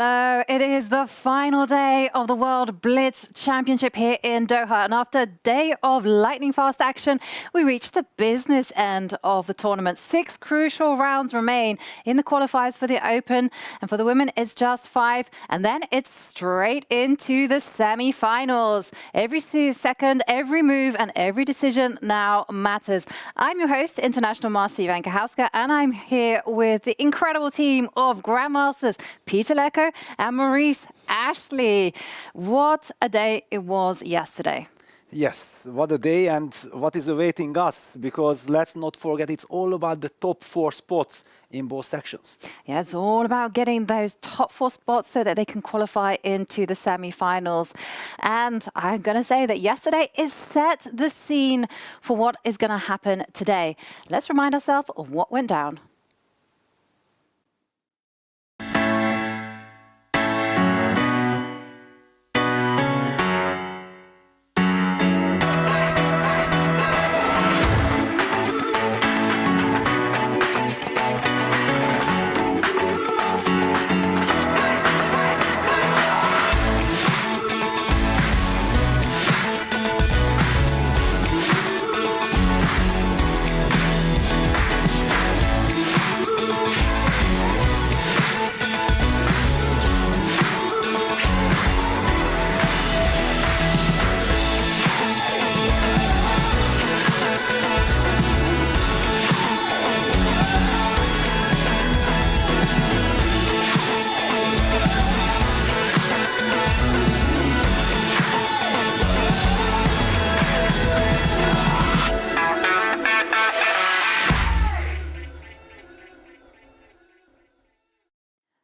Hello, it is the final day of the World Blitz Championship here in Doha. And after a day of lightning fast action, we reach the business end of the tournament. 6 crucial rounds remain in the qualifiers for the Open. And for the women, it's just 5. And then it's straight into the semi-finals. Every second, every move and every decision now matters. I'm your host, International Master Ivanka Hauska, and I'm here with the incredible team of Grandmasters, Peter Lecco and Maurice Ashley. What a day it was yesterday. Yes, what a day and what is awaiting us, because let's not forget it's all about the top 4 spots in both sections. Yeah, it's all about getting those top 4 spots so that they can qualify into the semi-finals. And I'm going to say that yesterday is set the scene for what is going to happen today. Let's remind ourselves of what went down.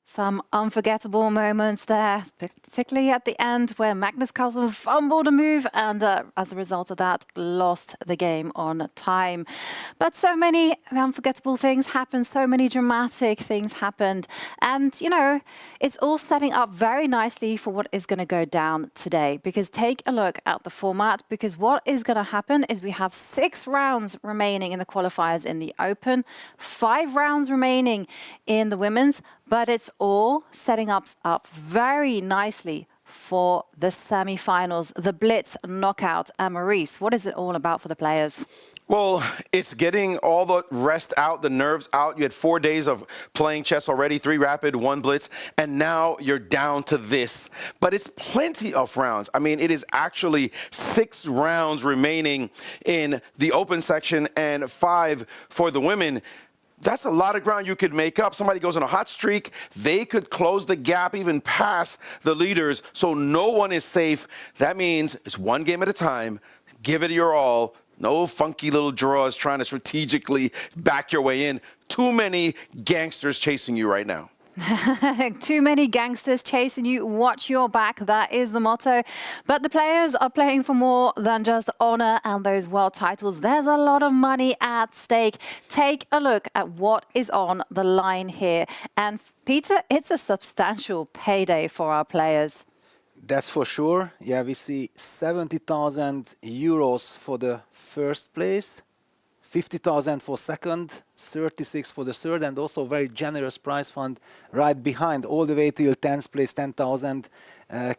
Some unforgettable moments there, particularly at the end where Magnus Carlsen fumbled a move and as a result of that lost the game on time. But so many unforgettable things happened, so many dramatic things happened. And, you know, it's all setting up very nicely for what is going to go down today. Because take a look at the format, because what is going to happen is we have 6 rounds remaining in the qualifiers in the Open, 5 rounds remaining in the women's, but it's all setting us up very nicely for the semi-finals, the Blitz knockout. And Maurice, what is it all about for the players? Well, it's getting all the rest out, the nerves out. You had 4 days of playing chess already, 3 rapid, 1 blitz, and now you're down to this. But it's plenty of rounds. I mean, it is actually 6 rounds remaining in the open section and 5 for the women. That's a lot of ground you could make up. Somebody goes on a hot streak, they could close the gap even past the leaders, so no one is safe. That means it's 1 game at a time. Give it your all. No funky little draws trying to strategically back your way in. Too many gangsters chasing you right now. Too many gangsters chasing you. Watch your back. That is the motto. But the players are playing for more than just honor and those world titles. There's a lot of money at stake. Take a look at what is on the line here. And Peter, it's a substantial payday for our players. That's for sure. Yeah, we see 70,000 euros for the first place, 50,000 for second, 36 for the third, and also very generous prize fund right behind, all the way till 10th place, 10,000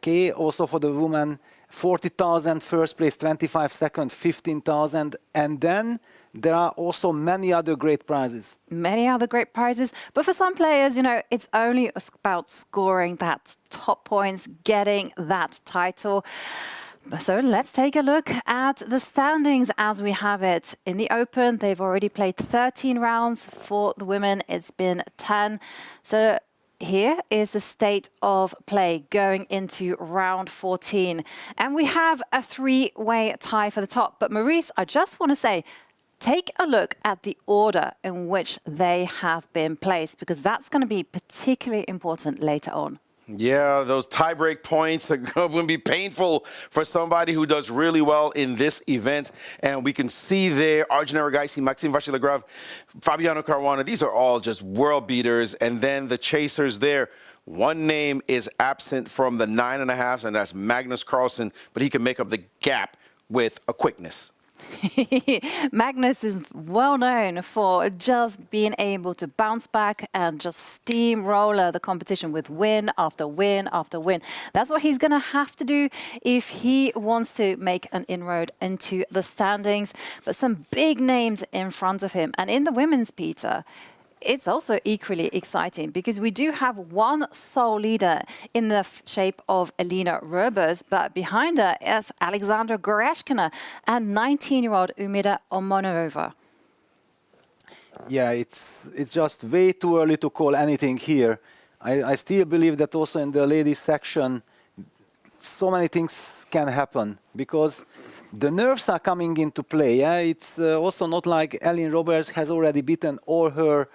K. Also for the women, 40,000 first place, 25 second, 15,000, and then there are also many other great prizes. Many other great prizes. But for some players, you know, it's only about scoring that top points, getting that title. So let's take a look at the standings as we have it. In the Open, they've already played 13 rounds. For the women, it's been 10. So here is the state of play going into round 14. And we have a 3-way tie for the top. But Maurice, I just want to say, take a look at the order in which they have been placed, because that's going to be particularly important later on. Yeah, those tie-break points are going to be painful for somebody who does really well in this event. And we can see there, Erigaisi, Maxime Vachier-Lagrave, Fabiano Caruana, these are all just world beaters. And then the chasers there. One name is absent from the 9.5s, and that's Magnus Carlsen, but he can make up the gap with a quickness. Magnus is well known for just being able to bounce back and just steamroller the competition with win after win after win. That's what he's going to have to do if he wants to make an inroad into the standings. But some big names in front of him. And in the women's, Peter, it's also equally exciting because we do have one sole leader in the shape of Elina Roebers, but behind her is Alexandra Goreshkina and 19-year-old Umida Omonova. Yeah, it's just way too early to call anything here. I still believe that also in the ladies section, so many things can happen because the nerves are coming into play. Yeah? It's also not like Elin Roebers has already beaten all her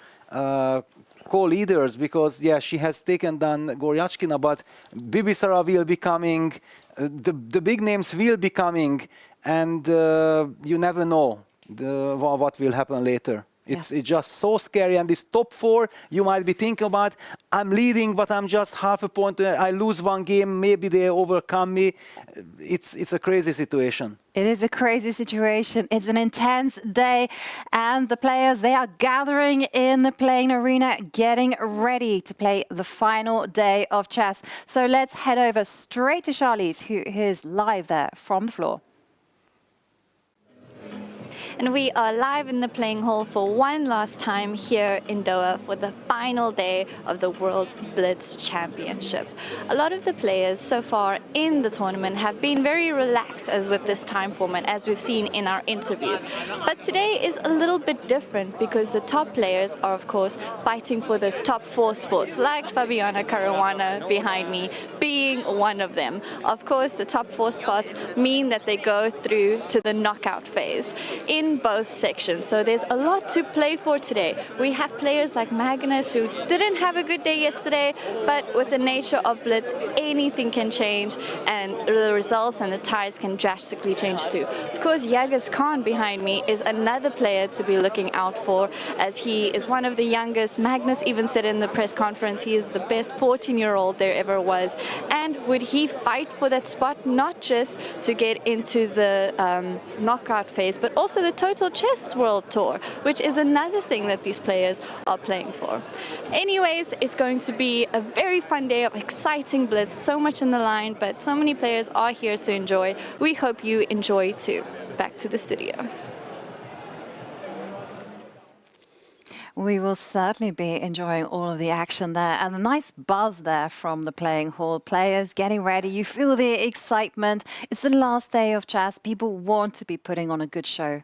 co-leaders because, yeah, she has taken down Goryachkina, but Bibisara will be coming, the big names will be coming, and you never know what will happen later. It's just so scary. And this top four, you might be thinking about, I'm leading, but I'm just half a point. I lose one game, maybe they overcome me. It's a crazy situation. It is a crazy situation. It's an intense day. And the players, they are gathering in the playing arena, getting ready to play the final day of chess. So let's head over straight to Charlize, who is live there from the floor. And we are live in the playing hall for one last time here in Doha for the final day of the World Blitz Championship. A lot of the players so far in the tournament have been very relaxed as with this time format, as we've seen in our interviews. But today is a little bit different because the top players are, of course, fighting for those top four spots, like Fabiana Caruana behind me being one of them. Of course, the top four spots mean that they go through to the knockout phase in both sections. So there's a lot to play for today. We have players like Magnus who didn't have a good day yesterday, but with the nature of Blitz, anything can change and the results and the ties can drastically change too. Of course, Yagas Khan behind me is another player to be looking out for as he is one of the youngest. Magnus even said in the press conference he is the best 14-year-old there ever was. And would he fight for that spot, not just to get into the knockout phase, but also the Total Chess World Tour, which is another thing that these players are playing for. Anyways, it's going to be a very fun day of exciting Blitz, so much in the line, but so many players are here to enjoy. We hope you enjoy too. Back to the studio. We will certainly be enjoying all of the action there and a nice buzz there from the playing hall. Players getting ready, you feel the excitement. It's the last day of chess. People want to be putting on a good show.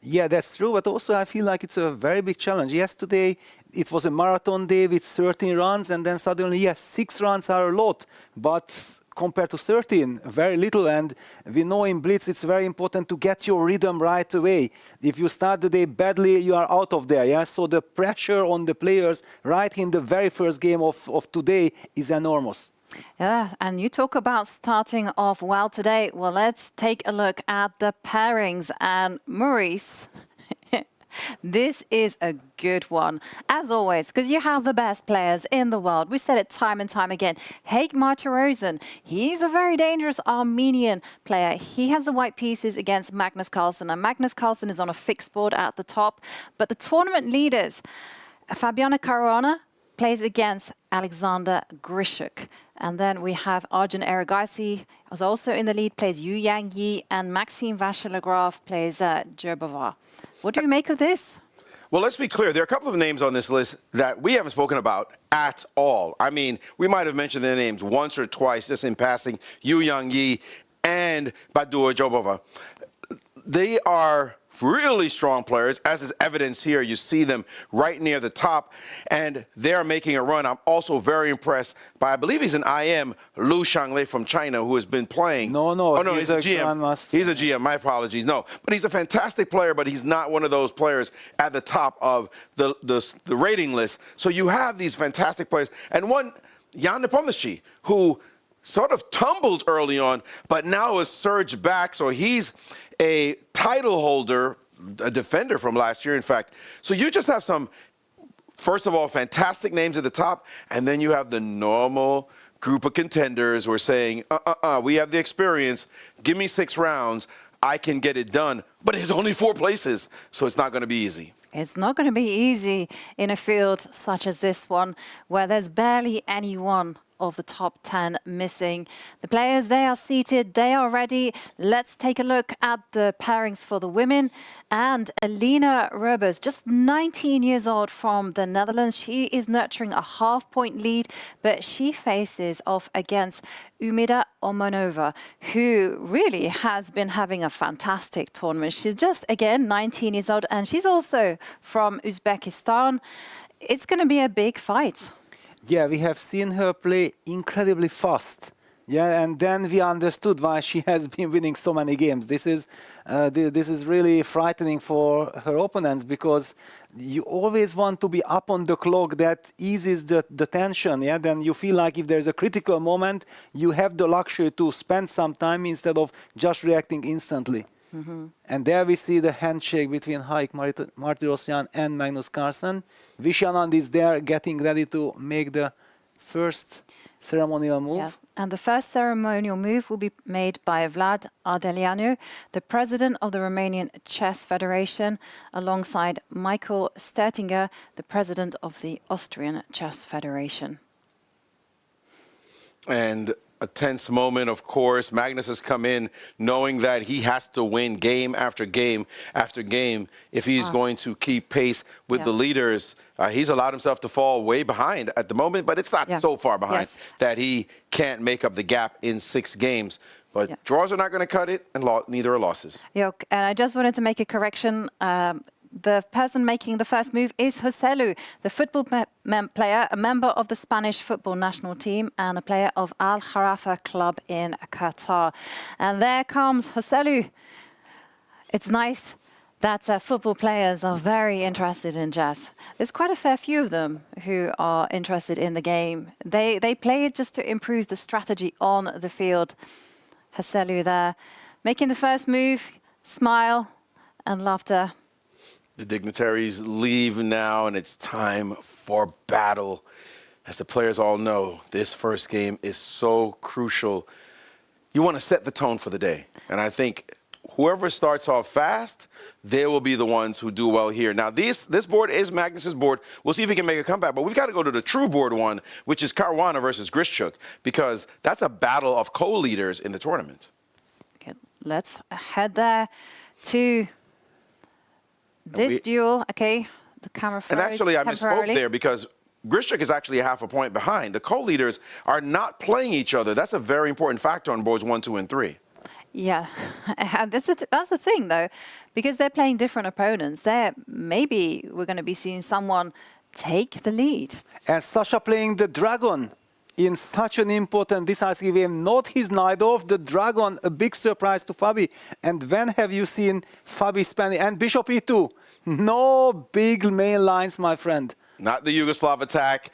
Yeah, that's true, but also I feel like it's a very big challenge. Yesterday, it was a marathon day with 13 runs, and then suddenly, yes, 6 runs are a lot, but compared to 13, very little. And we know in Blitz, it's very important to get your rhythm right away. If you start the day badly, you are out of there, yeah? So the pressure on the players right in the very first game of today is enormous. Yeah, and you talk about starting off well today. Well, let's take a look at the pairings. And Maurice, this is a good one, as always, because you have the best players in the world. We said it time and time again. Haig Martirosen, he's a very dangerous Armenian player. He has the white pieces against Magnus Carlsen, and Magnus Carlsen is on a fixed board at the top. But the tournament leaders, Fabiana Caruana plays against Alexander Grishuk. And then we have Arjun Erigaisi, who's also in the lead, plays Yu Yang Yi, and Maxime Vachier-Lagrave plays Djerbova. What do you make of this? Well, let's be clear. There are a couple of names on this list that we haven't spoken about at all. I mean, we might have mentioned their names once or twice just in passing, Yu Yang Yi and Badur Djerbova. They are really strong players, as is evidenced here. You see them right near the top, and they're making a run. I'm also very impressed by, I believe he's an IM, Lu Shanglei from China, who has been playing. No, He's a GM. He's a GM, my apologies. No, but he's a fantastic player, but he's not one of those players at the top of the rating list. So you have these fantastic players. And one, Jan Nepomniachtchi, who sort of tumbled early on, but now has surged back. So he's a title holder, a defender from last year, in fact. So you just have some, first of all, fantastic names at the top, and then you have the normal group of contenders who are saying, we have the experience, give me 6 rounds, I can get it done. But it's only 4 places, so it's not going to be easy. It's not going to be easy in a field such as this one, where there's barely anyone of the top 10 missing. The players, they are seated, they are ready. Let's take a look at the pairings for the women. And Alina Roebers, just 19 years old from the Netherlands. She is nurturing a half-point lead, but she faces off against Umida Omanova, who really has been having a fantastic tournament. She's just, again, 19 years old, and she's also from Uzbekistan. It's going to be a big fight. Yeah, we have seen her play incredibly fast. Yeah, and then we understood why she has been winning so many games. This is really frightening for her opponents, because you always want to be up on the clock. That eases the tension. Yeah, then you feel like if there's a critical moment, you have the luxury to spend some time instead of just reacting instantly. Mm-hmm. And there we see the handshake between Haik Martirosyan and Magnus Carlsen. Vishanand is there getting ready to make the first ceremonial move. Yes. And the first ceremonial move will be made by Vlad Ardeleanu, the president of the Romanian Chess Federation, alongside Michael Stertinger, the president of the Austrian Chess Federation. And a tense moment, of course. Magnus has come in knowing that he has to win game after game after game if he's going to keep pace with the leaders. He's allowed himself to fall way behind at the moment, but it's not so far behind that he can't make up the gap in 6 games. But draws are not going to cut it, and neither are losses. Yeah, and I just wanted to make a correction. The person making the first move is Joselu, the football player, a member of the Spanish football national team and a player of Al Kharafa club in Qatar. And there comes Joselu. It's nice that football players are very interested in chess. There's quite a fair few of them who are interested in the game. They play it just to improve the strategy on the field. Joselu there, making the first move, smile and laughter. The dignitaries leave now, and it's time for battle. As the players all know, this first game is so crucial. You want to set the tone for the day. And I think whoever starts off fast, they will be the ones who do well here. Now, this board is Magnus's board. We'll see if he can make a comeback. But we've got to go to the true board one, which is Caruana versus Grischuk, because that's a battle of co-leaders in the tournament. Okay, let's head there to this duel. Okay, the camera froze. And actually, I misspoke there, because Grischuk is actually half a point behind. The co-leaders are not playing each other. That's a very important factor on boards 1, 2, and 3. Yeah, and that's the thing, though, because they're playing different opponents. Maybe we're going to be seeing someone take the lead. And Sasha playing the dragon in such an important decisive game. Not his knight off, the dragon, a big surprise to Fabi. And when have you seen Fabi spending? And bishop e2. No big main lines, my friend. Not the Yugoslav attack.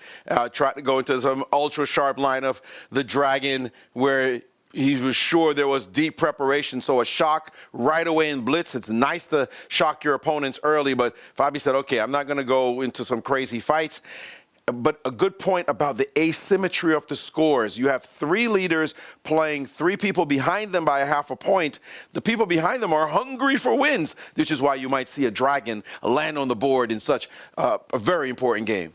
Tried to go into some ultra-sharp line of the dragon where he was sure there was deep preparation, so a shock right away in blitz. It's nice to shock your opponents early, but Fabi said, okay, I'm not going to go into some crazy fights. But a good point about the asymmetry of the scores. You have 3 leaders playing 3 people behind them by a half a point. The people behind them are hungry for wins, which is why you might see a dragon land on the board in such a very important game.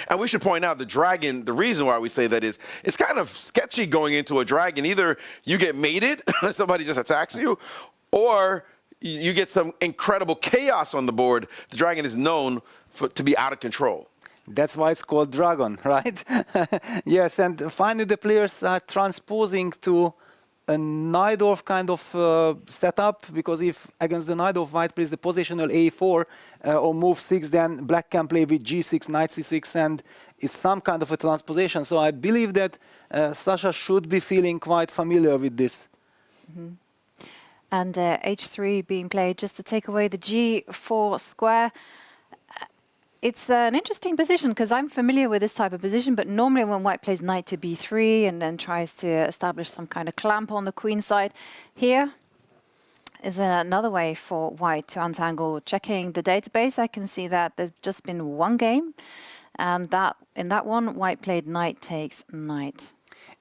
And we should point out the dragon, the reason why we say that is it's kind of sketchy going into a dragon. Either you get mated, somebody just attacks you, or you get some incredible chaos on the board. The dragon is known to be out of control. That's why it's called dragon, right? Yes, and finally the players are transposing to a Najdorf kind of setup, because if against the Najdorf white plays the positional a4 or move 6, then black can play with g6, knight c6, and it's some kind of a transposition. So I believe that Sasha should be feeling quite familiar with this. Mm-hmm. And h3 being played just to take away the g4 square. It's an interesting position, because I'm familiar with this type of position, but normally when white plays knight to b3 and then tries to establish some kind of clamp on the queen side, here is another way for white to untangle. Checking the database, I can see that there's just been 1 game, and in that one, white played knight takes knight.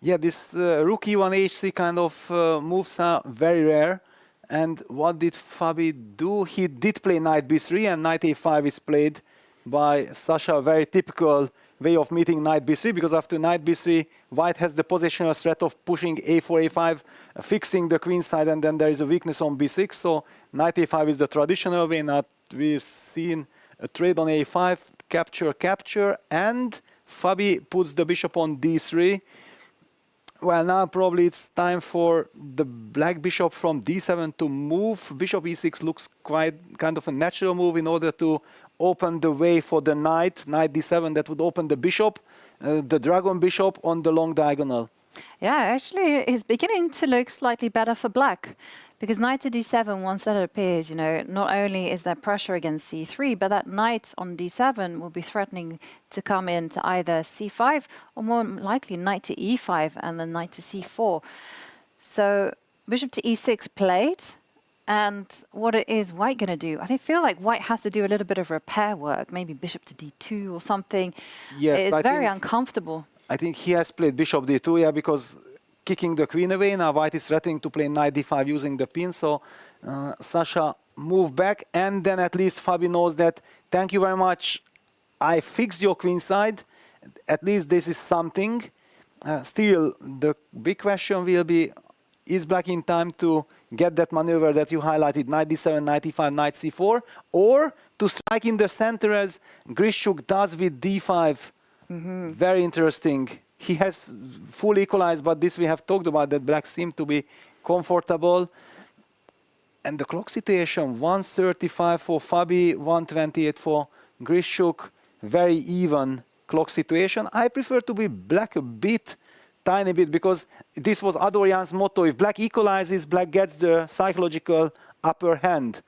Yeah, this rook e1 h3 kind of moves are very rare. And what did Fabi do? He did play knight b3, and knight a5 is played by Sasha. Very typical way of meeting knight b3, because after knight b3, white has the positional threat of pushing a4, a5, fixing the queen side, and then there is a weakness on b6. So knight a5 is the traditional way. Now we've seen a trade on a5, capture, capture, and Fabi puts the bishop on d3. Well, now probably it's time for the black bishop from d7 to move. Bishop e6 looks quite kind of a natural move in order to open the way for the knight. Knight d7, that would open the bishop, the dragon bishop on the long diagonal. Yeah, actually, it's beginning to look slightly better for black. Because knight to d7, once that appears, you know, not only is there pressure against c3, but that knight on d7 will be threatening to come into either c5 or more likely knight to e5 and then knight to c4. So bishop to e6 played. And what is white going to do? I feel like white has to do a little bit of repair work, maybe bishop to d2 or something. Yes, it's very uncomfortable. I think he has played bishop d2, yeah, because kicking the queen away. Now white is threatening to play knight d5 using the pin. So Sasha moved back, and then at least Fabi knows that, thank you very much, I fixed your queen side. At least this is something. Still, the big question will be, is black in time to get that maneuver that you highlighted, knight d7, knight e5, knight c4, or to strike in the center as Grishuk does with d5? Very interesting. He has full equalized, but this we have talked about, that black seemed to be comfortable. And the clock situation, 135 for Fabi, 128 for Grishuk. Very even clock situation. I prefer to be black a bit, tiny bit, because this was Adorjan's motto. If black equalizes, black gets the psychological upper hand.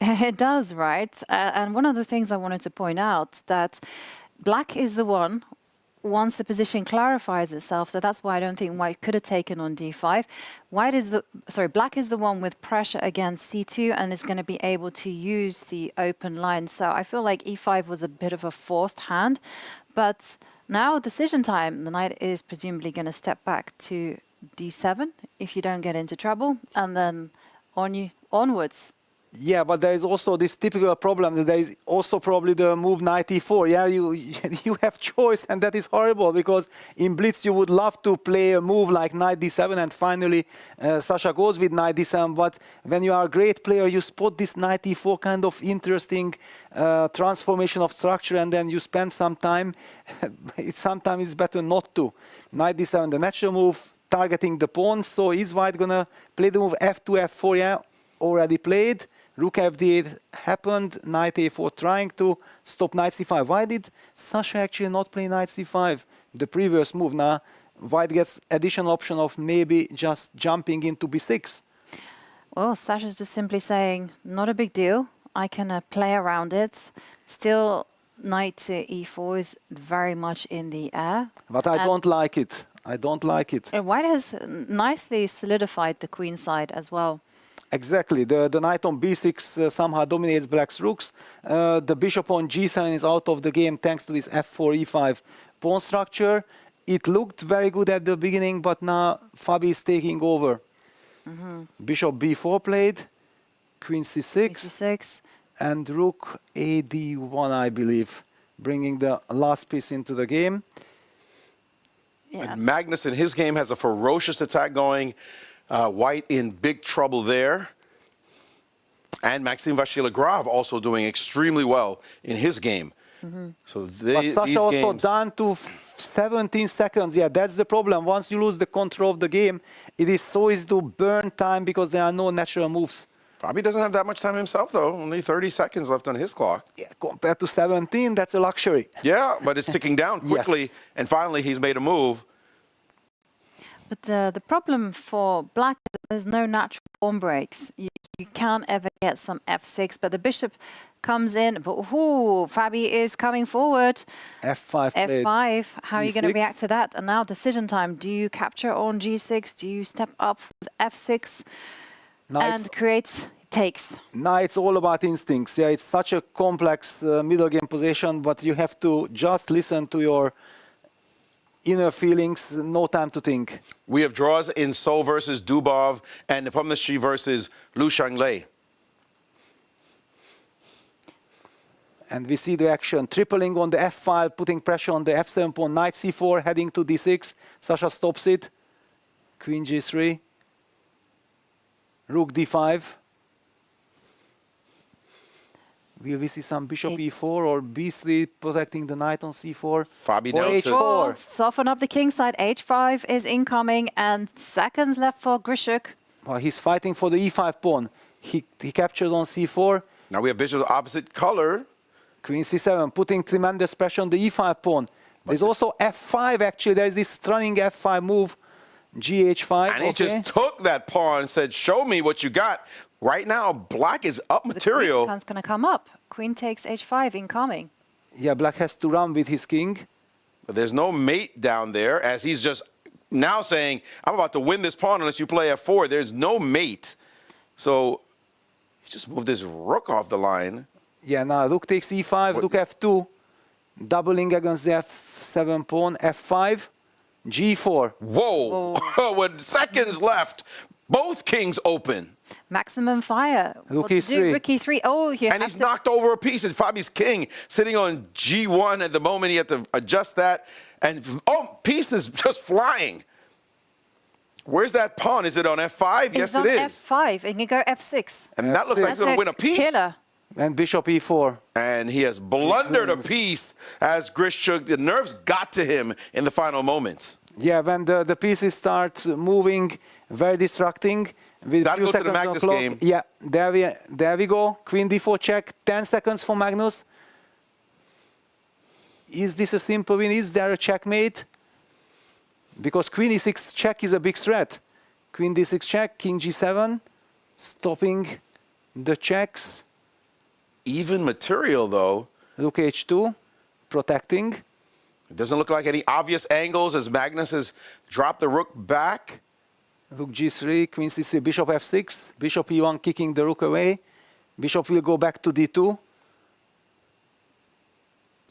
It does, right? And one of the things I wanted to point out, that black is the one, once the position clarifies itself, so that's why I don't think white could have taken on d5. Black is the one with pressure against c2 and is going to be able to use the open line. So I feel like e5 was a bit of a forced hand, but now decision time. The knight is presumably going to step back to d7 if you don't get into trouble, and then onwards. Yeah, but there is also this typical problem that there is also probably the move knight e4. Yeah, you have choice, and that is horrible, because in Blitz you would love to play a move like knight d7, and finally Sasha goes with knight d7. But when you are a great player, you spot this knight e4 kind of interesting transformation of structure, and then you spend some time. Sometimes it's better not to. Knight d7, the natural move, targeting the pawn. So is white gonna play the move f2, f4? Yeah, already played. Rook fd8 happened, knight a4 trying to stop knight c5. Why did Sasha actually not play knight c5? The previous move. Now white gets additional option of maybe just jumping into b6. Well, Sasha's just simply saying, not a big deal. I can play around it. Still, knight to e4 is very much in the air. But I don't like it. I don't like it. White has nicely solidified the queen side as well. Exactly. The knight on b6 somehow dominates black's rooks. The bishop on g7 is out of the game thanks to this f4, e5 pawn structure. It looked very good at the beginning, but now Fabi is taking over. Bishop b4 played, queen c6, and rook ad1, I believe, bringing the last piece into the game. Yeah. And Magnus in his game has a ferocious attack going. White in big trouble there. And Maxime Vachier-Lagrave also doing extremely well in his game. So but Sasha also down to 17 seconds. Yeah, that's the problem. Once you lose the control of the game, it is so easy to burn time because there are no natural moves. Fabi doesn't have that much time himself, though. Only 30 seconds left on his clock. Yeah, compared to 17, that's a luxury. Yeah, but it's ticking down quickly. Yes. And finally, he's made a move. But the problem for black is that there's no natural pawn breaks. You can't ever get some f6, but the bishop comes in. But Fabi is coming forward. f5. f5. How are you going to E6. react to that? And now decision time. Do you capture on g6? Do you step up with f6 and create takes? Now it's all about instincts. Yeah, it's such a complex middle game position, but you have to just listen to your inner feelings, no time to think. We have draws in So versus Dubov and Nepomniachtchi versus Liu Shanglei. And we see the action tripling on the f5, putting pressure on the f7 pawn, knight c4, heading to d6. Sasha stops it. Queen g3. Rook d5. Will we see some bishop e4 or Beasley protecting the knight on c4? Fabi Or down to h4. Soften up the king side. h5 is incoming, and seconds left for Grishuk. Well, he's fighting for the e5 pawn. He captures on c4. Now we have bishops of opposite color. Queen c7, putting tremendous pressure on the e5 pawn. There's also f5, actually. There's this stunning f5 move. Gh5, And he just took that pawn and said, show me what you got. Right now, black is up The material. queen's going to come up. Queen takes h5 incoming. Yeah, black has to run with his king. But there's no mate down there, as he's just now saying, I'm about to win this pawn unless you play f4. There's no mate. So he just moved his rook off the line. Yeah, now rook takes e5, rook f2. Doubling against the f7 pawn, f5, g4. Whoa. With seconds left, both kings open. Maximum fire. Rook What to do? e3. Rook e3. Oh, he And has he's to... knocked over a piece. And Fabi's king sitting on g1 at the moment. He had to adjust that. And, oh, piece is just flying. Where's that pawn? Is it on f5? Yes, It's on it is. f5. It can go f6. And that looks like he's That's going to win a piece. killer. And bishop e4. And he has blundered a piece as Grishuk. The nerves got to him in the final moments. Yeah, when the pieces start moving, very distracting. With Gotta few go to the seconds on Magnus clock. game. Yeah, there we go. Queen d4 check. 10 seconds for Magnus. Is this a simple win? Is there a checkmate? Because queen e6 check is a big threat. Queen d6 check, king g7, stopping the checks. Even material, though. Rook h2, protecting. It doesn't look like any obvious angles as Magnus has dropped the rook back. Rook g3, queen c3, bishop f6, bishop e1 kicking the rook away. Bishop will go back to d2.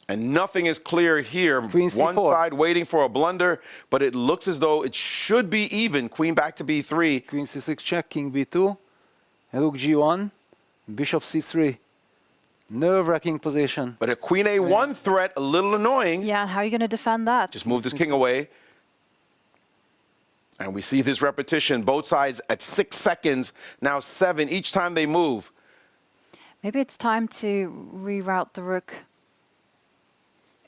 And nothing is clear here. Queen c4. One side waiting for a blunder, but it looks as though it should be even. Queen back to b3. Queen c6 check, king b2. Rook g1, bishop c3. Nerve-wracking position. But a queen a1 threat, a little annoying. Yeah, how are you going to defend that? Just moved his king away. And we see this repetition. Both sides at 6 seconds, now 7 each time they move. Maybe it's time to reroute the rook.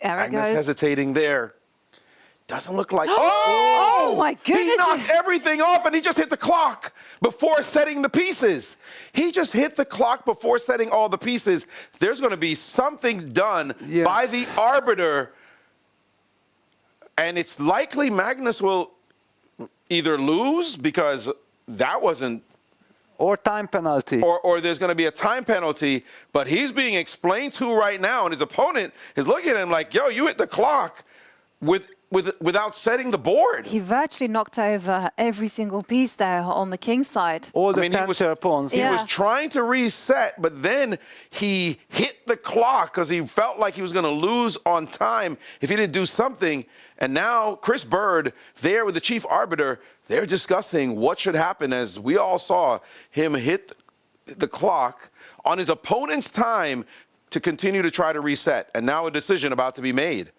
Magnus Erigaisi. hesitating there. Doesn't look like... Oh, my He goodness. knocked everything off and he just hit the clock before setting the pieces. He just hit the clock before setting all the pieces. There's going to be something done Yes. by the arbiter. And it's likely Magnus will either lose because that wasn't... Or time penalty. Or there's going to be a time penalty, but he's being explained to right now, and his opponent is looking at him like, yo, you hit the clock without setting the board. He virtually knocked over every single piece there on the king side. All the I mean, he was- center pawns. He Yeah. was trying to reset, but then he hit the clock because he felt like he was going to lose on time if he didn't do something. And now Chris Bird, there with the chief arbiter, they're discussing what should happen as we all saw him hit the clock on his opponent's time to continue to try to reset. And now a decision about to be made.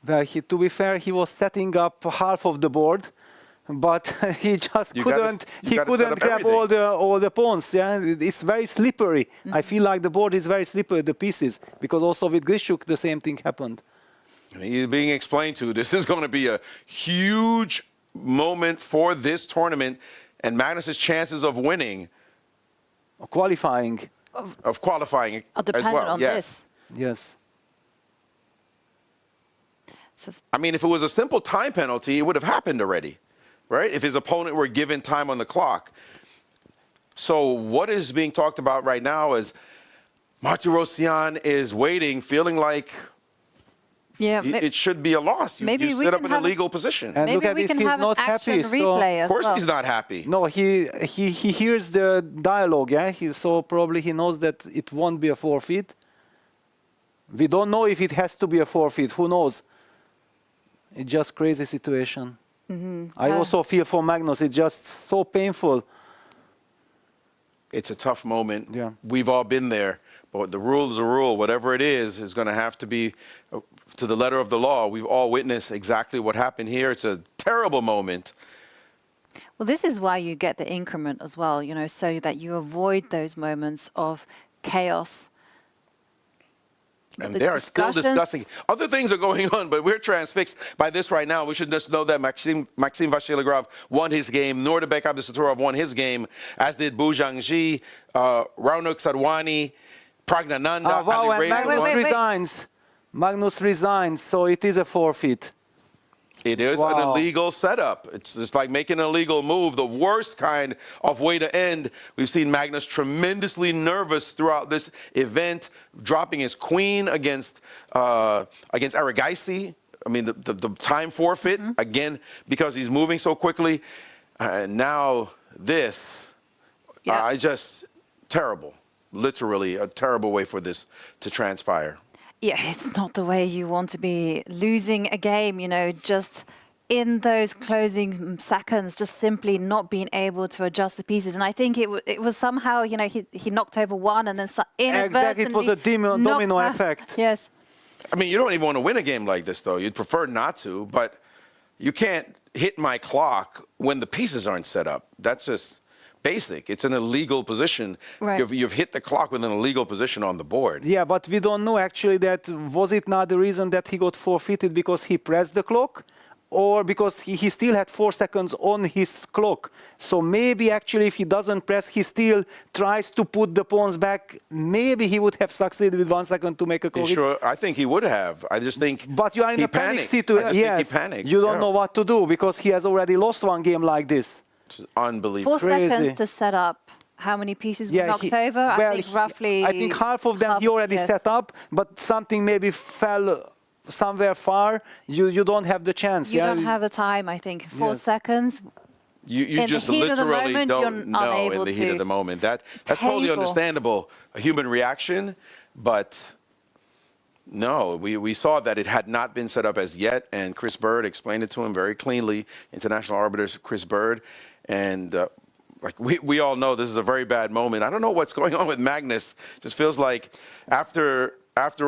Well, to be fair, he was setting up half of the board, but he just You gotta- couldn't. you He gotta couldn't set up grab all the pawns. Yeah, it's very slippery. I feel like the board is very slippery, the pieces, because also with Grishuk the same thing happened. And he's being explained to, this is going to be a huge moment for this tournament and Magnus's chances of winning, Qualifying, of qualifying Are as dependent well. on Yes. this. yes. So I mean, if it was a simple time penalty, it would have happened already, right? If his opponent were given time on the clock. So what is being talked about right now is Martirosyan is waiting, feeling like yeah, it should be a loss. maybe You we set up can in a have a- legal position. And maybe look at we this, can he's have not an action happy. So replay Of as course well. he's not happy. no, he hears the dialogue. Yeah, so probably he knows that it won't be a forfeit. We don't know if it has to be a forfeit. Who knows? It's just crazy situation. I also feel for Magnus. It's just so painful. It's a tough moment. Yeah. We've all been there. But the rule is a rule. Whatever it is going to have to be to the letter of the law. We've all witnessed exactly what happened here. It's a terrible moment. Well, this is why you get the increment as well, you know, so that you avoid those moments of chaos. And The they are still discussions- discussing. Other things are going on, but we're transfixed by this right now. We should just know that Maxim Vachilegrov won his game. Nordebek Abdusaturov won his game, as did Bu Zhangji, Raunuk Sadwani, Pragnananda. Wow, Ali and Reza Magnus won. resigns. Magnus resigns, so it is a forfeit. It is an illegal setup. It's just like making an illegal move, the worst kind of way to end. We've seen Magnus tremendously nervous throughout this event, dropping his queen against Erigaisi. I mean, the time forfeit, again, because he's moving so quickly. And now this, terrible. Literally a terrible way for this to transpire. Yeah, it's not the way you want to be losing a game, you know, just in those closing seconds, just simply not being able to adjust the pieces. And I think it was somehow, you know, he knocked over one and then inadvertently Exactly, it was a domino effect. Yes. I mean, you don't even want to win a game like this, though. You'd prefer not to, but you can't hit my clock when the pieces aren't set up. That's just basic. It's an illegal position. Right. You've hit the clock with an illegal position on the board. Yeah, but we don't know actually that was it not the reason that he got forfeited because he pressed the clock or because he still had 4 seconds on his clock. So maybe actually if he doesn't press, he still tries to put the pawns back. Maybe he would have succeeded with 1 second to make a clock. Sure, I think he would have. I just think But you are in a panic situation. Yes, he panicked. you don't know what to do because he has already lost one game like this. It's unbelievable. 4 seconds to set up. How many pieces were knocked over? I think roughly. I think half of them he already set up, but something maybe fell somewhere far. You don't have the chance. You don't have the time, I think. 4 seconds. You just literally don't know in the heat of the moment. That's totally understandable, a human reaction, but no, we saw that it had not been set up as yet, and Chris Bird explained it to him very cleanly, international arbiter Chris Bird, and like we all know this is a very bad moment. I don't know what's going on with Magnus. Just feels like after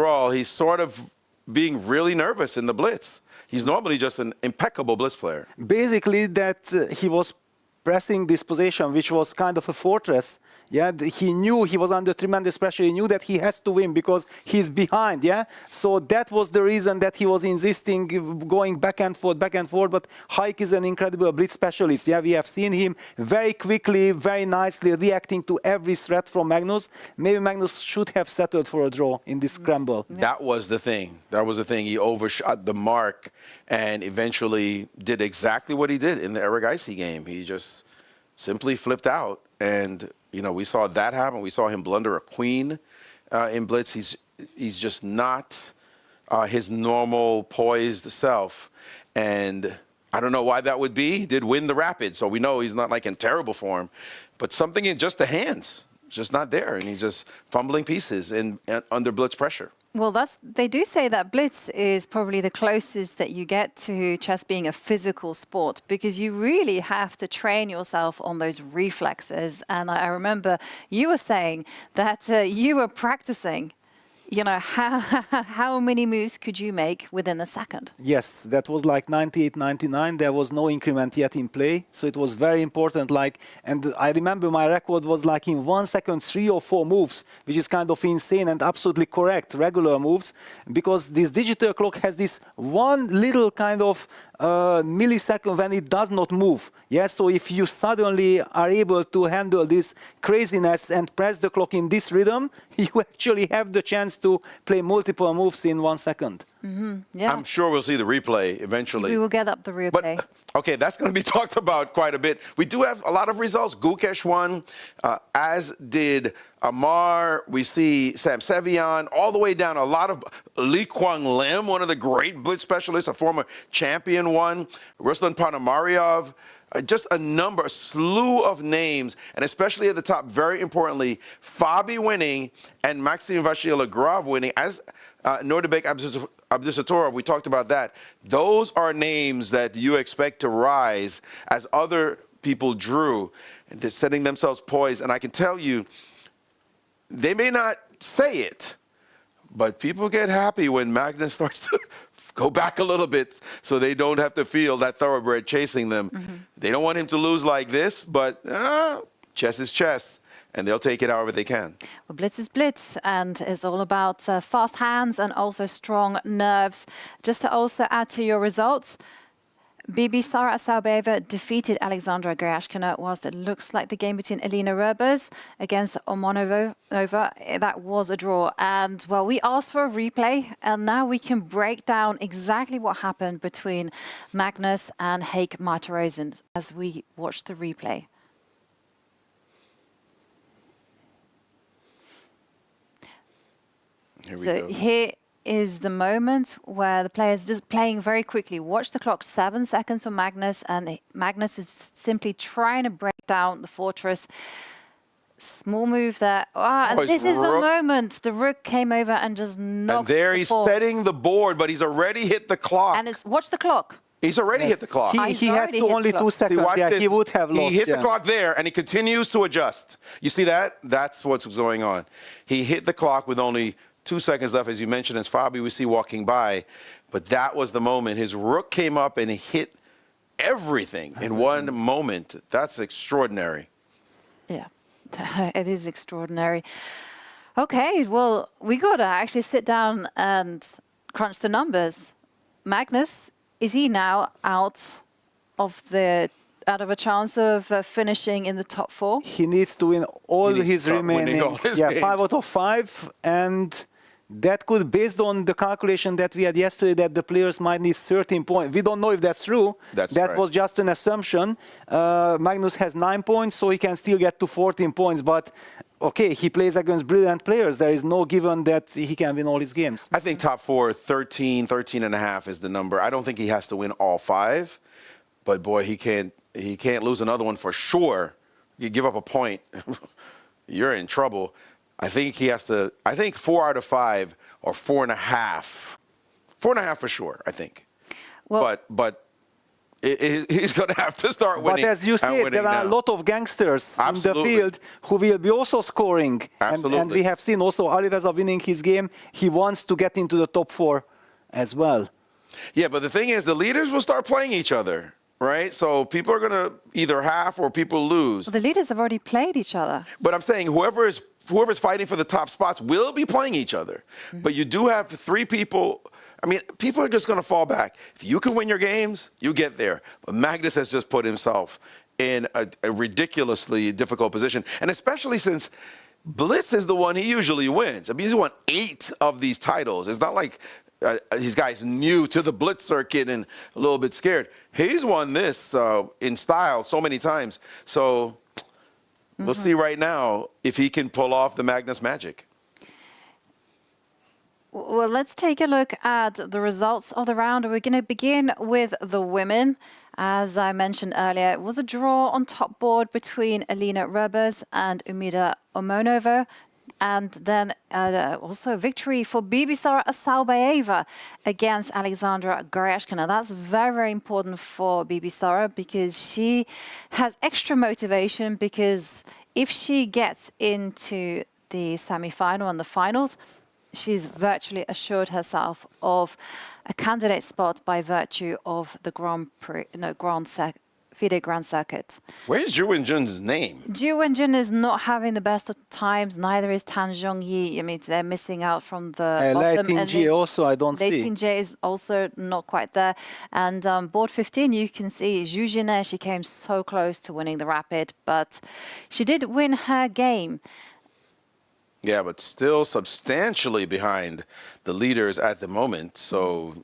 all, he's sort of being really nervous in the blitz. He's normally just an impeccable blitz player. Basically, that he was pressing this position, which was kind of a fortress. Yeah, he knew he was under tremendous pressure. He knew that he has to win because he's behind. Yeah, so that was the reason that he was insisting, going back and forth. But Haik is an incredible blitz specialist. Yeah, we have seen him very quickly, very nicely reacting to every threat from Magnus. Maybe Magnus should have settled for a draw in this scramble. That was the thing. He overshot the mark and eventually did exactly what he did in the Erigaisi game. He just simply flipped out. And, you know, we saw that happen. We saw him blunder a queen in blitz. He's just not his normal poised self. And I don't know why that would be. He did win the Rapid, so we know he's not like in terrible form. But something in just the hands, just not there. And he's just fumbling pieces under blitz pressure. Well, they do say that blitz is probably the closest that you get to chess being a physical sport because you really have to train yourself on those reflexes. And I remember you were saying that you were practicing, you know, how many moves could you make within a second? Yes, that was like 98, 99. There was no increment yet in play. So it was very important. And I remember my record was like in 1 second, 3 or 4 moves, which is kind of insane and absolutely correct, regular moves, because this digital clock has this one little kind of millisecond when it does not move. Yes, so if you suddenly are able to handle this craziness and press the clock in this rhythm, you actually have the chance to play multiple moves in 1 second. Yeah. I'm sure we'll see the replay eventually. We will get up the replay. But, okay, that's going to be talked about quite a bit. We do have a lot of results. Gukesh won, as did Amar. We see Sam Sevian, all the way down. A lot of Lee Kwang Lim, one of the great blitz specialists, a former champion, won. Ruslan Ponomaryov. Just a slew of names, and especially at the top, very importantly, Fabi winning and Maxim Vachilegrov winning, as Nordebek Abdusatorov, we talked about that. Those are names that you expect to rise as other people drew, and they're setting themselves poised. And I can tell you, they may not say it, but people get happy when Magnus starts to go back a little bit so they don't have to feel that thoroughbred chasing them. They don't want him to lose like this, but chess is chess, and they'll take it however they can. Well, Blitz is Blitz, and it's all about fast hands and also strong nerves. Just to also add to your results, Bibisara Asabayeva defeated Alexandra Gerashkina, whilst it looks like the game between Elina Roebers against Omonova, that was a draw. And, well, we asked for a replay, and now we can break down exactly what happened between Magnus and Heik Martirosen as we watch the replay. Here we go. Here is the moment where the player is just playing very quickly. Watch the clock, 7 seconds for Magnus, and Magnus is simply trying to break down the fortress. Small move there. And this is the moment. The rook came over and just knocked. And there he's setting the board, but he's already hit the clock. And watch the clock. He's already hit the clock. He had only 2 seconds. Yeah, he would have lost. He hit the clock there, and he continues to adjust. You see that? That's what's going on. He hit the clock with only 2 seconds left, as you mentioned, as Fabi we see walking by. But that was the moment. His rook came up and he hit everything in one moment. That's extraordinary. Yeah, it is extraordinary. Okay, well, we got to actually sit down and crunch the numbers. Magnus, is he now out of a chance of finishing in the top 4? He needs to win all his remaining, games. 5 out of 5, and that could, based on the calculation that we had yesterday, that the players might need 13 points. We don't know if that's true. That was just an assumption. Magnus has 9 points, so he can still get to 14 points. But, okay, he plays against brilliant players. There is no given that he can win all his games. I think top 4, 13 and a half is the number. I don't think he has to win all 5. But, boy, he can't lose another one for sure. You give up a point, you're in trouble. I think he has to, 4 out of 5 or 4.5. 4.5 for sure, I think. Well, but he's going to have to start winning. But as you said, there are a lot of gangsters in the field who will be also scoring. And we have seen also Alireza winning his game. He wants to get into the top 4 as well. Yeah, but the thing is, the leaders will start playing each other. Right? So people are going to either half or people lose. Well, the leaders have already played each other. But I'm saying whoever's fighting for the top spots will be playing each other. But you do have 3 people. I mean, people are just going to fall back. If you can win your games, you get there. But Magnus has just put himself in a ridiculously difficult position. And especially since Blitz is the one he usually wins. I mean, he's won 8 of these titles. It's not like these guys new to the Blitz circuit and a little bit scared. He's won this in style so many times. So we'll see right now if he can pull off the Magnus magic. Well, let's take a look at the results of the round. We're going to begin with the women. As I mentioned earlier, it was a draw on top board between Elina Roebers and Umida Omonova. And then also a victory for Bibisara Asabayeva against Alexandra Gerashkina. That's very, very important for Bibisara because she has extra motivation, because if she gets into the semi-final and the finals, she's virtually assured herself of a candidate spot by virtue of the FIDE Grand Circuit. Where's Zhu Wenjun's name? Zhu Wenjun is not having the best of times. Neither is Tan Zhongyi. I mean, they're missing out from the bottom. Lei Ting also, I don't see. Lei Ting is also not quite there. And board 15, you can see Zhu Jine. She came so close to winning the Rapid, but she did win her game. Yeah, but still substantially behind the leaders at the moment. So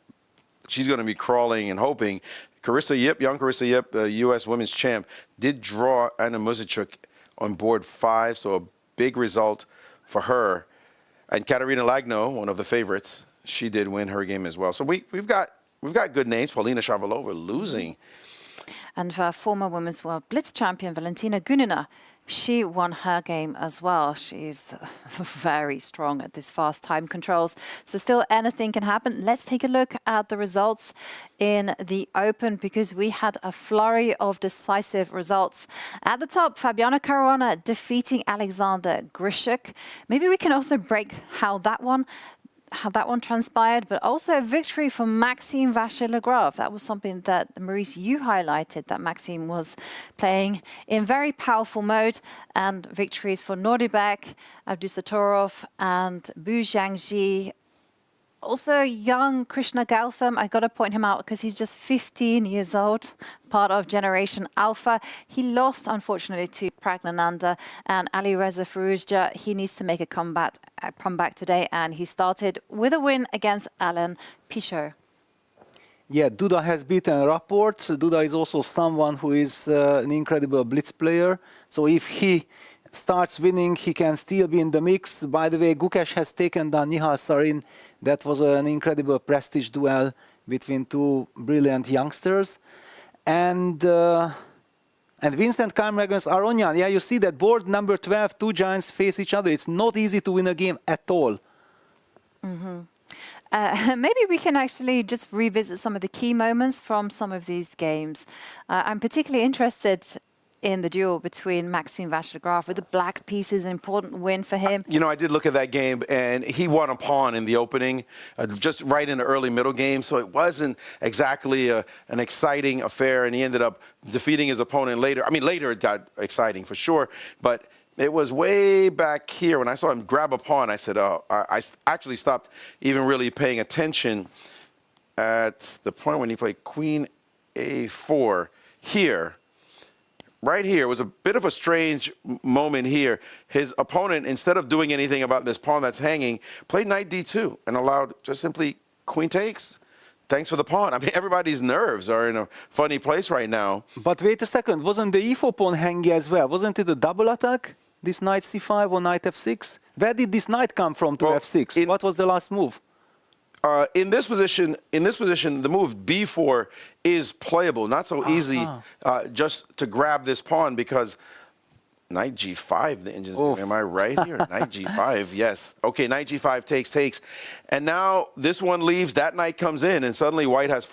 she's going to be crawling and hoping. Carissa Yip, young Carissa Yip, the U.S. women's champ, did draw Anna Muzichuk on board 5, so a big result for her. And Katerina Lagno, one of the favorites, she did win her game as well. So we've got good names. Paulina Shavalova losing. And for former Women's World Blitz champion Valentina Gunina she won her game as well. She's very strong at this fast time controls. So still anything can happen. Let's take a look at the results in the Open, because we had a flurry of decisive results. At the top, Fabiano Caruana defeating Alexander Grishuk. Maybe we can also break how that one transpired, but also a victory for Maxime Vachier-Lagrave. That was something that, Maurice, you highlighted, that Maxime was playing in very powerful mode, and victories for Nordibek, Abdusatorov and Bu Jiangji. Also, young Krishna Gautam, I got to point him out because he's just 15 years old, part of Generation Alpha. He lost, unfortunately, to Pragnananda and Ali Reza Firouzja. He needs to make a comeback today, and he started with a win against Alan Pichot. Yeah, Duda has beaten Rapport. Duda is also someone who is an incredible blitz player. So if he starts winning, he can still be in the mix. By the way, Gukesh has taken down Nihal Sarin. That was an incredible prestige duel between two brilliant youngsters. And Vincent Carmagnus Aronyan. Yeah, you see that board number 12, two giants face each other. It's not easy to win a game at all. Maybe we can actually just revisit some of the key moments from some of these games. I'm particularly interested in the duel between Maxime Vachier-Lagrave with the black pieces, an important win for him. You know, I did look at that game, and he won a pawn in the opening, just right in the early middle game, so it wasn't exactly an exciting affair, and he ended up defeating his opponent later. I mean, later it got exciting for sure, but it was way back here when I saw him grab a pawn. I said, oh, I actually stopped even really paying attention at the point when he played Queen A4 here. Right here was a bit of a strange moment here. His opponent, instead of doing anything about this pawn that's hanging, played knight d2 and allowed just simply queen takes. Thanks for the pawn. I mean, everybody's nerves are in a funny place right now. But wait a second, wasn't the e4 pawn hanging as well? Wasn't it a double attack? This knight c5 or knight f6? Where did this knight come from to f6? What was the last move? In this position, the move b4 is playable. Not so easy just to grab this pawn, because knight g5, the engine's going, am I right here? Knight g5, yes. Okay, knight g5 takes. And now this one leaves, that knight comes in, and suddenly white has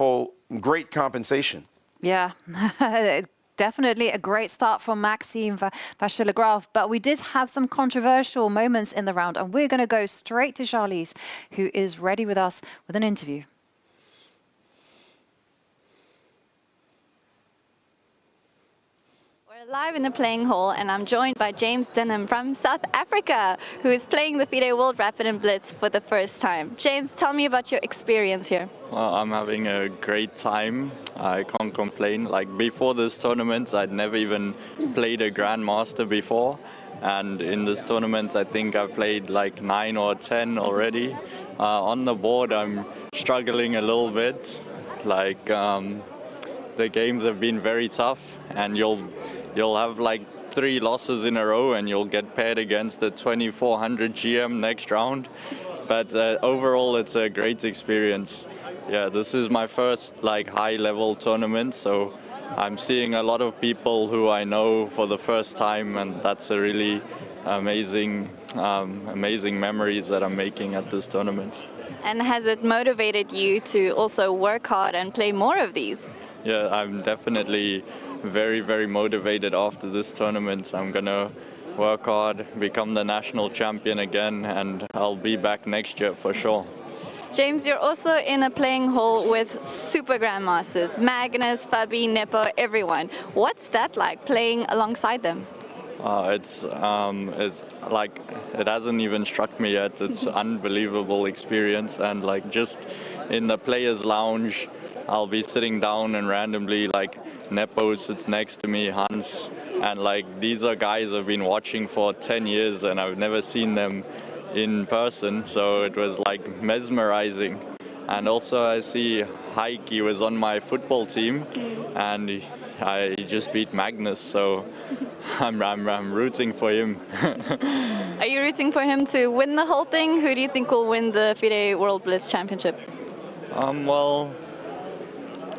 great compensation. Yeah. Definitely a great start from Maxime Vachier-Lagrave, but we did have some controversial moments in the round, and we're going to go straight to Charlize, who is ready with us with an interview. We're live in the playing hall, and I'm joined by James Denham from South Africa, who is playing the FIDE World Rapid and Blitz for the first time. James, tell me about your experience here. Well, I'm having a great time. I can't complain. Like, before this tournament, I'd never even played a Grandmaster before. And in this tournament, I think I've played like 9 or 10 already. On the board, I'm struggling a little bit. Like, the games have been very tough, and you'll have like 3 losses in a row, and you'll get paired against the 2400 GM next round. But overall, it's a great experience. Yeah, this is my first like high-level tournament, so I'm seeing a lot of people who I know for the first time, and that's a really amazing memories that I'm making at this tournament. And has it motivated you to also work hard and play more of these? Yeah, I'm definitely very, very motivated after this tournament. I'm gonna work hard, become the national champion again, and I'll be back next year for sure. James, you're also in a playing hall with super grandmasters, Magnus, Fabi, Nepo, everyone. What's that like, playing alongside them? It's like, it hasn't even struck me yet. It's an unbelievable experience, and like just in the players' lounge, I'll be sitting down and randomly like Nepo sits next to me, Hans, and like these are guys I've been watching for 10 years and I've never seen them in person, so it was like mesmerizing. And also I see Heikki was on my football team and I just beat Magnus, so I'm rooting for him. Are you rooting for him to win the whole thing? Who do you think will win the FIDE World Blitz Championship? Well,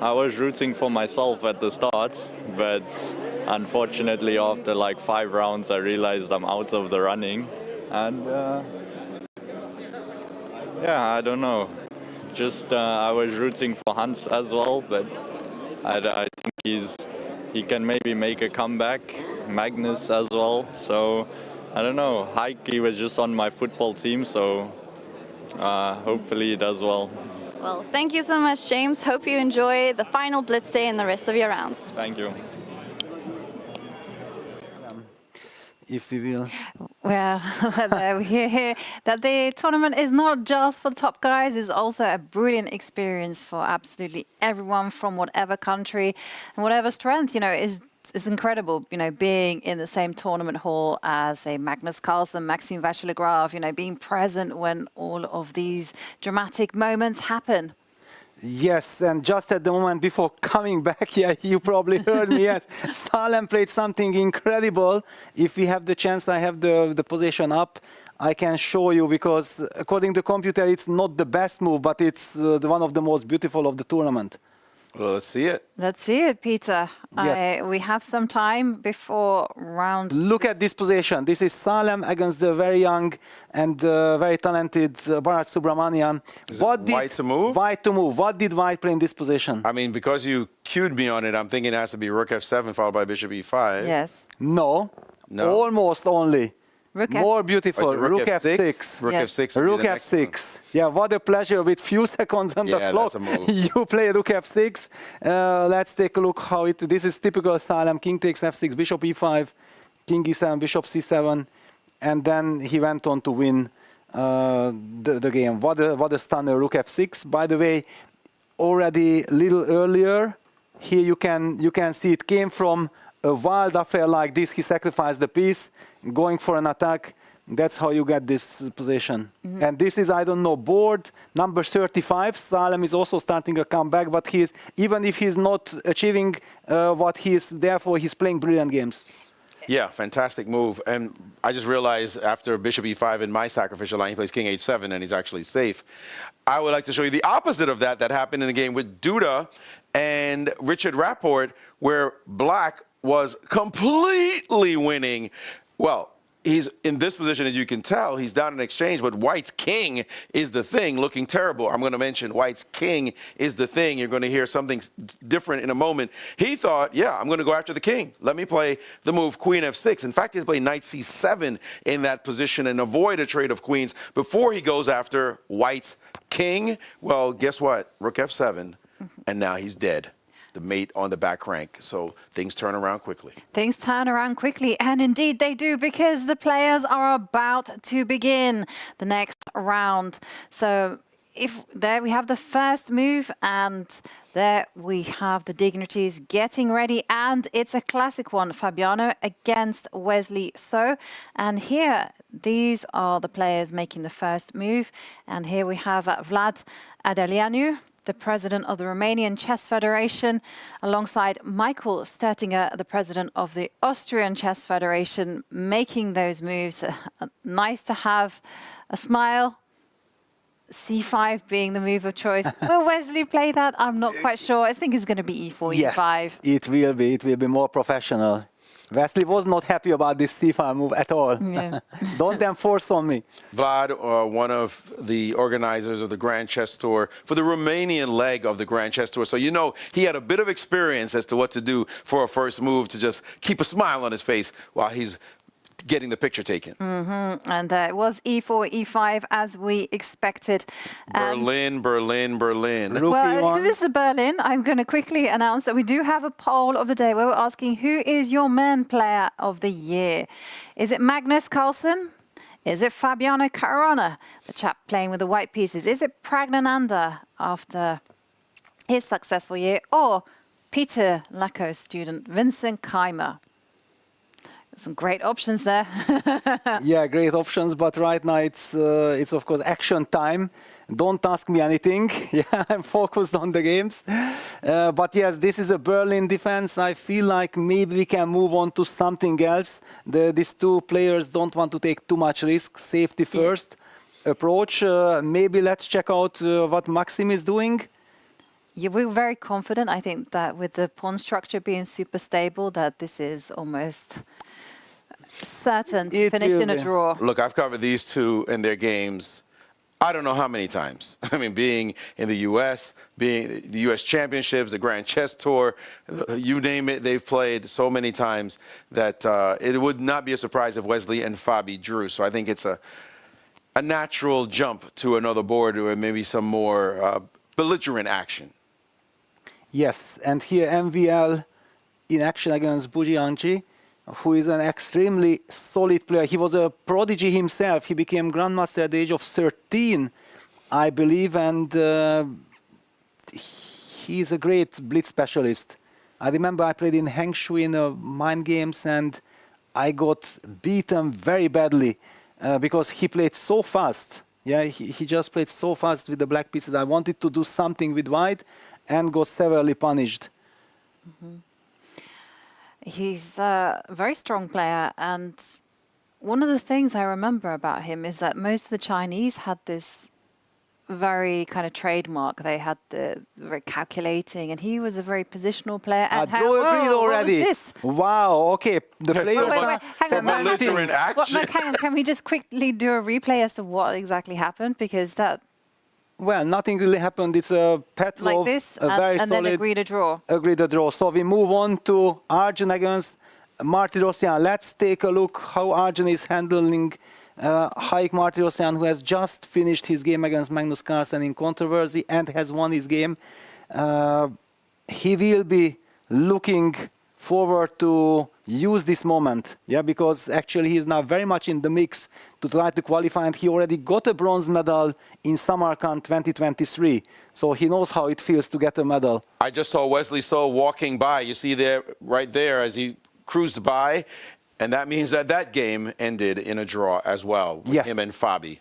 I was rooting for myself at the start, but unfortunately after like 5 rounds I realized I'm out of the running, and yeah, I don't know. Just I was rooting for Hans as well, but I think he can maybe make a comeback. Magnus as well. So I don't know. Heike was just on my football team, so hopefully he does well. Well, thank you so much, James. Hope you enjoy the final Blitz day and the rest of your rounds. Thank you. If we will. Well, we hear that the tournament is not just for the top guys, it's also a brilliant experience for absolutely everyone from whatever country and whatever strength, you know, is incredible, you know, being in the same tournament hall as a Magnus Carlsen, Maxime Vachier-Lagrave, you know, being present when all of these dramatic moments happen. Yes, and just at the moment before coming back, yeah, you probably heard me, yes. Salem played something incredible. If we have the chance, I have the position up. I can show you, because according to the computer, it's not the best move, but it's one of the most beautiful of the tournament. Well, let's see it. Let's see it, Peter. Yes. We have some time before round. Look at this position. This is Salem against the very young and very talented Bharat Subramanian. White to move? White to move. What did White play in this position? I mean, because you cued me on it, I'm thinking it has to be Rook F7 followed by Bishop E5. Yes. No. No. Almost only. Rook F. More beautiful. Oh, is it Rook F6. Rook Yes. F6. would be Rook the next one. F6. Yeah, what a pleasure with few seconds on the Yeah, clock. that's a move. You play Rook F6. Let's take a look how it. This is typical Salem. King takes F6, Bishop E5, King E7, Bishop C7, and then he went on to win the game. What a stunner, Rook F6. By the way, already a little earlier, here you can see it came from a wild affair like this. He sacrificed the piece, going for an attack. That's how you get this position. And this is, I don't know, board number 35. Salem is also starting a comeback, but even if he's not achieving what he is there for, he's playing brilliant games. Yeah, fantastic move. And I just realized after Bishop E5 in my sacrificial line, he plays King H7 and he's actually safe. I would like to show you the opposite of that happened in the game with Duda and Richard Rapport, where Black was completely winning. Well, he's in this position, as you can tell, he's down in exchange, but White's king is the thing, looking terrible. I'm going to mention White's king is the thing. You're going to hear something different in a moment. He thought, yeah, I'm going to go after the king. Let me play the move Queen F6. In fact, he played Knight C7 in that position and avoid a trade of queens before he goes after White's king. Well, guess what? Rook F7, and now he's dead. The mate on the back rank. So things turn around quickly. Things turn around quickly, and indeed they do, because the players are about to begin the next round. So there we have the first move, and there we have the dignitaries getting ready, and it's a classic one, Fabiano against Wesley So. And here, these are the players making the first move, and here we have Vlad Adelianu, the president of the Romanian Chess Federation, alongside Michael Sturtinger, the president of the Austrian Chess Federation, making those moves. Nice to have a smile. C5 being the move of choice. Will Wesley play that? I'm not quite sure. I think it's going to be E4, Yes, E5. it will be. It will be more professional. Wesley was not happy about this C5 move at all. Yeah. Don't enforce on me. Vlad, one of the organizers of the Grand Chess Tour for the Romanian leg of the Grand Chess Tour. So you know he had a bit of experience as to what to do for a first move to just keep a smile on his face while he's getting the picture taken. And it was E4, E5 as we expected. Berlin. Rook Well, E1. because it's the Berlin, I'm going to quickly announce that we do have a poll of the day where we're asking, who is your man player of the year? Is it Magnus Carlsen? Is it Fabiano Caruana, the chap playing with the white pieces? Is it Pragnananda after his successful year? Or Peter Laco's student, Vincent Keimer? Some great options there. Yeah, great options, but right now it's of course action time. Don't ask me anything. Yeah, I'm focused on the games. But yes, this is a Berlin defense. I feel like maybe we can move on to something else. These two players don't want to take too much risk. Safety first approach. Maybe let's check out what Maxim is doing. Yeah, we're very confident. I think that with the pawn structure being super stable, that this is almost certain to finish in a draw. Look, I've covered these two in their games, I don't know how many times. I mean, being in the U.S., being the U.S. Championships, the Grand Chess Tour, you name it, they've played so many times that it would not be a surprise if Wesley and Fabi drew. So I think it's a natural jump to another board or maybe some more belligerent action. Yes, and here MVL in action against Bujianji, who is an extremely solid player. He was a prodigy himself. He became Grandmaster at the age of 13, I believe, and he's a great blitz specialist. I remember I played in Hengshui in Mind Games, and I got beaten very badly because he played so fast. Yeah, he just played so fast with the black pieces. I wanted to do something with white and got severely punished. Mm-hmm. He's a very strong player, and one of the things I remember about him is that most of the Chinese had this very kind of trademark. They had the very calculating, and he was a very positional player. And Drew agreed already. What was this? Wow, okay. The players hang on, belligerent action. hang on, can we just quickly do a replay as to what exactly happened? Because that... Well, nothing really happened. It's a Petrov, like this, a very and solid, then agreed a draw. Agreed a draw. So we move on to Arjun against Martirosyan. Let's take a look how Arjun is handling Haik Martirosyan, who has just finished his game against Magnus Carlsen in controversy and has won his game. He will be looking forward to use this moment, yeah, because actually he is now very much in the mix to try to qualify, and he already got a bronze medal in Samarkand 2023, so he knows how it feels to get a medal. I just saw Wesley So walking by. You see there, right there, as he cruised by, and that means that that game ended in a draw as well with yes. him and Fabi.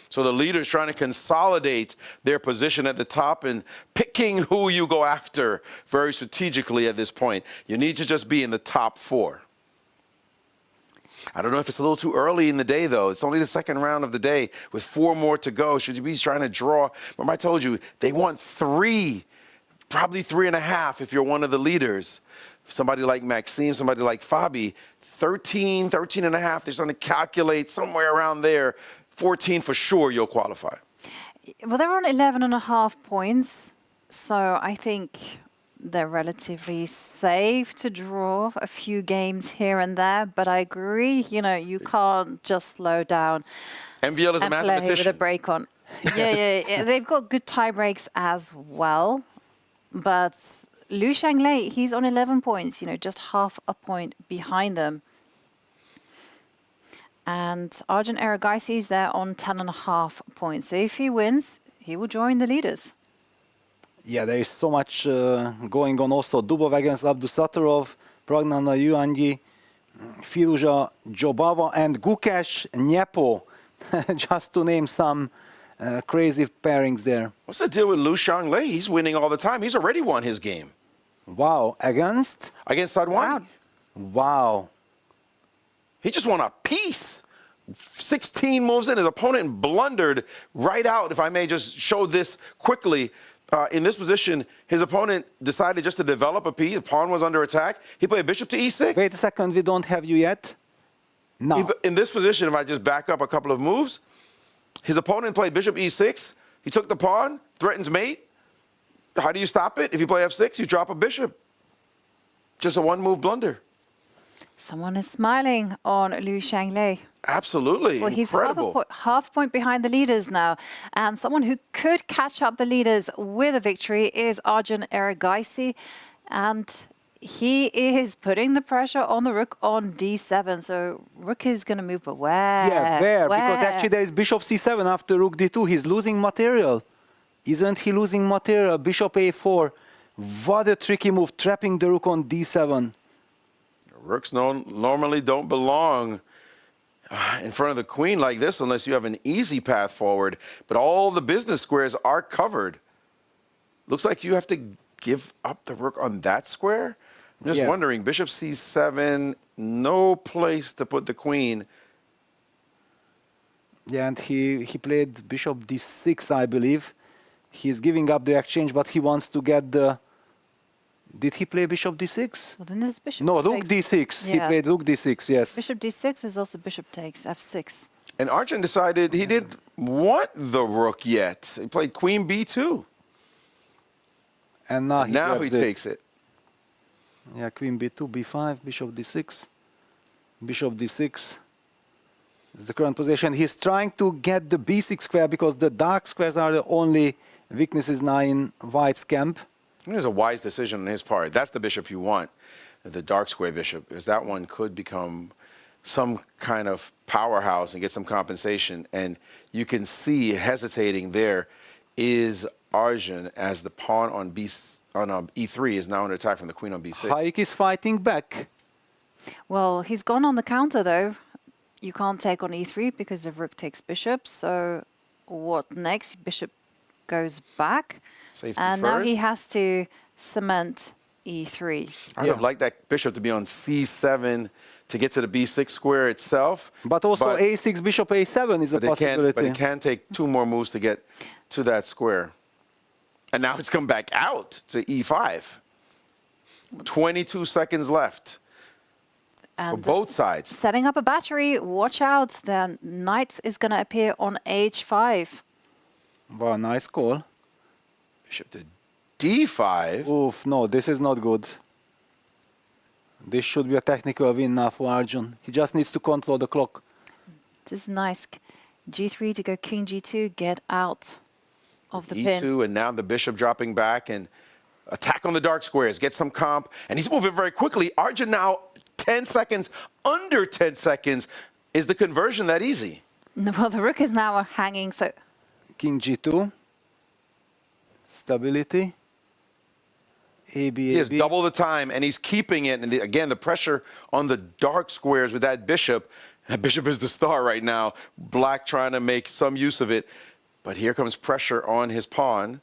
So the leader's trying to consolidate their position at the top and picking who you go after very strategically at this point. You need to just be in the top 4. I don't know if it's a little too early in the day, though. It's only the second round of the day with 4 more to go. Should you be trying to draw? Remember I told you, they want 3, probably 3.5 if you're one of the leaders. Somebody like Maxime, somebody like Fabi, 13, 13.5. They're starting to calculate somewhere around there. 14 for sure you'll qualify. Well, they're on 11.5 points, so I think they're relatively safe to draw a few games here and there, but I agree, you know, you can't just slow down MVL is a and play mathematician. with a break on. Yeah. They've got good tie breaks as well, but Liu Shanglei, he's on 11 points, you know, just half a point behind them. And Arjun Erigaisi is there on 10.5 points. So if he wins, he will join the leaders. Yeah, there is so much going on also. Dubov against Abdusatorov, Pragnana Yuanyi, Firuza Jobava, and Gukesh Nyepo, just to name some crazy pairings there. What's the deal with Liu Shanglei? He's winning all the time. He's already won his game. Wow, against? Against Sadwani. Wow. He just won a piece. 16 moves in. His opponent blundered right out. If I may just show this quickly. In this position, his opponent decided just to develop a piece. The pawn was under attack. He played bishop to e6. Wait a second, we don't have you yet. No. In this position, if I just back up a couple of moves, his opponent played bishop e6. He took the pawn, threatens mate. How do you stop it? If you play f6, you drop a bishop. Just a one-move blunder. Someone is smiling on Liu Shanglei. Absolutely. Well, he's incredible. half point behind the leaders now. And someone who could catch up the leaders with a victory is Arjun Erigaisi. And he is putting the pressure on the rook on d7. So rook is going to move, but where? Yeah, where? Where? Because actually there is bishop c7 after rook d2. He's losing material. Isn't he losing material? Bishop a4. What a tricky move, trapping the rook on d7. Rooks normally don't belong in front of the queen like this unless you have an easy path forward. But all the business squares are covered. Looks like you have to give up the rook on that square. I'm just wondering, bishop c7, no place to put the queen. Yeah, and he played bishop d6, I believe. He's giving up the exchange, but he wants to get the... Did he play bishop d6? Well, then there's bishop. No, rook takes- d6. He Yeah. played rook d6, yes. Bishop d6 is also bishop takes f6. And Arjun decided he didn't want the rook yet. He played queen b2. And now he, Now he grabs it. takes it. Yeah, queen b2, b5, bishop d6. Bishop d6 is the current position. He's trying to get the b6 square because the dark squares are the only weaknesses now in white's camp. It was a wise decision on his part. That's the bishop you want, the dark square bishop, because that one could become some kind of powerhouse and get some compensation. And you can see hesitating there is Arjun as the pawn on e3 is now under attack from the queen on b6. Hayek is fighting back. Well, he's gone on the counter though. You can't take on e3 because the rook takes bishop. So what next? Bishop goes back. Safety And now first. he has to cement e3. I would have liked that bishop to be on c7 to get to the b6 square itself. But also a6, bishop a7 is a possibility. But it can take two more moves to get to that square. And now it's come back out to e5. 22 seconds left for And both sides. setting up a battery. Watch out. The knight is going to appear on h5. Wow, nice call. Bishop to d5. Oof, no, this is not good. This should be a technical win now for Arjun. He just needs to control the clock. This is nice. g3 to go king g2, get out of the pin. e2, and now the bishop dropping back and attack on the dark squares, get some comp, and he's moving very quickly. Arjun now 10 seconds, under 10 seconds. Is the conversion that easy? Well, the rook is now hanging, so King g2. Stability. He has double the time, and he's keeping it. And again, the pressure on the dark squares with that bishop. That bishop is the star right now. Black trying to make some use of it. But here comes pressure on his pawn.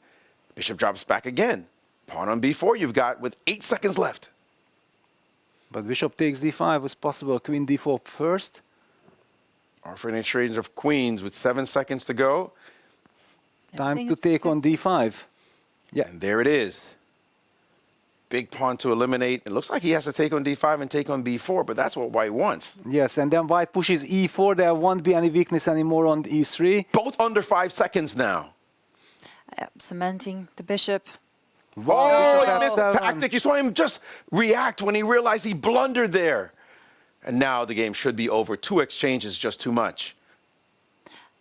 Bishop drops back again. Pawn on b4 you've got with 8 seconds left. But bishop takes d5 was possible. Queen d4 first. Offering an exchange of queens with 7 seconds to go. Time to take on d5. Yeah, and there it is. Big pawn to eliminate. It looks like he has to take on d5 and take on b4, but that's what white wants. Yes, and then white pushes e4. There won't be any weakness anymore on e3. Both under 5 seconds now. cementing the bishop. Oh, Bishop he missed F7. the tactic. You saw him just react when he realized he blundered there. And now the game should be over. 2 exchanges, just too much.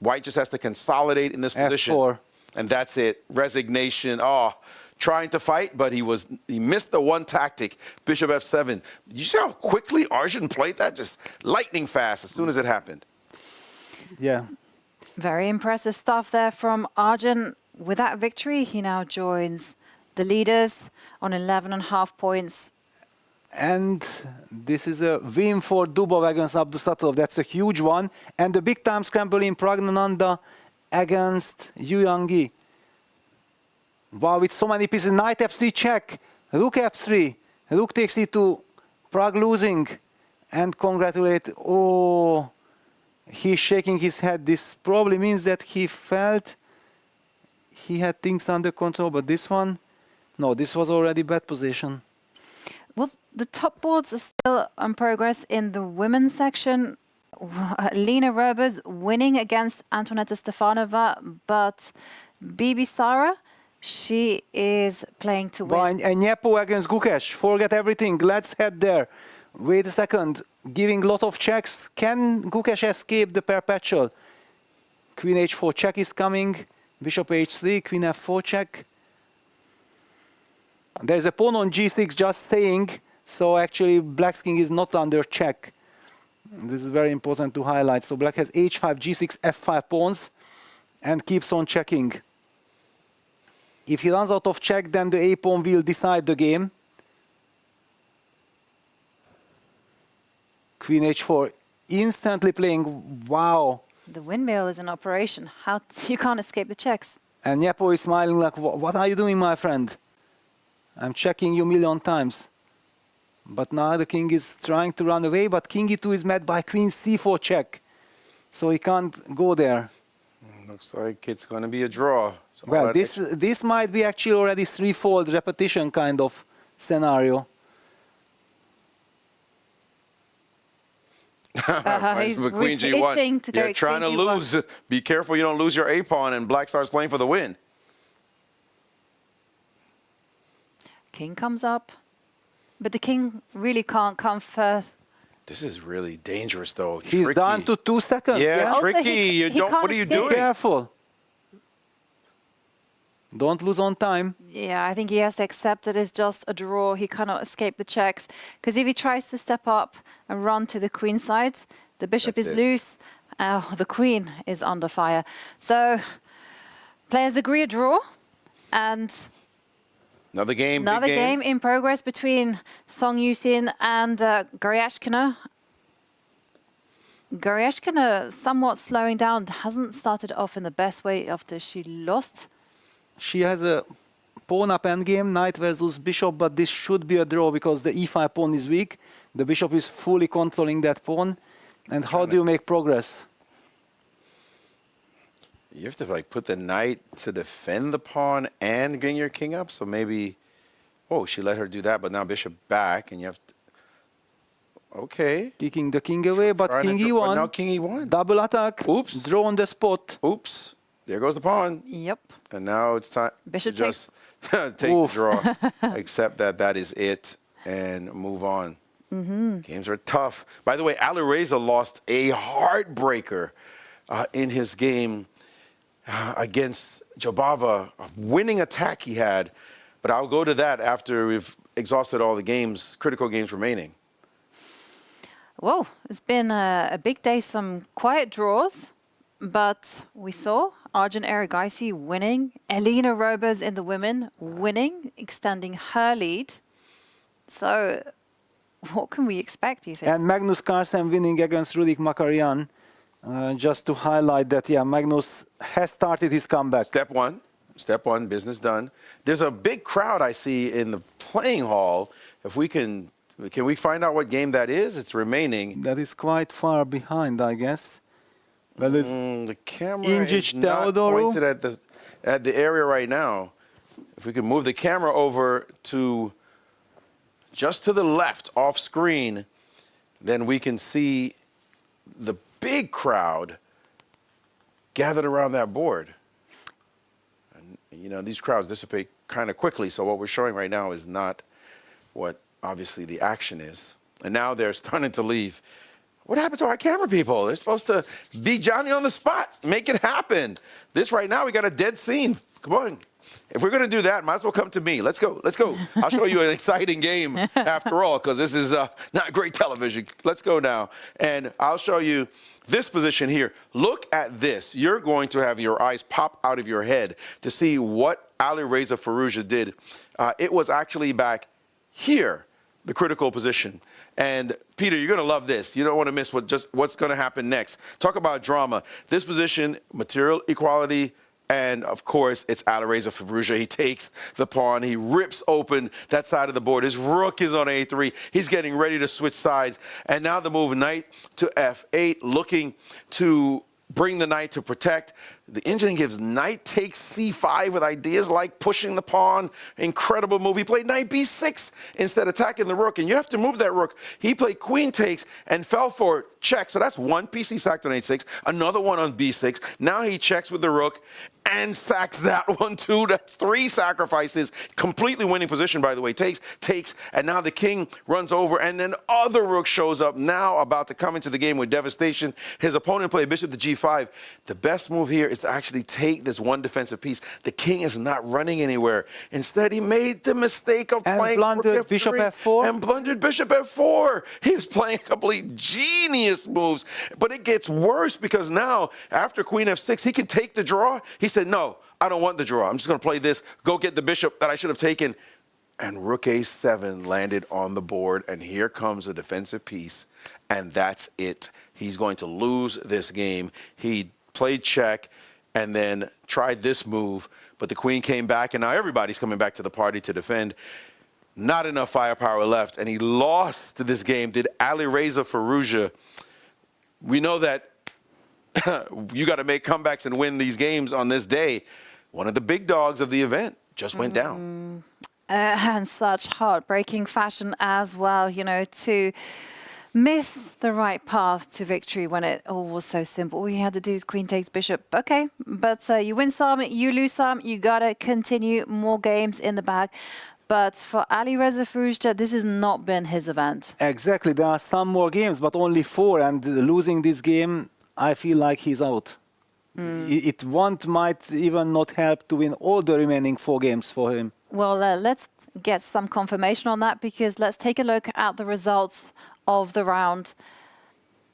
White just has to consolidate in this position. F4. And that's it. Resignation. Oh, trying to fight, but he missed the one tactic. Bishop F7. You see how quickly Arjun played that? Just lightning fast as soon as it happened. Yeah. Very impressive stuff there from Arjun. With that victory, he now joins the leaders on 11.5 points. And this is a win for Dubov against Abdusatov. That's a huge one. And the big time scramble in Pragnananda against Yu Yangi. Wow, with so many pieces. Knight F3 check. Rook F3. Rook takes e2. Prag losing. And congratulate. Oh, he's shaking his head. This probably means that he felt he had things under control. But this one, no, this was already bad position. Well, the top boards are still on progress in the women's section. Lena Roebers winning against Antonetta Stefanova, but Bibi Sara, she is playing to win. And Nyepo against Gukesh. Forget everything. Let's head there. Wait a second. Giving lot of checks. Can Gukesh escape the perpetual? Queen h4 check is coming. Bishop h3. Queen f4 check. There's a pawn on g6 just saying. So actually Black's king is not under check. This is very important to highlight. So Black has h5, g6, f5 pawns and keeps on checking. If he runs out of check, then the a pawn will decide the game. Queen h4 instantly playing. Wow. The windmill is in operation. How you can't escape the checks. And Nyepo is smiling like, what are you doing, my friend? I'm checking you a million times. But now the king is trying to run away, but king e2 is met by queen c4 check. So he can't go there. Looks like it's going to be a draw. So Well, this might be actually already threefold repetition kind of scenario. He's Queen itching G1. to go You're trying to Queen G1. lose. Be careful you don't lose your A pawn and black starts playing for the win. King comes up, but the king really can't come first. This is really dangerous, though. He's Tricky. down to 2 seconds. Yeah, Also, tricky. he You don't. can't What are you escape. doing? Careful. Don't lose on time. Yeah, I think he has to accept that it's just a draw. He cannot escape the checks. Because if he tries to step up and run to the queen side, the bishop That's is it. loose. The queen is under fire. So players agree a draw. And Another game. another big game in progress between Song Yusin and Goryashkina. Goryashkina somewhat slowing down. Hasn't started off in the best way after she lost. She has a pawn up endgame, knight versus bishop, but this should be a draw because the e5 pawn is weak. The bishop is fully controlling that pawn. And how do you make progress? You have to like put the knight to defend the pawn and bring your king up. So maybe, oh, she let her do that, but now bishop back, and you have to. Okay. Kicking the king away, but Trying king to e1. now king e1. Double attack. Oops. Draw on the spot. Oops. There goes the pawn. Yep. And now it's time Bishop to just take the Oof. draw, accept that that is it, and move on. Games are tough. By the way, Alireza lost a heartbreaker in his game against Jobava, a winning attack he had. But I'll go to that after we've exhausted all the games, critical games remaining. Whoa, it's been a big day, some quiet draws, but we saw Arjun Erigaisi winning, Elena Roebers in the women winning, extending her lead. So what can we expect, do you think? And Magnus Carlsen winning against Rudik Makarian. Just to highlight that, yeah, Magnus has started his comeback. Step one, business done. There's a big crowd I see in the playing hall. If we can we find out what game that is? It's remaining. That is quite far behind, I guess. Well, it's The camera Injic is not Teodoro. pointed at the area right now. If we can move the camera over to just to the left off screen, then we can see the big crowd gathered around that board. And, you know, these crowds dissipate kind of quickly, so what we're showing right now is not what obviously the action is. And now they're starting to leave. What happened to our camera people? They're supposed to be Johnny on the spot, make it happen. This right now, we got a dead scene. Come on. If we're going to do that, might as well come to me. Let's go. Let's go. I'll show you an exciting game after all, because this is not great television. Let's go now. And I'll show you this position here. Look at this. You're going to have your eyes pop out of your head to see what Alireza Firouzja did. It was actually back here, the critical position. And Peter, you're going to love this. You don't want to miss what's going to happen next. Talk about drama. This position, material equality, and of course, it's Alireza Firouzja. He takes the pawn. He rips open that side of the board. His rook is on A3. He's getting ready to switch sides. And now the move knight to F8, looking to bring the knight to protect. The engine gives knight takes C5 with ideas like pushing the pawn. Incredible move. He played knight B6 instead attacking the rook, and you have to move that rook. He played queen takes and fell for check. So that's one piece he sacked on A6, another one on B6. Now he checks with the rook and sacks that one too. That's 3 sacrifices. Completely winning position, by the way. Takes, and now the king runs over, and then other rook shows up, now about to come into the game with devastation. His opponent played bishop to G5. The best move here is to actually take this one defensive piece. The king is not running anywhere. Instead, he made the mistake of playing blundered bishop F4. and blundered bishop F4. He was playing complete genius moves, but it gets worse because now, after queen F6, he can take the draw. He said, no, I don't want the draw. I'm just going to play this, go get the bishop that I should have taken. And rook A7 landed on the board, and here comes a defensive piece, and that's it. He's going to lose this game. He played check and then tried this move, but the queen came back, and now everybody's coming back to the party to defend. Not enough firepower left, and he lost this game. Did Alireza Firouzja. We know that you got to make comebacks and win these games on this day. One of the big dogs of the event just went down. And such heartbreaking fashion as well, you know, to miss the right path to victory when it all was so simple. All you had to do is queen takes bishop. Okay, but you win some, you lose some, you got to continue, more games in the bag. But for Ali Reza Firouzja, this has not been his event. Exactly. There are some more games, but only 4. And losing this game, I feel like he's out. It might even not help to win all the remaining 4 games for him. Well, let's get some confirmation on that, because let's take a look at the results of the round.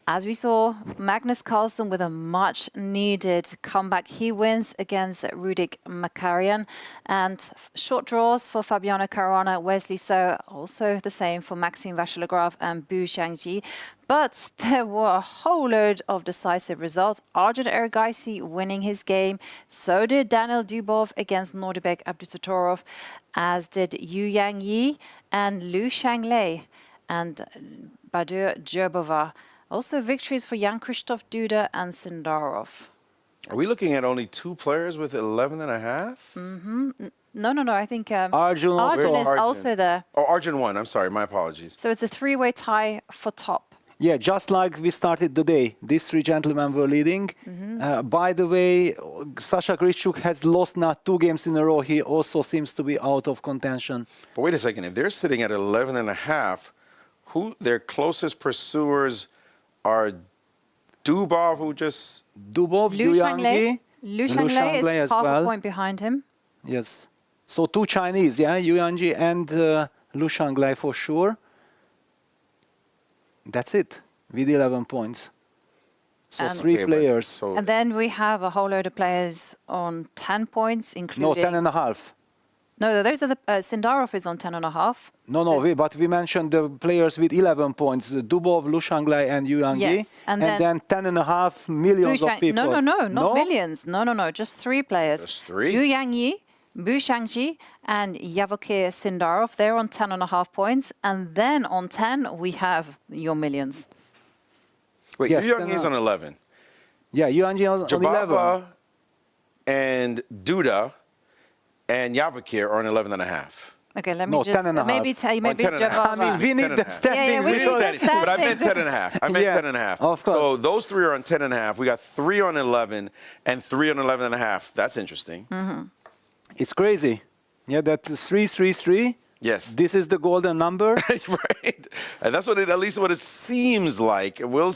As we saw, Magnus Carlsen with a much-needed comeback. He wins against Rudik Makarian. And short draws for Fabiano Caruana, Wesley So, also the same for Maxime Vachier-Lagrave and Bu Xiangji. But there were a whole load of decisive results. Arjun Erigaisi winning his game. So did Daniel Dubov against Nordibek Abdusattorov, as did Yu Yang Yi and Liu Shanglei and Badur Djurbova. Also victories for Jan-Krzysztof Duda and Sindarov. Are we looking at only 2 players with 11.5? No. I think Arjun is also there. Oh, Arjun won. I'm sorry. My apologies. So it's a 3-way tie for top. Yeah, just like we started the day, these 3 gentlemen were leading. By the way, Sasha Grichuk has lost now 2 games in a row. He also seems to be out of contention. But wait a second. If they're sitting at 11.5, who their closest pursuers are Dubov, who just... Dubov, Liu Yu Yang Yi. Liu Shanglei is as half well. a point behind him. Yes. So 2 Chinese, yeah, Yu Yanji and Liu Shanglei for sure. That's it, with 11 points. So And- 3 Okay, but- players. so- And then we have a whole load of players on 10 points, No, including... 10.5. No, those are the... Sindarov is on 10.5. No, but we mentioned the players with 11 points, Dubov, Liu Shanglei and Yu Yang Yi. Yes, and then 10.5 millions of people. No, not millions. No, just 3 players. Just 3? Yu Yang Yi, Bu Xiangji, and Yavokir Sindarov. They're on 10.5 points. And then on 10, we have your millions. Wait, Yes, Yu Yang is on 11. Yeah, Yu Yang Yi on 11. Jababa and Duda and Yavakir are on 11.5. Okay, let me No, just... 10.5. Maybe On 10.5. Jabava. I mean, we need the 10.5. standings. we need because- the But I meant standings. 10.5. I meant Yeah, 10.5. of course. So those 3 are on 10.5. We got 3 on 11 and 3 on 11.5. That's interesting. It's crazy. Yeah, that 3-3-3. Yes. This is the golden number. Right. And that's what at least what it seems like. We'll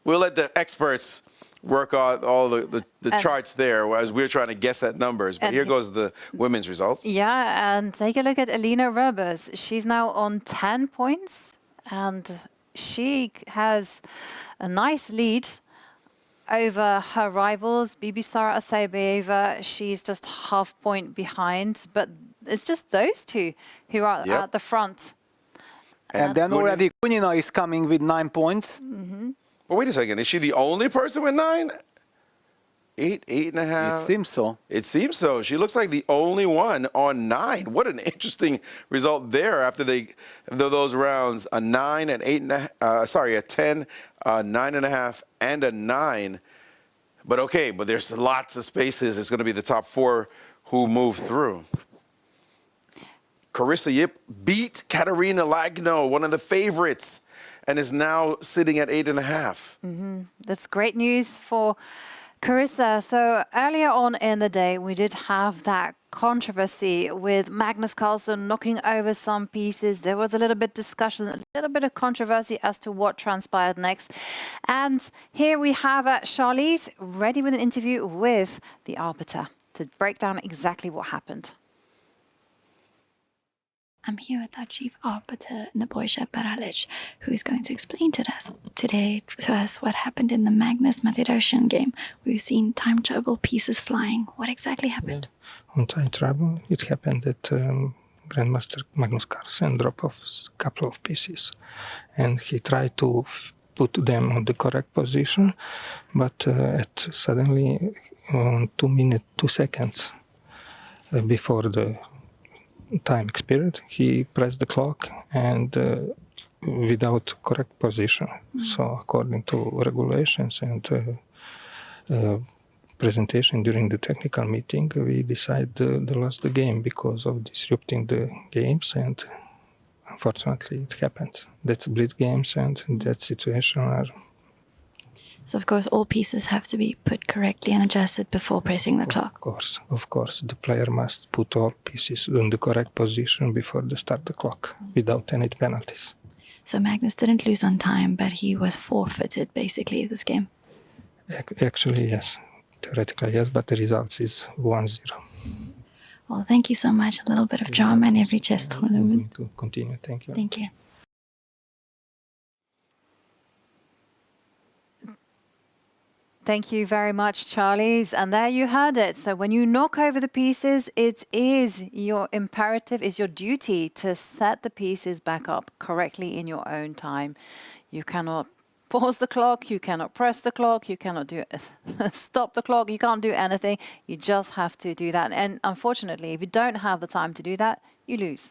let the experts work out all the charts there as we're trying to guess at numbers. But And here goes the women's results. Yeah, and take a look at Elina Roebers. She's now on 10 points, and she has a nice lead over her rivals. Bibisara Asabayeva, she's just half point behind, but it's just those 2 who are Yep. at the front. And then already Kunina is coming with 9 points. But wait a second. Is she the only person with 9? 8, 8.5? It seems so. It seems so. She looks like the only one on 9. What an interesting result there after those rounds. A 9, an 8.5, a 10, a 9.5, and a 9. But okay, but there's lots of spaces. It's going to be the top 4 who move through. Carissa Yip beat Katerina Lagno, one of the favorites, and is now sitting at 8.5. That's great news for Carissa. So earlier on in the day, we did have that controversy with Magnus Carlsen knocking over some pieces. There was a little bit discussion, a little bit of controversy as to what transpired next. And here we have Charlize ready with an interview with the Arbiter to break down exactly what happened. I'm here with our chief arbiter, Nebojša Baralic, who is going to explain to us today what happened in the Magnus Matirosyan game. We've seen time travel pieces flying. What exactly happened? On time travel, it happened that Grandmaster Magnus Carlsen dropped off a couple of pieces, and he tried to put them on the correct position, but suddenly, 2 seconds before the time expired, he pressed the clock and without correct position. So according to regulations and presentation during the technical meeting, we decided to lose the game because of disrupting the games, and unfortunately it happened. That's blitz games, and in that situation are... So of course all pieces have to be put correctly and adjusted before pressing the clock. Of course, the player must put all pieces in the correct position before the start the clock, without any penalties. So Magnus didn't lose on time, but he was forfeited basically this game. Actually, yes. Theoretically, yes, but the result is 1-0. Well, thank you so much. A little bit of drama in every chess tournament. To continue, thank you. Thank you. Thank you very much, Charlies. And there you had it. So when you knock over the pieces, it is your imperative, is your duty to set the pieces back up correctly in your own time. You cannot pause the clock, you cannot press the clock, you cannot do stop the clock, you can't do anything. You just have to do that. And unfortunately, if you don't have the time to do that, you lose.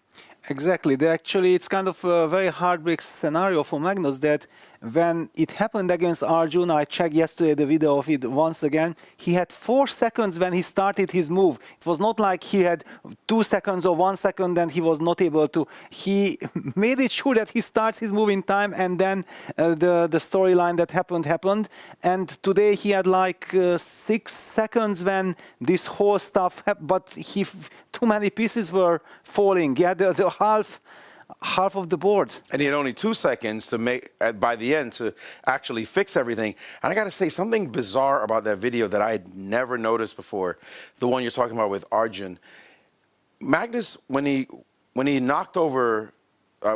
Exactly. Actually, it's kind of a very heartbreak scenario for Magnus that when it happened against Arjun, I checked yesterday the video of it once again, he had 4 seconds when he started his move. It was not like he had 2 seconds or 1 second and he was not able to. He made it sure that he starts his move in time, and then the storyline that happened. And today he had like 6 seconds when this whole stuff happened, but too many pieces were falling. Yeah, the half of the board. And he had only 2 seconds to make, by the end, to actually fix everything. And I got to say, something bizarre about that video that I had never noticed before, the one you're talking about with Arjun. Magnus, when he knocked over,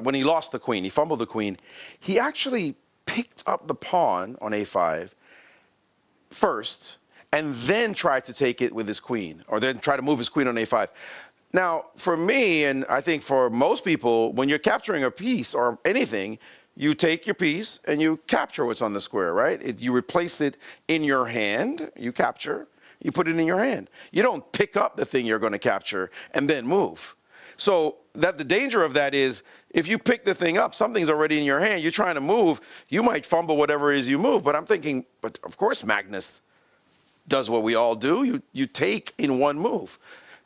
when he lost the queen, he fumbled the queen, he actually picked up the pawn on a5 first, and then tried to take it with his queen, or then try to move his queen on a5. Now, for me, and I think for most people, when you're capturing a piece or anything, you take your piece and you capture what's on the square, right? You replace it in your hand, you capture, you put it in your hand. You don't pick up the thing you're going to capture and then move. So the danger of that is, if you pick the thing up, something's already in your hand, you're trying to move, you might fumble whatever it is you move. But I'm thinking, but of course Magnus does what we all do. You take in one move.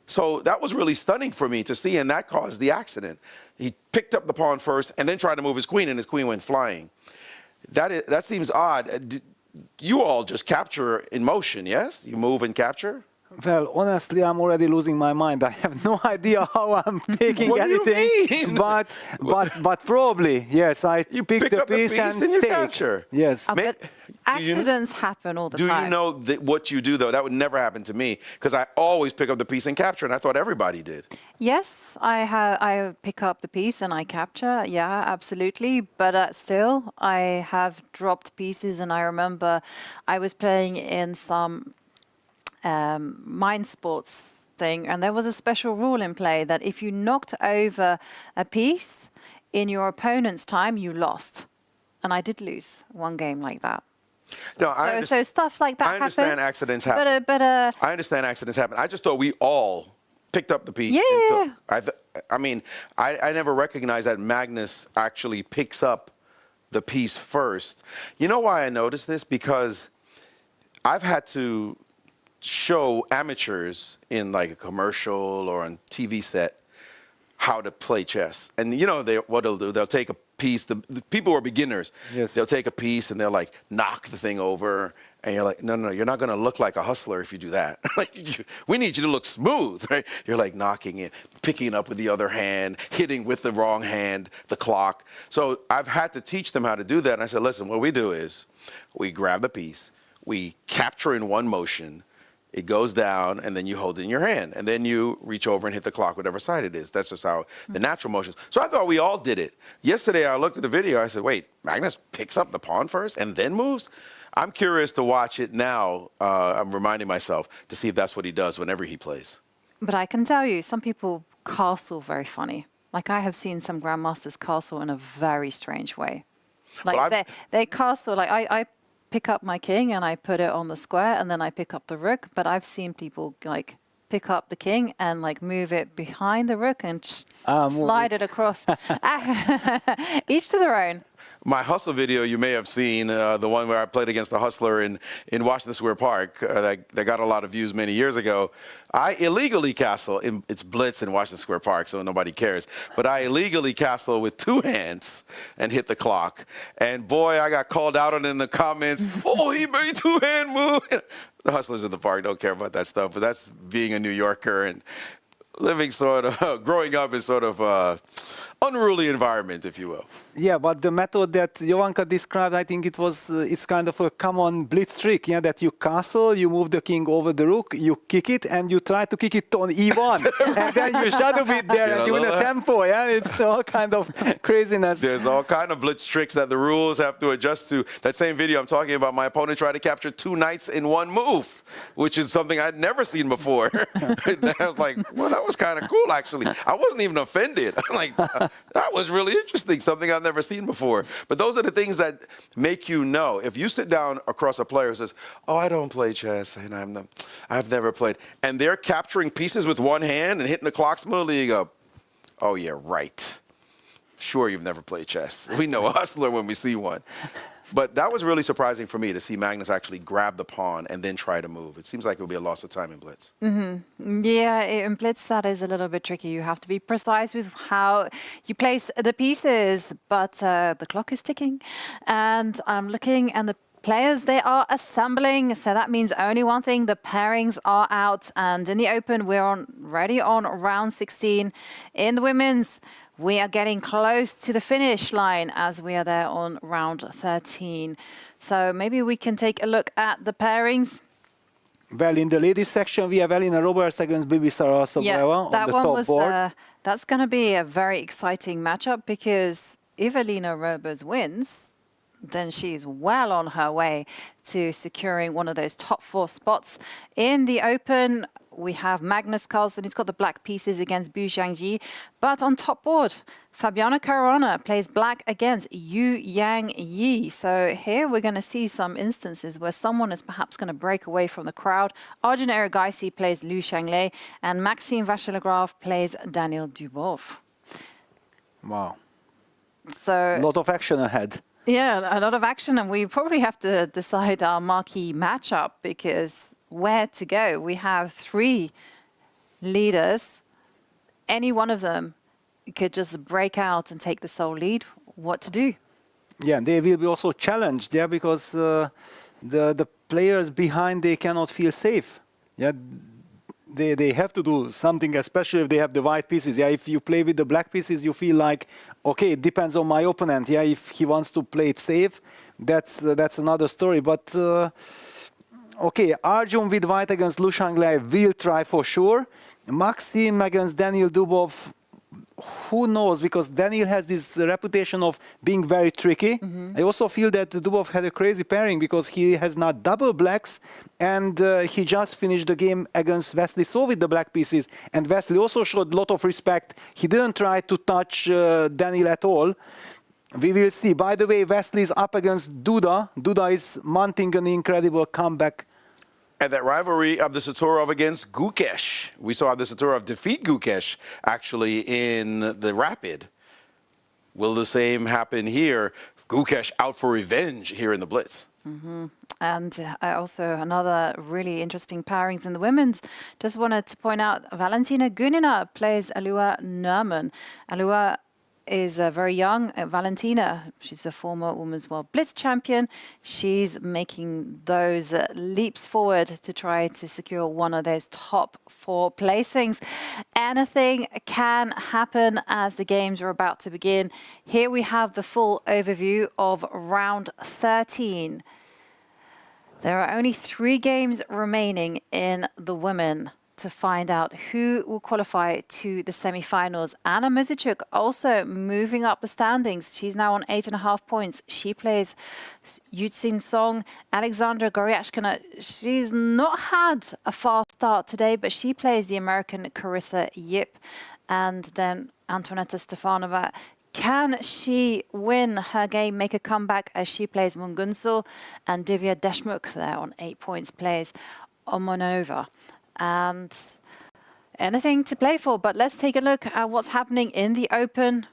So that was really stunning for me to see, and that caused the accident. He picked up the pawn first and then tried to move his queen, and his queen went flying. That seems odd. You all just capture in motion, yes? You move and capture? Well, honestly, I'm already losing my mind. I have no idea how I'm taking What anything. do you mean? But probably, yes. You pick the piece and you take. capture. Yes. But accidents happen all the time. Do you know what you do, though? That would never happen to me, because I always pick up the piece and capture, and I thought everybody did. Yes, I pick up the piece and I capture. Yeah, absolutely. But still, I have dropped pieces, and I remember I was playing in some mind sports thing, and there was a special rule in play that if you knocked over a piece in your opponent's time, you lost. And I did lose one game like that. No, so stuff like that happens. I understand accidents happen. I understand accidents happen. I just thought we all picked up the piece. Yeah. And took. I mean, I never recognized that Magnus actually picks up the piece first. You know why I noticed this? Because I've had to show amateurs in like a commercial or on TV set how to play chess. And you know what they'll do? They'll take a piece, the people who are beginners, yes. They'll take a piece and they'll like knock the thing over, and you're like, no, you're not going to look like a hustler if you do that. We need you to look smooth, right? You're like knocking it, picking it up with the other hand, hitting with the wrong hand, the clock. So I've had to teach them how to do that. And I said, listen, what we do is we grab the piece, we capture in one motion, it goes down, and then you hold it in your hand. And then you reach over and hit the clock, whatever side it is. That's just how the natural motions. So I thought we all did it. Yesterday, I looked at the video. I said, wait, Magnus picks up the pawn first and then moves? I'm curious to watch it now. I'm reminding myself to see if that's what he does whenever he plays. But I can tell you, some people castle very funny. Like I have seen some grandmasters castle in a very strange way. Like Well, they castle, like I pick up my king and I put it on the square, and then I pick up the rook. But I've seen people like pick up the king and like move it behind the rook and slide it across. Each to their own. My Hustler video, you may have seen, the one where I played against the Hustler in Washington Square Park, that got a lot of views many years ago. I illegally castle, it's Blitz in Washington Square Park, so nobody cares, but I illegally castle with 2 hands and hit the clock. And boy, I got called out on it in the comments, oh, he made 2-hand move. The Hustlers in the park don't care about that stuff, but that's being a New Yorker and living sort of, growing up in sort of unruly environment, if you will. Yeah, but the method that Jovanka described, I think it's kind of a common blitz trick, yeah, that you castle, you move the king over the rook, you kick it, and you try to kick it on e1, and then you shadow it there and do the tempo, yeah, it's all kind of craziness. There's all kind of blitz tricks that the rules have to adjust to. That same video I'm talking about, my opponent tried to capture 2 knights in 1 move, which is something I'd never seen before. I was like, well, that was kind of cool, actually. I wasn't even offended. I'm like, that was really interesting, something I've never seen before. But those are the things that make you know. If you sit down across a player who says, oh, I don't play chess, and I've never played, and they're capturing pieces with 1 hand and hitting the clock smoothly, you go, oh, yeah, right. Sure, you've never played chess. We know a hustler when we see one. But that was really surprising for me to see Magnus actually grab the pawn and then try to move. It seems like it would be a loss of time in Blitz. Mm-hmm. Yeah, in Blitz that is a little bit tricky. You have to be precise with how you place the pieces, but the clock is ticking. And I'm looking, and the players, they are assembling. So that means only one thing, the pairings are out. And in the Open, we're already on round 16. In the women's, we are getting close to the finish line as we are there on round 13. So maybe we can take a look at the pairings. Well, in the ladies section, we have Elina Roebers against Bibi Sarasoveva on the top board. That's going to be a very exciting matchup, because if Elina Roebers wins, then she's well on her way to securing one of those top 4 spots. In the Open, we have Magnus Carlsen. He's got the black pieces against Bu Xiangji. But on top board, Fabiana Caruana plays black against Yu Yang Yi. So here we're going to see some instances where someone is perhaps going to break away from the crowd. Arjun Erigaisi plays Liu Shanglei, and Maxime Vachier-Lagrave plays Daniel Dubov. Wow. So a lot of action ahead. Yeah, a lot of action, and we probably have to decide our marquee matchup, because where to go? We have 3 leaders. Any one of them could just break out and take the sole lead. What to do? Yeah, they will be also challenged, yeah, because the players behind, they cannot feel safe. Yeah, they have to do something, especially if they have the white pieces. Yeah, if you play with the black pieces, you feel like, okay, it depends on my opponent. Yeah, if he wants to play it safe, that's another story. But okay, Arjun with white against Liu Shanglei will try for sure. Maxime against Daniel Dubov, who knows, because Daniel has this reputation of being very tricky. I also feel that Dubov had a crazy pairing, because he has now double blacks, and he just finished the game against Wesley So with the black pieces, and Wesley also showed a lot of respect. He didn't try to touch Daniel at all. We will see. By the way, Wesley is up against Duda. Duda is mounting an incredible comeback. And that rivalry, Abdusattorov against Gukesh. We saw Abdusattorov defeat Gukesh, actually, in the Rapid. Will the same happen here? Gukesh out for revenge here in the Blitz. And also another really interesting pairings in the women's. Just wanted to point out, Valentina Gunina plays Alua Nerman. Alua is very young. Valentina, she's a former Women's World Blitz champion. She's making those leaps forward to try to secure one of those top 4 placings. Anything can happen as the games are about to begin. Here we have the full overview of round 13. There are only 3 games remaining in the women to find out who will qualify to the semi-finals. Anna Muzichuk also moving up the standings. She's now on 8.5 points. She plays Yutsin Song. Alexandra Goryachkina, she's not had a fast start today, but she plays the American Carissa Yip. And then Antonetta Stefanova. Can she win her game, make a comeback, as she plays Mungunsul? And Divya Deshmukh there on 8 points plays Omonova. And anything to play for, but let's take a look at what's happening in the Open.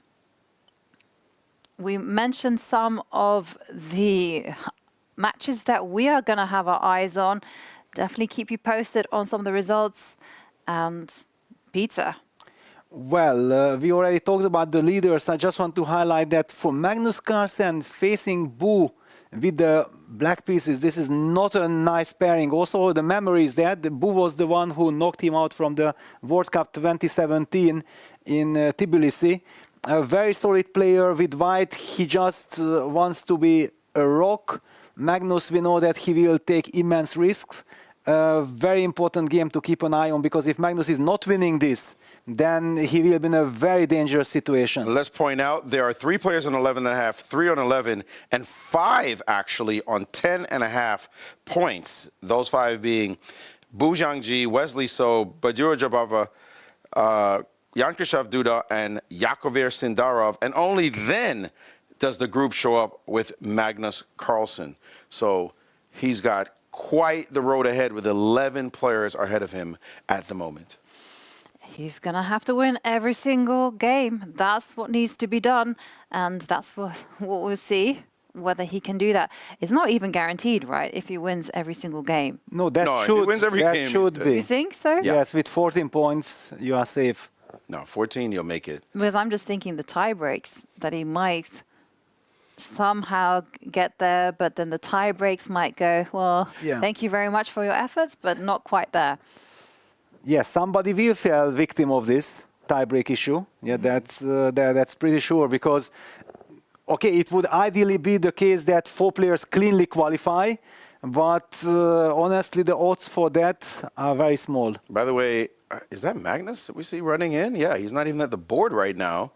we mentioned some of the matches that we are going to have our eyes on. Definitely keep you posted on some of the results. And Peter. Well, we already talked about the leaders. I just want to highlight that for Magnus Carlsen facing Boo with the black pieces, this is not a nice pairing. Also, the memory is that Boo was the one who knocked him out from the World Cup 2017 in Tbilisi. A very solid player with white. He just wants to be a rock. Magnus, we know that he will take immense risks. Very important game to keep an eye on, because if Magnus is not winning this, then he will be in a very dangerous situation. Let's point out there are 3 players on 11.5, 3 on 11, and 5 actually on 10.5 points. Those 5 being Bu Zhangji, Wesley So, Badura Jabava, Yankrishev Duda, and Yakovir Sindarov. And only then does the group show up with Magnus Carlsen. So he's got quite the road ahead with 11 players ahead of him at the moment. He's going to have to win every single game. That's what needs to be done. And that's what we'll see, whether he can do that. It's not even guaranteed, right, if he wins every single game. No, that if should, he wins every that game, should be. You think so? Yeah. Yes, with 14 points, you are safe. No, 14, you'll make it. Because I'm just thinking the tie breaks, that he might somehow get there, but then the tie breaks might go, well, thank you very much for your efforts, but not quite there. Yes, somebody will fall victim of this tie-break issue. Yeah, that's pretty sure, because, okay, it would ideally be the case that 4 players cleanly qualify, but honestly, the odds for that are very small. By the way, is that Magnus that we see running in? Yeah, he's not even at the board right now.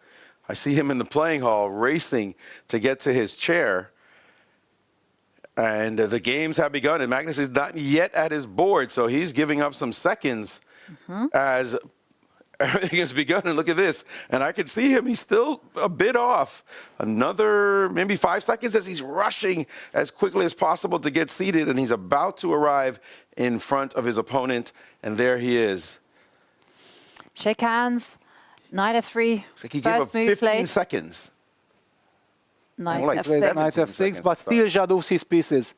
I see him in the playing hall racing to get to his chair. And the games have begun, and Magnus is not yet at his board, so he's giving up some seconds as everything has begun. And look at this. And I can see him. He's still a bit off. Another maybe 5 seconds as he's rushing as quickly as possible to get seated. And he's about to arrive in front of his opponent. And there he is. Shake hands. Knight F3. It's like he gave up 15 seconds. Knight like F6. Knight F6, but still Jadov's his pieces.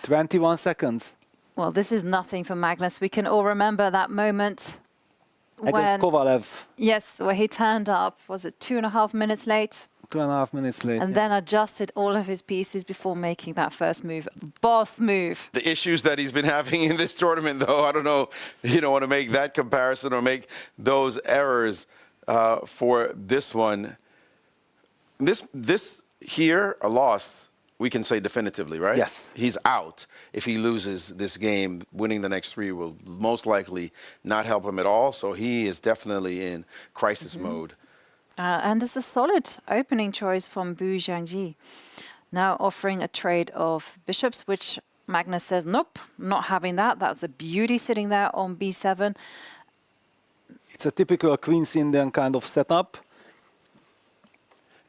21 seconds. Well, this is nothing for Magnus. We can all remember that moment Against Kovalev. Yes, where he turned up, was it 2.5 minutes late? 2.5 minutes late. And then adjusted all of his pieces before making that first move. Boss move. The issues that he's been having in this tournament, though, I don't know, you don't want to make that comparison or make those errors for this one. This here, a loss, we can say definitively, right? Yes. He's out. If he loses this game, winning the next 3 will most likely not help him at all. So he is definitely in crisis mode. And it's a solid opening choice from Bu Zhangji. Now offering a trade of bishops, which Magnus says, nope, not having that. That's a beauty sitting there on b7. It's a typical Queen's Indian kind of setup.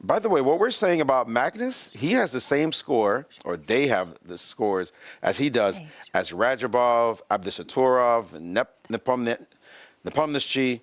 By the way, what we're saying about Magnus, he has the same score, or they have the scores, as he does, as Radjabov, Abdusaturov, Nepomniachtchi,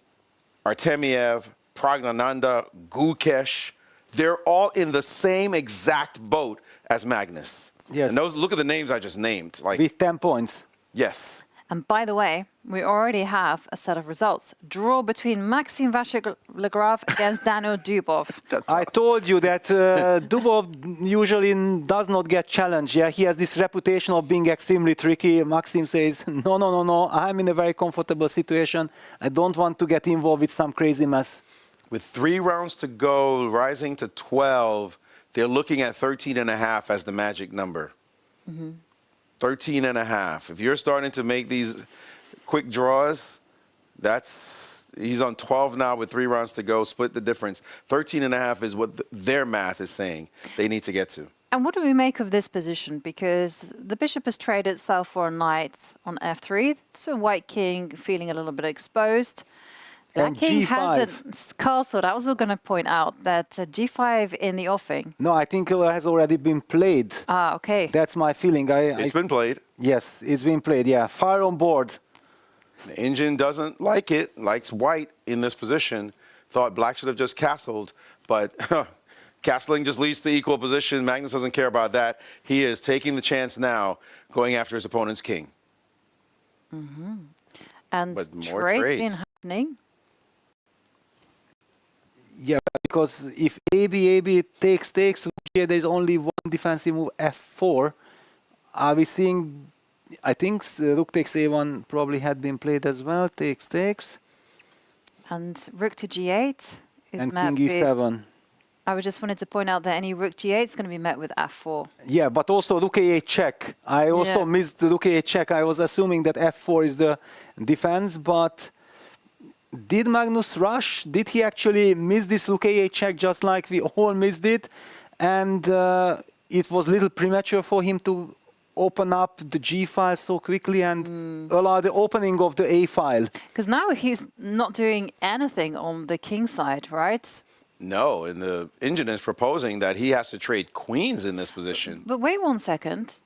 Artemiev, Pragnananda, Gukesh. They're all in the same exact boat as Magnus. Yes. And those, look at the names I just named. Like, with 10 points. Yes. And by the way, we already have a set of results. Draw between Maxim Vachier-Lagrave against Daniel Dubov. I told you that Dubov usually does not get challenged. Yeah, he has this reputation of being extremely tricky. Maxim says, no, I'm in a very comfortable situation. I don't want to get involved with some crazy mess. With 3 rounds to go, rising to 12, they're looking at 13.5 as the magic number. 13.5. If you're starting to make these quick draws, he's on 12 now with 3 rounds to go. Split the difference. 13.5 is what their math is saying they need to get to. And what do we make of this position? Because the bishop has traded itself for a knight on f3. So white king feeling a little bit exposed. Black king hasn't. Carlsen, I was going to point out that g5 in the offing. No, I think it has already been played. Ah, okay. That's my feeling. It's been played. Yes, it's been played. Yeah, fire on board. The engine doesn't like it, likes white in this position. Thought black should have just castled, But castling just leads to equal position. Magnus doesn't care about that. He is taking the chance now, going after his opponent's king. And But more trades trades. been happening. Yeah, because if AB takes, there is only one defensive move, F4. Are we seeing, I think the rook takes A1 probably had been played as well, takes. And rook to G8 is And met king with... E7. I just wanted to point out that any rook G8 is going to be met with F4. Yeah, but also rook A8 check. I also missed the rook A8 check. I was assuming that F4 is the defense, but did Magnus rush? Did he actually miss this rook A8 check just like we all missed it? And it was a little premature for him to open up the G file so quickly and allow the opening of the A file. Because now he's not doing anything on the king side, right? No, and the engine is proposing that he has to trade queens in this position. But wait 1 second.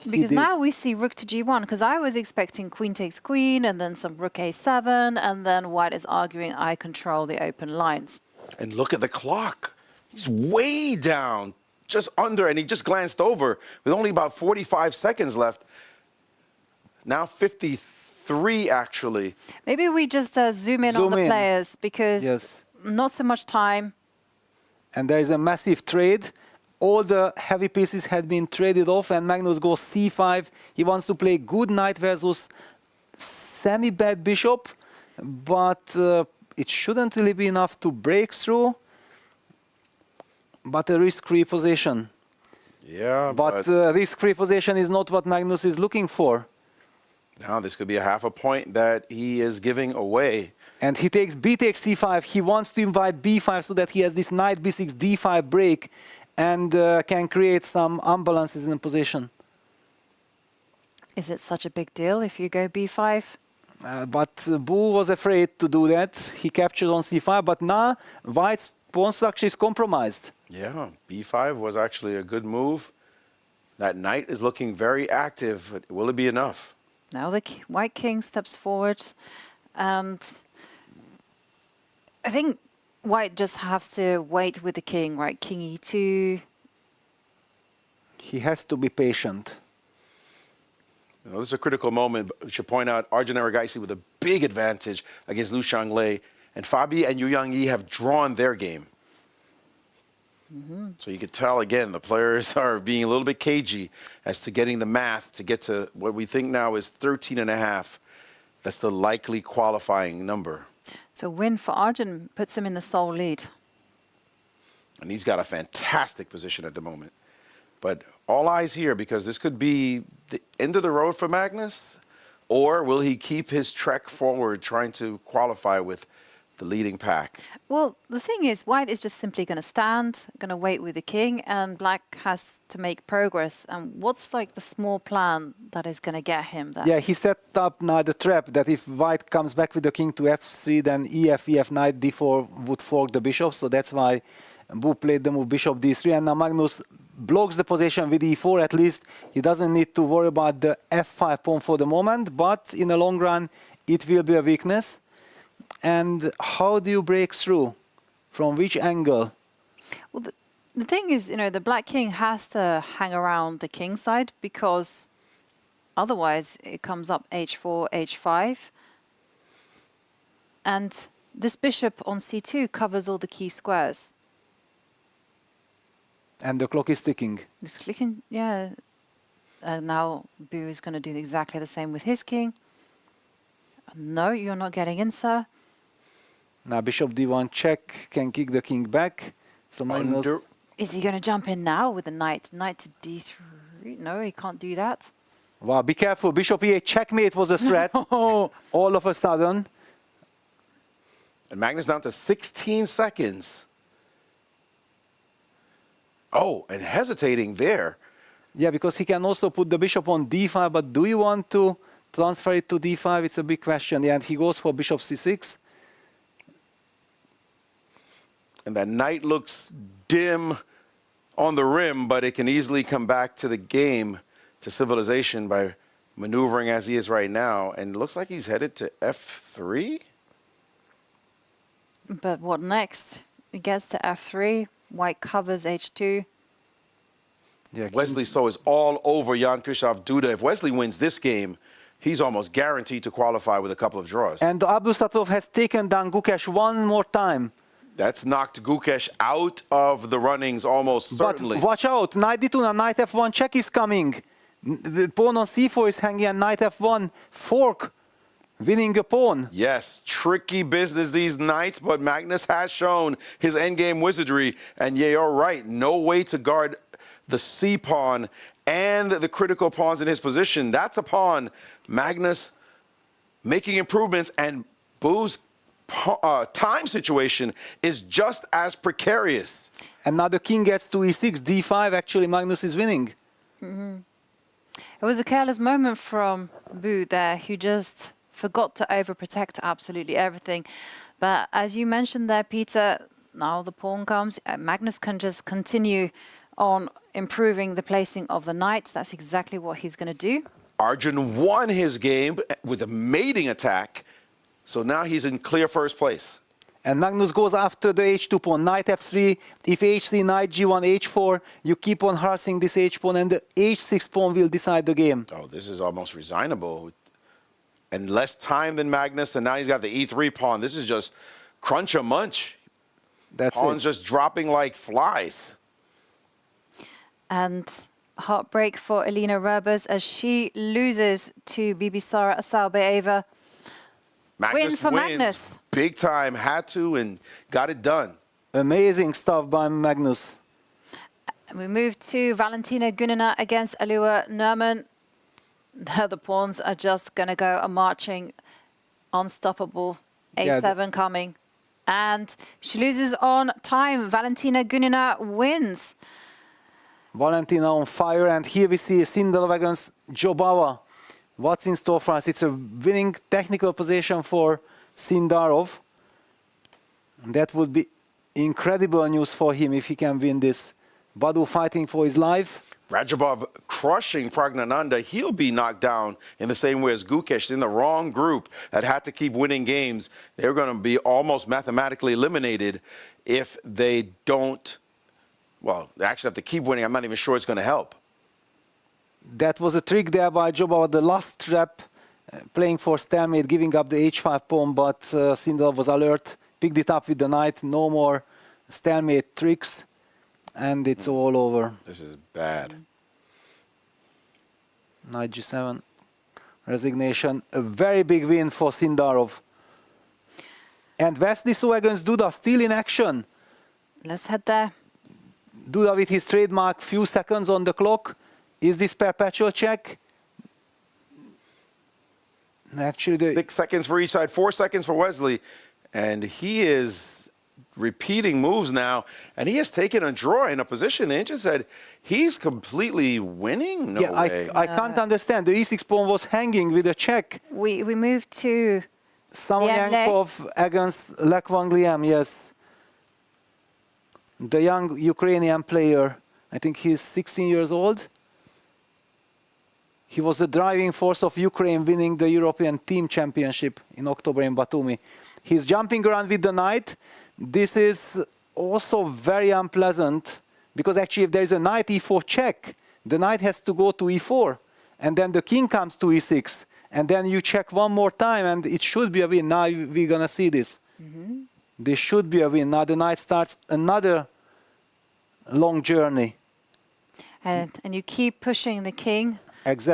Because now we see rook to G1, because I was expecting queen takes queen and then some rook A7, and then white is arguing I control the open lines. And look at the clock. He's way down, just under, and he just glanced over with only about 45 seconds left. Now 53, actually. Maybe we just zoom in on the players, because not so much time. And there is a massive trade. All the heavy pieces had been traded off, and Magnus goes C5. He wants to play good knight versus semi-bad bishop, but it shouldn't really be enough to break through. But a risk-free position. Yeah, but risk-free position is not what Magnus is looking for. Now this could be a half a point that he is giving away. And he takes B takes C5. He wants to invite B5 so that he has this knight B6 D5 break and can create some imbalances in the position. Is it such a big deal if you go B5? But Bu was afraid to do that. He captured on C5, but now White's pawn structure is compromised. Yeah, B5 was actually a good move. That knight is looking very active. But will it be enough? Now the white king steps forward, and I think white just has to wait with the king, right? King E2. He has to be patient. You know, this is a critical moment. But we should point out Arjun Erigaisi with a big advantage against Liu Xianglei. And Fabi and Yu Yangyi have drawn their game. So you could tell, again, the players are being a little bit cagey as to getting the math to get to what we think now is 13.5. That's the likely qualifying number. So win for Arjun puts him in the sole lead. And he's got a fantastic position at the moment. But all eyes here, because this could be the end of the road for Magnus, or will he keep his trek forward trying to qualify with the leading pack? Well, the thing is, white is just simply going to stand, going to wait with the king, and black has to make progress. And what's like the small plan that is going to get him there? Yeah, he set up now the trap that if white comes back with the king to f3, then EF, knight d4 would fork the bishop. So that's why Bu played the move bishop d3, and now Magnus blocks the position with e4 at least. He doesn't need to worry about the f5 pawn for the moment, but in the long run, it will be a weakness. And how do you break through? From which angle? Well, the thing is, you know, the black king has to hang around the king side, because otherwise it comes up h4, h5. And this bishop on c2 covers all the key squares. And the clock is ticking. This clicking, yeah. Now Bu is going to do exactly the same with his king. No, you're not getting in, sir. Now bishop d1 check can kick the king back. So Magnus... Is he going to jump in now with the knight? Knight to d3? No, he can't do that. Wow, be careful. Bishop e8 checkmate was a threat. All of a sudden. And Magnus down to 16 seconds. Oh, and hesitating there. Yeah, because he can also put the bishop on d5, but do you want to transfer it to d5? It's a big question. Yeah, and he goes for bishop c6. And that knight looks dim on the rim, but it can easily come back to the game, to civilization, by maneuvering as he is right now. And it looks like he's headed to f3. But what next? It gets to f3. White covers h2. Yeah, Wesley So is all over Jan Krzysztof Duda. If Wesley wins this game, he's almost guaranteed to qualify with a couple of draws. And Abdusatov has taken down Gukesh one more time. That's knocked Gukesh out of the runnings almost certainly. But watch out, knight d2 and knight f1 check is coming. The pawn on c4 is hanging and knight f1 fork, winning a pawn. Yes, tricky business these knights, but Magnus has shown his endgame wizardry. And yeah, you're right, no way to guard the c pawn and the critical pawns in his position. That's a pawn. Magnus making improvements, and Boo's time situation is just as precarious. And now the king gets to e6, d5, actually Magnus is winning. It was a careless moment from Boo there, who just forgot to overprotect absolutely everything. But as you mentioned there, Peter, now the pawn comes. Magnus can just continue on improving the placing of the knight. That's exactly what he's going to do. Arjun won his game with a mating attack, so now he's in clear first place. And Magnus goes after the h2 pawn, knight f3, if h3, knight g1, h4, you keep on harassing this h pawn, and the h6 pawn will decide the game. Oh, this is almost resignable. And less time than Magnus, and now he's got the e3 pawn. This is just crunch a munch. That's Pawns it. just dropping like flies. And heartbreak for Elina Roebers as she loses to Bibisara Asalbeeva. Magnus Win for wins Magnus. big time, had to, and got it done. Amazing stuff by Magnus. And we move to Valentina Gunina against Alua Nerman. The pawns are just going to go marching, unstoppable. A7 coming. And she loses on time. Valentina Gunina wins. Valentina on fire, and here we see Sindelov against Jobava. What's in store for us? It's a winning technical position for Sindarov. And that would be incredible news for him if he can win this. Badu fighting for his life. Rajabov crushing Pragnananda. He'll be knocked down in the same way as Gukesh, in the wrong group that had to keep winning games. They're going to be almost mathematically eliminated if they don't, well, they actually have to keep winning. I'm not even sure it's going to help. That was a trick there by Jobava, the last trap, playing for stalemate, giving up the h5 pawn, but Sindelov was alert, picked it up with the knight, no more stalemate tricks, and it's all over. This is bad. Knight g7, resignation, a very big win for Sindarov. And Wesley So against Duda still in action. Let's head there. Duda with his trademark few seconds on the clock. Is this perpetual check? Actually, 6 seconds for each side, 4 seconds for Wesley. And he is repeating moves now. And he has taken a draw in a position. The Inches said he's completely winning? No way. I can't understand. The e6 pawn was hanging with a check. We move to Samoyankov against Lech Wangliem, yes. The young Ukrainian player. I think he's 16 years old. He was the driving force of Ukraine winning the European Team Championship in October in Batumi. He's jumping around with the knight. This is also very unpleasant because actually if there is a knight e4 check, the knight has to go to e4 and then the king comes to e6 and then you check one more time and it should be a win. Now we're going to see this. This should be a win. Now the knight starts another long journey. and you keep pushing the king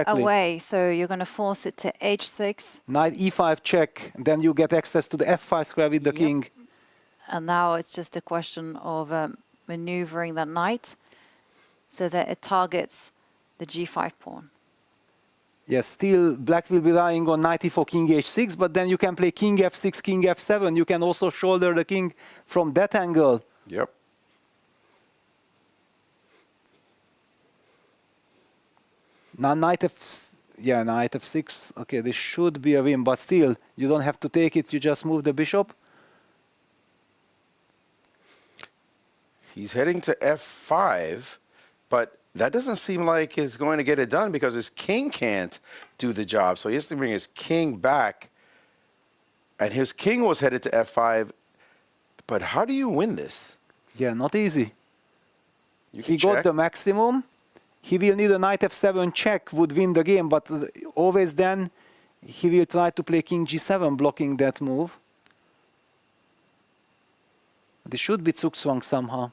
away, so you're going to force it to h6. Knight e5 check, then you get access to the f5 square with the king. And now it's just a question of maneuvering that knight so that it targets the g5 pawn. Yes, still black will be relying on knight e4, king h6, but then you can play king f6, king f7. You can also shoulder the king from that angle. Yep. Now knight f6. Okay, this should be a win, but still, you don't have to take it. You just move the bishop. He's heading to f5, but that doesn't seem like it's going to get it done because his king can't do the job. So he has to bring his king back. And his king was headed to f5, but how do you win this? Yeah, not easy. You He can got check. the maximum. He will need a knight f7 check, would win the game, but always then he will try to play king g7, blocking that move. This should be zugzwang somehow.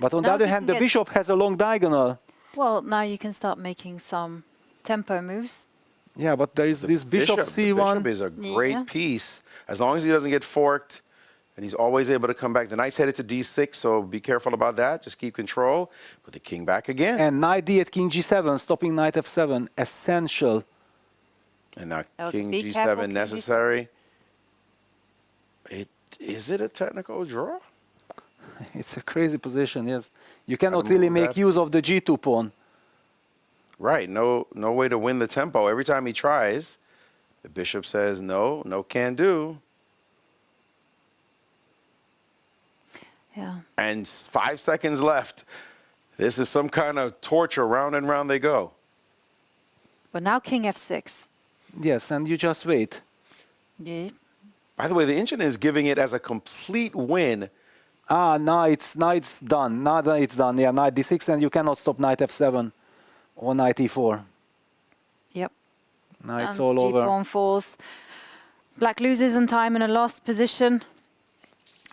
But on the Now other he hand, can the get- bishop has a long diagonal. Well, now you can start making some tempo moves. Yeah, but there is this bishop The c1. bishop is a great Yeah. piece. As long as he doesn't get forked, and he's always able to come back. The knight's headed to d6, so be careful about that. Just keep control. Put the king back again. And knight d8, king g7, stopping knight f7, essential. And now Okay, king be g7 careful, king necessary. Is it a technical draw? It's a crazy position, yes. You cannot move really make that. use of the g2 pawn. Right, no way to win the tempo. Every time he tries, the bishop says no, no can do. Yeah. And 5 seconds left. This is some kind of torture. Round and round they go. But now king f6. Yes, and you just wait. Yeah. By the way, the engine is giving it as a complete win. Ah, knight's done. Now that it's done. Yeah, knight d6, and you cannot stop knight f7 or knight e4. Yep. Now it's And all over. G-pawn falls. Black loses in time in a lost position.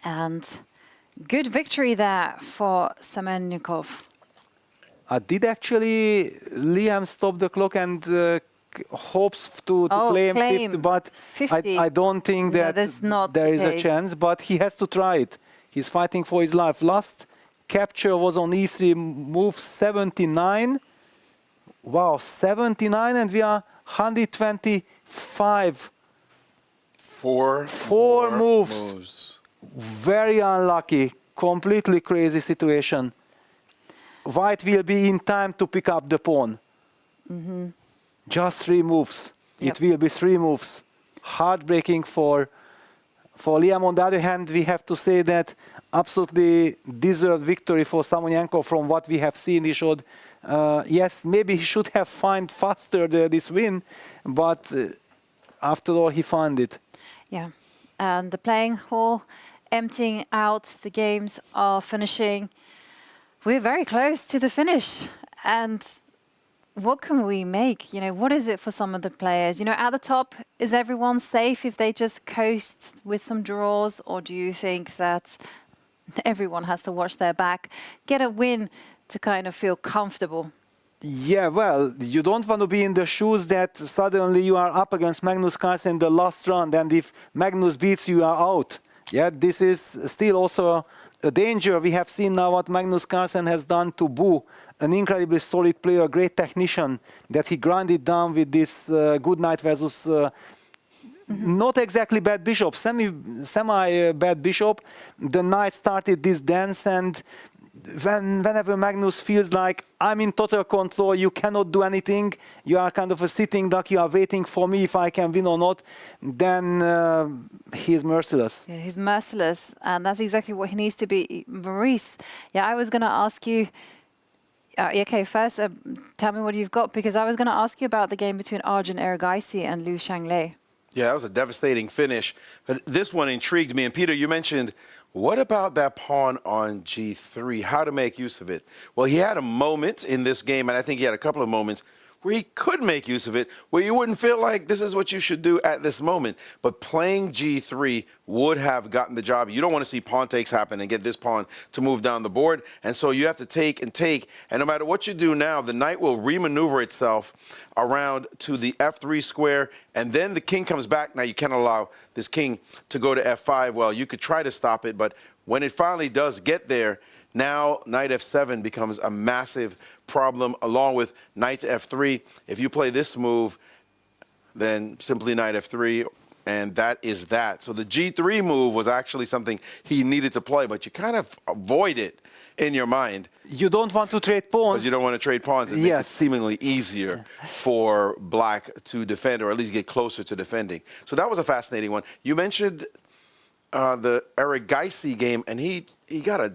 And good victory there for Semenukov. Did actually Liam stop the clock and hopes to claim 50, but 50. I don't think No, that that's not there the is a case. chance, but he has to try it. He's fighting for his life. Last capture was on e3, move 79. Wow, 79, and we are 125. Four Four more moves. Very unlucky, completely crazy situation. White will be in time to pick up the pawn. Just 3 moves. Yep. It will be 3 moves. Heartbreaking for Liam. On the other hand, we have to say that absolutely deserved victory for Samoyenko from what we have seen. He showed, yes, maybe he should have found faster this win, but after all, he found it. Yeah. And the playing hall emptying out, the games are finishing. We're very close to the finish. And what can we make? You know, what is it for some of the players? You know, at the top, is everyone safe if they just coast with some draws? Or do you think that everyone has to watch their back, get a win to kind of feel comfortable? Yeah, well, you don't want to be in the shoes that suddenly you are up against Magnus Carlsen in the last round, and if Magnus beats you, you are out. Yeah, this is still also a danger. We have seen now what Magnus Carlsen has done to Bu, an incredibly solid player, a great technician, that he grinded down with this good knight versus not exactly bad bishop, semi-bad bishop. The knight started this dance, and whenever Magnus feels like I'm in total control, you cannot do anything, you are kind of a sitting duck, you are waiting for me if I can win or not, then he's merciless. Yeah, he's merciless, and that's exactly what he needs to be. Maurice, yeah, I was going to ask you, okay, first tell me what you've got, because I was going to ask you about the game between Arjun Erigaisi and Liu Shanglei. Yeah, that was a devastating finish. But this one intrigued me. And Peter, you mentioned, what about that pawn on g3? How to make use of it? Well, he had a moment in this game, and I think he had a couple of moments where he could make use of it, where you wouldn't feel like this is what you should do at this moment. But playing g3 would have gotten the job. You don't want to see pawn takes happen and get this pawn to move down the board. And so you have to take and take. And no matter what you do now, the knight will remaneuver itself around to the f3 square. And then the king comes back. Now, you can't allow this king to go to f5. Well, you could try to stop it. But when it finally does get there, now knight f7 becomes a massive problem, along with knight to f3. If you play this move, then simply knight f3, and that is that. So the g3 move was actually something he needed to play, but you kind of avoid it in your mind. You don't want to trade pawns. Because you don't want to trade pawns. It makes it seemingly easier for black to defend, or at least get closer to defending. So that was a fascinating one. You mentioned the Erigaisi game, and he got a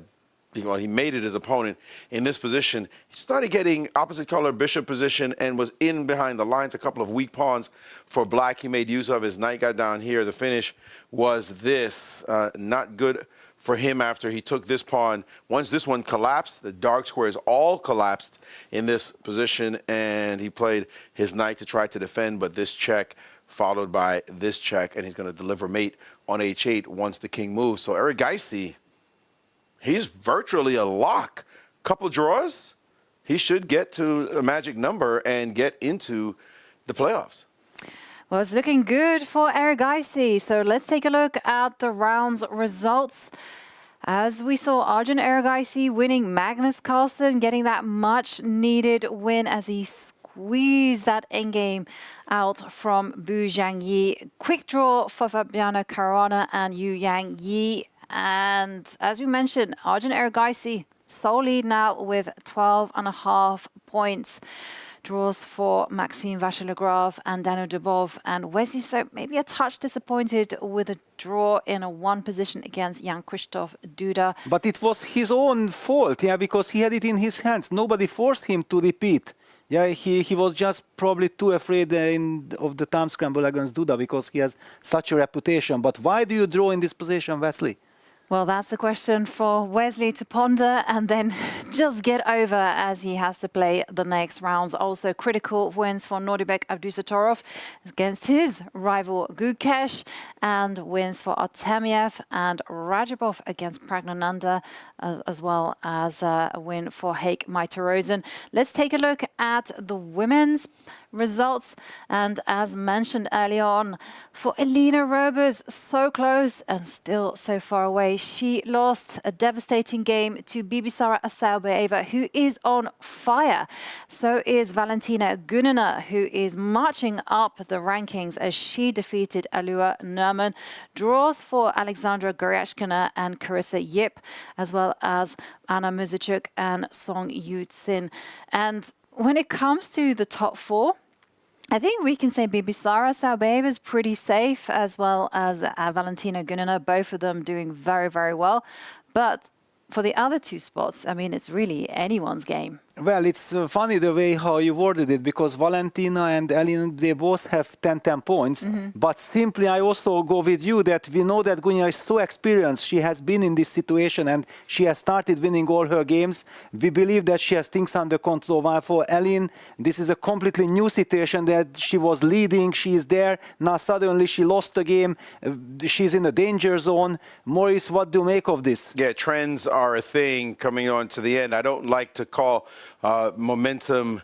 he made it his opponent in this position. He started getting opposite color bishop position and was in behind the lines, a couple of weak pawns for black. He made use of. His knight got down here. The finish was this. Not good for him after he took this pawn. Once this one collapsed, the dark squares all collapsed in this position, and he played his knight to try to defend, but this check followed by this check, and he's going to deliver mate on h8 once the king moves. So Erigaisi, he's virtually a lock. Couple draws, he should get to a magic number and get into the playoffs. Well, it's looking good for Erigaisi. So let's take a look at the round's results. As we saw, Arjun Erigaisi winning, Magnus Carlsen getting that much-needed win as he squeezed that endgame out from Bu Zhangyi. Quick draw for Fabiano Caruana and Yu Yang Yi. And as we mentioned, Arjun Erigaisi sole lead now with 12.5 points. Draws for Maxime Vachier-Lagrave and Daniel Dubov, and Wesley So maybe a touch disappointed with a draw in a one position against Jan-Krzysztof Duda. But it was his own fault, yeah, because he had it in his hands. Nobody forced him to repeat. Yeah, he was just probably too afraid of the time scramble against Duda because he has such a reputation. But why do you draw in this position, Wesley? Well, that's the question for Wesley to ponder and then just get over as he has to play the next rounds. Also, critical wins for Nordibek Abdusatorov against his rival Gukesh, and wins for Artemiev and Rajabov against Pragnananda, as well as a win for Heik Maita-Rosen. Let's take a look at the women's results. And as mentioned earlier on, for Elina Roebers, so close and still so far away. She lost a devastating game to Bibisara Asaobaeva, who is on fire. So is Valentina Gunina, who is marching up the rankings as she defeated Alua Nerman. Draws for Alexandra Goryachkina and Carissa Yip, as well as Anna Muzichuk and Song Yu-Tsin. And when it comes to the top four, I think we can say Bibisara Asaobaeva is pretty safe, as well as Valentina Gunina, both of them doing very, very well. But for the other two spots, I mean, it's really anyone's game. Well, it's funny the way how you worded it, because Valentina and Elin, they both have 10 points. But simply, I also go with you that we know that Gunina is so experienced. She has been in this situation and she has started winning all her games. We believe that she has things under control. While for Elin, this is a completely new situation that she was leading. She is there. Now suddenly she lost the game. She's in a danger zone. Maurice, what do you make of this? Yeah, trends are a thing coming on to the end. I don't like to call momentum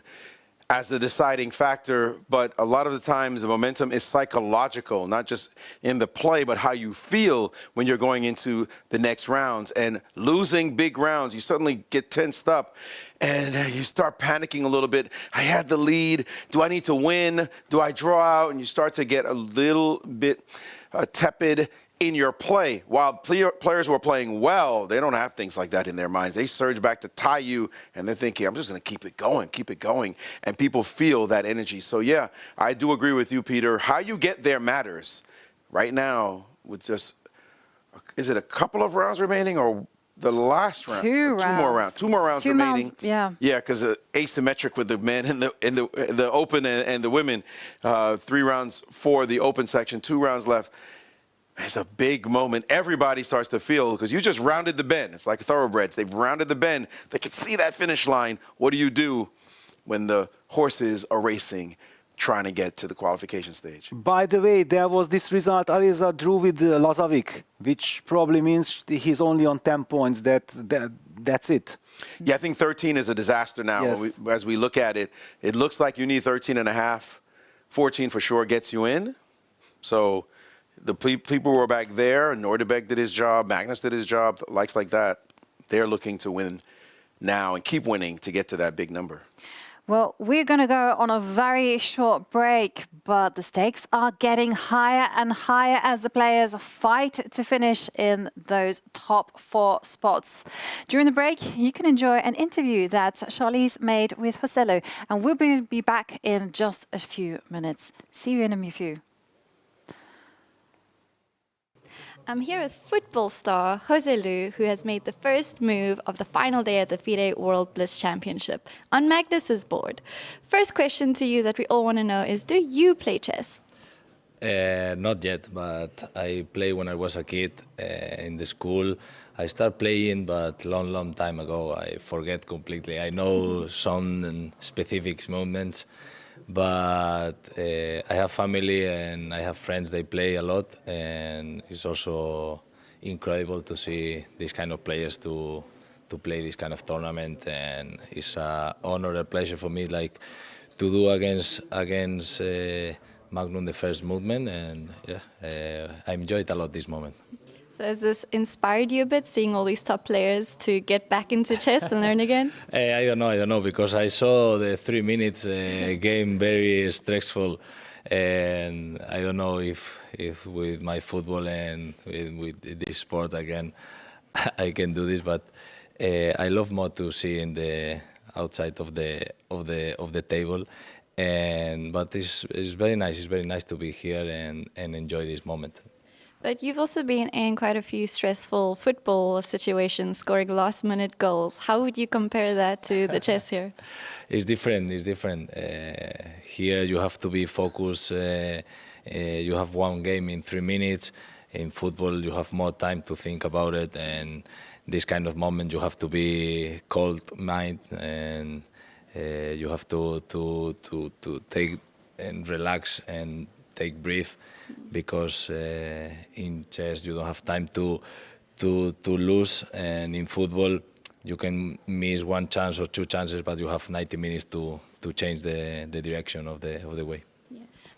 as the deciding factor, but a lot of the times the momentum is psychological, not just in the play, but how you feel when you're going into the next rounds. And losing big rounds, you suddenly get tensed up and you start panicking a little bit. I had the lead. Do I need to win? Do I draw out? And you start to get a little bit tepid in your play. While players who are playing well, they don't have things like that in their minds. They surge back to tie you, and they're thinking, I'm just going to keep it going. And people feel that energy. So, yeah, I do agree with you, Peter. How you get there matters. Right now, with just, is it a couple of rounds remaining or the last round? Two more rounds remaining. Yeah. Yeah, because asymmetric with the men and the open and the women. 3 rounds for the open section, 2 rounds left. It's a big moment. Everybody starts to feel, because you just rounded the bend. It's like thoroughbreds. They've rounded the bend. They can see that finish line. What do you do when the horses are racing, trying to get to the qualification stage? By the way, there was this result. Aliza drew with Lazovic, which probably means he's only on 10 points. That's it. Yeah, I think 13 is a disaster now. Yes. As we look at it, it looks like you need 13 and a half. 14 for sure gets you in. So the people who are back there, Nordibek did his job, Magnus did his job, likes like that. They're looking to win now and keep winning to get to that big number. Well, we're going to go on a very short break, but the stakes are getting higher and higher as the players fight to finish in those top 4 spots. During the break, you can enjoy an interview that Charlize made with Joselo, and we'll be back in just a few minutes. See you in a few. I'm here with football star Joselu, who has made the first move of the final day at the FIDE World Blitz Championship on Magnus's board. First question to you that we all want to know is, do you play chess? Not yet, but I played when I was a kid in the school. I start playing, but long time ago. I forget completely. I know some specific moments, but I have family and I have friends. They play a lot, and it's also incredible to see these kind of players to play this kind of tournament, and it's an honor, a pleasure for me, like to do against Magnus the first movement, and yeah, I enjoyed a lot this moment. So has this inspired you a bit, seeing all these top players to get back into chess and learn again? I don't know, because I saw the 3 minutes game very stressful, and I don't know if with my football and with this sport again, I can do this, but I love more to see in the outside of the table, but it's very nice. It's very nice to be here and enjoy this moment. But you've also been in quite a few stressful football situations, scoring last-minute goals. How would you compare that to the chess here? It's different. It's different. Here you have to be focused. You have one game in 3 minutes. In football, you have more time to think about it, and this kind of moment you have to be cold mind, and you have to take and relax and take breath, because in chess you don't have time to lose, and in football you can miss one chance or two chances, but you have 90 minutes to change the direction of the way.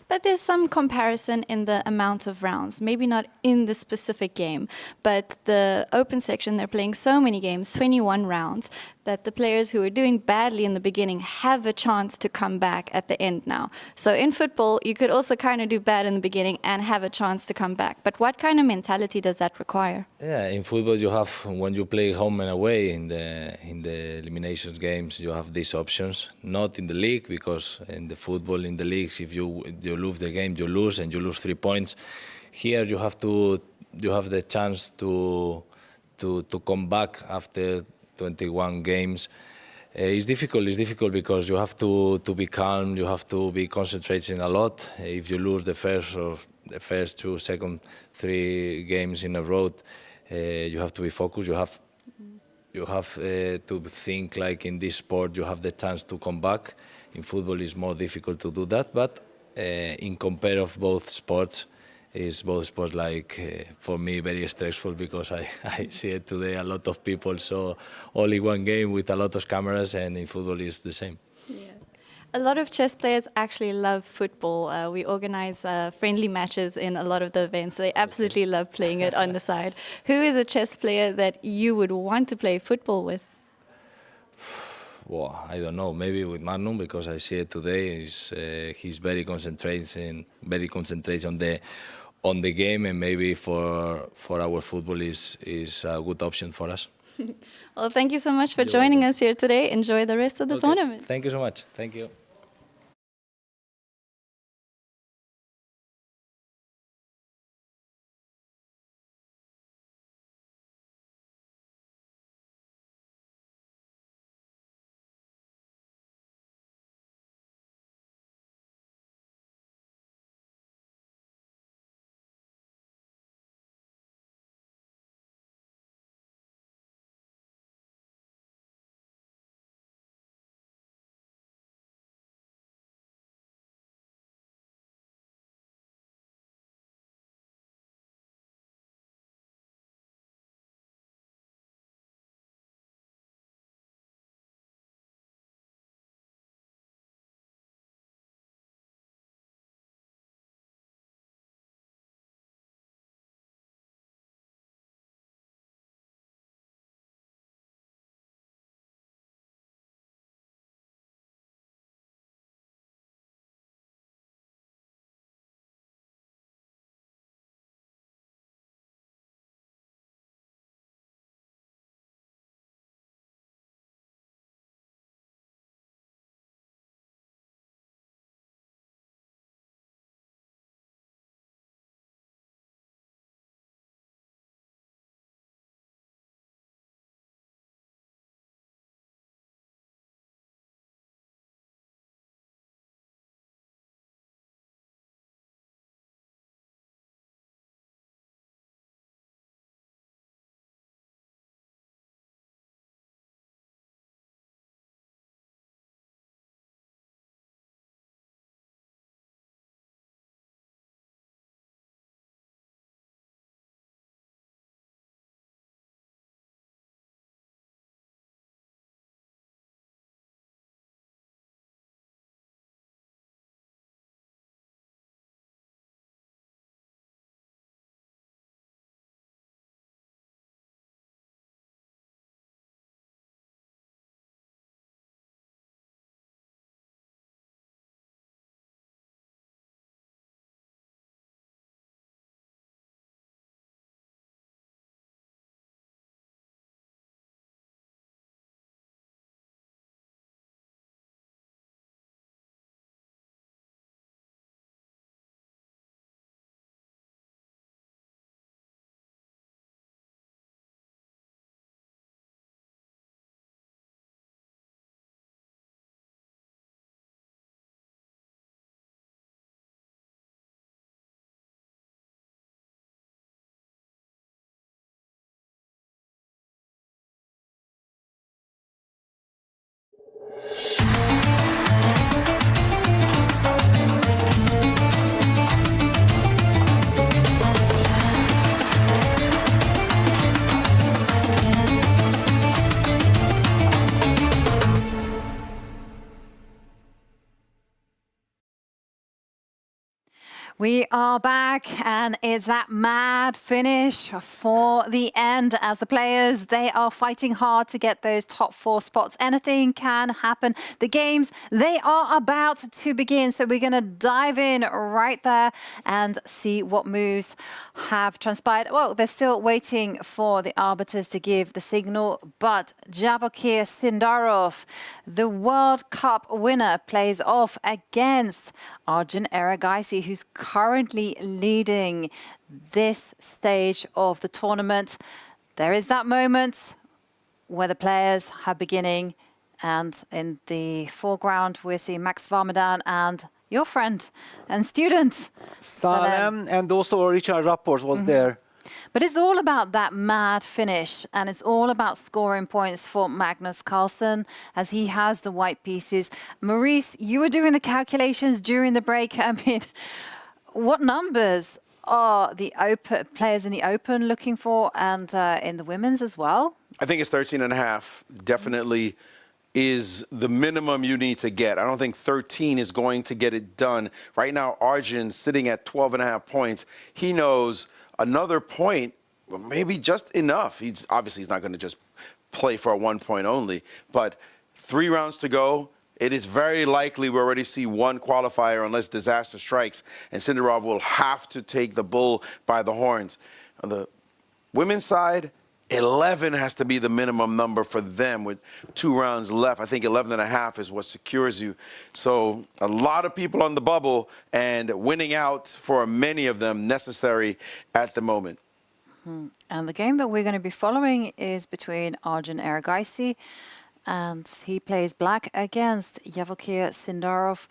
But there's some comparison in the amount of rounds, maybe not in the specific game, but the open section, they're playing so many games, 21 rounds, that the players who are doing badly in the beginning have a chance to come back at the end now. So in football, you could also kind of do bad in the beginning and have a chance to come back. But what kind of mentality does that require? Yeah, in football you have, when you play home and away in the eliminations games, you have these options. Not in the league, because in the football, in the leagues, if you lose the game, you lose, and you lose 3 points. Here you have the chance to come back after 21 games. It's difficult because you have to be calm, you have to be concentrating a lot. If you lose the first 2, second 3 games in a row, you have to be focused. You have to think, like in this sport, you have the chance to come back. In football, it's more difficult to do that, but in compare of both sports, is both sports, like for me, very stressful, because I see it today, a lot of people saw only one game with a lot of cameras, and in football is the same. Yeah. A lot of chess players actually love football. We organize friendly matches in a lot of the events. They absolutely love playing it on the side. Who is a chess player that you would want to play football with? Well, I don't know. Maybe with Magnus, because I see it today. He's very concentrated on the game, and maybe for our football is a good option for us. Well, thank you so much for joining us here today. Enjoy the rest of the tournament. Thank you so much. Thank you. We are back, and it's that mad finish for the end as the players, they are fighting hard to get those top 4 spots. Anything can happen. The games, they are about to begin, so we're going to dive in right there and see what moves have transpired. Well, they're still waiting for the arbiters to give the signal, but Javokir Sindarov, the World Cup winner, plays off against Arjun Erigaisi, who's currently leading this stage of the tournament. There is that moment where the players are beginning, and in the foreground we see Max Varmedan and your friend and student Salem, and also Richard Rapport was there. But it's all about that mad finish, and it's all about scoring points for Magnus Carlsen, as he has the white pieces. Maurice, you were doing the calculations during the break. I mean, what numbers are the players in the Open looking for, and in the women's as well? I think it's 13.5. Definitely is the minimum you need to get. I don't think 13 is going to get it done. Right now, Arjun sitting at 12.5 points. He knows another point, well, maybe just enough. He's not going to just play for a 1 point only, but 3 rounds to go. It is very likely we already see one qualifier unless disaster strikes, and Sindarov will have to take the bull by the horns. On the women's side, 11 has to be the minimum number for them with 2 rounds left. I think 11.5 is what secures you. So a lot of people on the bubble, and winning out for many of them necessary at the moment. And the game that we're going to be following is between Arjun Erigaisi, and he plays black against Javokir Sindarov.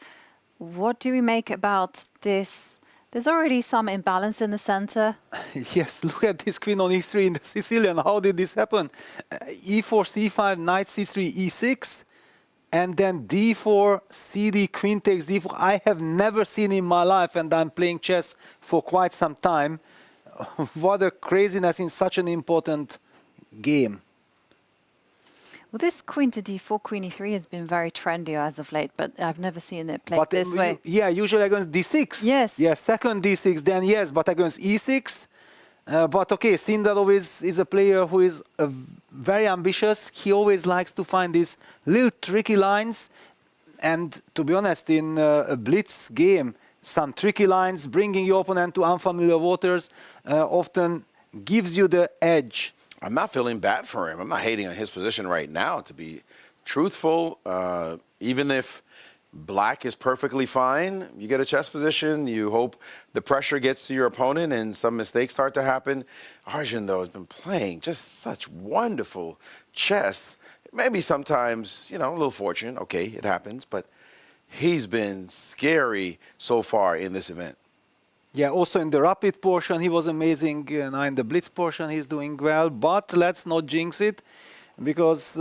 What do we make about this? There's already some imbalance in the center. Yes, look at this queen on e3 in the Sicilian. How did this happen? e4, c5, knight c3, e6, and then d4, cd, queen takes d4. I have never seen in my life, and I'm playing chess for quite some time. What a craziness in such an important game. Well, this queen to d4, queen e3 has been very trendy as of late, but I've never seen it played this way. Yeah, usually against d6. Yes. Yeah, second d6, then yes, but against e6. But okay, Sindarov is a player who is very ambitious. He always likes to find these little tricky lines. And to be honest, in a blitz game, some tricky lines, bringing your opponent to unfamiliar waters, often gives you the edge. I'm not feeling bad for him. I'm not hating on his position right now, to be truthful. Even if black is perfectly fine, you get a chess position, you hope the pressure gets to your opponent and some mistakes start to happen. Arjun, though, has been playing just such wonderful chess. Maybe sometimes, you know, a little fortune. Okay, it happens, but he's been scary so far in this event. Yeah, also in the rapid portion, he was amazing. Now in the blitz portion, he's doing well. But let's not jinx it, because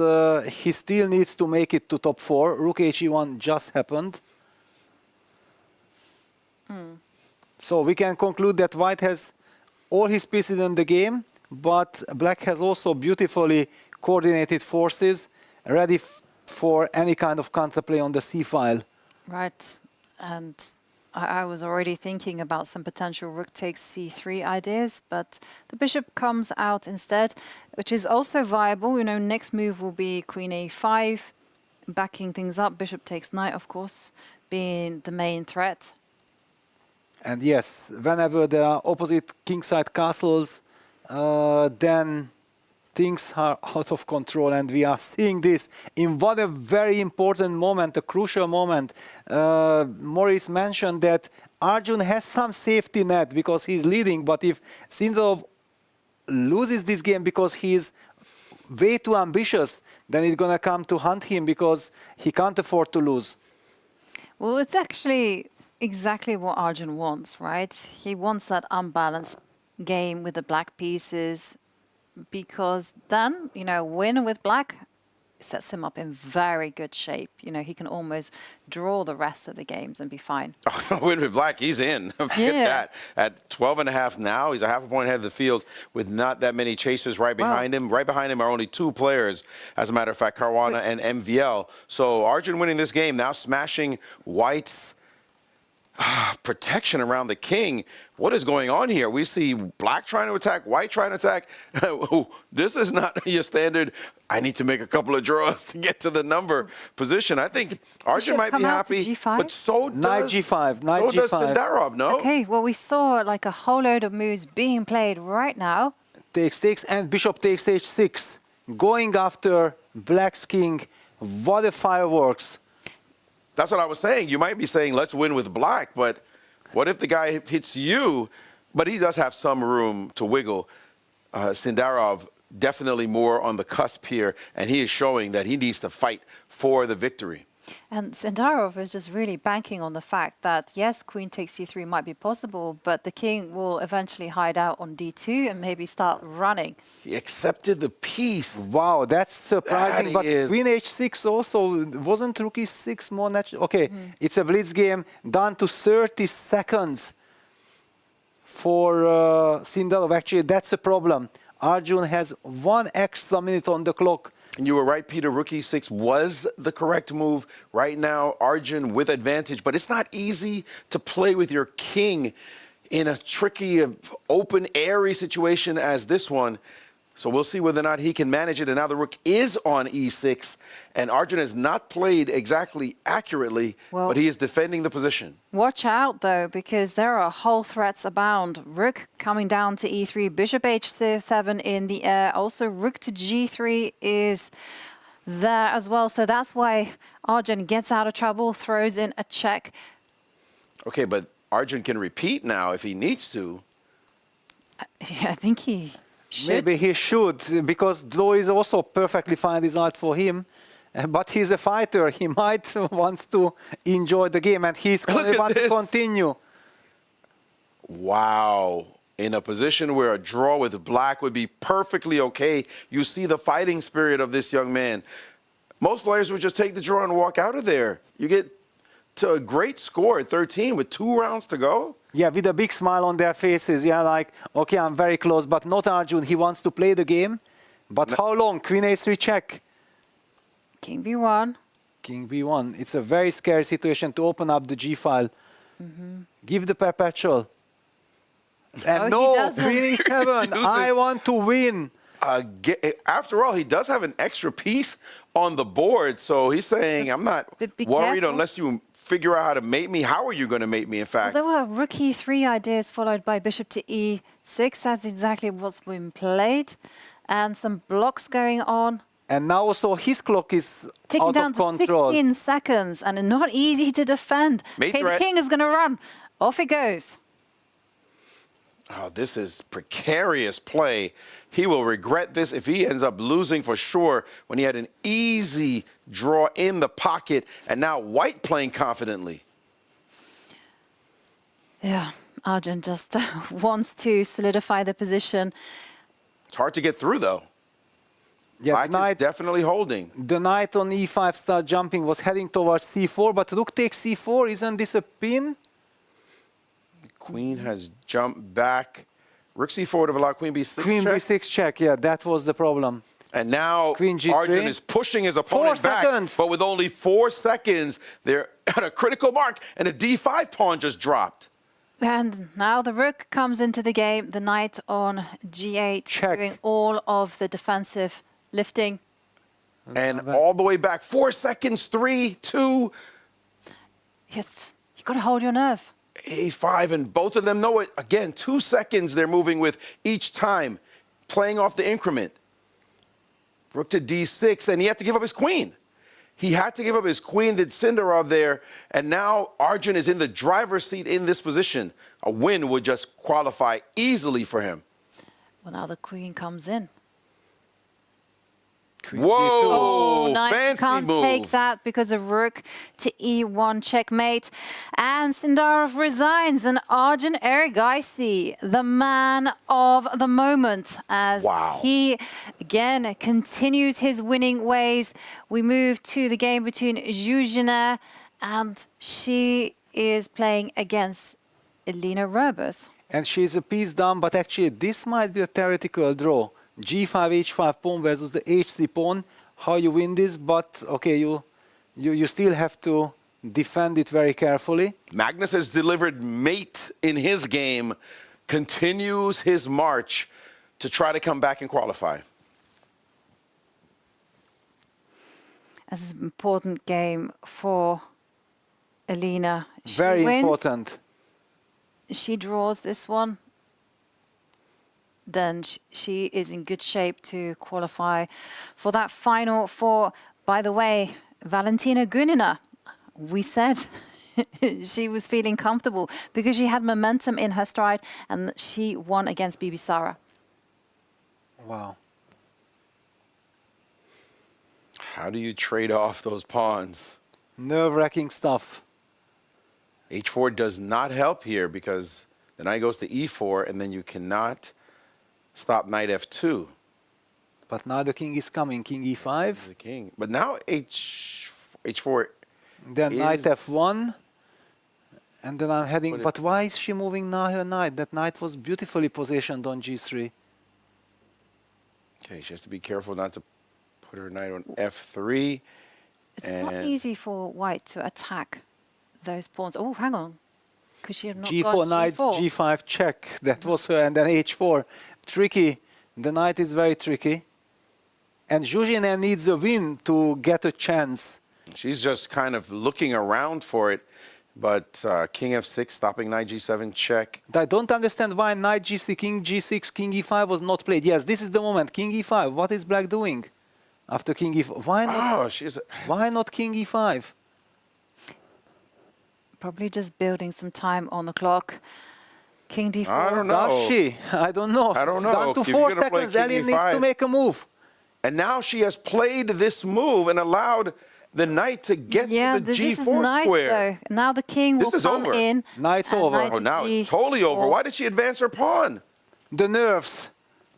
he still needs to make it to top 4. Rook he1 just happened. So we can conclude that white has all his pieces in the game, but black has also beautifully coordinated forces ready for any kind of counterplay on the c file. Right. And I was already thinking about some potential rook takes c3 ideas, but the bishop comes out instead, which is also viable. You know, next move will be queen a5, backing things up. Bishop takes knight, of course, being the main threat. And yes, whenever there are opposite kingside castles, then things are out of control, and we are seeing this in what a very important moment, a crucial moment. Maurice mentioned that Arjun has some safety net because he's leading, but if Sindarov loses this game because he is way too ambitious, then it's going to come to hunt him because he can't afford to lose. Well, it's actually exactly what Arjun wants, right? He wants that unbalanced game with the black pieces, because then, you know, win with black sets him up in very good shape. You know, he can almost draw the rest of the games and be fine. Win with black, he's in. Forget that. At 12.5 now, he's a half a point ahead of the field with not that many chasers right behind him. Right behind him are only 2 players, as a matter of fact, Caruana and MVL. So Arjun winning this game, now smashing white's protection around the king. What is going on here? We see black trying to attack, white trying to attack. This is not your standard, I need to make a couple of draws to get to the number position. I think Arjun might be happy, but so Knight does, G5, Knight so G5. does Sindarov, no? Okay, well, we saw like a whole load of moves being played right now. Takes and bishop takes h6. Going after black's king. What a fireworks. That's what I was saying. You might be saying, let's win with black, but what if the guy hits you? But he does have some room to wiggle. Sindarov definitely more on the cusp here, and he is showing that he needs to fight for the victory. And Sindarov is just really banking on the fact that, yes, queen takes c3 might be possible, but the king will eventually hide out on d2 and maybe start running. He accepted the piece. Wow, that's surprising. But is. queen h6 also, wasn't rook e6 more natural? Okay, it's a blitz game down to 30 seconds for Sindarov. Actually, that's a problem. Arjun has 1 extra minute on the clock. And you were right, Peter. Rook e6 was the correct move. Right now, Arjun with advantage. But it's not easy to play with your king in a tricky, open, airy situation as this one. So we'll see whether or not he can manage it. And now the rook is on e6. And Arjun has not played exactly accurately, but he is defending the position. Watch out, though, because there are whole threats abound. Rook coming down to e3, bishop h7 in the air. Also, rook to g3 is there as well. So that's why Arjun gets out of trouble, throws in a check. Okay, but Arjun can repeat now if he needs to. Yeah, I think he should. Maybe he should, because draw is also perfectly fine result for him. But he's a fighter. He might wants to enjoy the game, and he's going to want to continue. Wow. In a position where a draw with black would be perfectly okay, you see the fighting spirit of this young man. Most players would just take the draw and walk out of there. You get to a great score at 13 with 2 rounds to go. Yeah, with a big smile on their faces. Yeah, like, okay, I'm very close, but not Arjun. He wants to play the game. But how long? Queen a3 check. King b1. King b1. It's a very scary situation to open up the g file. Give the perpetual. And no, queen e7. I want to win. After all, he does have an extra piece on the board. So he's saying, I'm not worried unless you figure out how to mate me. How are you going to mate me, in fact? Well, there were rook e3 ideas followed by bishop to e6. That's exactly what's been played. And some blocks going on. And now also his clock is ticking out down of to control. 16 seconds and not easy to defend. Okay, the king is going to run. Off it goes. Oh, this is precarious play. He will regret this if he ends up losing for sure when he had an easy draw in the pocket and now white playing confidently. Yeah, Arjun just wants to solidify the position. It's hard to get through, though. Yeah, the knight definitely holding. The knight on e5 start jumping was heading towards c4, but rook takes c4. Isn't this a pin? Queen has jumped back. Rook c4 would have allowed queen b6 Queen check. b6 check, yeah, that was the problem. And now Queen G3. Arjun is pushing his opponent 4 back. seconds. But with only 4 seconds, they're at a critical mark, and a d5 pawn just dropped. And now the rook comes into the game, the knight on g8, check. doing all of the defensive lifting. And all the way back. 4 seconds, 3, 2. Yes, you got to hold your nerve. A5, and both of them know it. Again, 2 seconds they're moving with each time, playing off the increment. Rook to d6, and he had to give up his queen. He had to give up his queen, did Sindarov there, and now Arjun is in the driver's seat in this position. A win would just qualify easily for him. Well, now the queen comes in. Whoa, Knight fancy can't move. take that because of rook to e1 checkmate. And Sindarov resigns, and Arjun Erigaisi, the man of the moment, as he again continues his winning ways. We move to the game between Zhuzhina, and she is playing against Elina Roebers. And she's a piece down, but actually this might be a theoretical draw. G5, H5 pawn versus the H3 pawn. How you win this, but okay, you still have to defend it very carefully. Magnus has delivered mate in his game, continues his march to try to come back and qualify. This is an important game for Elina. She Very wins, important. she draws this one, then she is in good shape to qualify for that final for, by the way, Valentina Gunina. We said she was feeling comfortable because she had momentum in her stride and she won against Bibisara. Wow. How do you trade off those pawns? Nerve-wracking stuff. H4 does not help here because the knight goes to E4 and then you cannot stop knight F2. But now the king is coming, king E5. The king. But now H4. Then knight is- F1. And then I'm heading, but why is she moving now her knight? That knight was beautifully positioned on G3. Okay, she has to be careful not to put her knight on F3. It's not easy for white to attack those pawns. Oh, hang on. Could she have not G4 gone knight, G4? G5 check. That was her. And then H4. Tricky. The knight is very tricky. And Zhuzhina needs a win to get a chance. She's just kind of looking around for it. But king F6, stopping knight G7 check. I don't understand why knight G6, king G6, king E5 was not played. Yes, this is the moment. King E5. What is black doing after king E5? Why not? Oh, Why not king E5? Probably just building some time on the clock. King D4. I don't know. Does she? I don't know. I don't know. Down to If you're 4 gonna play seconds. king Elin needs to E5. make a move. And now she has played this move and allowed the knight to get to the this is G4 nice square. though. Now the king This will is come over. in. Knight's and over. knight Oh, to now it's G4. totally over. Why did she advance her pawn? The nerves.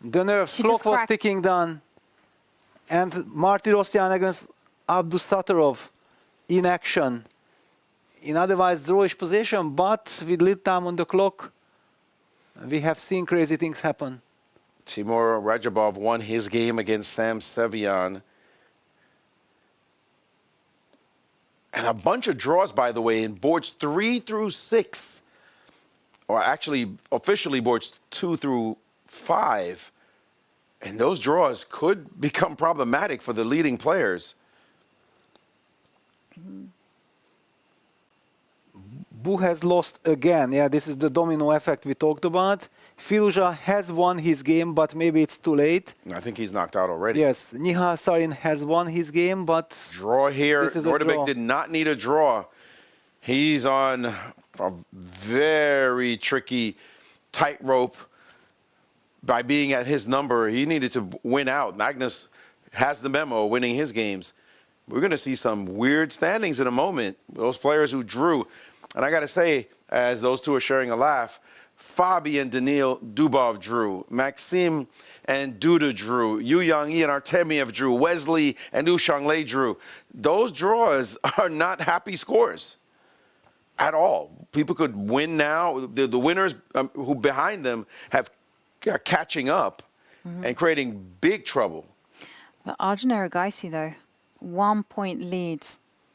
The nerves. She Clock just was cracked. ticking down. And Martirosyan against Abdusattorov in action. In otherwise drawish position, but with lead time on the clock, we have seen crazy things happen. Timur Rajabov won his game against Sam Sevian. And a bunch of draws, by the way, in boards 3 through 6. Or actually, officially boards 2 through 5. And those draws could become problematic for the leading players. Bu has lost again. Yeah, this is the domino effect we talked about. Filuja has won his game, but maybe it's too late. I think he's knocked out already. Yes, Nihal Sarin has won his game, but Draw here. This is a draw. Roebers did not need a draw. He's on a very tricky tightrope by being at his number. He needed to win out. Magnus has the memo, winning his games. We're going to see some weird standings in a moment. Those players who drew. And I got to say, as those two are sharing a laugh, Fabi and Danil Dubov drew. Maxim and Duda drew. Yu Yang-yi and Artemiev drew. Wesley and Wu Shanglei drew. Those draws are not happy scores at all. People could win now. The winners who behind them are catching up and creating big trouble. But Arjun Erigaisi though, 1 point lead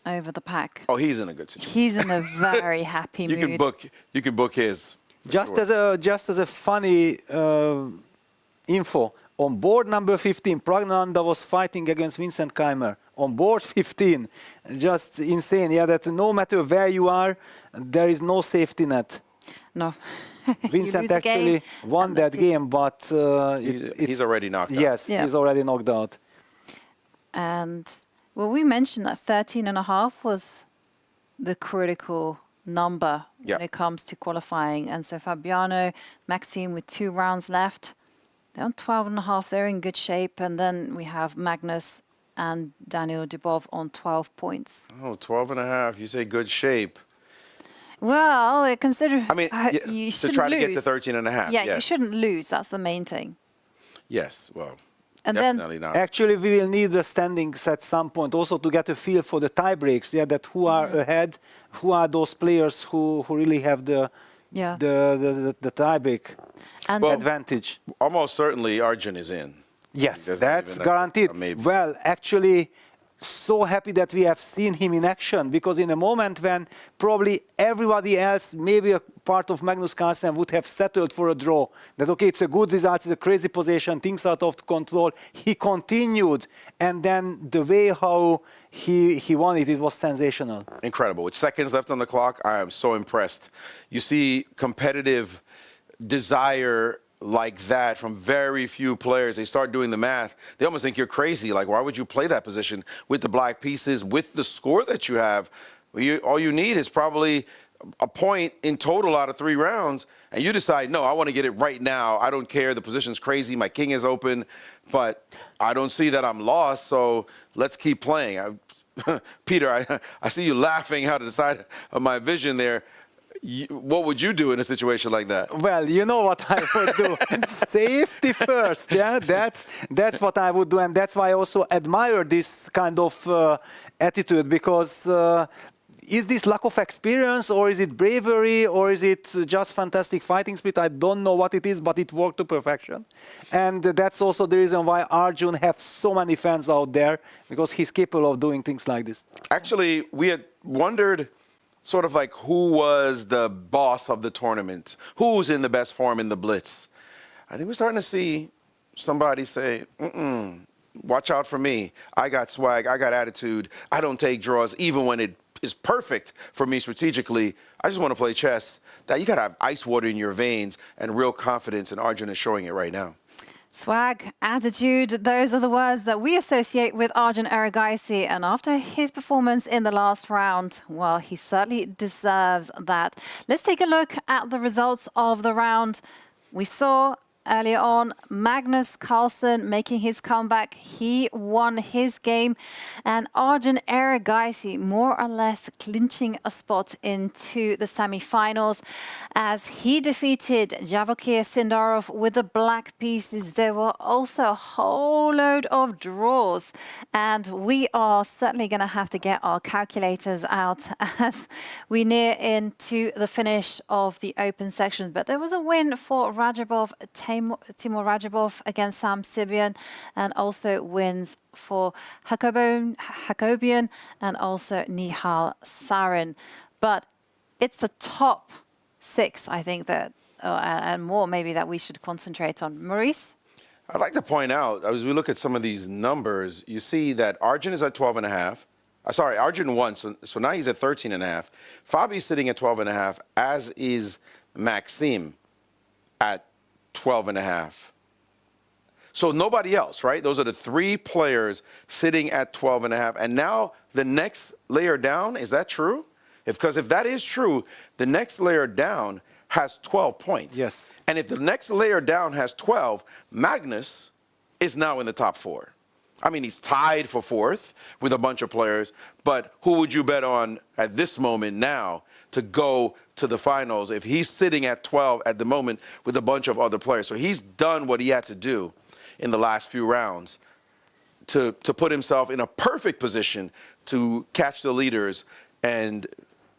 over the pack. Oh, he's in a good situation. He's in a very happy You mood. can book his. just as a funny info, on board number 15, Pragnanda was fighting against Vincent Keimer. On board 15, just insane. Yeah, that no matter where you are, there is no safety net. No. Vincent lose the game, actually won and that that's it. game, but He's already knocked out. yes, Yeah. he's already knocked out. And well, we mentioned that 13.5 was the critical number Yeah. when it comes to qualifying. And so Fabiano, Maxime with 2 rounds left, they're on 12.5. They're in good shape. And then we have Magnus and Daniel Dubov on 12 points. Oh, 12.5. You say good shape. Well, consider I mean, you to shouldn't try to lose. get to 13.5. Yeah, yes. you shouldn't lose. That's the main thing. Yes, well, And then definitely not. Actually, we will need the standings at some point also to get a feel for the tie breaks. Yeah, that who are ahead, who are those players who really have the Yeah. the tie break and Well, advantage. Almost certainly Arjun is in. Yes, There's not that's even a guaranteed. maybe. Well, actually, so happy that we have seen him in action, because in a moment when probably everybody else, maybe a part of Magnus Carlsen, would have settled for a draw, that okay, it's a good result, it's a crazy position, things out of control, he continued, and then the way how he won it, it was sensational. Incredible. With seconds left on the clock, I am so impressed. You see competitive desire like that from very few players. They start doing the math. They almost think you're crazy. Like, why would you play that position with the black pieces, with the score that you have? All you need is probably a point in total out of 3 rounds, and you decide, no, I want to get it right now. I don't care. The position's crazy. My king is open, but I don't see that I'm lost, so let's keep playing. Peter, I see you laughing out of the side of my vision there. What would you do in a situation like that? Well, you know what I would do. Safety first. Yeah, that's what I would do, and that's why I also admire this kind of attitude, because is this lack of experience, or is it bravery, or is it just fantastic fighting spirit? I don't know what it is, but it worked to perfection. And that's also the reason why Arjun has so many fans out there, because he's capable of doing things like this. Actually, we had wondered sort of like who was the boss of the tournament, who's in the best form in the Blitz. I think we're starting to see somebody say, watch out for me. I got swag, I got attitude, I don't take draws, even when it is perfect for me strategically. I just want to play chess. That you got to have ice water in your veins and real confidence, and Arjun is showing it right now. Swag, attitude, those are the words that we associate with Arjun Erigaisi. And after his performance in the last round, well, he certainly deserves that. Let's take a look at the results of the round. We saw earlier on Magnus Carlsen making his comeback. He won his game, and Arjun Erigaisi more or less clinching a spot into the semi-finals as he defeated Javokir Sindarov with the black pieces. There were also a whole load of draws, and we are certainly going to have to get our calculators out as we near into the finish of the open section. But there was a win for Rajabov, Timur Rajabov against Sam Sibian, and also wins for Hakobian and also Nihal Sarin. But it's the top 6, I think, that and more maybe that we should concentrate on. Maurice? I'd like to point out, as we look at some of these numbers, you see that Arjun is at 12.5. Sorry, Arjun won, so now he's at 13.5. Fabi's sitting at 12.5, as is Maxime at 12.5. So nobody else, right? Those are the 3 players sitting at 12.5. And now the next layer down, is that true? Because if that is true, the next layer down has 12 points. Yes. And if the next layer down has 12, Magnus is now in the top 4. I mean, he's tied for 4th with a bunch of players, but who would you bet on at this moment now to go to the finals if he's sitting at 12 at the moment with a bunch of other players? So he's done what he had to do in the last few rounds to put himself in a perfect position to catch the leaders. And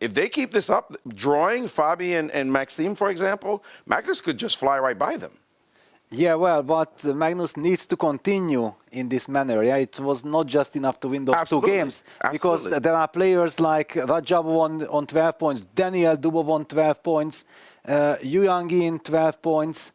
if they keep this up, drawing Fabi and Maxime, for example, Magnus could just fly right by them. Yeah, well, but Magnus needs to continue in this manner. Yeah, it was not just enough to win those Absolutely. 2 games. Absolutely. Because there are players like Rajabov on 12 points, Daniel Dubov on 12 points, Yu Yangin 12 points,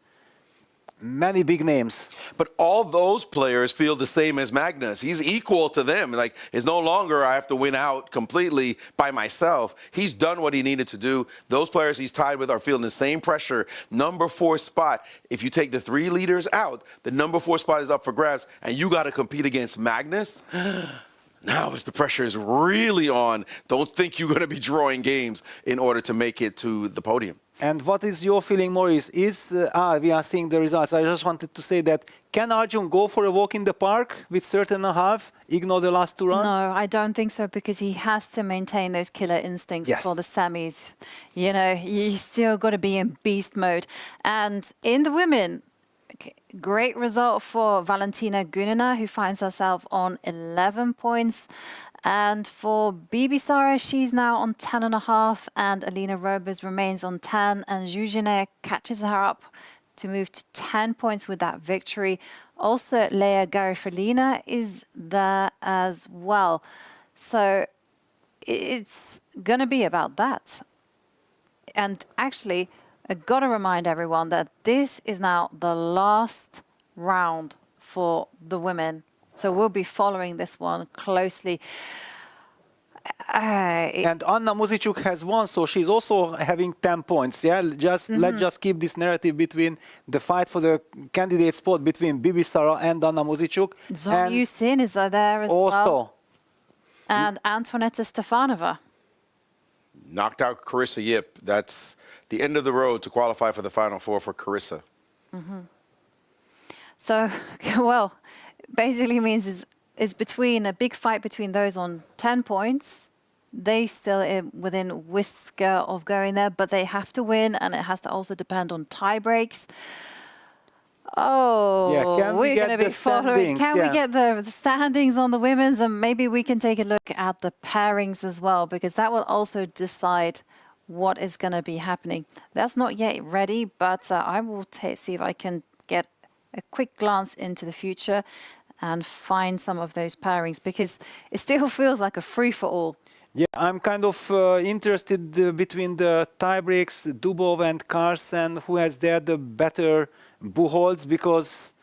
many big names. But all those players feel the same as Magnus. He's equal to them. Like, it's no longer I have to win out completely by myself. He's done what he needed to do. Those players he's tied with are feeling the same pressure. Number 4 spot, if you take the 3 leaders out, the number 4 spot is up for grabs, and you got to compete against Magnus. Now the pressure is really on. Don't think you're going to be drawing games in order to make it to the podium. And what is your feeling, Maurice? We are seeing the results. I just wanted to say that, can Arjun go for a walk in the park with 13.5, ignore the last 2 rounds? No, I don't think so, because he has to maintain those killer instincts for the semis. You know, you still got to be in beast mode. And in the women, great result for Valentina Gunina, who finds herself on 11 points. And for Bibi Sara, she's now on 10.5, and Alina Roebers remains on 10, and Zhuzhine catches her up to move to 10 points with that victory Also, Leia Garifalina is there as well. So it's going to be about that. And actually, I got to remind everyone that this is now the last round for the women. So we'll be following this one closely. And Anna Muzichuk has won, so she's also having 10 points. Yeah, let's just keep this narrative between the fight for the candidate spot between Bibi Sara and Anna Muzichuk. Zhou Yusin is there as also, well. And Antoaneta Stefanova. Knocked out Carissa Yip. That's the end of the road to qualify for the Final Four for Carissa. So, well, basically means it's between a big fight between those on 10 points. They still within whisker of going there, but they have to win, and it has to also depend on tie breaks. Oh, yeah, we're going to be following. Can we get the standings on the women's? And maybe we can take a look at the pairings as well, because that will also decide what is going to be happening. That's not yet ready, but I will see if I can get a quick glance into the future and find some of those pairings, because it still feels like a free-for-all. Yeah, I'm kind of interested between the tie breaks, Dubov and Carlsen, who has there the better bullholds, because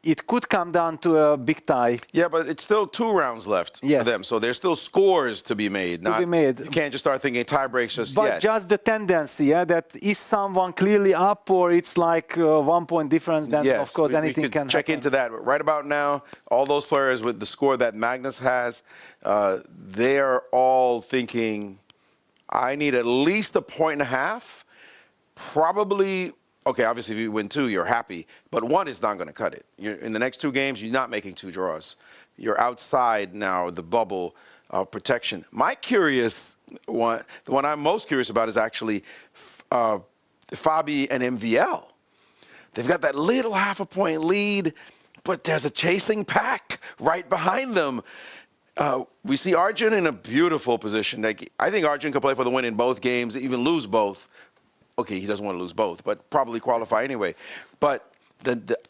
it could come down to a big tie. Yeah, but it's still 2 rounds left for them, so there's still scores to be made. You can't just start thinking tie breaks just yet. But just the tendency, yeah, that is someone clearly up, or it's like 1 point difference, then of course anything can happen. Check into that. But right about now, all those players with the score that Magnus has, they're all thinking, I need at least a point and a half, probably. Okay, obviously, if you win 2, you're happy. But 1 is not going to cut it. In the next 2 games, you're not making 2 draws. You're outside now the bubble of protection. My curious one, the one I'm most curious about is actually Fabi and MVL. They've got that little half a point lead, but there's a chasing pack right behind them. We see Arjun in a beautiful position. I think Arjun could play for the win in both games, even lose both. Okay, he doesn't want to lose both, but probably qualify anyway. But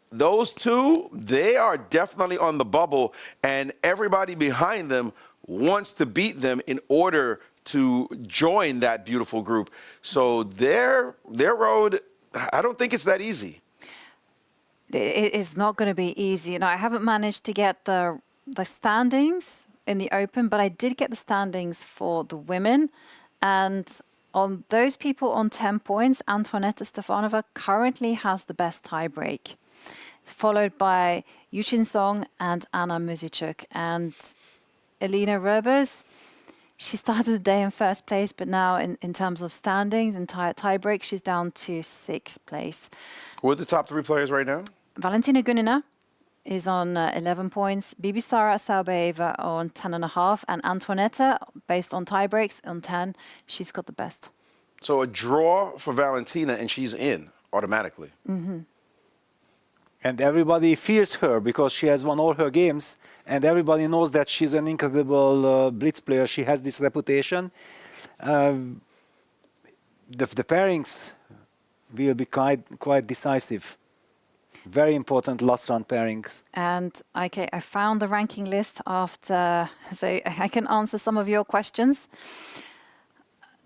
those 2, they are definitely on the bubble, and everybody behind them wants to beat them in order to join that beautiful group. So their road, I don't think it's that easy. It is not going to be easy. I haven't managed to get the standings in the Open, but I did get the standings for the women, and on those people on 10 points, Antoaneta Stefanova currently has the best tiebreak, followed by Yuchin Song and Anna Muzichuk. And Elina Roebers, she started the day in first place, but now in terms of standings and tiebreak, she's down to 6th place. Who are the top 3 players right now? Valentina Gunina is on 11 points, Bibi Sara Saubaeva on 10.5, and Antoaneta, based on tiebreaks, on 10. She's got the best. So a draw for Valentina, and she's in automatically. And everybody fears her because she has won all her games, and everybody knows that she's an incredible blitz player. She has this reputation. The pairings will be quite decisive. Very important last round pairings. And okay, I found the ranking list after, so I can answer some of your questions.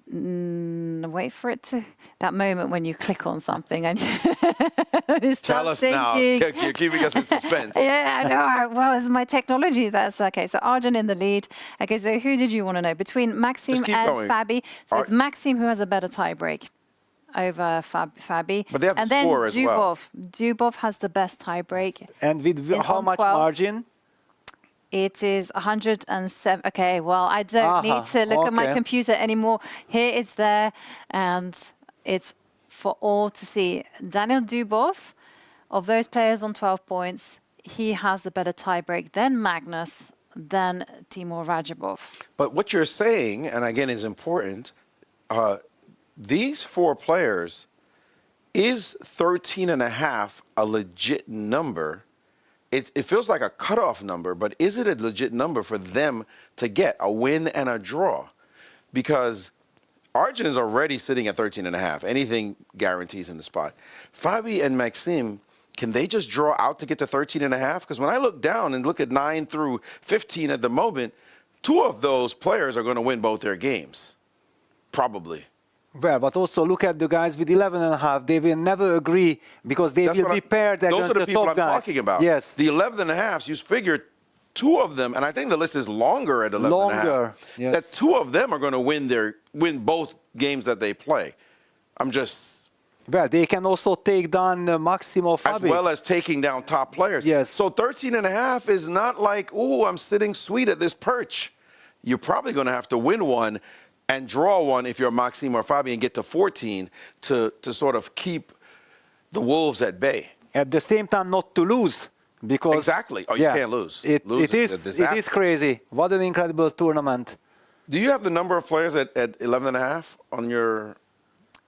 Wait for it to, that moment when you click on something and you start Tell us thinking. now. You're keeping us in suspense. Yeah, I know. Well, it's my technology. That's okay. So Arjun in the lead. Okay, so who did you want to know? Between Maxime and Fabi. So it's Maxime who has a better tiebreak over Fabi. But they have the score as well. Dubov has the best tiebreak. And with how much margin? It is 107. Okay, well, I don't need to look at my computer anymore. Here it's there, and it's for all to see. Daniel Dubov, of those players on 12 points, he has the better tiebreak than Magnus, than Timur Radjabov. But what you're saying, and again is important, these 4 players, is 13.5 a legit number? It feels like a cutoff number, but is it a legit number for them to get a win and a draw? Because Arjun is already sitting at 13.5. Anything guarantees in the spot. Fabi and Maxime, can they just draw out to get to 13.5? Because when I look down and look at 9 through 15 at the moment, 2 of those players are going to win both their games. Probably. Well, but also look at the guys with 11.5. They will never agree because they will be paired against those are the people top I'm guys. talking about. Yes. The 11.5s, you figure 2 of them, and I think the list is longer at 11.5. Longer, yes. That 2 of them are going to win both games that they play. I'm just... Well, they can also take down Maximo Fabi. As well as taking down top players. Yes. So 13.5 is not like, oh, I'm sitting sweet at this perch. You're probably going to have to win one and draw one if you're Maximo or Fabi and get to 14 to sort of keep the Wolves at bay. At the same time, not to lose. Because, exactly. Oh, you can't lose. It is crazy. What an incredible tournament. Do you have the number of players at 11.5 on your...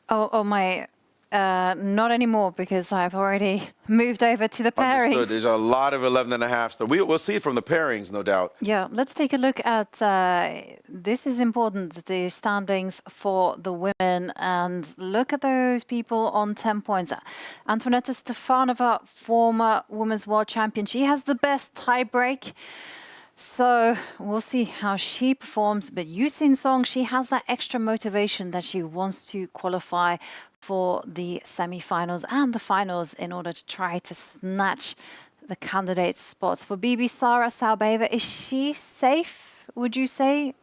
Oh, my... not anymore because I've already moved over to the pairings. Understood. There's a lot of 11.5s. So we'll see it from the pairings, no doubt. Yeah, let's take a look at, this is important, the standings for the women, and look at those people on 10 points. Antonetta Stefanova, former Women's World Champion, she has the best tie-break. So we'll see how she performs. But Yusin Song, she has that extra motivation that she wants to qualify for the semi-finals and the finals in order to try to snatch the candidates' spots. For Bibi Sara Salbeva, is she safe, would you say?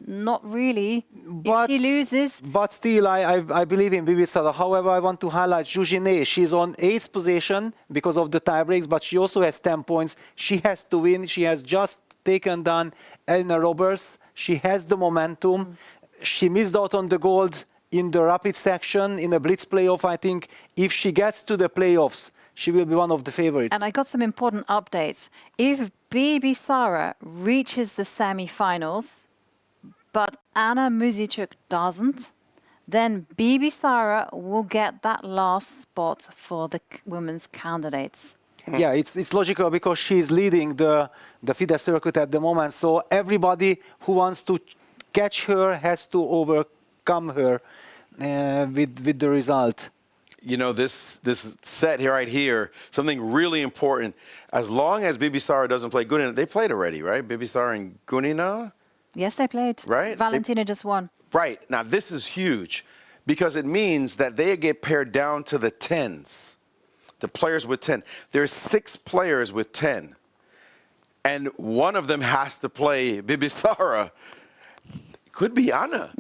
Not really. If she loses. But still, I believe in Bibi Sara. However, I want to highlight Jujine. She's on 8th position because of the tie breaks, but she also has 10 points. She has to win. She has just taken down Elena Roebers. She has the momentum. She missed out on the gold in the rapid section in a blitz playoff. I think if she gets to the playoffs, she will be one of the favorites. And I got some important updates. If Bibi Sara reaches the semi-finals, but Anna Muzichuk doesn't, then Bibi Sara will get that last spot for the women's candidates. Yeah, it's logical because she's leading the FIDE circuit at the moment. So everybody who wants to catch her has to overcome her with the result. You know, this set here right here, something really important. As long as Bibi Sara doesn't play Gunina, they played already, right? Bibi Sara and Gunina? Yes, they played. Right? Valentina just won. Right. Now, this is huge because it means that they get paired down to the 10s. The players with 10. There's 6 players with 10. And one of them has to play Bibi Sara. Could be Anna.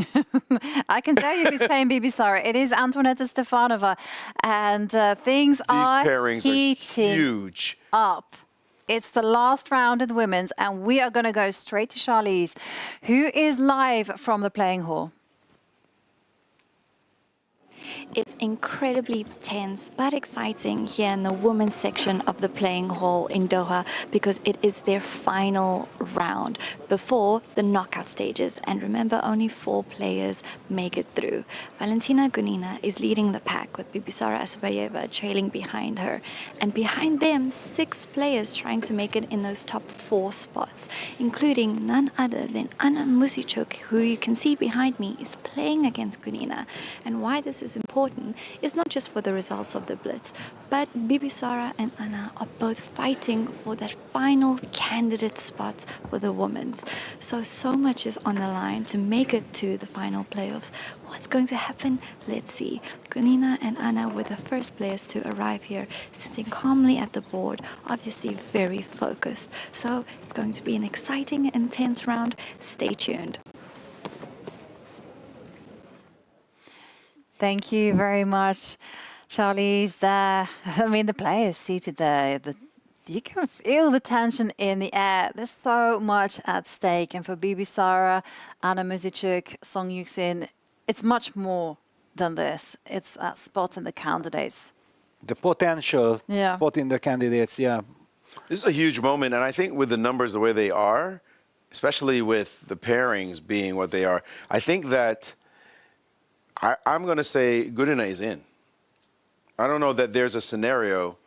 I can tell you who's playing Bibi Sara. It is Antonetta Stefanova. And things are heating huge up. It's the last round of the women's, and we are going to go straight to Charlize, who is live from the playing hall. It's incredibly tense but exciting here in the women's section of the playing hall in Doha because it is their final round before the knockout stages. And remember, only 4 players make it through. Valentina Gunina is leading the pack with Bibi Sara Asabayeva trailing behind her. And behind them, 6 players trying to make it in those top 4 spots, including none other than Anna Muzichuk, who you can see behind me is playing against Gunina. And why this is important is not just for the results of the Blitz, but Bibi Sara and Anna are both fighting for that final candidate spots for the women's. So much is on the line to make it to the final playoffs. What's going to happen? Let's see. Gunina and Anna were the first players to arrive here, sitting calmly at the board, obviously very focused. So it's going to be an exciting, intense round. Stay tuned. Thank you very much, Charlize. There, I mean, the players seated there, you can feel the tension in the air. There's so much at stake. And for Bibi Sara, Anna Muzichuk, Song Yuxin, it's much more than this. It's that spot in the candidates. The potential spot in the candidates, yeah. This is a huge moment. And I think with the numbers the way they are, especially with the pairings being what they are, I think that I'm going to say Gunina is in. I don't know that there's a scenario,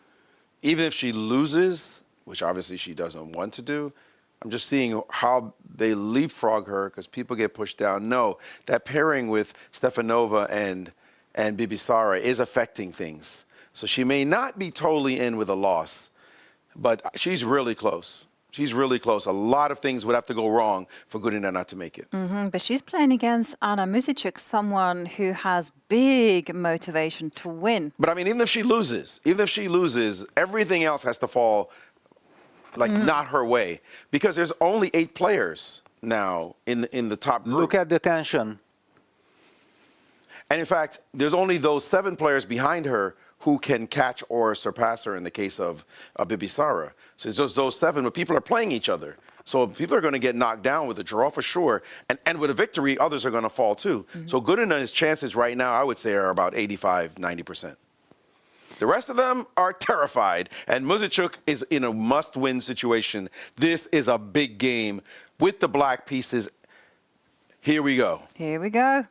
even if she loses, which obviously she doesn't want to do, I'm just seeing how they leapfrog her because people get pushed down. No, that pairing with Stefanova and Bibi Sara is affecting things So she may not be totally in with a loss, but she's really close. She's really close. A lot of things would have to go wrong for Gunina not to make it. But she's playing against Anna Muzichuk, someone who has big motivation to win. But I mean, even if she loses, everything else has to fall like not her way, because there's only 8 players now in the top group. Look at the tension. And in fact, there's only those 7 players behind her who can catch or surpass her in the case of Bibisara. So it's just those 7, but people are playing each other. So people are going to get knocked down with a draw for sure. And with a victory, others are going to fall too. So Gunina's chances right now, I would say, are about 85, 90%. The rest of them are terrified. And Muzichuk is in a must-win situation. This is a big game with the black pieces. Here we go. Here we go.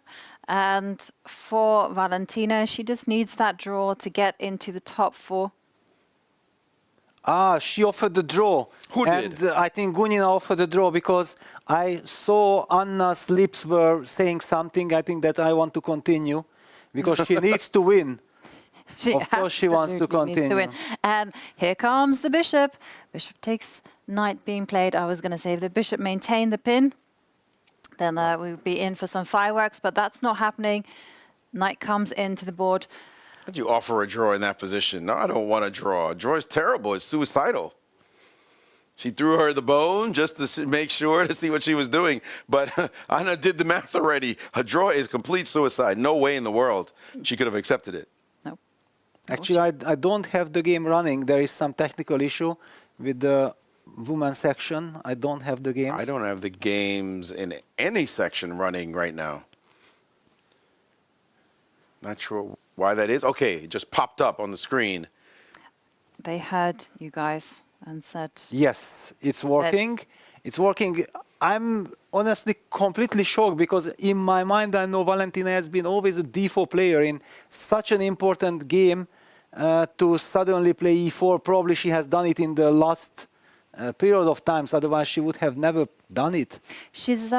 And for Valentina, she just needs that draw to get into the top 4. She offered the draw. Who and, did? I think Gunina offered the draw because I saw Anna's lips were saying something. I think that I want to continue because she needs to win. Of course she wants to absolutely needs continue. win. And here comes the bishop. Bishop takes knight being played. I was going to say if the bishop maintained the pin, then we would be in for some fireworks, but that's not happening. Knight comes into the board. How'd you offer a draw in that position? No, I don't want a draw. A draw is terrible. It's suicidal. She threw her the bone just to make sure to see what she was doing. But Anna did the math already. A draw is complete suicide. No way in the world she could have accepted it. No. Actually, I don't have the game running. There is some technical issue with the women's section. I don't have the games. I don't have the games in any section running right now. Not sure why that is. Okay, it just popped up on the screen. They heard you guys and said... Yes, it's working. It's working. I'm honestly completely shocked because in my mind I know Valentina has been always a d4 player in such an important game to suddenly play e4. Probably she has done it in the last period of times, otherwise she would have never done it. She's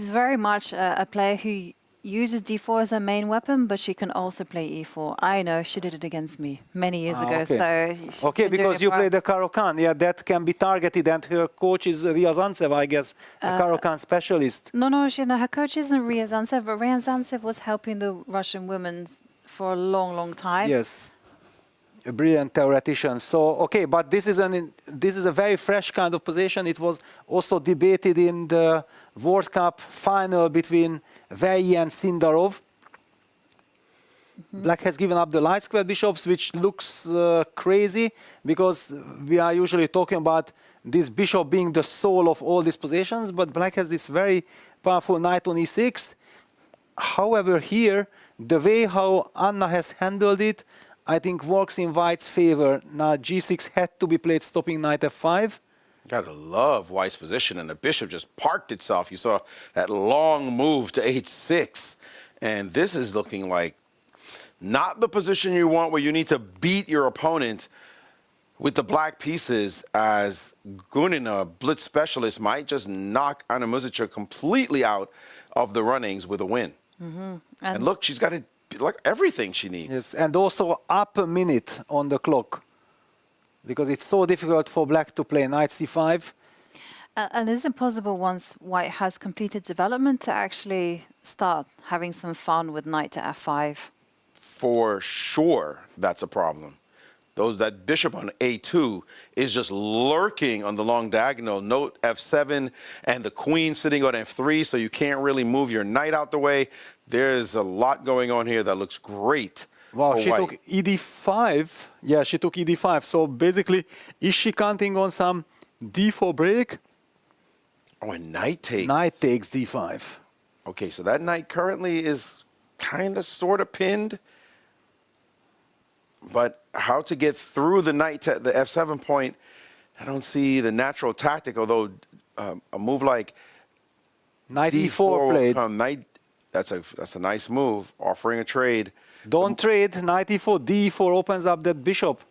very much a player who uses d4 as her main weapon, but she can also play e4. I know, she did it against me many years ago. Okay. So okay, because you play the Caro-Kann. Yeah, that can be targeted, and her coach is Ryazantsev, I guess, a Caro-Kann specialist. No, her coach isn't Ryazantsev, but Ryazantsev was helping the Russian women for a long, long time. Yes. A brilliant theoretician. So, okay, but this is a very fresh kind of position. It was also debated in the World Cup final between Vei and Sindarov. Black has given up the light square bishops, which looks crazy because we are usually talking about this bishop being the soul of all these positions, but Black has this very powerful knight on e6. However, here, the way how Anna has handled it, I think works in White's favor. Now g6 had to be played, stopping knight f5. Gotta love White's position, and the bishop just parked itself. You saw that long move to h6, and this is looking like not the position you want, where you need to beat your opponent with the black pieces, as Gunina, blitz specialist, might just knock Anna Muzichuk completely out of the runnings with a win. And look, she's got it. Like everything she needs. Yes, and also up a minute on the clock because it's so difficult for Black to play knight c5. And is it possible once White has completed development to actually start having some fun with knight to f5? For sure, that's a problem. That bishop on a2 is just lurking on the long diagonal. Note f7 and the queen sitting on f3, so you can't really move your knight out the way. There's a lot going on here that looks great. Wow, she White. took ed5. Yeah, she took ed5. So basically, is she counting on some d4 break? Oh, and knight takes. Knight takes d5. Okay, so that knight currently is kind of sort of pinned. But how to get through the knight to the f7 point, I don't see the natural tactic, although a move like Knight d4 e4 played. Knight, that's a nice move, offering a trade. Don't trade, knight e4, d4 opens up that bishop.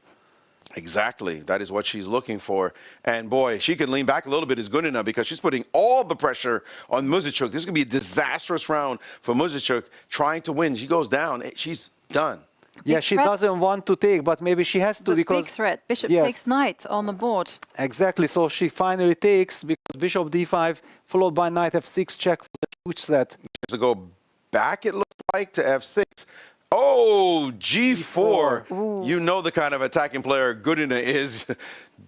Exactly, that is what she's looking for. And boy, she can lean back a little bit, is good enough, because she's putting all the pressure on Muzichuk. This is going to be a disastrous round for Muzichuk trying to win. She goes down, she's done. Yeah, Big she threat. doesn't want to take, but maybe she has to But because big threat. Bishop yes. takes knight on the board. Exactly. So she finally takes because bishop d5 followed by knight f6 check for the huge threat. To go back, it looks like, to f6. Oh, g4. You know the kind of attacking player Gudina is.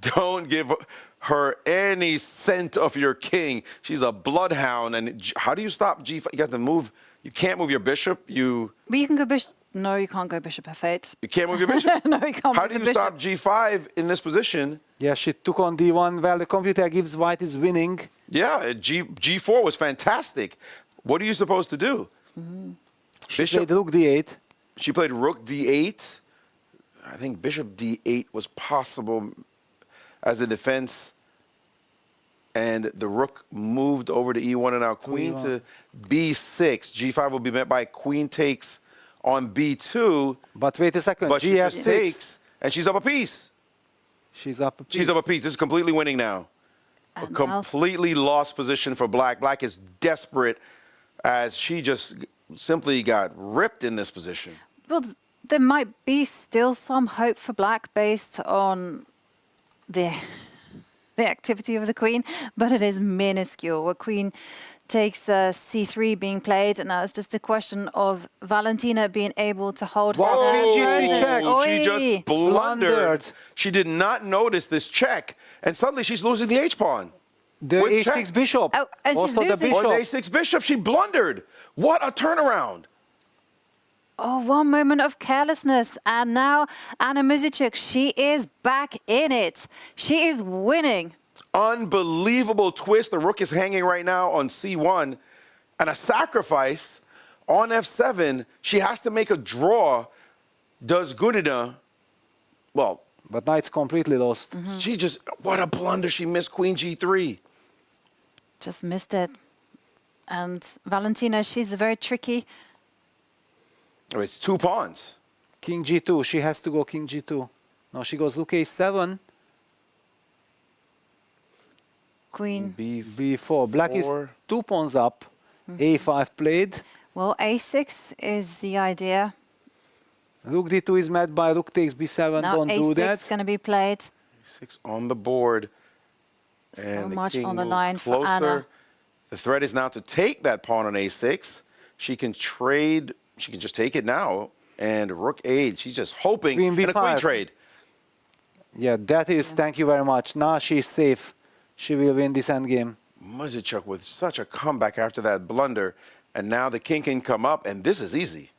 Don't give her any scent of your king. She's a bloodhound. And how do you stop g5? You got to move. You can't move your bishop. But you can go bishop. No, you can't go bishop f8. You can't move your bishop. No, you can't. How move do the you bishop. stop g5 in this position? Yeah, she took on d1. Well, the computer gives white is winning. Yeah, g4 was fantastic. What are you supposed to do? She played rook d8. She played rook d8. I think bishop d8 was possible as a defense. And the rook moved over to e1 and now queen to b6. g5 will be met by queen takes on b2. But wait a second, But she just gf6. takes, and she's up a piece. She's up a piece. She's up a piece. This is completely winning now. A And now- completely lost position for Black. Black is desperate as she just simply got ripped in this position. Well, there might be still some hope for black based on the activity of the queen, but it is minuscule. A queen takes c3 being played, and now it's just a question of Valentina being able to hold her Whoa, nerve. check. she just Oi. blundered. Blundered. She did not notice this check, and suddenly she's losing the H-pawn. The With h6 check. bishop. Oh, and she's also the losing. Or the bishop. A6 bishop, she blundered. What a turnaround. Oh, one moment of carelessness, and now Anna Muzichuk, she is back in it. She is winning. Unbelievable twist. The rook is hanging right now on c1, and a sacrifice on f7. She has to make a draw. Does Gudina, well, But knight's completely lost. she just, what a blunder. She missed queen g3. Just missed it. And Valentina, she's very tricky. Oh, it's 2 pawns. King g2. She has to go king g2. No, she goes rook a7. Queen. b4. Black is Four. 2 pawns up. a5 played. Well, a6 is the idea. Rook d2 is met by rook takes b7. Now Don't do a6 that. is going to be played. 6 on the board. So And the much king on the moves line for closer. Anna. The threat is now to take that pawn on a6. She can trade. She can just take it now. And rook 8. She's just hoping. Queen And a queen b5. trade. Yeah, that is. Thank you very much. Now she's safe. She will win this endgame. Muzichuk with such a comeback after that blunder. And now the king can come up. And this is easy.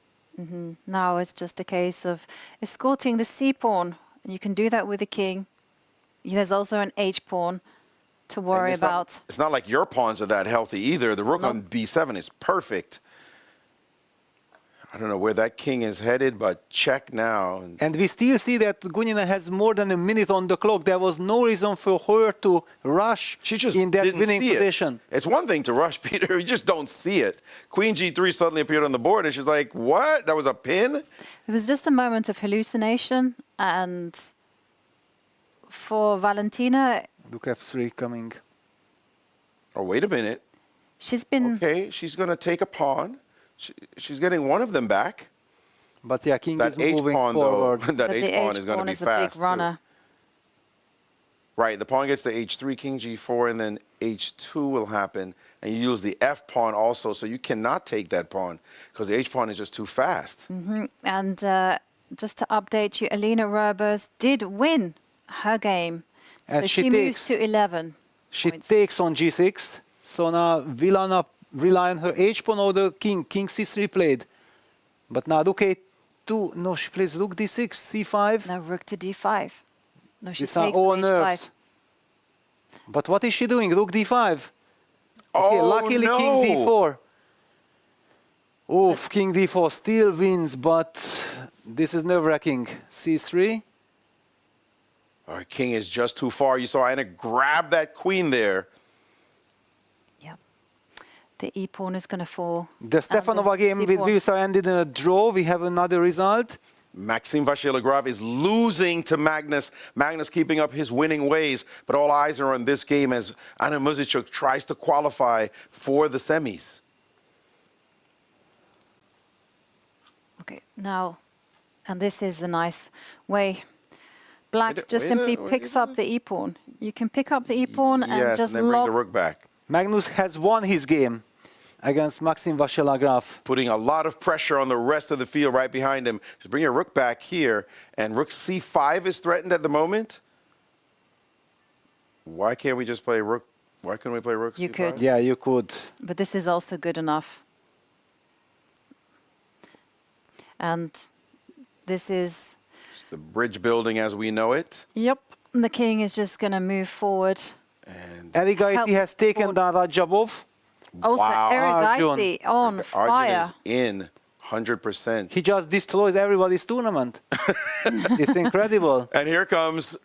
Now it's just a case of escorting the c-pawn. You can do that with the king. There's also an h-pawn to worry And about. It's not like your pawns are that healthy either. The rook on b7 is perfect. I don't know where that king is headed, but check now. And we still see that Gunina has more than a minute on the clock. There was no reason for her to rush She just in that didn't winning see position. it. It's one thing to rush, Peter. You just don't see it. Queen g3 suddenly appeared on the board, and she's like, what? That was a pin? It was just a moment of hallucination. And for Valentina, Rook f3 coming. Oh, wait a minute. she's been... Okay, she's going to take a pawn. She's getting one of them back. But yeah, king That is moving h-pawn, though, forward. that but the h-pawn is going to h-pawn be is a fast. big too. runner. Right, the pawn gets to h3, king g4, and then h2 will happen. And you use the f-pawn also, so you cannot take that pawn because the h-pawn is just too fast. And just to update you, Alina Roebers did win her game. So And she she moves takes. to 11 She points. takes on g6. So now Vilana rely on her h-pawn or the king. King c3 played. But now rook a2. No, she plays rook d6, c5. Now rook to d5. No, she These are takes all on nerves. h5. But what is she doing? Rook d5. Okay, Oh, luckily no. king d4. Oof, king d4 still wins, but this is nerve-wracking. c3. Our king is just too far. You saw Anna grab that queen there. Yep. The e-pawn is going to fall. The and Stefanova game with c-pawn. Vivsa ended in a draw. We have another result. Maxim Vachier-Lagrave is losing to Magnus. Magnus keeping up his winning ways, but all eyes are on this game as Anna Muzichuk tries to qualify for the semis. Okay, now And this is a nice way. Black Wait, just wait, simply wait, picks up the e-pawn. You can pick up the e-pawn and Yes, just and then bring the lock. rook back. Magnus has won his game against Maxim Vachier-Lagrave. Putting a lot of pressure on the rest of the field right behind him. Just bring your rook back here. And rook c5 is threatened at the moment. Why can't we just play rook? Why couldn't we play rook You c5? could. Yeah, you could. But this is also good enough. And this is, It's the bridge building as we know it. yep, the king is just going to move forward. And Erigaisi has taken forward. down Rajabov. Also, Wow. Erigaisi on Arjun fire. is in 100%. He just destroys everybody's tournament. It's incredible. And here comes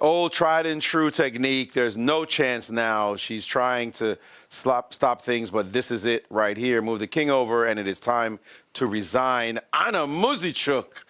old tried and true technique. There's no chance now. She's trying to stop things, but this is it right here. Move the king over, and it is time to resign. Anna Muzychuk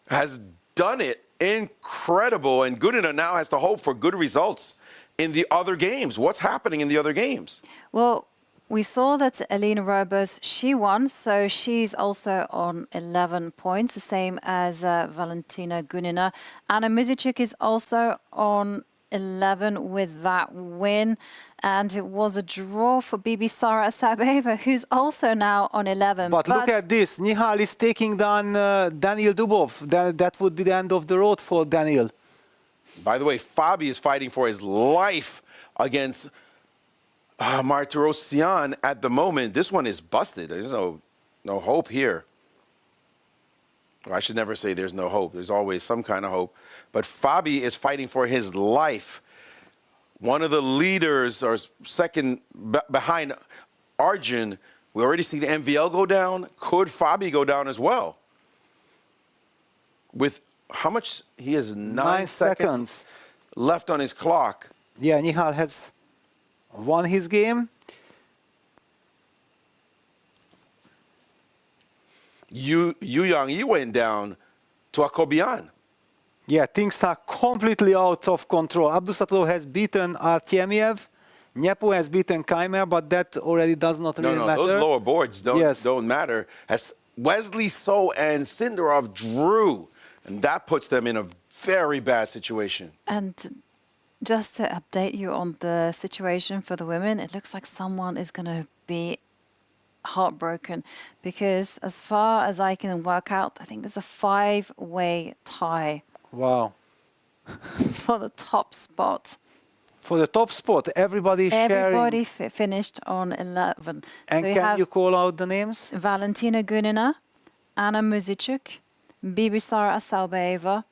has done it. Incredible. And Gunina now has to hope for good results in the other games. What's happening in the other games? Well, we saw that Elina Roebers, she won, so she's also on 11 points, the same as Valentina Gunina. Anna Muzychuk is also on 11 with that win, and it was a draw for Bibi Sara Asabeva, who's also now on 11. But look at this. Nihal is taking down Daniil Dubov. That would be the end of the road for Daniil. By the way, Fabi is fighting for his life against Martirosyan at the moment. This one is busted. There's no hope here. Well, I should never say there's no hope. There's always some kind of hope. But Fabi is fighting for his life. One of the leaders, or second behind Arjun, we already see the MVL go down. Could Fabi go down as well? With how much? He has 9 seconds left on his clock. Yeah, Nihal has won his game. Yu Yang Yi went down to Akobian. Yeah, things are completely out of control. Abdusatov has beaten Artemiev. Nepo has beaten Kaimer, but that already does not really matter. Those lower boards don't matter. As Wesley So and Sindarov drew, and that puts them in a very bad situation. And just to update you on the situation for the women, it looks like someone is going to be heartbroken, because as far as I can work out, I think there's a 5-way tie. Wow. For the top spot. For the top spot, everybody sharing. Everybody finished on 11. And so can you call out the names? Valentina Gunina, Anna Muzychuk, Bibi Sara Asabeva,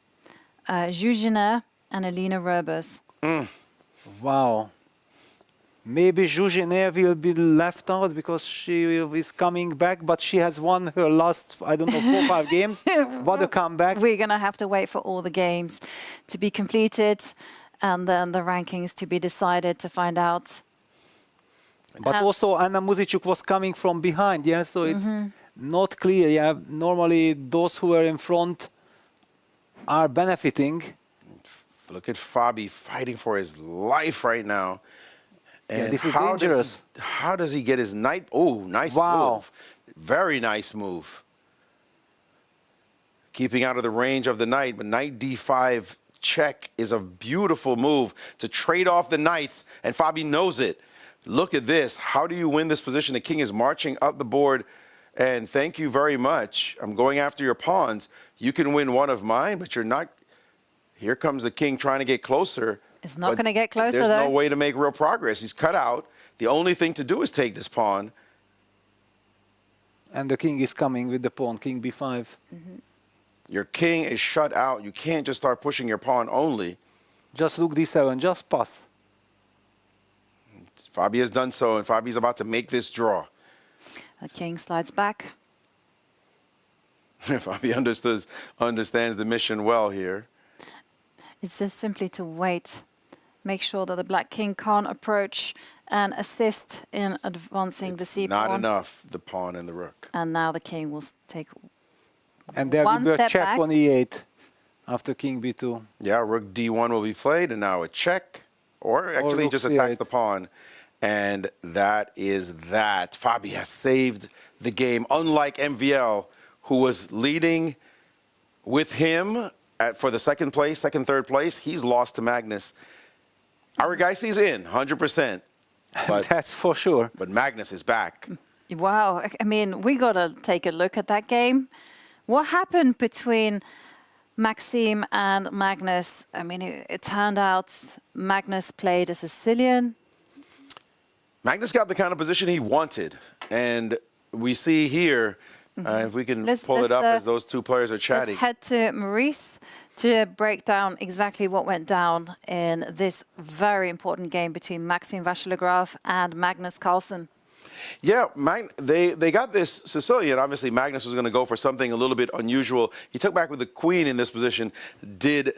Zhuzhina, and Elina Roebers. Wow. Maybe Zhuzhina will be left out because she is coming back, but she has won her last, I don't know, 4 or 5 games. What a comeback. We're going to have to wait for all the games to be completed and then the rankings to be decided to find out. But also Anna Muzychuk was coming from behind, yeah, so it's not clear. Yeah, normally those who are in front are benefiting. Look at Fabi fighting for his life right now. And yeah, this is dangerous. How does he get his knight? Oh, nice move. Very nice move. Keeping out of the range of the knight, but knight d5 check is a beautiful move to trade off the knights, and Fabi knows it. Look at this. How do you win this position? The king is marching up the board, and thank you very much. I'm going after your pawns. You can win one of mine, but you're not. Here comes the king trying to get closer. It's not going to get closer, There's though. no way to make real progress. He's cut out. The only thing to do is take this pawn. And the king is coming with the pawn, king b5. Your king is shut out. You can't just start pushing your pawn only. Just look d7, just pass. Fabi has done so, and Fabi's about to make this draw. The king slides back. Fabi understands the mission well here. It's just simply to wait. Make sure that the black king can't approach and assist in advancing the c pawn. Not enough, the pawn and the rook. And now the king will take And there will one be a step check back. on e8 after king b2. Yeah, rook d1 will be played, and now a check. Or actually rook just attacks c8. the pawn. And that is that. Fabi has saved the game. Unlike MVL, who was leading with him for the second, third place, he's lost to Magnus. Erigaisi's in, 100%. But, That's for sure. but Magnus is back. Wow. I mean, we got to take a look at that game. What happened between Maxime and Magnus? I mean, it turned out Magnus played a Sicilian. Magnus got the kind of position he wanted. And we see here, if we can pull it up as those two players are chatting. Let's head to Maurice to break down exactly what went down in this very important game between Maxime Vachier-Lagrave and Magnus Carlsen. Yeah, they got this Sicilian. Obviously, Magnus was going to go for something a little bit unusual. He took back with the queen in this position, did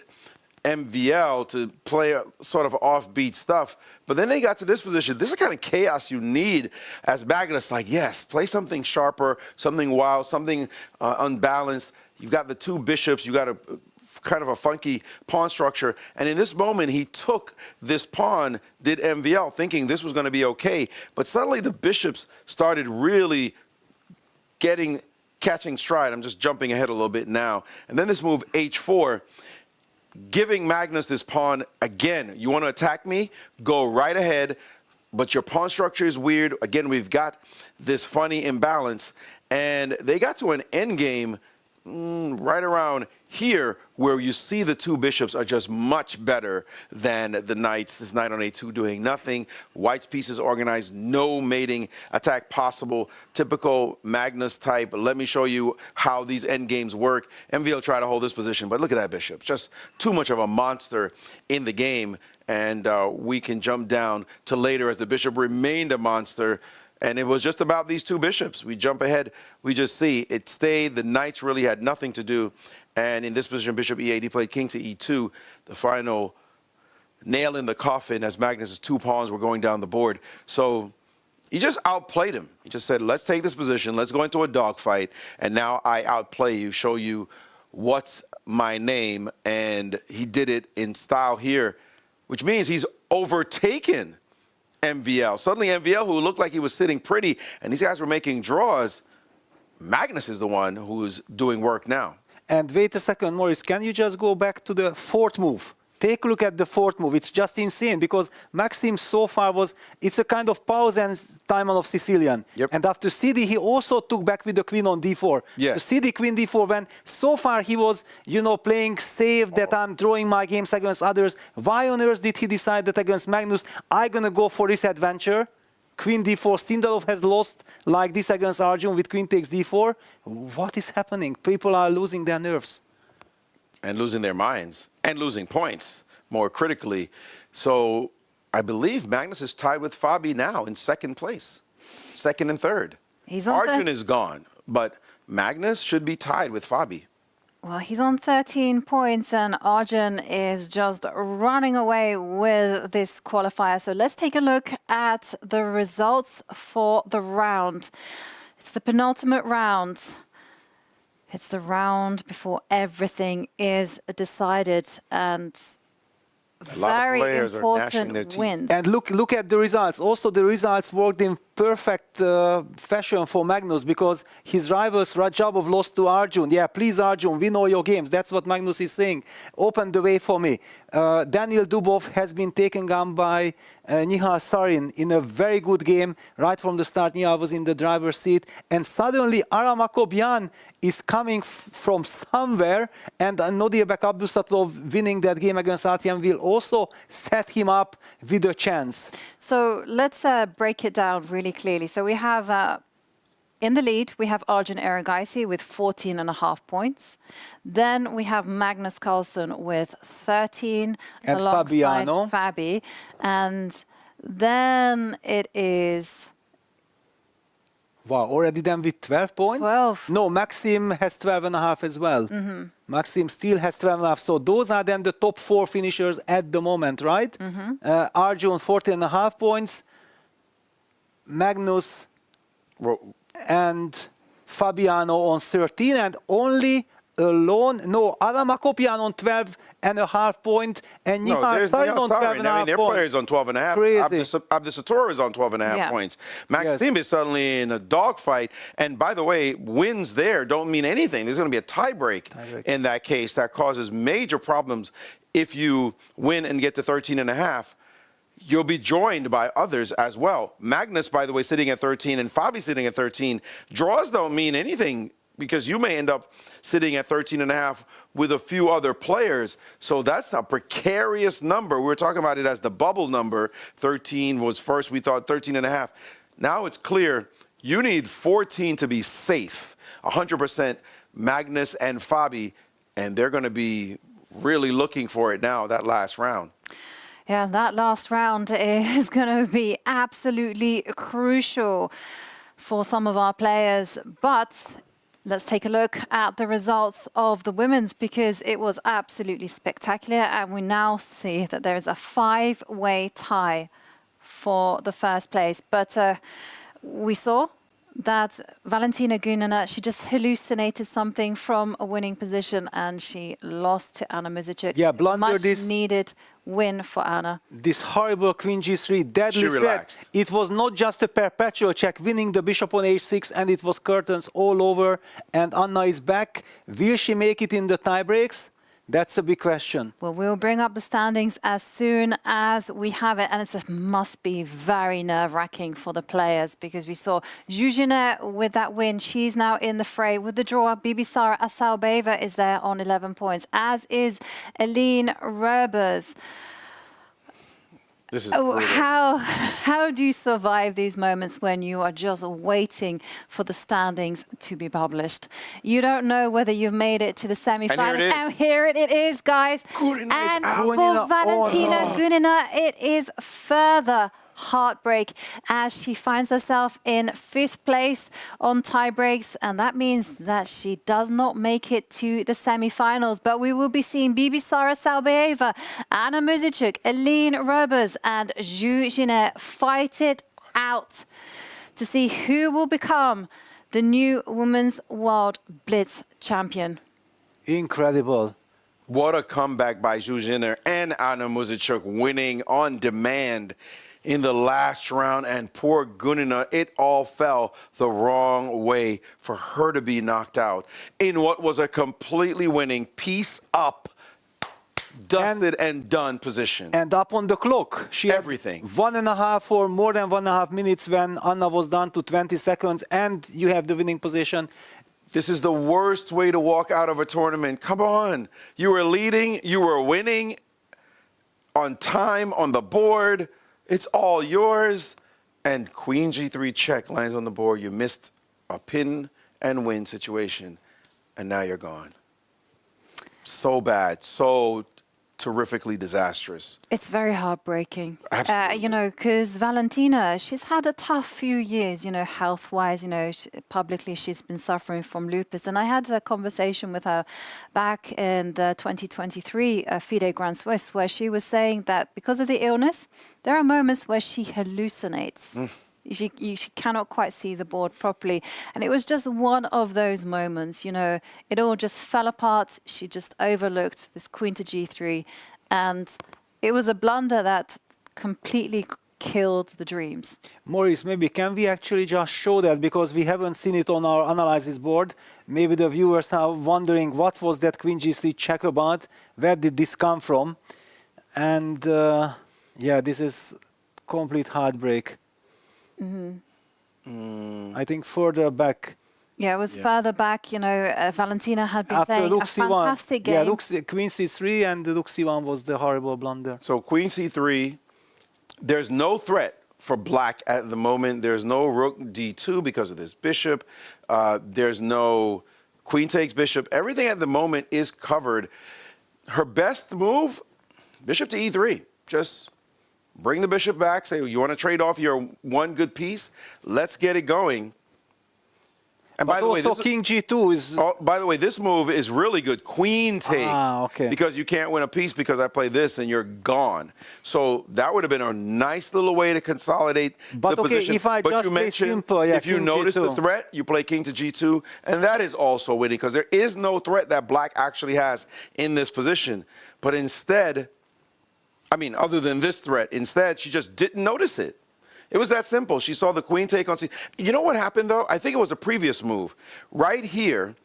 MVL to play sort of offbeat stuff. But then they got to this position. This is the kind of chaos you need as Magnus. Like, yes, play something sharper, something wild, something unbalanced. You've got the two bishops. You got a kind of a funky pawn structure. And in this moment, he took this pawn, did MVL, thinking this was going to be okay. But suddenly the bishops started really catching stride. I'm just jumping ahead a little bit now. And then this move, H4, giving Magnus this pawn again. You want to attack me? Go right ahead. But your pawn structure is weird. Again, we've got this funny imbalance. And they got to an endgame right around here, where you see the two bishops are just much better than the knights. This knight on A2 doing nothing. White's pieces organized, no mating attack possible. Typical Magnus type. Let me show you how these endgames work. MVL try to hold this position, but look at that bishop. Just too much of a monster in the game. And we can jump down to later as the bishop remained a monster. And it was just about these two bishops. We jump ahead. We just see it stayed. The knights really had nothing to do. And in this position, bishop E8, he played king to E2, the final nail in the coffin as Magnus's two pawns were going down the board. So he just outplayed him. He just said, let's take this position. Let's go into a dogfight. And now I outplay you, show you what's my name. And he did it in style here, which means he's overtaken MVL. Suddenly MVL, who looked like he was sitting pretty, and these guys were making draws, Magnus is the one who's doing work now. And wait a second, Maurice, can you just go back to the fourth move? Take a look at the fourth move. It's just insane because Maxime so far it's a kind of pause and time of Sicilian. Yep. And after CD, he also took back with the queen on D4. Yes. The CD, queen D4, when so far he was, playing safe, that I'm drawing my games against others. Why on earth did he decide that against Magnus, I'm going to go for this adventure? Queen D4, Stindalov has lost like this against Arjun with queen takes D4. What is happening? People are losing their nerves. And losing their minds. And losing points, more critically. So I believe Magnus is tied with Fabi now in second place. Second and third. Arjun is gone, but Magnus should be tied with Fabi. Well, he's on 13 points and Arjun is just running away with this qualifier. So let's take a look at the results for the round. It's the penultimate round. It's the round before everything is decided, and very important wins. And look at the results. Also, the results worked in perfect fashion for Magnus because his rivals Rajabov lost to Arjun. Yeah, please Arjun, we know your games. That's what Magnus is saying. Open the way for me. Daniel Dubov has been taken on by Nihal Sarin in a very good game. Right from the start, Nihal was in the driver's seat. And suddenly Aram Akobian is coming from somewhere, and Nodirbek Abdusatov winning that game against Artyom will also set him up with a chance. So let's break it down really clearly. So we have in the lead, we have Arjun Erigaisi with 14.5 points. Then we have Magnus Carlsen with 13 and alongside Fabiano. Fabi. And then it is... Wow, already then with 12 points? 12. No, Maxime has 12.5 as well. Mm-hmm. Maxime still has 12.5. So those are then the top 4 finishers at the moment, right? Mm-hmm. Arjun 14.5 points. Magnus and Fabiano on 13, and only alone. No, Adam Akopian on 12.5 point and No, Nihal there's Sarin on 12.5 I mean, their point. players on 12.5. Crazy. Abdesator is on 12.5 Yeah. points. Maxime is suddenly in a dogfight. And by the way, wins there don't mean anything. There's going to be a tie-break in that case that causes major problems. If you win and get to 13.5, you'll be joined by others as well. Magnus, by the way, sitting at 13 and Fabi sitting at 13. Draws don't mean anything because you may end up sitting at 13.5 with a few other players. So that's a precarious number. We were talking about it as the bubble number. 13 was first. We thought 13.5. Now it's clear you need 14 to be safe. 100% Magnus and Fabi, and they're going to be really looking for it now, that last round. Yeah, that last round is going to be absolutely crucial for some of our players. But let's take a look at the results of the women's because it was absolutely spectacular. And we now see that there is a 5-way tie for the first place. But we saw that Valentina Gunina, she just hallucinated something from a winning position and she lost to Anna Muzichuk. Yeah, blunder Much this needed win for Anna. This horrible Queen G3 deadly She threat. relaxed. It was not just a perpetual check, winning the bishop on h6, and it was curtains all over. And Anna is back. Will she make it in the tie breaks? That's a big question. Well, we'll bring up the standings as soon as we have it. And it must be very nerve-wracking for the players because we saw Zhuzhina with that win. She's now in the fray with the draw. Bibisara Asalbeva is there on 11 points, as is Aline Roebers. This is brutal. How do you survive these moments when you are just waiting for the standings to be published? You don't know whether you've made it to the semifinals. And here it is, guys. Gunina and is out. for Gunina, Valentina oh no. Gunina, it is further heartbreak as she finds herself in 5th place on tie breaks, and that means that she does not make it to the semi-finals. But we will be seeing Bibisara Salbeeva, Anna Muzichuk, Aline Roebers and Zhuzhina fight it out to see who will become the new Women's World Blitz champion. Incredible. What a comeback by Zhuzhina and Anna Muzichuk, winning on demand in the last round. And poor Gunina, it all fell the wrong way for her to be knocked out in what was a completely winning piece up, dusted and done position. And up on the clock. She had Everything. 1.5 or more than 1.5 minutes when Anna was down to 20 seconds and you have the winning position. This is the worst way to walk out of a tournament. Come on. You were leading, you were winning on time, on the board. It's all yours. And Queen G3 check lands on the board. You missed a pin and win situation. And now you're gone. So bad. So terrifically disastrous. It's very heartbreaking. Absolutely. You know, because Valentina, she's had a tough few years, you know, health-wise. You know, publicly she's been suffering from lupus. And I had a conversation with her back in the 2023 FIDE Grand Swiss where she was saying that because of the illness, there are moments where she hallucinates. She cannot quite see the board properly. And it was just one of those moments, you know, it all just fell apart. She just overlooked this Queen to G3. And it was a blunder that completely killed the dreams. Maurice, maybe can we actually just show that because we haven't seen it on our analysis board? Maybe the viewers are wondering what was that Queen G3 check about? Where did this come from? And yeah, this is complete heartbreak. I think further back. Yeah, it was further back, you know, Valentina had been After playing Rook a C1. fantastic game. Yeah, Queen C3 and the Rook C1 was the horrible blunder. So Queen C3, there's no threat for black at the moment. There's no Rook D2 because of this bishop. There's no Queen takes bishop. Everything at the moment is covered. Her best move, bishop to E3. Just bring the bishop back. Say, you want to trade off your one good piece? Let's get it going. And But by the way, also this King G2 is... oh, by the way, this move is really good. Queen takes. Okay. Because you can't win a piece because I play this and you're gone. So that would have been a nice little way to consolidate But the okay, position. if I but just you play mentioned simple, yeah, if you King notice the G2. threat, you play King to G2, and that is also winning because there is no threat that Black actually has in this position. But instead, I mean, other than this threat, instead, she just didn't notice it. It was that simple. She saw the queen take on. You know what happened, though? I think it was a previous move. Right here,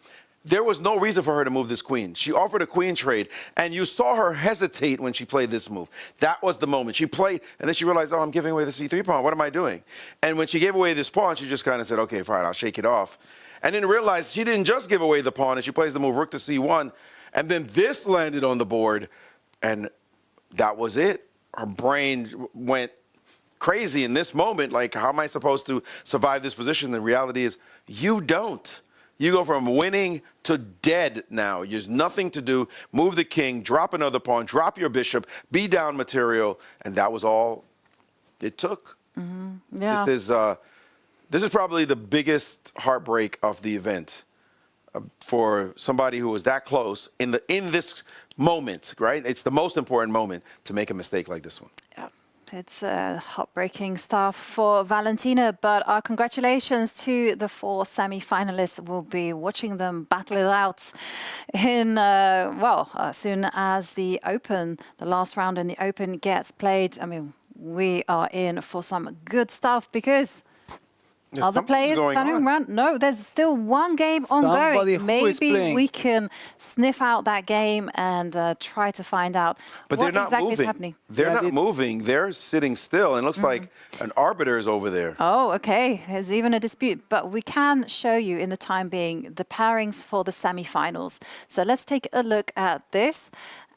there was no reason for her to move this queen. She offered a queen trade, and you saw her hesitate when she played this move. That was the moment. She played, and then she realized, oh, I'm giving away the C3 pawn. What am I doing? And when she gave away this pawn, she just kind of said, okay, fine, I'll shake it off. And then realized she didn't just give away the pawn, and she plays the move rook to C1, and then this landed on the board, and that was it. Her brain went crazy in this moment. Like, how am I supposed to survive this position? The reality is you don't. You go from winning to dead now. There's nothing to do. Move the king, drop another pawn, drop your bishop, be down material, and that was all it took. Mm-hmm. Yeah. This is probably the biggest heartbreak of the event for somebody who was that close in this moment, right? It's the most important moment to make a mistake like this one. Yeah. It's heartbreaking stuff for Valentina, but our congratulations to the 4 semi-finalists. We'll be watching them battle it out in, as soon as the last round in the Open gets played. I mean, we are in for some good stuff because other players standing around. No, there's still one game ongoing. Maybe we can sniff out that game and try to find out what exactly is happening. They're not moving. They're sitting still. And it looks like an arbiter is over there. Oh, okay. There's even a dispute. But we can show you in the time being the pairings for the semi-finals. So let's take a look at this.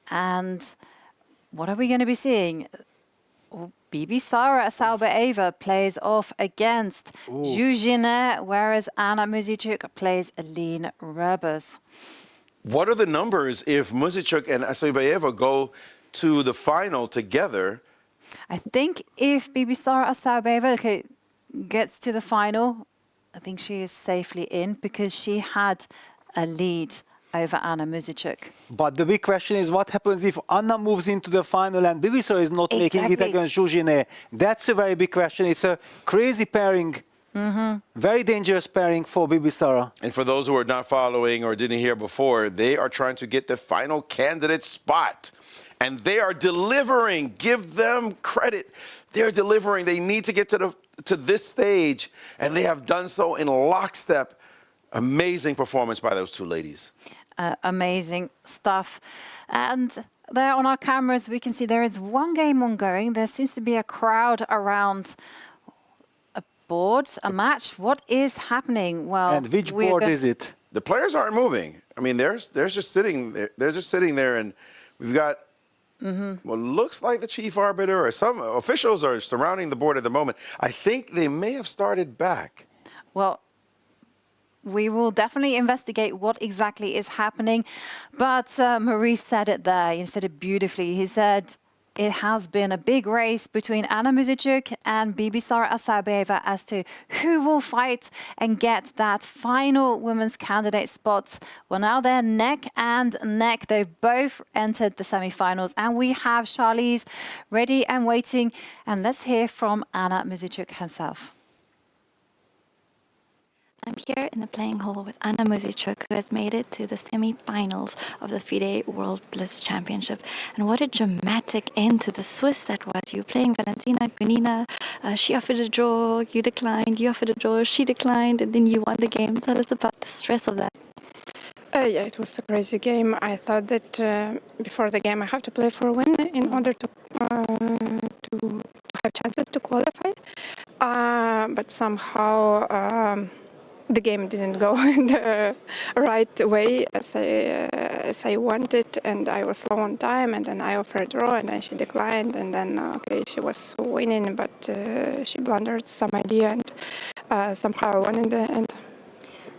And what are we going to be seeing? Bibi Sara Sauber-Eva plays off against Zhu Jiné, whereas Anna Muzychuk plays Aline Roebers. What are the numbers if Muzychuk and Sauber-Eva go to the final together? I think if Bibi Sara Sauber-Eva gets to the final, I think she is safely in because she had a lead over Anna Muzychuk. But the big question is what happens if Anna moves into the final and Bibi Sara is not making it against Zhu Jiné? That's a very big question. It's a crazy pairing. Very dangerous pairing for Bibi Sara. And for those who are not following or didn't hear before, they are trying to get the final candidate spot. And they are delivering. Give them credit. They're delivering. They need to get to this stage, and they have done so in lockstep. Amazing performance by those two ladies. Amazing stuff. And there on our cameras, we can see there is one game ongoing. There seems to be a crowd around a board, a match. What is happening? Well, and which board is it? The players aren't moving. I mean, they're just sitting there. They're just sitting there, and we've got what looks like the chief arbiter or some officials are surrounding the board at the moment. I think they may have started back. Well, we will definitely investigate what exactly is happening. But Maurice said it there. He said it beautifully. He said it has been a big race between Anna Muzychuk and Bibi Sara Sauber-Eva as to who will fight and get that final women's candidate spot. Well, now they're neck and neck. They've both entered the semi-finals. And we have Charlize ready and waiting. And let's hear from Anna Muzychuk herself. I'm here in the playing hall with Anna Muzychuk, who has made it to the semi-finals of the FIDE World Blitz Championship. And what a dramatic end to the Swiss that was. You were playing Valentina Gunina, she offered a draw, you declined, you offered a draw, she declined, and then you won the game. Tell us about the stress of that. Yeah, it was a crazy game. I thought that before the game I have to play for a win in order to have chances to qualify. But somehow the game didn't go the right way as I wanted, and I was low on time, and then I offered a draw, and then she declined, and then she was winning, but she blundered some idea, and somehow I won in the end.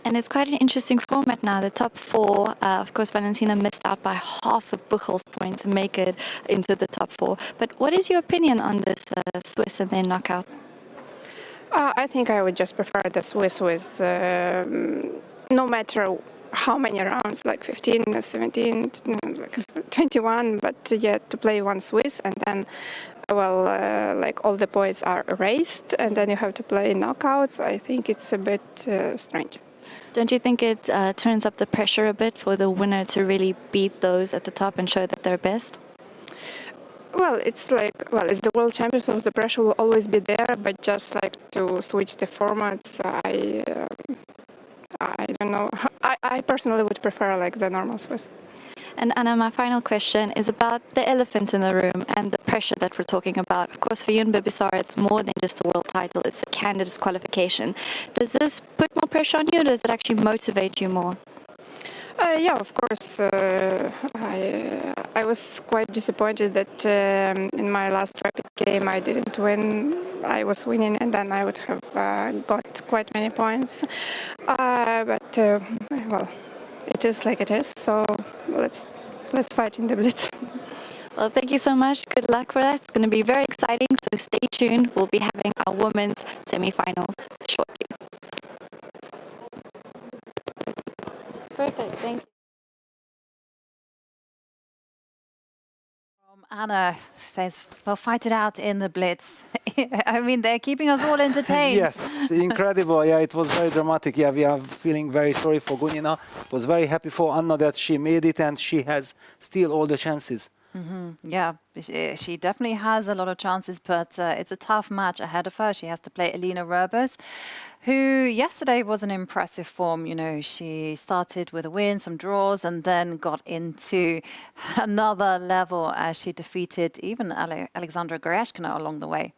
And it's quite an interesting format now. The top 4, of course, Valentina missed out by half a Buchel's point to make it into the top 4. But what is your opinion on this Swiss and their knockout? I think I would just prefer the Swiss with no matter how many rounds, like 15, 17, like 21, but yet to play one Swiss and then, well, like all the points are erased and then you have to play knockouts. I think it's a bit strange. Don't you think it turns up the pressure a bit for the winner to really beat those at the top and show that they're best? Well, it's like, well, it's the World Champions, so the pressure will always be there, but just like to switch the formats, I don't know. I personally would prefer like the normal Swiss. And Anna, my final question is about the elephant in the room and the pressure that we're talking about. Of course, for you and Bibisar, it's more than just a world title, it's a candidate's qualification. Does this put more pressure on you, or does it actually motivate you more? Yeah, of course. I was quite disappointed that in my last Rapid game I didn't win. I was winning, and then I would have got quite many points. But well, it is like it is. So let's fight in the Blitz. Well, thank you so much. Good luck for that. It's going to be very exciting. So stay tuned. We'll be having our women's semifinals shortly. Perfect. Thank you. Anna says, "We'll fight it out in the Blitz." I mean, they're keeping us all entertained. Yes, incredible. Yeah, it was very dramatic. Yeah, we are feeling very sorry for Gunina. Was very happy for Anna that she made it and she has still all the chances. Yeah, she definitely has a lot of chances, but it's a tough match ahead of her. She has to play Elina Roebers, who yesterday was an impressive form. You know, she started with a win, some draws, and then got into another level as she defeated even Alexandra Goryashkina along the way.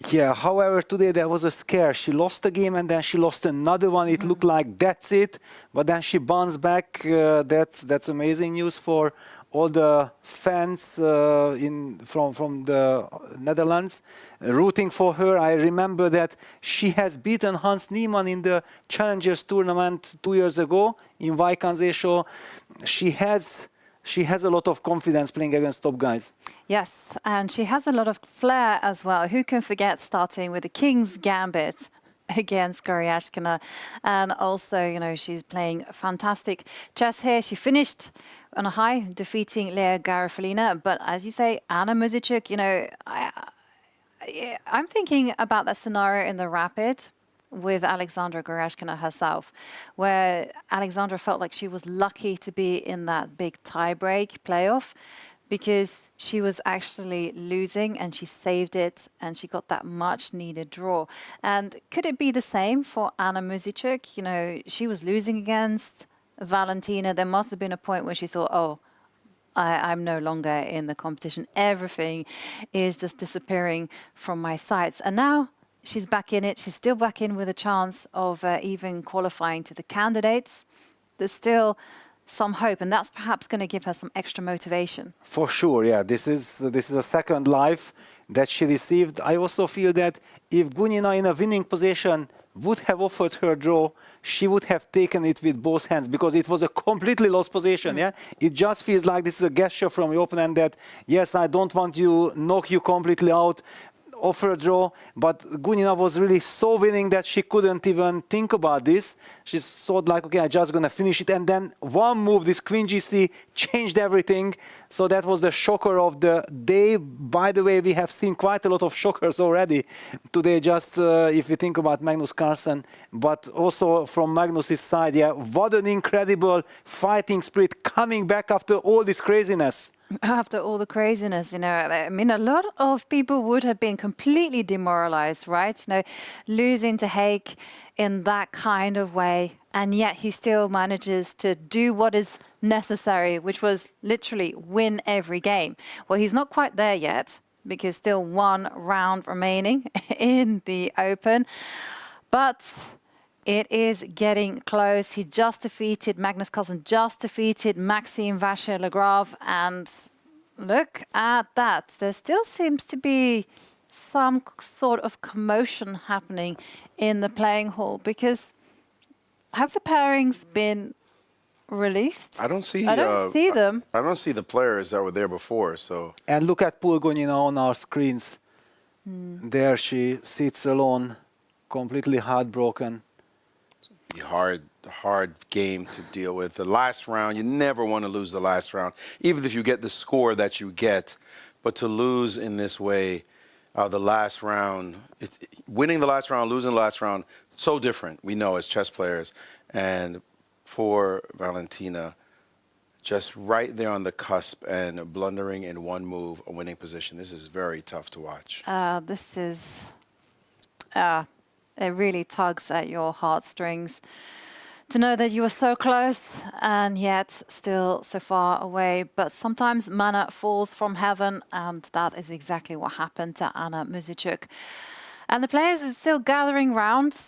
Yeah, however, today there was a scare. She lost a game and then she lost another one. It looked like that's it, but then she bounced back. That's amazing news for all the fans from the Netherlands rooting for her. I remember that she has beaten Hans Niemann in the Challengers tournament 2 years ago in Vajkanze, so she has a lot of confidence playing against top guys. Yes, and she has a lot of flair as well. Who can forget starting with the King's Gambit against Goryashkina? And also, you know, she's playing fantastic chess here. She finished on a high, defeating Lea Garifalina. But as you say, Anna Muzichuk, you know, I'm thinking about that scenario in the Rapid with Alexandra Goryashkina herself, where Alexandra felt like she was lucky to be in that big tie-break playoff because she was actually losing and she saved it and she got that much-needed draw. And could it be the same for Anna Muzichuk? You know, she was losing against Valentina. There must have been a point where she thought, oh, I'm no longer in the competition. Everything is just disappearing from my sights. And now she's back in it. She's still back in with a chance of even qualifying to the candidates. There's still some hope, and that's perhaps going to give her some extra motivation. For sure, yeah. This is a second life that she received. I also feel that if Gunina in a winning position would have offered her draw, she would have taken it with both hands because it was a completely lost position. Yeah, it just feels like this is a gesture from your opponent that yes, I don't want you knock you completely out. Offer a draw, but Gunina was really so winning that she couldn't even think about this. She thought like, okay, I'm just gonna finish it, and then one move, this Queen GC, changed everything. So that was the shocker of the day. By the way, we have seen quite a lot of shockers already today, just if you think about Magnus Carlsen, but also from Magnus's side, yeah, what an incredible fighting spirit coming back after all this craziness. After all the craziness, you know, I mean, a lot of people would have been completely demoralized, right? You know, losing to Haig in that kind of way, and yet he still manages to do what is necessary, which was literally win every game. Well, he's not quite there yet because still one round remaining in the Open, but it is getting close. He just defeated, Magnus Carlsen just defeated Maxime Vacher-Lagrave. And look at that. There still seems to be some sort of commotion happening in the playing hall because have the pairings been released? I don't see them. I don't see the players that were there before. So. And look at Gunina on our screens. There she sits alone completely heartbroken. Hard game to deal with. The last round, you never want to lose the last round, even if you get the score that you get. But to lose in this way, the last round, winning the last round, losing the last round, so different, we know, as chess players. And for Valentina, just right there on the cusp and blundering in one move, a winning position. This is very tough to watch. This is... it really tugs at your heartstrings to know that you were so close and yet still so far away. But sometimes mana falls from heaven, and that is exactly what happened to Anna Muzichuk. And the players are still gathering round,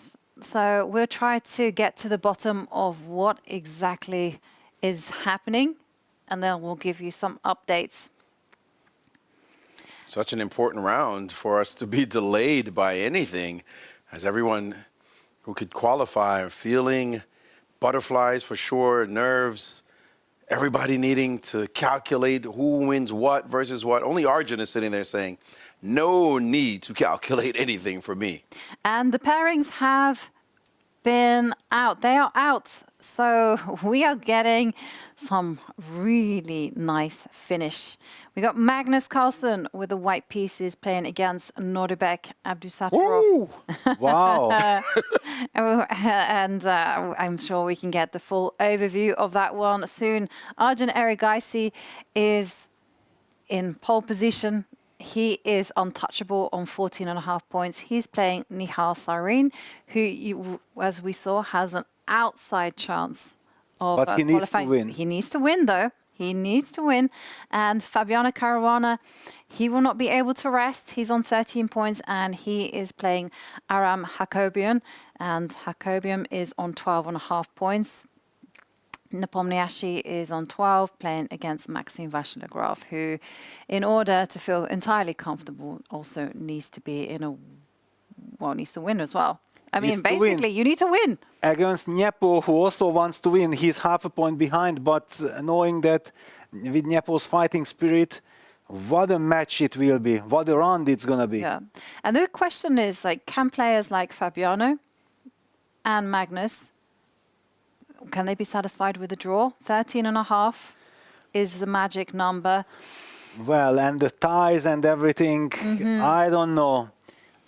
so we'll try to get to the bottom of what exactly is happening, and then we'll give you some updates. Such an important round for us to be delayed by anything, as everyone who could qualify feeling butterflies for sure, nerves, everybody needing to calculate who wins what versus what. Only Arjun is sitting there saying, no need to calculate anything for me. And the pairings have been out. They are out. So we are getting some really nice finish. We got Magnus Carlsen with the white pieces playing against Nordebek Abdusattorov. Wow. And I'm sure we can get the full overview of that one soon. Arjun Erigaisi is in pole position. He is untouchable on 14.5 points. He's playing Nihal Sarin, who, as we saw, has an outside chance of but he needs to win. He needs to win, though. He needs to win. And Fabiano Caruana, he will not be able to rest. He's on 13 points, and he is playing Aram Hakobian. And Hakobian is on 12.5 points. Nepomniachtchi is on 12, playing against Maxime Vachier-Lagrave, who, in order to feel entirely comfortable, also needs to be in a, well, needs to win as well. I mean, basically, you need to win. Against Dniepo, who also wants to win, he's half a point behind, but knowing that with Dniepo's fighting spirit, what a match it will be, what a round it's going to be. Yeah. And the question is, like, can players like Fabiano and Magnus, can they be satisfied with the draw? 13.5 is the magic number. Well, and the ties and everything, I don't know.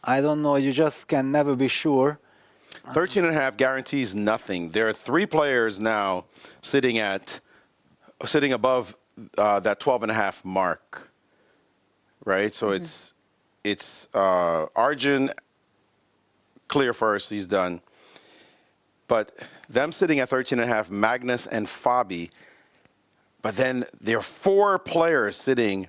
I don't know. You just can never be sure. 13.5 guarantees nothing. There are 3 players now sitting above that 12.5 mark, right? So it's Arjun clear first. He's done. But them sitting at 13.5, Magnus and Fabi. But then there are 4 players sitting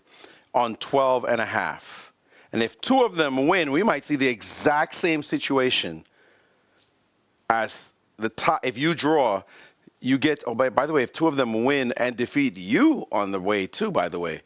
on 12.5. And if 2 of them win, we might see the exact same situation as the top. If you draw, you get, oh, by the way, if 2 of them win and defeat you on the way too, by the way,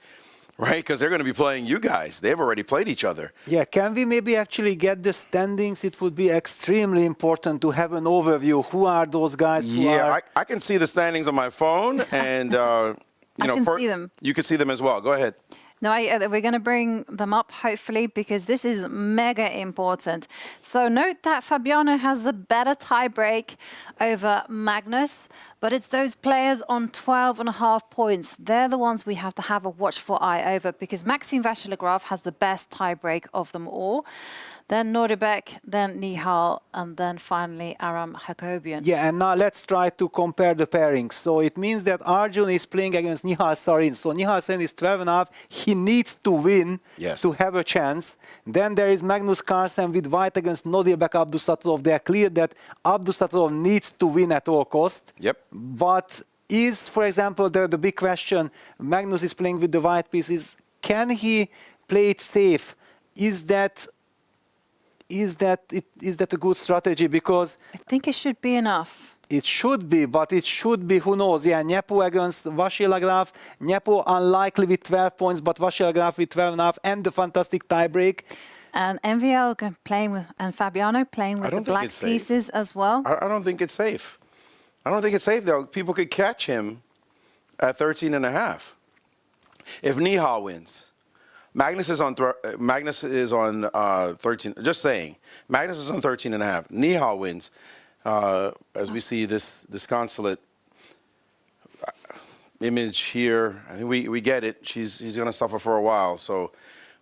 right? Because they're going to be playing you guys. They've already played each other. Yeah, can we maybe actually get the standings? It would be extremely important to have an overview. Who are those guys? I can see the standings on my phone, and you know, see them. You can see them as well. Go ahead. No, we're going to bring them up, hopefully, because this is mega important. So note that Fabiano has the better tiebreak over Magnus, but it's those players on 12.5 points. They're the ones we have to have a watchful eye over, because Maxime Vachier-Lagrave has the best tiebreak of them all. Then Nordebek, then Nihal, and then finally Aram Hakobian. Yeah, and now let's try to compare the pairings. So it means that Arjun is playing against Nihal Sarin. So Nihal Sarin is 12.5. He needs to win to have a chance. Then there is Magnus Carlsen with white against Nordebek Abdusattorov. They are clear that Abdusattorov needs to win at all costs. Yep. But is, for example, the big question, Magnus is playing with the white pieces. Can he play it safe? Is that a good strategy? Because I think it should be enough. It should be, but it should be, who knows? Yeah, Dniepo against Vachier-Lagrave. Dniepo unlikely with 12 points, but Vachier-Lagrave with 12.5 and the fantastic tiebreak. And MVL playing with, and Fabiano playing with the black pieces as well. I don't think it's safe. I don't think it's safe, though. People could catch him at 13.5. If Nihal wins, Magnus is on 13. Just saying, Magnus is on 13 and a half. Nihal wins. As we see this consulate image here, I think we get it. She's going to suffer for a while, so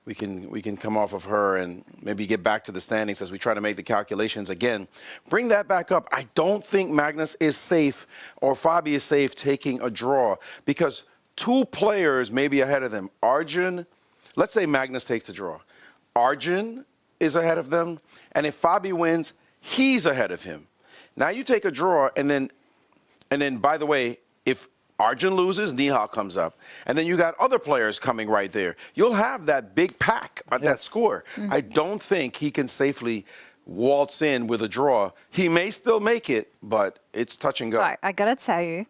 we can come off of her and maybe get back to the standings as we try to make the calculations again. Bring that back up. I don't think Magnus is safe or Fabi is safe taking a draw because two players may be ahead of them. Arjun, let's say Magnus takes the draw. Arjun is ahead of them, and if Fabi wins, he's ahead of him. Now you take a draw, and then by the way, if Arjun loses, Nihal comes up. And then you got other players coming right there. You'll have that big pack at that score. Mm-hmm. I don't think he can safely waltz in with a draw. He may still make it, but it's touch and go. Right, I gotta tell you,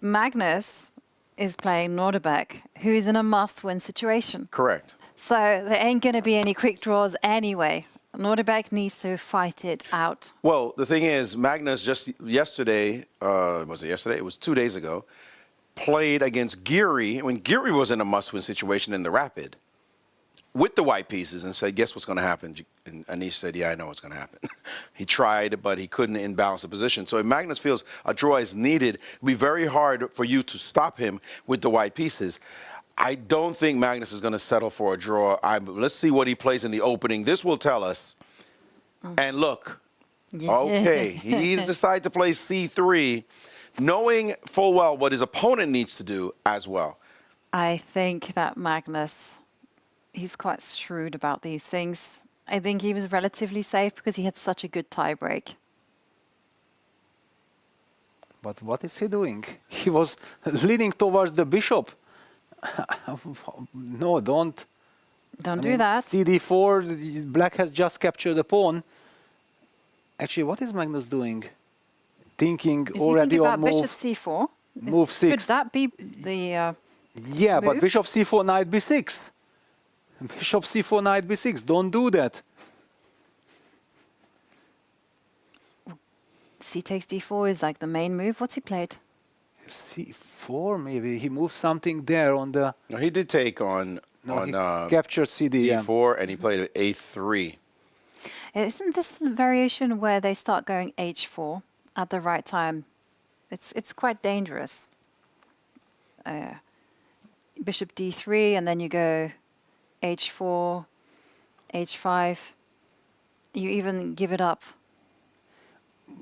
Magnus is playing Nordebek, who is in a must-win situation. Correct. So there ain't gonna be any quick draws anyway. Nordebek needs to fight it out. Well, the thing is, Magnus just yesterday, was it yesterday? It was 2 days ago, played against Geary when Geary was in a must-win situation in the Rapid with the white pieces and said, guess what's going to happen? And Anish said, yeah, I know what's going to happen. He tried, but he couldn't imbalance the position. So if Magnus feels a draw is needed, it'll be very hard for you to stop him with the white pieces. I don't think Magnus is going to settle for a draw. Let's see what he plays in the opening. This will tell us. And look, okay, he's decided to play C3, knowing full well what his opponent needs to do as well. I think that Magnus, he's quite shrewd about these things. I think he was relatively safe because he had such a good tie break. But what is he doing? He was leaning towards the bishop. No, don't. Don't do that. CD4, black has just captured the pawn. Actually, what is Magnus doing? Thinking is already on move. Bishop C4? Move 6. Could that be the yeah, move? but Bishop C4, Knight B6. Bishop C4, Knight B6. Don't do that. C takes D4 is like the main move. What's he played? C4 maybe. He moved something there on the... No, he did take on captured CD. D4 and he played A3. Isn't this the variation where they start going H4 at the right time? It's quite dangerous. Bishop D3 and then you go H4, H5. You even give it up.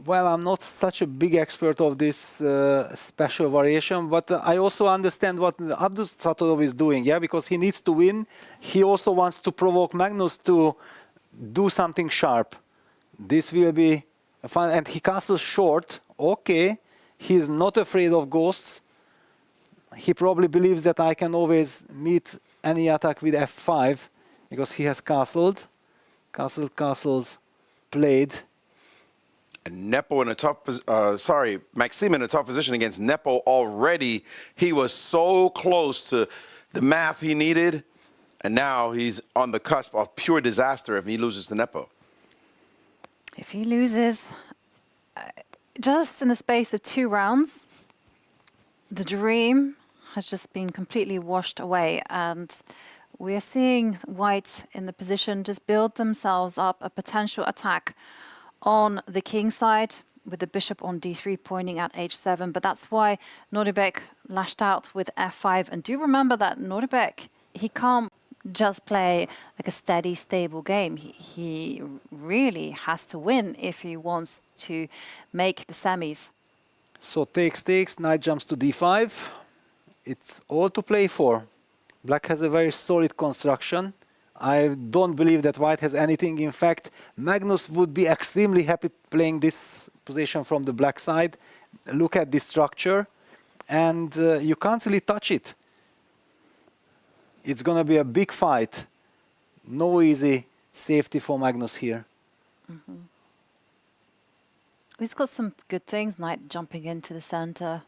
Well, I'm not such a big expert of this special variation, but I also understand what Abdus Satorov is doing, yeah, because he needs to win. He also wants to provoke Magnus to do something sharp. This will be fun, and he castles short. Okay, he's not afraid of ghosts. He probably believes that I can always meet any attack with F5 because he has castled. Castles, played. And Nepo in a tough, Maxime in a tough position against Nepo already. He was so close to the math he needed, and now he's on the cusp of pure disaster if he loses to Nepo. If he loses, just in the space of 2 rounds, the dream has just been completely washed away, and we're seeing White in the position just build themselves up a potential attack on the king side with the bishop on d3 pointing at h7, but that's why Nordebek lashed out with f5. And do remember that Nordebek, he can't just play like a steady, stable game. He really has to win if he wants to make the semis. So takes, knight jumps to d5. It's all to play for. Black has a very solid construction. I don't believe that White has anything. In fact, Magnus would be extremely happy playing this position from the black side. Look at this structure, and you can't really touch it. It's going to be a big fight. No easy safety for Magnus here. Mm-hmm. He's got some good things, knight jumping into the center.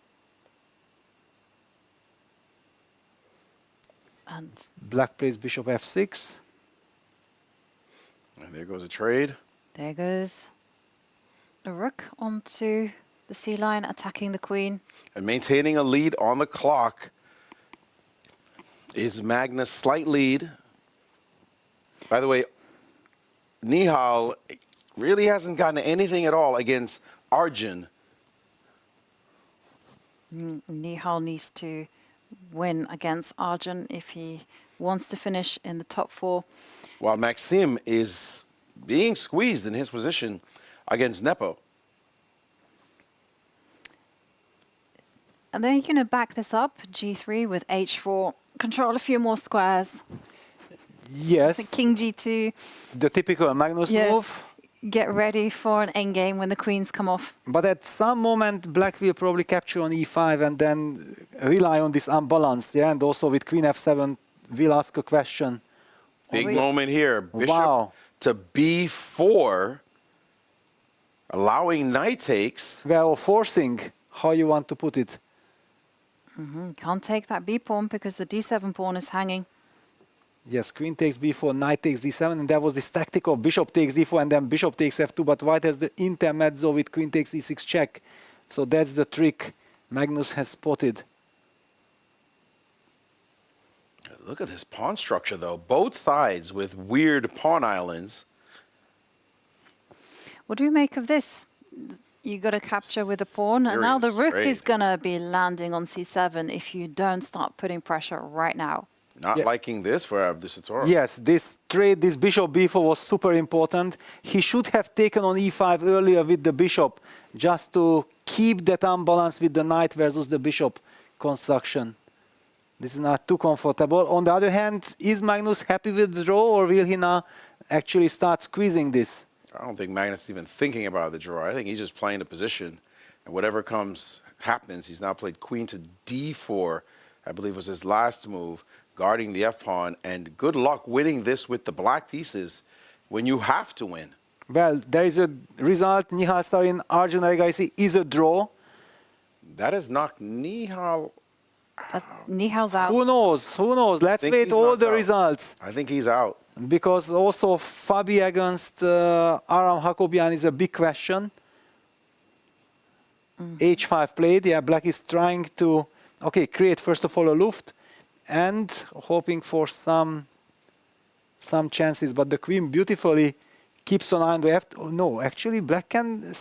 And black plays bishop f6. And there goes a trade. There goes the rook onto the c line, attacking the queen. And maintaining a lead on the clock is Magnus' slight lead. By the way, Nihal really hasn't gotten anything at all against Arjun. Nihal needs to win against Arjun if he wants to finish in the top 4. While Maxim is being squeezed in his position against Nepo. And then you're going to back this up, G3 with H4, control a few more squares. Yes, So King G2, the typical Magnus Yeah. move. get ready for an endgame when the queens come off. But at some moment, Black will probably capture on E5 and then rely on this unbalance. Yeah, and also with Queen F7, will ask a question. Big Really? moment here. Bishop Wow. to B4, allowing knight takes. Well, forcing, how you want to put it. Can't take that B pawn because the D7 pawn is hanging. Yes, queen takes b4, knight takes d7, and there was this tactic of bishop takes d4 and then bishop takes f2, but white has the intermezzo with queen takes e6 check. So that's the trick Magnus has spotted. Look at this pawn structure, though. Both sides with weird pawn islands. What do we make of this? You got to capture with a pawn, and now the Serious rook is trade. going to be landing on c7 if you don't start putting pressure right now. Not Yeah. liking this for Abdusatoro. Yes, this trade, this bishop b4 was super important. He should have taken on e5 earlier with the bishop, just to keep that unbalance with the knight versus the bishop construction. This is not too comfortable. On the other hand, is Magnus happy with the draw, or will he now actually start squeezing this? I don't think Magnus is even thinking about the draw. I think he's just playing the position. And whatever happens, he's now played queen to d4, I believe was his last move, guarding the f-pawn. And good luck winning this with the black pieces when you have to win. Well, there is a result. Nihal star in Arjun Erigaisi is a draw. That has knocked Nihal. Nihal's out. Who knows? Who knows? Let's think wait he's all knocked the out. results. I think he's out. Because also Fabi against Aram Hakobian is a big question. H5 played. Yeah, black is trying to, create first of all a luft and hoping for some chances. But the queen beautifully keeps on eyeing the F. Oh, no, actually black can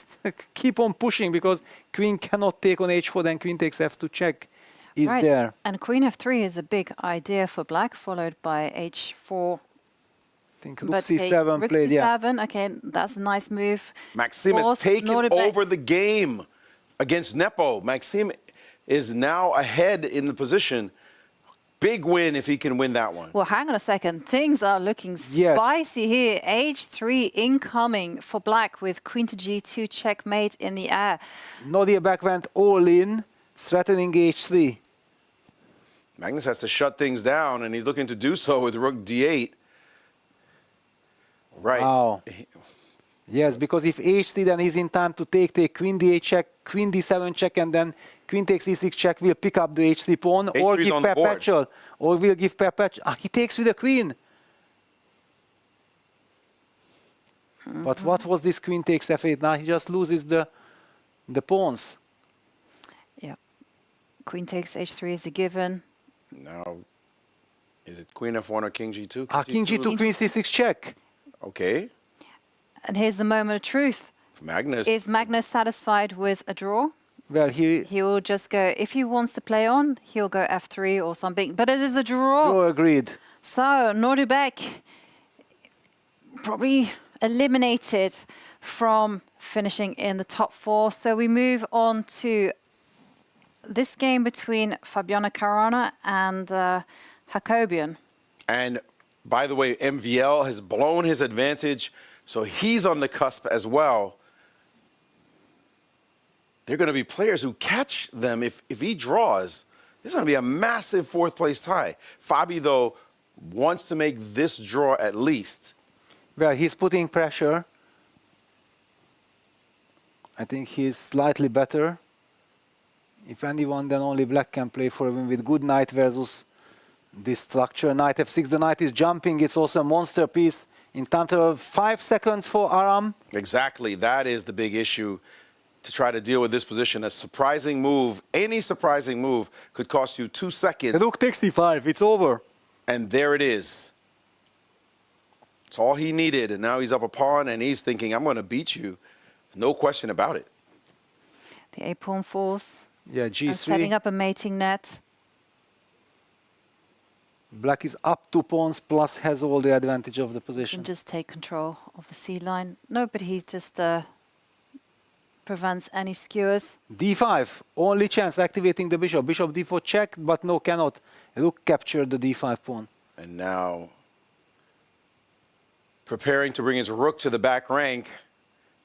keep on pushing because queen cannot take on H4, then queen takes F2 check is Right. there. And queen f3 is a big idea for black, followed by h4. I think But rook C7 rook played, yeah. C7, okay, that's a nice move. Maxim has Forced taken Nordebek. over the game against Nepo. Maxim is now ahead in the position. Big win if he can win that one. Well, hang on a second. Things are looking Yes. spicy here. H3 incoming for black with queen to g2 checkmate in the air. Nordebek went all in, threatening H3. Magnus has to shut things down, and he's looking to do so with rook d8. Right. Wow. Yes, because if H3, then he's in time to take queen d8 check, queen d7 check, and then queen takes e6 check will pick up the H3 pawn, or H3 's give on the board. perpetual, or will give perpetual. He takes with the queen. But what was this queen takes f8? Now he just loses the pawns. Yeah. Queen takes h3 is a given. Now, is it queen f1 or king g2? King g2, queen c6 check. Okay. And here's the moment of truth. Magnus. Is Magnus satisfied with a draw? Well, he He will just go, if he wants to play on, he'll go f3 or something. But it is a draw. draw agreed. So Nordebek probably eliminated from finishing in the top 4. So we move on to this game between Fabiano Caruana and Hakobian. And by the way, MVL has blown his advantage, so he's on the cusp as well. They're going to be players who catch them if he draws. This is going to be a massive fourth-place tie. Fabi, though, wants to make this draw at least. Well, he's putting pressure. I think he's slightly better. If anyone, then only black can play for him with good knight versus this structure. Knight f6, the knight is jumping. It's also a monster piece. In time to 5 seconds for Aram. Exactly. That is the big issue to try to deal with this position. A surprising move, any surprising move, could cost you 2 seconds. Rook takes e5, it's over. And there it is. It's all he needed, and now he's up a pawn, and he's thinking, I'm going to beat you. No question about it. The a-pawn force. Yeah, And G3. setting up a mating net. Black is up 2 pawns, plus has all the advantage of the Can position. just take control of the c-line. No, but he just prevents any skewers. D5, only chance activating the bishop. Bishop D4 checked, but no, cannot. Rook captured the D5 pawn. And now preparing to bring his rook to the back rank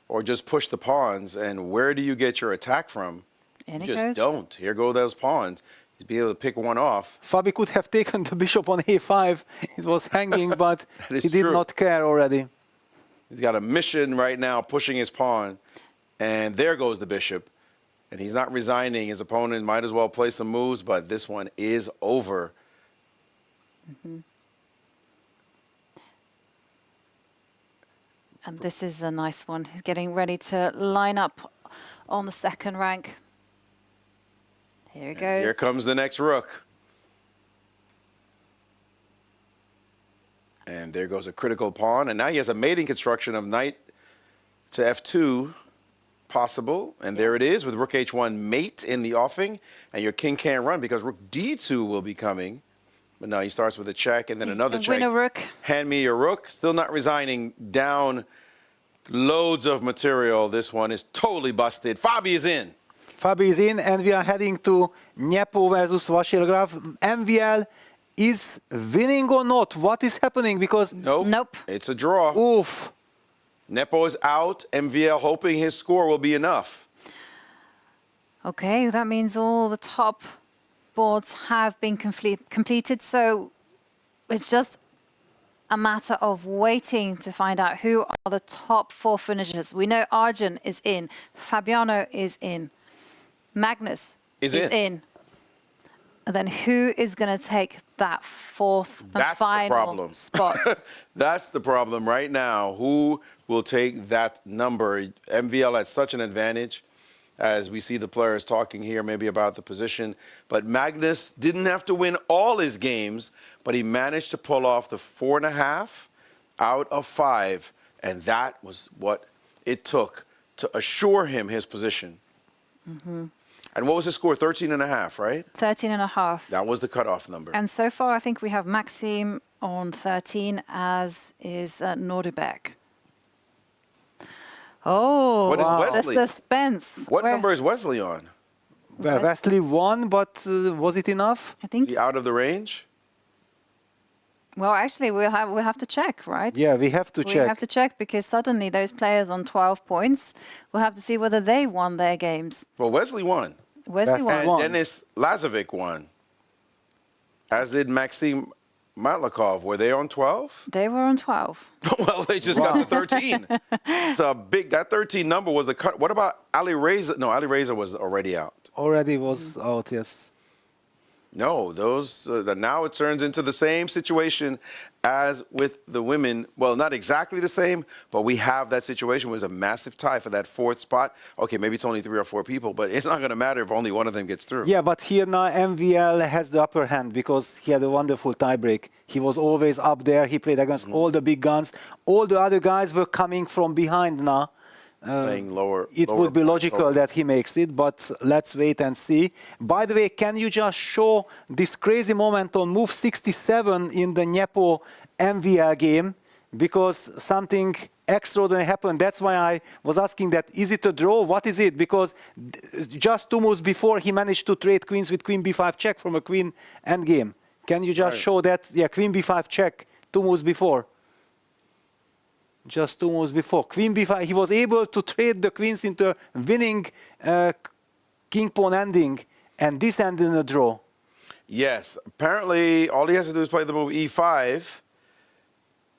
or just push the pawns. And where do you get your attack from? In You it just goes. don't. Here go those pawns. He's being able to pick one off. Fabi could have taken the bishop on A5. It was hanging, but is he did true. not care already. He's got a mission right now pushing his pawn. And there goes the bishop. And he's not resigning. His opponent might as well play some moves, but this one is over. And this is a nice one. He's getting ready to line up on the second rank. Here he goes. Here comes the next rook. And there goes a critical pawn. And now he has a mating construction of knight to F2 possible. And there it is with rook H1 mate in the offing. And your king can't run because rook D2 will be coming. But now he starts with a check and then another And check. win a rook. Hand me your rook. Still not resigning. Down loads of material. This one is totally busted. Fabi is in. Fabi is in, and we are heading to Dniepo versus Vasilgrav. MVL is winning or not? What is happening? Because Nope. It's a draw. oof, Nepo is out. MVL hoping his score will be enough. Okay, that means all the top boards have been completed. So it's just a matter of waiting to find out who are the top 4 finishers. We know Arjun is in. Fabiano is in. Magnus Is in. And then who is going to take that 4th and That's the final problem. spot? That's the problem right now. Who will take that number? MVL had such an advantage as we see the players talking here maybe about the position. But Magnus didn't have to win all his games, but he managed to pull off the 4.5 out of 5. And that was what it took to assure him his position. And what was his score? 13.5, right? 13.5. That was the cutoff number. And so far, I think we have Maxime on 13, as is Nordebek. Oh, What is the Wesley? suspense. What number is Wesley on? well, Wesley won, but was it enough? I Is think. he out of the range? Well, actually, we'll have to check, right? Yeah, we have to We check. have to check because suddenly those players on 12 points, we'll have to see whether they won their games. Well, Wesley won. Wesley That's won. And won. Denis Lazovic won. As did Maxim Matlakov. Were they on 12? They were on 12. Well, they just got to 13. It's a big, that 13 number was the cut. What about Ali Reza? No, Ali Reza was already out. Already was out, yes. No, those, now it turns into the same situation as with the women. Well, not exactly the same, but we have that situation where it's a massive tie for that 4th spot. Okay, maybe it's only 3 or 4 people, but it's not going to matter if only one of them gets through. Yeah, but here now MVL has the upper hand because he had a wonderful tiebreak. He was always up there. He played against all the big guns. All the other guys were coming from behind now. Playing lower. It would be logical that he makes it, but let's wait and see. By the way, can you just show this crazy moment on move 67 in the Dniepo MVL game? Because something extraordinary happened. That's why I was asking that, is it a draw? What is it? Because just 2 moves before, he managed to trade queens with queen b5 check from a queen endgame. Can you just show that? Yeah, queen b5 check, 2 moves before. Just 2 moves before. Queen b5, he was able to trade the queens into a winning king-pawn ending, and this ended in a draw. Yes. Apparently, all he has to do is play the move e5.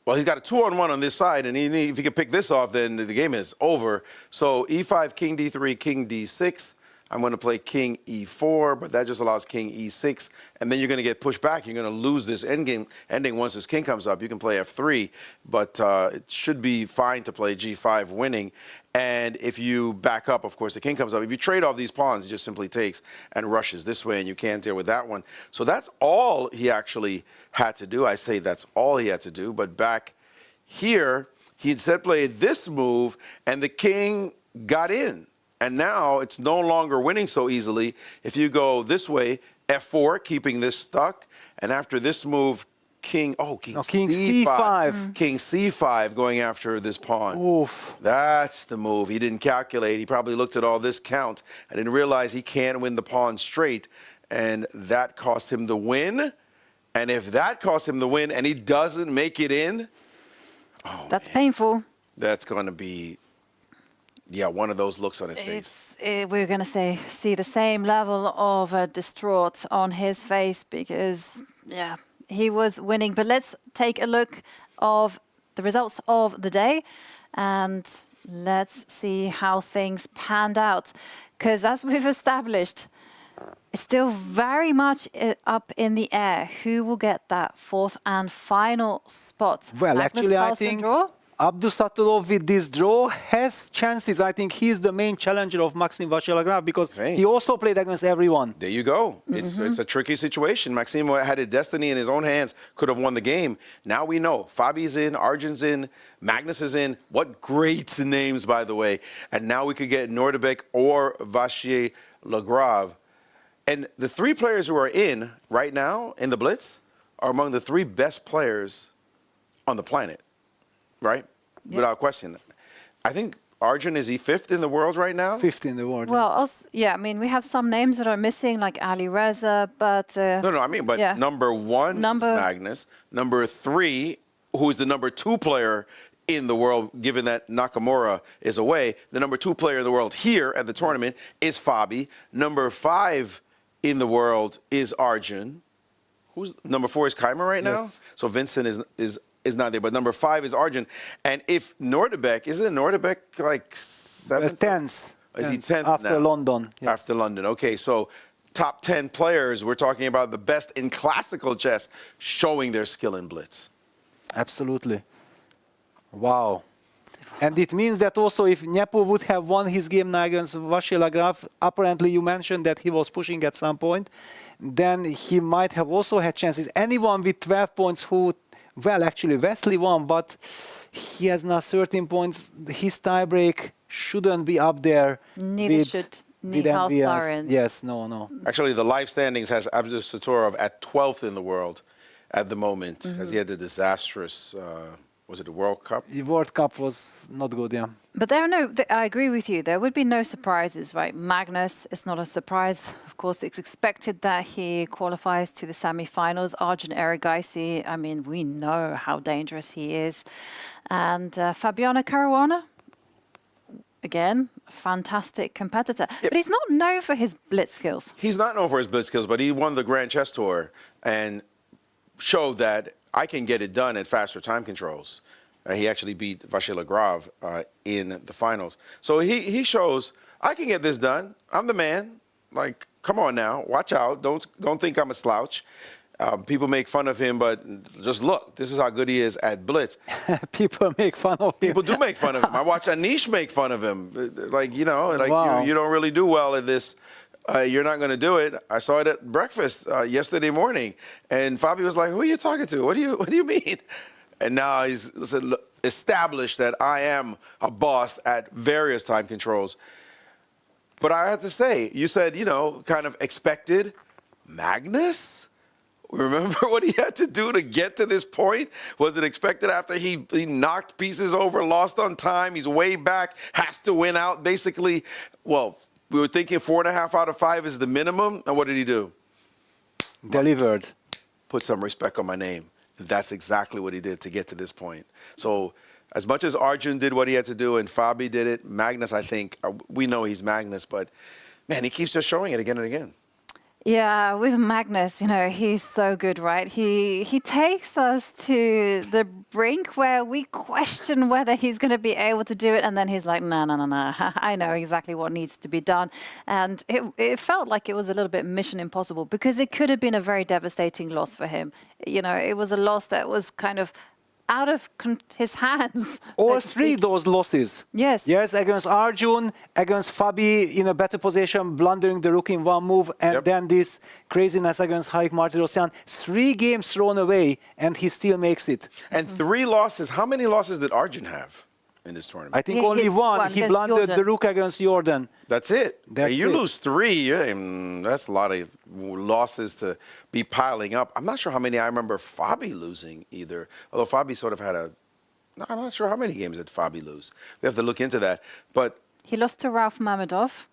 Well, he's got a 2-on-1 on this side, and if he can pick this off, then the game is over. So e5, king d3, king d6. I'm going to play king e4, but that just allows king e6. And then you're going to get pushed back. You're going to lose this ending once this king comes up. You can play f3, but it should be fine to play g5 winning. And if you back up, of course, the king comes up. If you trade off these pawns, he just simply takes and rushes this way, and you can't deal with that one. So that's all he actually had to do. I say that's all he had to do, but back Here, he instead played this move, and the king got in. And now it's no longer winning so easily. If you go this way, f4, keeping this stuck, and after this move, king C5. King C5 going after this pawn. Oof. That's the move. He didn't calculate. He probably looked at all this count and didn't realize he can't win the pawn straight. And that cost him the win. And if that cost him the win and he doesn't make it in, that's painful. That's going to be, one of those looks on his face. We're going to see the same level of distraught on his face because, he was winning. But let's take a look of the results of the day and let's see how things panned out. Because as we've established, it's still very much up in the air. Who will get that fourth and final spot? Well, Magnus actually, I Carlsen think draw? Abdusatulov with this draw has chances. I think he's the main challenger of Maxim Vachier-Lagrave because he also played against everyone. There you go. It's a tricky situation. Maxim had his destiny in his own hands, could have won the game. Now we know. Fabi's in, Arjun's in, Magnus is in. What great names, by the way. And now we could get Nordebek or Vachier-Lagrave. And the three players who are in right now in the Blitz are among the three best players on the planet, right? Yep. Without question. I think Arjun, is he fifth in the world right now? Fifth in the world. Well, also, I mean, we have some names that are missing, like Ali Reza, but... number one is Magnus. Number three, who is the number two player in the world, given that Nakamura is away, the number two player in the world here at the tournament is Fabi. Number five in the world is Arjun. Who's number four is Keimer right now? Yes. So Vincent is not there, but number five is Arjun. And if Nordebek, isn't Nordebek like seventh? 10th. Is he 10th after now? London? Yes. After London. Okay, so top 10 players. We're talking about the best in classical chess showing their skill in Blitz. Absolutely. Wow. And it means that also if Nepo would have won his game now against Vachier-Lagrave, apparently you mentioned that he was pushing at some point, then he might have also had chances. Anyone with 12 points who, well, actually Wesley won, but he has now 13 points. His tiebreak shouldn't be up there. Neither should Nihal Sarin. Yes, no. Actually, the live standings has Abdusatulov at 12th in the world at the moment, as he had the disastrous... was it the World Cup? The World Cup was not good, yeah. But I agree with you. There would be no surprises, right? Magnus is not a surprise. Of course, it's expected that he qualifies to the semi-finals. Arjun Erigaisi, I mean, we know how dangerous he is. And Fabiano Caruana, again, fantastic competitor. Yep. But he's not known for his blitz skills. He's not known for his blitz skills, but he won the Grand Chess Tour and showed that I can get it done at faster time controls. He actually beat Vachier-Lagrave in the finals. So he shows, I can get this done. I'm the man. Like, come on now, watch out. Don't think I'm a slouch. People make fun of him, but just look, this is how good he is at blitz. People make fun of him. People do make fun of him. I watch Anish make fun of him. Like, you know, like wow. you don't really do well at this. You're not going to do it. I saw it at breakfast yesterday morning, and Fabi was like, "Who are you talking to? What do you mean?" And now he's established that I am a boss at various time controls. But I have to say, you said, you know, kind of expected. Magnus? Remember what he had to do to get to this point? Was it expected after he knocked pieces over, lost on time, he's way back, has to win out, basically? Well, we were thinking 4.5 out of 5 is the minimum. And what did he do? Delivered. Put some respect on my name. That's exactly what he did to get to this point. So as much as Arjun did what he had to do and Fabi did it, Magnus, I think, we know he's Magnus, but man, he keeps just showing it again and again. Yeah, with Magnus, you know, he's so good, right? He takes us to the brink where we question whether he's going to be able to do it. And then he's like, no. I know exactly what needs to be done. And it felt like it was a little bit mission impossible because it could have been a very devastating loss for him. You know, it was a loss that was kind of out of his hands. All three those losses. Yes. Yes, against Arjun, against Fabi in a better position, blundering the rook in one move, and then this craziness against Haik Martirosyan. 3 games thrown away, and he still makes it. And 3 losses. How many losses did Arjun have in this tournament? I think only one. He blundered the rook against Jordan. That's it. That's you it. lose 3, that's a lot of losses to be piling up. I'm not sure how many I remember Fabi losing either. Although Fabi sort of had I'm not sure how many games did Fabi lose. We have to look into that. But he lost to Rauf Mamedov.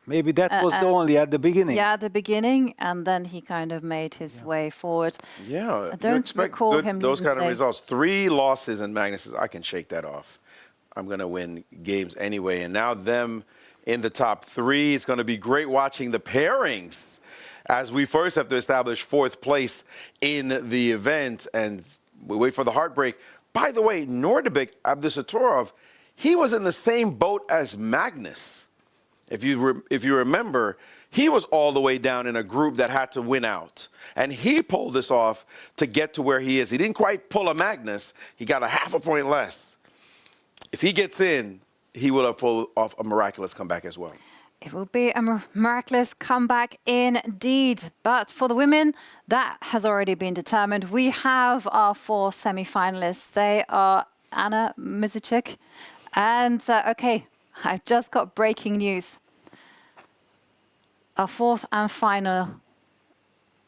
Maybe that was the only at the beginning. Yeah, at the beginning, and then he kind of made his way forward. Yeah, I don't recall him those kind of losing. results. 3 losses in Magnus, I can shake that off. I'm going to win games anyway. And now them in the top 3. It's going to be great watching the pairings as we first have to establish 4th place in the event. And we wait for the heartbreak. By the way, Nordebek Abdusatorov, he was in the same boat as Magnus. If you remember, he was all the way down in a group that had to win out. And he pulled this off to get to where he is. He didn't quite pull a Magnus. He got a half a point less. If he gets in, he will have pulled off a miraculous comeback as well. It will be a miraculous comeback indeed. But for the women, that has already been determined. We have our 4 semi-finalists. They are Anna Mizicek. And, okay, I've just got breaking news. Our 4th and final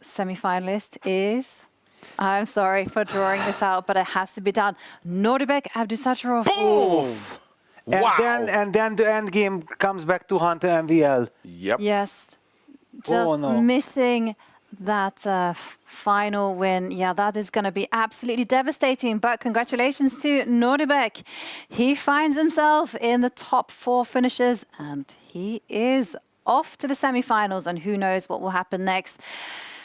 semi-finalist is... I'm sorry for drawing this out, but it has to be done. Nordebek Abdusatorov. Boom! Wow. And then the end game comes back to Hunter MVL. Yep. Yes. Just missing that final win. Yeah, that is going to be absolutely devastating. But congratulations to Nordebek. He finds himself in the top 4 finishers, and he is off to the semi-finals, and who knows what will happen next.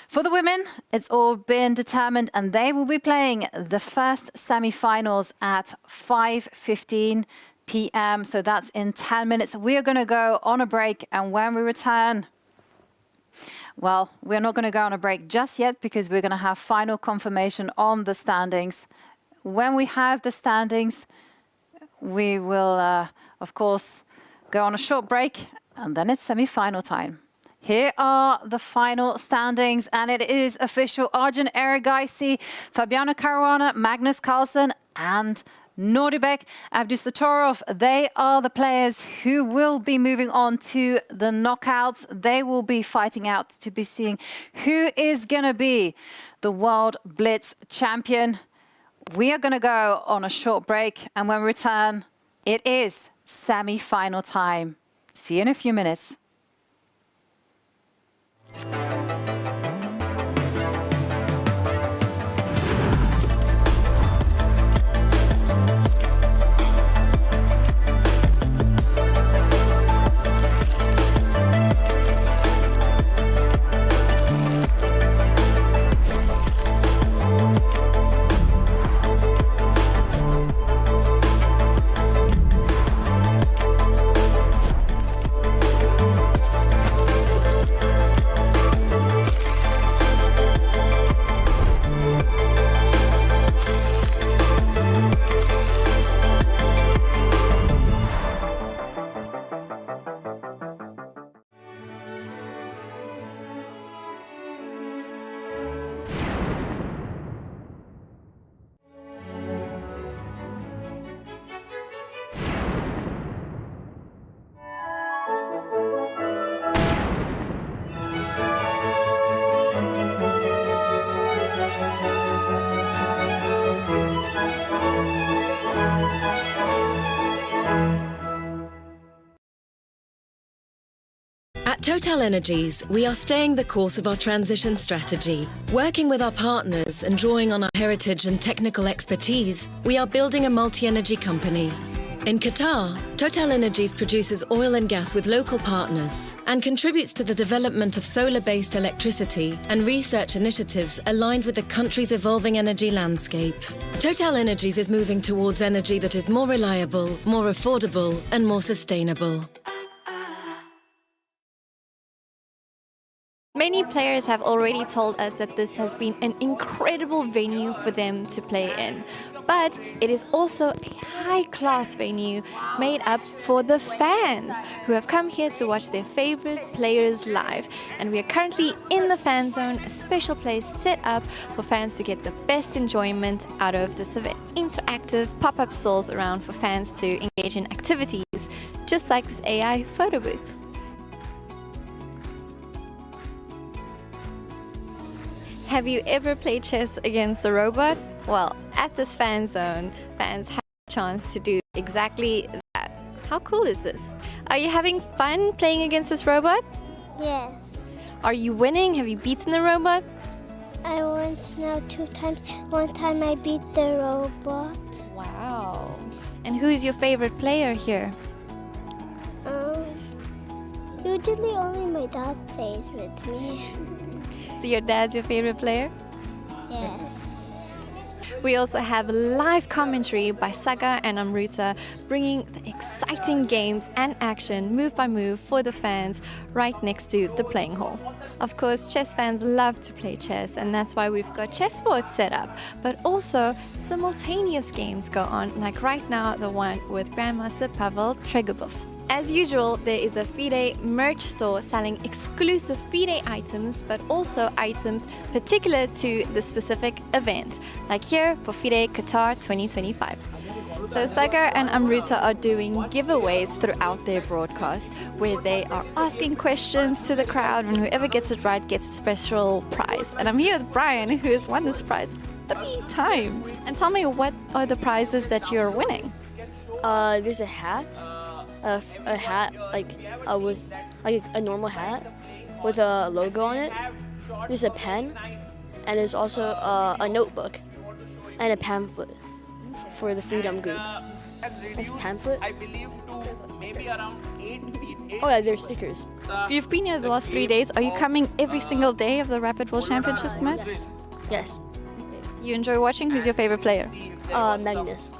For the women, it's all been determined, and they will be playing the first semi-finals at 5:15 p.m. So that's in 10 minutes. We are going to go on a break, and when we return, well, we're not going to go on a break just yet because we're going to have final confirmation on the standings. When we have the standings, we will, of course, go on a short break, and then it's semi-final time. Here are the final standings, and it is official. Arjun Erigaisi, Fabiano Caruana, Magnus Carlsen, and Nordebek Abdusatorov. They are the players who will be moving on to the knockouts. They will be fighting out to be seeing who is going to be the World Blitz champion. We are going to go on a short break, and when we return, it is semi-final time. See you in a few minutes. At TotalEnergies, we are staying the course of our transition strategy. Working with our partners and drawing on our heritage and technical expertise, we are building a multi-energy company. In Qatar, TotalEnergies produces oil and gas with local partners and contributes to the development of solar-based electricity and research initiatives aligned with the country's evolving energy landscape. TotalEnergies is moving towards energy that is more reliable, more affordable, and more sustainable. Many players have already told us that this has been an incredible venue for them to play in. But it is also a high-class venue made up for the fans who have come here to watch their favorite players live. And we are currently in the fan zone, a special place set up for fans to get the best enjoyment out of this event. Interactive pop-up stalls around for fans to engage in activities, just like this AI photo booth. Have you ever played chess against a robot? Well, at this fan zone, fans have a chance to do exactly that. How cool is this? Are you having fun playing against this robot? Yes. Are you winning? Have you beaten the robot? I won now 2 times. One time I beat the robot. Wow. And who's your favorite player here? Usually only my dad plays with me. So your dad's your favorite player? Yes. We also have live commentary by Saga and Amrita, bringing the exciting games and action move by move for the fans right next to the playing hall. Of course, chess fans love to play chess, and that's why we've got chessboards set up. But also, simultaneous games go on, like right now, the one with Grandmaster Pavel Tregubov. As usual, there is a FIDE merch store selling exclusive FIDE items, but also items particular to the specific event, like here for FIDE Qatar 2025. So Sagar and Amrita are doing giveaways throughout their broadcast, where they are asking questions to the crowd, and whoever gets it right gets a special prize. And I'm here with Brian, who has won this prize 3 times. And tell me, what are the prizes that you're winning? There's a hat. A hat with like a normal hat with a logo on it. There's a pen, and there's also a notebook and a pamphlet for the Freedom Group. There's a pamphlet. Oh yeah, there's stickers. You've been here the last 3 days. Are you coming every single day of the Rapid World Championship match? Yes. You enjoy watching? Who's your favorite player? Magnus.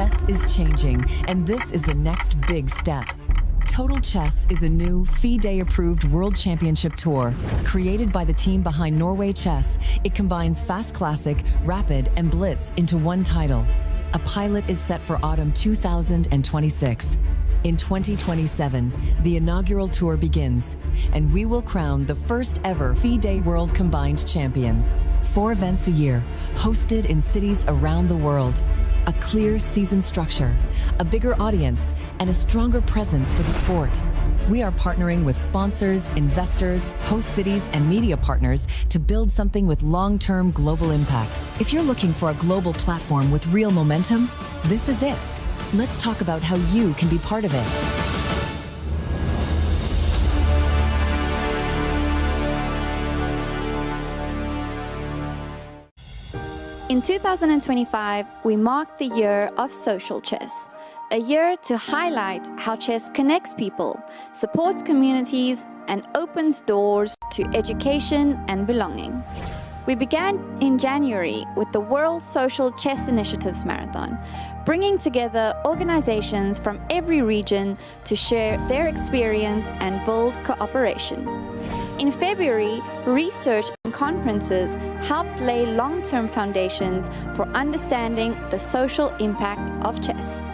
Chess is changing, and this is the next big step. Total Chess is a new FIDE-approved World Championship Tour. Created by the team behind Norway Chess, it combines Fast Classic, Rapid, and Blitz into one title. A pilot is set for autumn 2026. In 2027, the inaugural tour begins, and we will crown the first ever FIDE World Combined Champion. 4 events a year, hosted in cities around the world. A clear season structure, a bigger audience, and a stronger presence for the sport. We are partnering with sponsors, investors, host cities, and media partners to build something with long-term global impact. If you're looking for a global platform with real momentum, this is it. Let's talk about how you can be part of it. In 2025, we marked the year of social chess, a year to highlight how chess connects people, supports communities, and opens doors to education and belonging. We began in January with the World Social Chess Initiatives Marathon, bringing together organizations from every region to share their experience and build cooperation. In February, research and conferences helped lay long-term foundations for understanding the social impact of chess.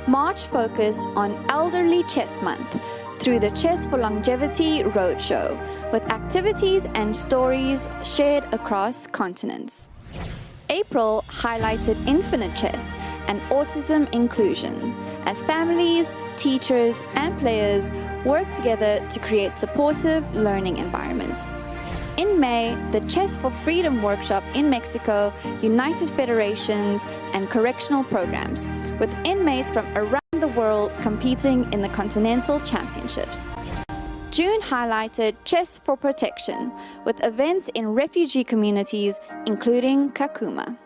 March focused on Elderly Chess Month through the Chess for Longevity Roadshow, with activities and stories shared across continents. April highlighted infinite chess and autism inclusion, as families, teachers, and players work together to create supportive learning environments. In May, the Chess for Freedom workshop in Mexico united federations and correctional programs, with inmates from around the world competing in the Continental Championships. June highlighted Chess for Protection, with events in refugee communities, including Kakuma.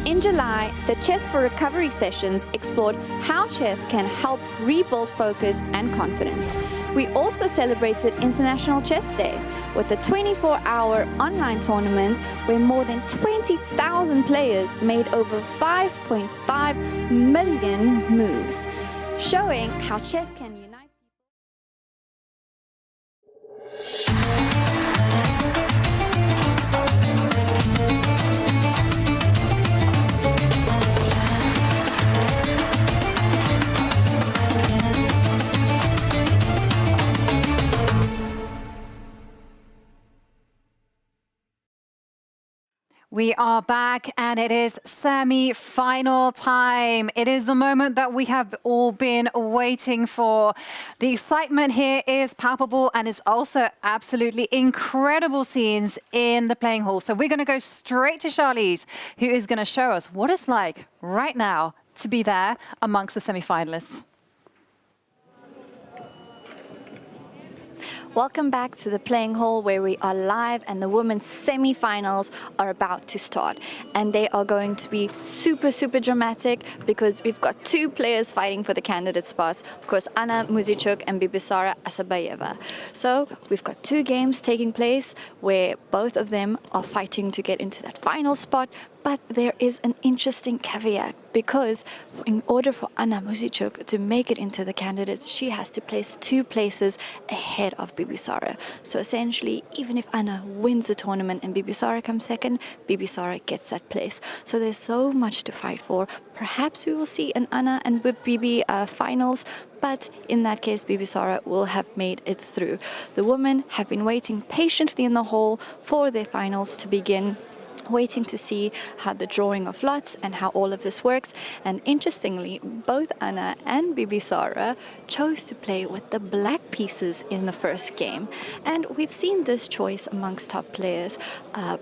In July, the Chess for Recovery sessions explored how chess can help rebuild focus and confidence. We also celebrated International Chess Day with a 24-hour online tournament where more than 20,000 players made over 5.5 million moves, showing how chess can unite We are back and it is semi-final time. It is the moment that we have all been waiting for. The excitement here is palpable and it's also absolutely incredible scenes in the playing hall. So we're going to go straight to Charlize, who is going to show us what it's like right now to be there amongst the semi-finalists. Welcome back to the playing hall, where we are live and the women's semi-finals are about to start. And they are going to be super, super dramatic because we've got 2 players fighting for the candidate spots. Of course, Anna Muzychuk and Bibisara Asabayeva. So we've got 2 games taking place where both of them are fighting to get into that final spot. But there is an interesting caveat, because in order for Anna Muzychuk to make it into the candidates, she has to place 2 places ahead of Bibisara. So essentially, even if Anna wins the tournament and Bibisara comes second, Bibisara gets that place. So there's so much to fight for. Perhaps we will see an Anna and Bibi finals, but in that case, Bibisara will have made it through. The women have been waiting patiently in the hall for their finals to begin, waiting to see how the drawing of lots and how all of this works. And interestingly, both Anna and Bibisara chose to play with the black pieces in the first game. And we've seen this choice amongst top players,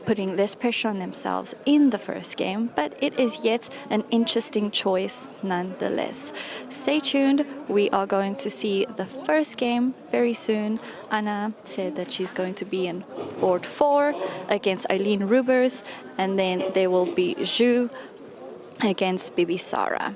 putting less pressure on themselves in the first game, but it is yet an interesting choice nonetheless. Stay tuned. We are going to see the first game very soon. Anna said that she's going to be in board 4 against Eileen Roebers, and then there will be Zhu against Bibisara.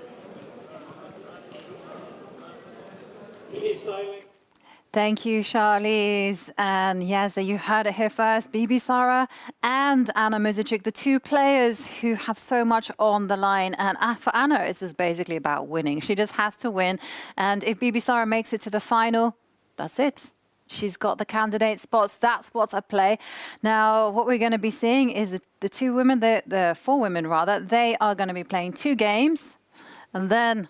Thank you, Charlize. And yes, you heard it here first. Bibisara and Anna Muzychuk, the 2 players who have so much on the line. And for Anna, it's just basically about winning. She just has to win. And if Bibisara makes it to the final, that's it. She's got the candidate spots. That's what's at play. Now, what we're going to be seeing is the 2 women, the 4 women rather, they are going to be playing 2 games. And then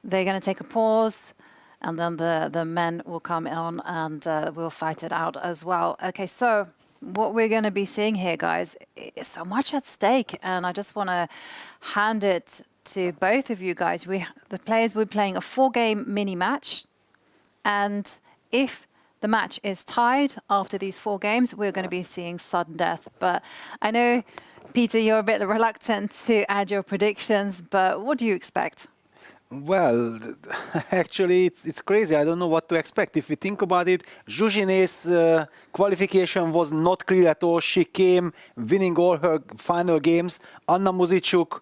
they're going to take a pause, and then the men will come on and we'll fight it out as well. Okay, so what we're going to be seeing here, guys, is so much at stake, and I just want to hand it to both of you guys. The players will be playing a 4-game mini match, and if the match is tied after these 4 games, we're going to be seeing sudden death. But I know, Peter, you're a bit reluctant to add your predictions, but what do you expect? Well, actually, it's crazy. I don't know what to expect. If we think about it, Zsuzsiné's qualification was not clear at all. She came winning all her final games. Anna Muzichuk,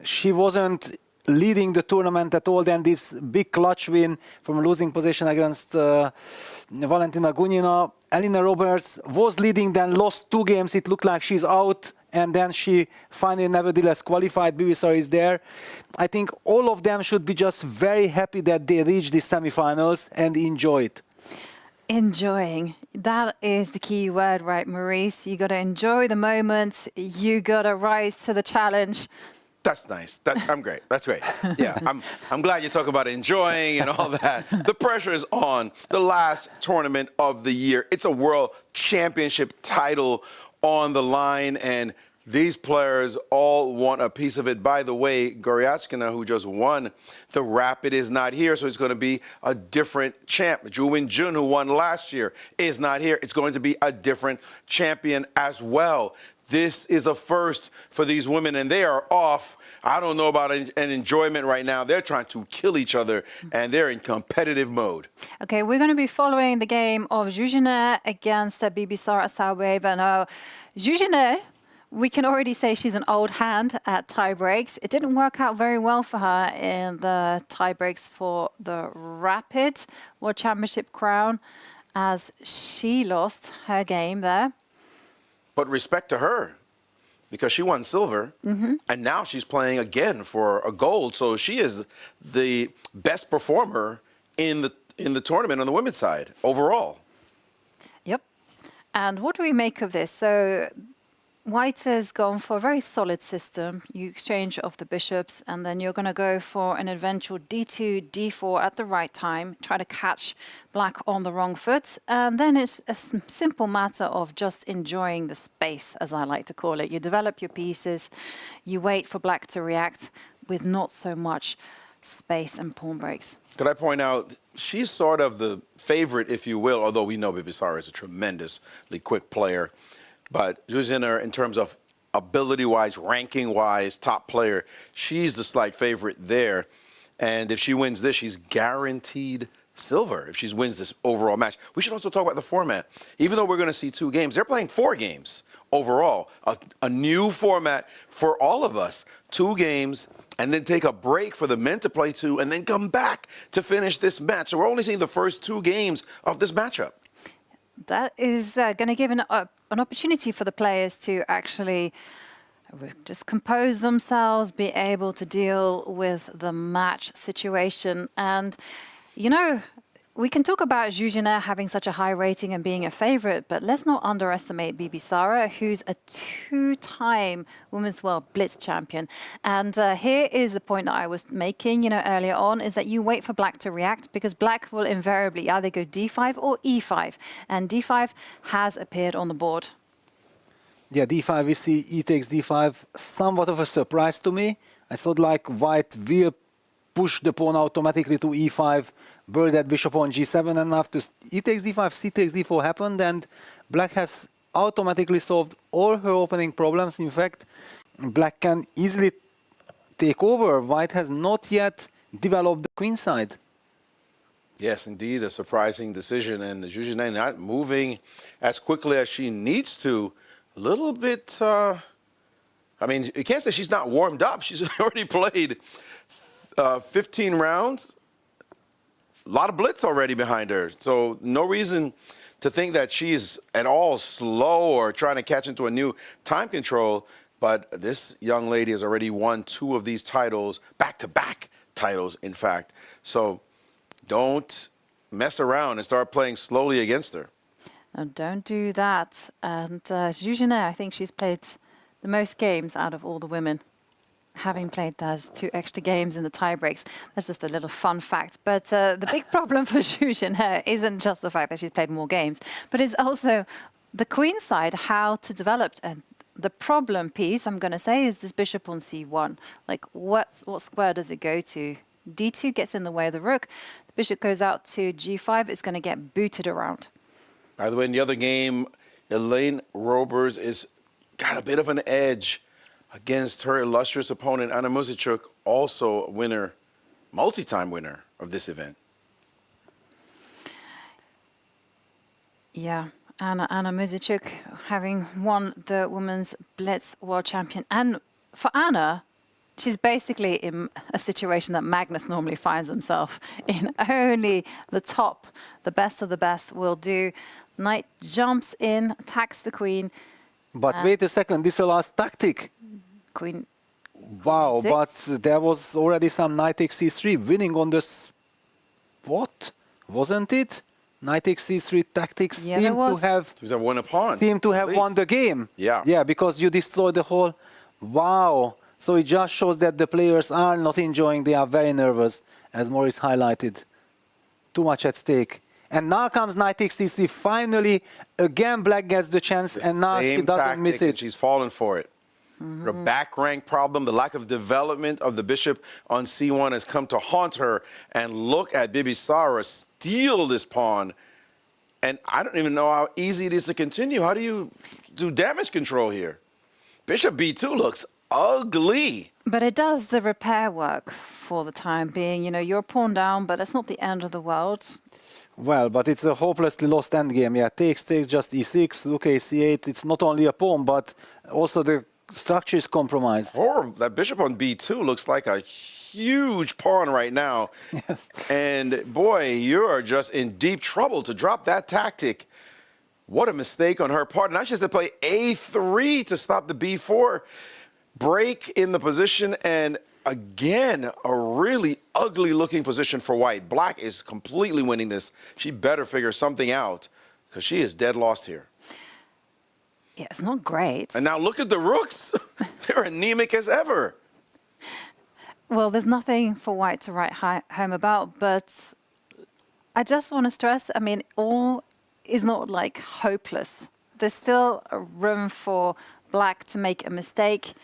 she wasn't leading the tournament at all. Then this big clutch win from a losing position against Valentina Gunina. Elina Roebers was leading, then lost 2 games. It looked like she's out. And then she finally nevertheless qualified. Bibisar is there. I think all of them should be just very happy that they reached the semifinals and enjoy it. Enjoying. That is the key word, right, Maurice? You got to enjoy the moment. You got to rise to the challenge. That's nice. I'm great. That's great. Yeah, I'm glad you talk about enjoying and all that. The pressure is on. The last tournament of the year. It's a world championship title on the line, and these players all want a piece of it. By the way, Goryachkina, who just won the Rapid, is not here, so it's going to be a different champ. Ju Win-jun, who won last year, is not here. It's going to be a different champion as well. This is a first for these women, and they are off. I don't know about an enjoyment right now. They're trying to kill each other, and they're in competitive mode. Okay, we're going to be following the game of Zsuzsiné against Bibisar Assauweva. Now, Zsuzsiné, we can already say she's an old hand at tie breaks. It didn't work out very well for her in the tie breaks for the Rapid World Championship crown, as she lost her game there. But respect to her, because she won silver, and now she's playing again for a gold. So she is the best performer in the tournament on the women's side overall. Yep. And what do we make of this? So White has gone for a very solid system. You exchange off the bishops, and then you're going to go for an eventual d2, d4 at the right time, try to catch Black on the wrong foot. And then it's a simple matter of just enjoying the space, as I like to call it. You develop your pieces, you wait for Black to react with not so much space and pawn breaks. Could I point out, she's sort of the favorite, if you will, although we know Bibisar is a tremendously quick player. But Zsuzsiné, in terms of ability-wise, ranking-wise, top player, she's the slight favorite there. And if she wins this, she's guaranteed silver if she wins this overall match. We should also talk about the format. Even though we're going to see 2 games, they're playing 4 games overall. A new format for all of us. 2 games, and then take a break for the men to play 2, and then come back to finish this match. So we're only seeing the first 2 games of this matchup. That is going to give an opportunity for the players to actually just compose themselves, be able to deal with the match situation. And, you know, we can talk about Zsuzsiné having such a high rating and being a favorite, but let's not underestimate Bibisar, who's a 2-time Women's World Blitz champion. And here is the point that I was making, you know, earlier on, is that you wait for Black to react, because Black will invariably either go d5 or e5. And d5 has appeared on the board. Yeah, d5, we see e takes d5. Somewhat of a surprise to me. I thought like White will push the pawn automatically to e5, bury that bishop on g7, and after e takes d5, c takes d4 happened, and Black has automatically solved all her opening problems. In fact, Black can easily take over. White has not yet developed the queen side. Yes, indeed, a surprising decision, and Zsuzsiné not moving as quickly as she needs to. A little bit, I mean, you can't say she's not warmed up. She's already played 15 rounds, a lot of blitz already behind her. So no reason to think that she's at all slow or trying to catch into a new time control. But this young lady has already won 2 of these titles, back-to-back titles, in fact. So don't mess around and start playing slowly against her. Don't do that. And Zsuzsiné, I think she's played the most games out of all the women. having played those 2 extra games in the tie breaks. That's just a little fun fact. But the big problem for Zhu Jinhe isn't just the fact that she's played more games, but it's also the queen side, how to develop. And the problem piece, I'm going to say, is this bishop on c1. Like, what square does it go to? d2 gets in the way of the rook. The bishop goes out to g5. It's going to get booted around. By the way, in the other game, Elaine Roebers is got a bit of an edge against her illustrious opponent, Anna Muzychuk, also a winner, multi-time winner of this event. Yeah, Anna Muzychuk having won the Women's Blitz World Champion. And for Anna, she's basically in a situation that Magnus normally finds himself in. Only the top, the best of the best will do. Knight jumps in, attacks the queen. But wait a second, this is the last tactic. Queen. Wow, Queen but there was already some knight takes c3 winning on the spot, wasn't it? Knight takes c3 tactics seem to have won a pawn. Seem to have won the game. Yeah. Yeah, because you destroyed the whole. Wow. So it just shows that the players are not enjoying. They are very nervous, as Maurice highlighted. Too much at stake. And now comes knight takes c3. Finally, again, black gets the chance, and now she doesn't miss it. She's fallen for it. The back rank problem, the lack of development of the bishop on c1 has come to haunt her. And look at Bibisara steal this pawn. And I don't even know how easy it is to continue. How do you do damage control here? Bishop b2 looks ugly. But it does the repair work for the time being. You know, you're pawn down, but it's not the end of the world. Well, but it's a hopelessly lost endgame. Yeah, takes just e6, look ac8. It's not only a pawn, but also the structure is compromised. Or that bishop on b2 looks like a huge pawn right now. Yes. And boy, you are just in deep trouble to drop that tactic. What a mistake on her part. Now she has to play a3 to stop the b4 break in the position. And again, a really ugly looking position for white. Black is completely winning this. She better figure something out because she is dead lost here. Yeah, it's not great. And now look at the rooks. They're anemic as ever. Well, there's nothing for white to write home about, but I just want to stress, I mean, all is not like hopeless. There's still a room for black to make a mistake.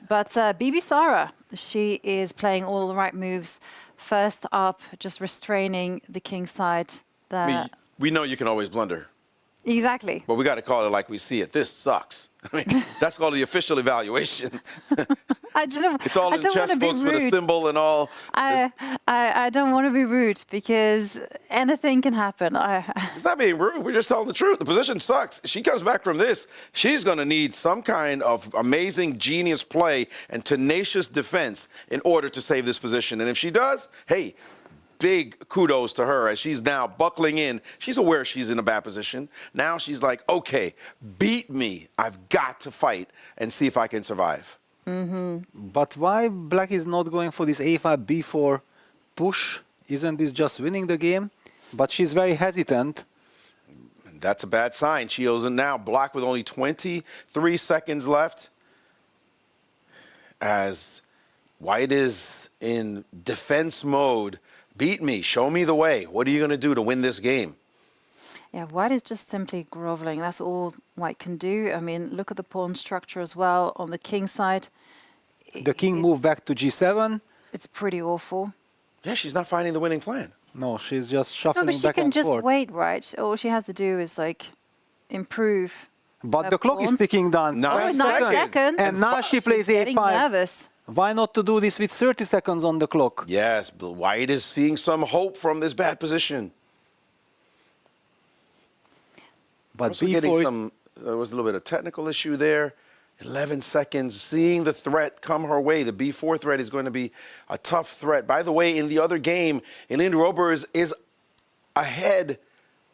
But Bibisara, she is playing all the right moves. First up, just restraining the king side. We know you can always blunder. Exactly. But we got to call it like we see it. This sucks. I mean, that's called the official evaluation. It's all in the chess books with a symbol and all. I don't want to be rude because anything can happen. It's not being rude. We're just telling the truth. The position sucks. She comes back from this. She's going to need some kind of amazing genius play and tenacious defense in order to save this position. And if she does, hey, big kudos to her as she's now buckling in. She's aware she's in a bad position. Now she's like, okay, beat me. I've got to fight and see if I can survive. But why black is not going for this a5, b4 push? Isn't this just winning the game? But she's very hesitant. That's a bad sign. She is now black with only 23 seconds left as white is in defense mode. Beat me. Show me the way. What are you going to do to win this game? Yeah, white is just simply groveling. That's all white can do. I mean, look at the pawn structure as well on the king side. The king moved back to g7. It's pretty awful. Yeah, she's not finding the winning plan. No, she's just shuffling back and forth. No, but she can just wait, right? All she has to do is like improve. But the clock is ticking down. 9 seconds. And now she plays a5. Getting nervous. Why not to do this with 30 seconds on the clock? Yes, but white is seeing some hope from this bad position. But b4 there was a little bit of technical issue there. 11 seconds, seeing the threat come her way. The b4 threat is going to be a tough threat. By the way, in the other game, Elaine Roebers is ahead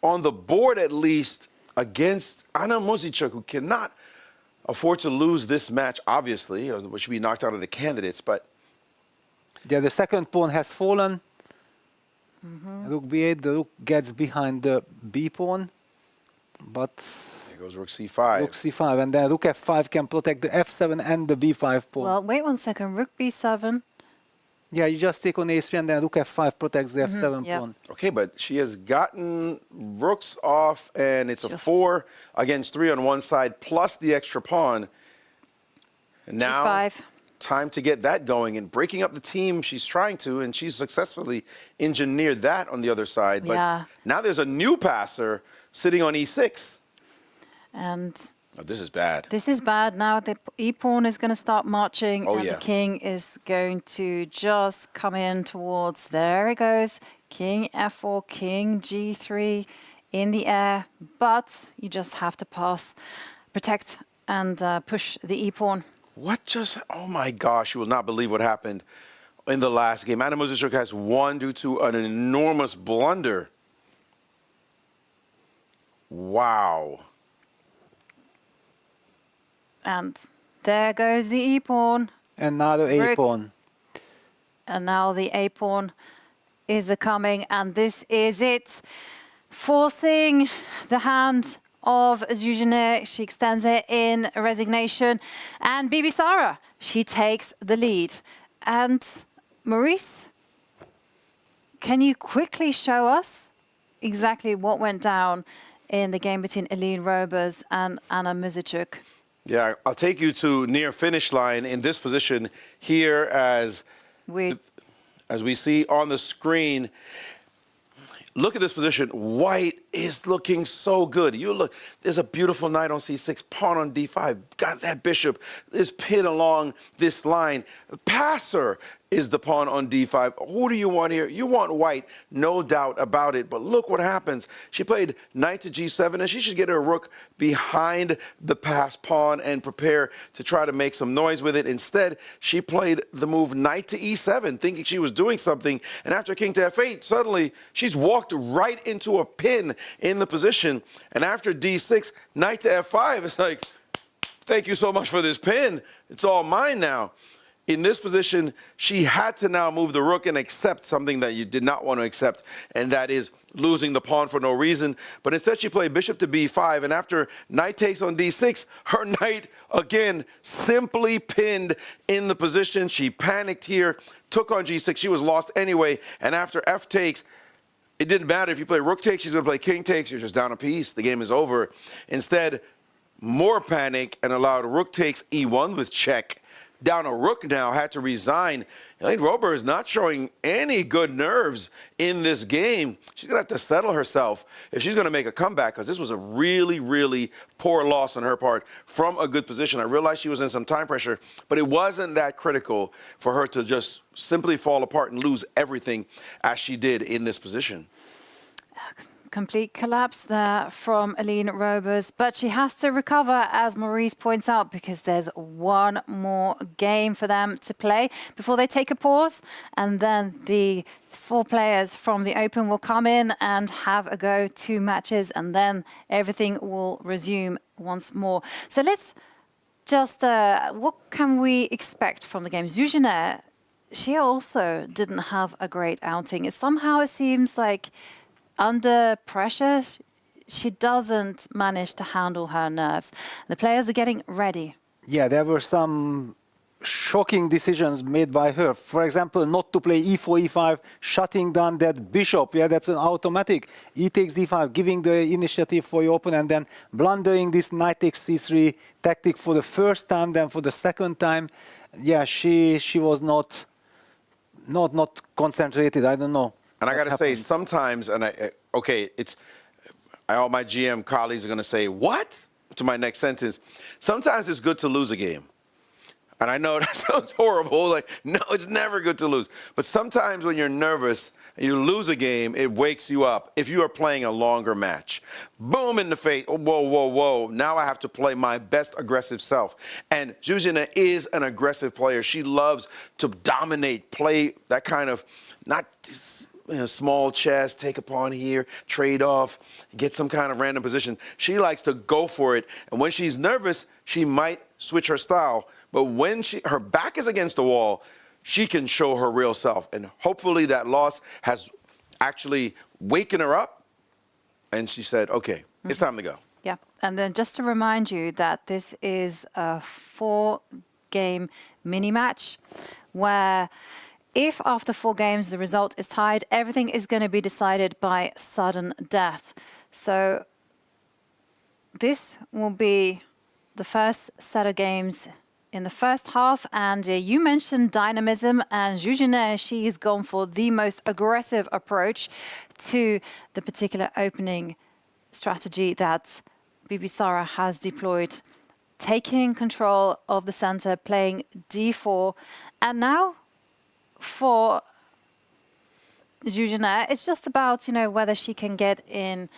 on the board at least against Anna Muzychuk, who cannot afford to lose this match, obviously, which should be knocked out of the candidates, but... Yeah, the second pawn has fallen. Rook b8, the rook gets behind the b pawn, but... There goes rook c5. Rook c5, and then rook f5 can protect the f7 and the b5 pawn. Well, wait 1 second. Rook b7. Yeah, you just take on a3 and then rook f5 protects the f7 pawn. Okay, but she has gotten rooks off, and it's a 4 against 3 on one side, plus the extra pawn. And now, g5. time to get that going and breaking up the team she's trying to, and she's successfully engineered that on the other side. But now there's a new passer sitting on e6. And oh, this is bad. this is bad. Now the e-pawn is going to start marching, Oh, and yeah. the king is going to just come in towards, there it goes, king f4, king g3 in the air, but you just have to pass, protect, and push the e-pawn. What just, oh my gosh, you will not believe what happened in the last game. Anna Muzichuk has won due to an enormous blunder. Wow. And there goes the e-pawn. And now the a-pawn. And now the a-pawn is coming, and this is it. Forcing the hand of Zuzana. She extends it in resignation. And Bibi Sara, she takes the lead. And Maurice, can you quickly show us exactly what went down in the game between Eline Roebers and Anna Muzichuk? Yeah, I'll take you to near finish line in this position here as we see on the screen. Look at this position. White is looking so good. You look, there's a beautiful knight on c6, pawn on d5. Got that bishop is pinned along this line. The passer is the pawn on d5. Who do you want here? You want white, no doubt about it. But look what happens. She played knight to g7, and she should get her rook behind the passed pawn and prepare to try to make some noise with it. Instead, she played the move knight to e7, thinking she was doing something. And after king to f8, suddenly she's walked right into a pin in the position. And after d6, knight to f5, it's like, thank you so much for this pin. It's all mine now. In this position, she had to now move the rook and accept something that you did not want to accept, and that is losing the pawn for no reason. But instead, she played bishop to b5, and after knight takes on d6, her knight, again, simply pinned in the position. She panicked here, took on g6. She was lost anyway, and after f takes, it didn't matter. If you play rook takes, she's going to play king takes. You're just down a piece. The game is over. Instead, more panic and allowed rook takes e1 with check. Down a rook now, had to resign. Eline Roebers is not showing any good nerves in this game. She's going to have to settle herself if she's going to make a comeback, because this was a really, really poor loss on her part from a good position. I realized she was in some time pressure, but it wasn't that critical for her to just simply fall apart and lose everything as she did in this position. Complete collapse there from Eline Roebers, but she has to recover, as Maurice points out, because there's one more game for them to play before they take a pause, and then the 4 players from the Open will come in and have a go, 2 matches, and then everything will resume once more. So let's just, what can we expect from the game? Zuzana, she also didn't have a great outing. Somehow it seems like under pressure, she doesn't manage to handle her nerves. The players are getting ready. Yeah, there were some shocking decisions made by her. For example, not to play e4, e5, shutting down that bishop. Yeah, that's an automatic. E takes d5, giving the initiative for your opponent, and then blundering this knight takes c3 tactic for the first time, then for the second time. Yeah, she was not concentrated. I don't know. And I got to say, sometimes, and all my GM colleagues are going to say, what? To my next sentence. Sometimes it's good to lose a game. And I know that sounds horrible. Like, no, it's never good to lose. But sometimes when you're nervous and you lose a game, it wakes you up. If you are playing a longer match, boom in the face. Oh, whoa, whoa, whoa. Now I have to play my best aggressive self. And Zuzana is an aggressive player. She loves to dominate, play that kind of, not small chess, take a pawn here, trade off, get some kind of random position. She likes to go for it. And when she's nervous, she might switch her style. But when her back is against the wall, she can show her real self. And hopefully that loss has actually waken her up. And she said, okay, it's time to go. Yeah, and then just to remind you that this is a 4-game mini-match where if after 4 games the result is tied, everything is going to be decided by sudden death. So this will be the first set of games in the first half, and you mentioned dynamism, and Zhu Jin, she has gone for the most aggressive approach to the particular opening strategy that Bibisara has deployed, taking control of the center, playing d4, and now for Zhu Jin, it's just about, you know, whether she can get in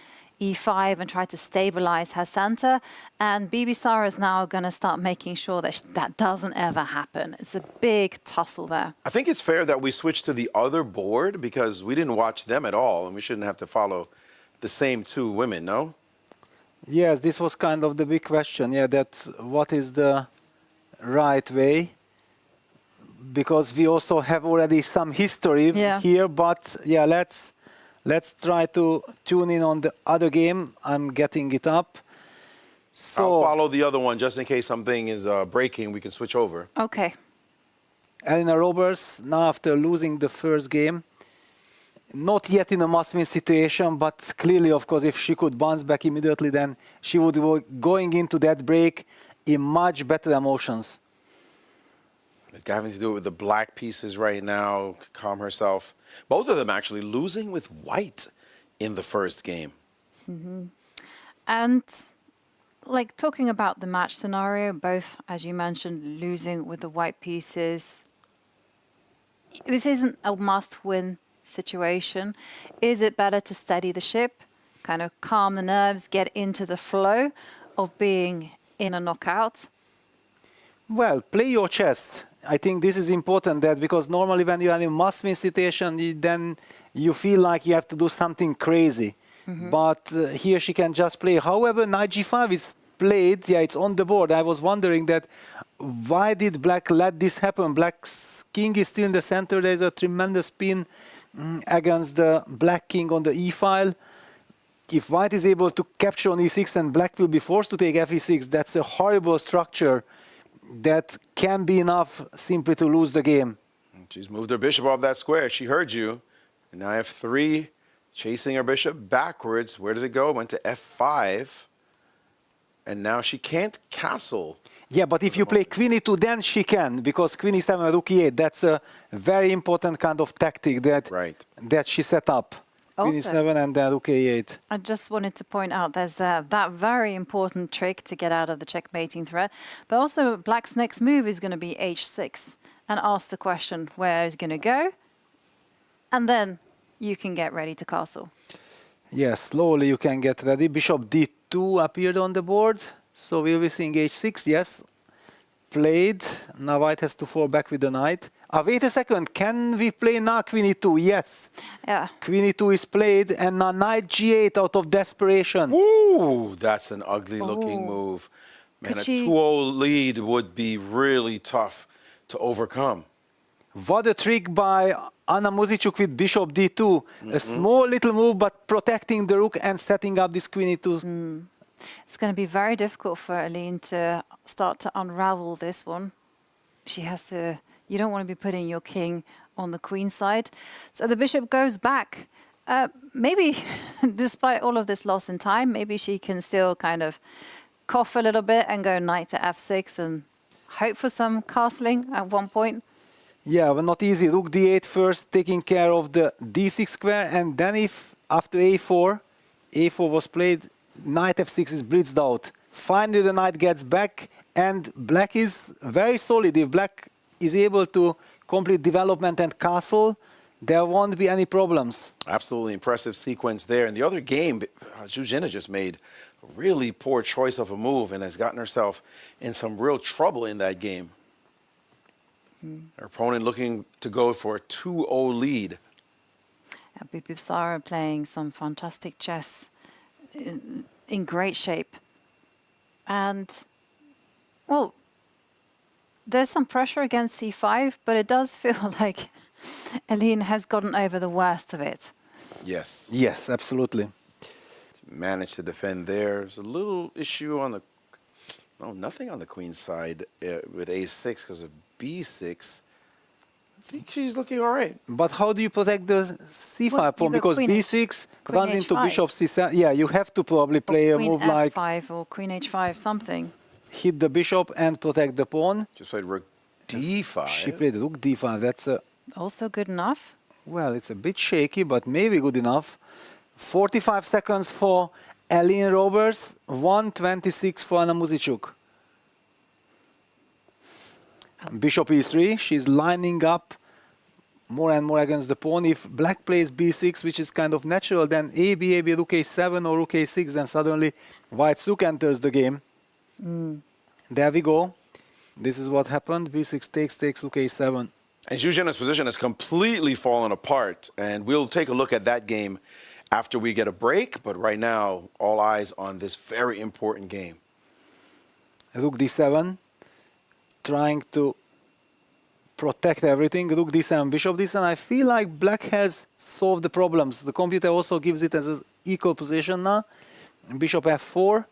e5 and try to stabilize her center. And Bibisara is now going to start making sure that that doesn't ever happen. It's a big tussle there. I think it's fair that we switch to the other board because we didn't watch them at all, and we shouldn't have to follow the same 2 women, no? Yes, this was kind of the big question. Yeah, that what is the right way? Because we also have already some history here, but yeah, let's try to tune in on the other game. I'm getting it up. So I'll follow the other one just in case something is breaking. We can switch over. Okay. Elena Roebers, now after losing the first game, not yet in a must-win situation, but clearly, of course, if she could bounce back immediately, then she would be going into that break in much better emotions. Having to do it with the black pieces right now, calm herself. Both of them actually losing with white in the first game. And like talking about the match scenario, both, as you mentioned, losing with the white pieces. This isn't a must-win situation. Is it better to steady the ship, kind of calm the nerves, get into the flow of being in a knockout? Well, play your chess. I think this is important, that because normally when you are in a must-win situation, then you feel like you have to do something crazy. But here she can just play. However, knight g5 is played. Yeah, it's on the board. I was wondering that why did black let this happen? Black's king is still in the center. There's a tremendous pin against the black king on the e file. If white is able to capture on e6 and black will be forced to take fe6, that's a horrible structure that can be enough simply to lose the game. She's moved her bishop off that square. She heard you. And now f3, chasing her bishop backwards. Where did it go? Went to f5. And now she can't castle. Yeah, but if you play queen e2, then she can, because queen e7, rook e8, that's a very important kind of tactic that she set up. Queen e7 and then rook e8. I just wanted to point out there's that very important trick to get out of the checkmating threat. But also black's next move is going to be h6 and ask the question where it's going to go. And then you can get ready to castle. Yes, slowly you can get ready. Bishop d2 appeared on the board. So we'll be seeing h6, yes. Played. Now white has to fall back with the knight. Wait a second, can we play now queen e2? Yes. Yeah. Queen e2 is played, and now knight g8 out of desperation. Ooh, that's an ugly looking move. Man, a 2-0 lead would be really tough to overcome. What a trick by Anna Muzichuk with bishop d2. A small little move, but protecting the rook and setting up this queen e2. It's going to be very difficult for Aline to start to unravel this one. She has to... You don't want to be putting your king on the queen side. So the bishop goes back. Maybe, despite all of this loss in time, maybe she can still kind of cough a little bit and go knight to f6 and hope for some castling at one point. Yeah, but not easy. Rook d8 first, taking care of the d6 square. And then if after a4 was played, knight f6 is blitzed out. Finally, the knight gets back, and black is very solid. If black is able to complete development and castle, there won't be any problems. Absolutely impressive sequence there. In the other game, Zhu Jin just made a really poor choice of a move and has gotten herself in some real trouble in that game. Her opponent looking to go for a 2-0 lead. Bibisara playing some fantastic chess in great shape. And, well, there's some pressure against c5, but it does feel like Aline has gotten over the worst of it. Yes. Yes, absolutely. managed to defend there. There's a little issue on the, no, nothing on the queen's side with a6 because of b6. I think she's looking all right. But how do you protect the c5 Well, pawn? you got Because queen b6 queen runs into h5. bishop c7. Yeah, you have to probably play a queen move like f5 or queen h5, something. hit the bishop and protect the pawn. Just played rook d5. She played rook d5. That's a, Also good enough. well, it's a bit shaky, but maybe good enough. 45 seconds for Elin Roebers, 1:26 for Anna Muzichuk. Bishop e3, she's lining up more and more against the pawn. If black plays b6, which is kind of natural, then a, rook a7 or rook a6, then suddenly white's rook enters the game. There we go. This is what happened. b6 takes rook a7. And Zhu Zhen's position has completely fallen apart. And we'll take a look at that game after we get a break. But right now, all eyes on this very important game. Rook d7, trying to protect everything. Rook d7, bishop d7. I feel like black has solved the problems. The computer also gives it as an equal position now. Bishop f4.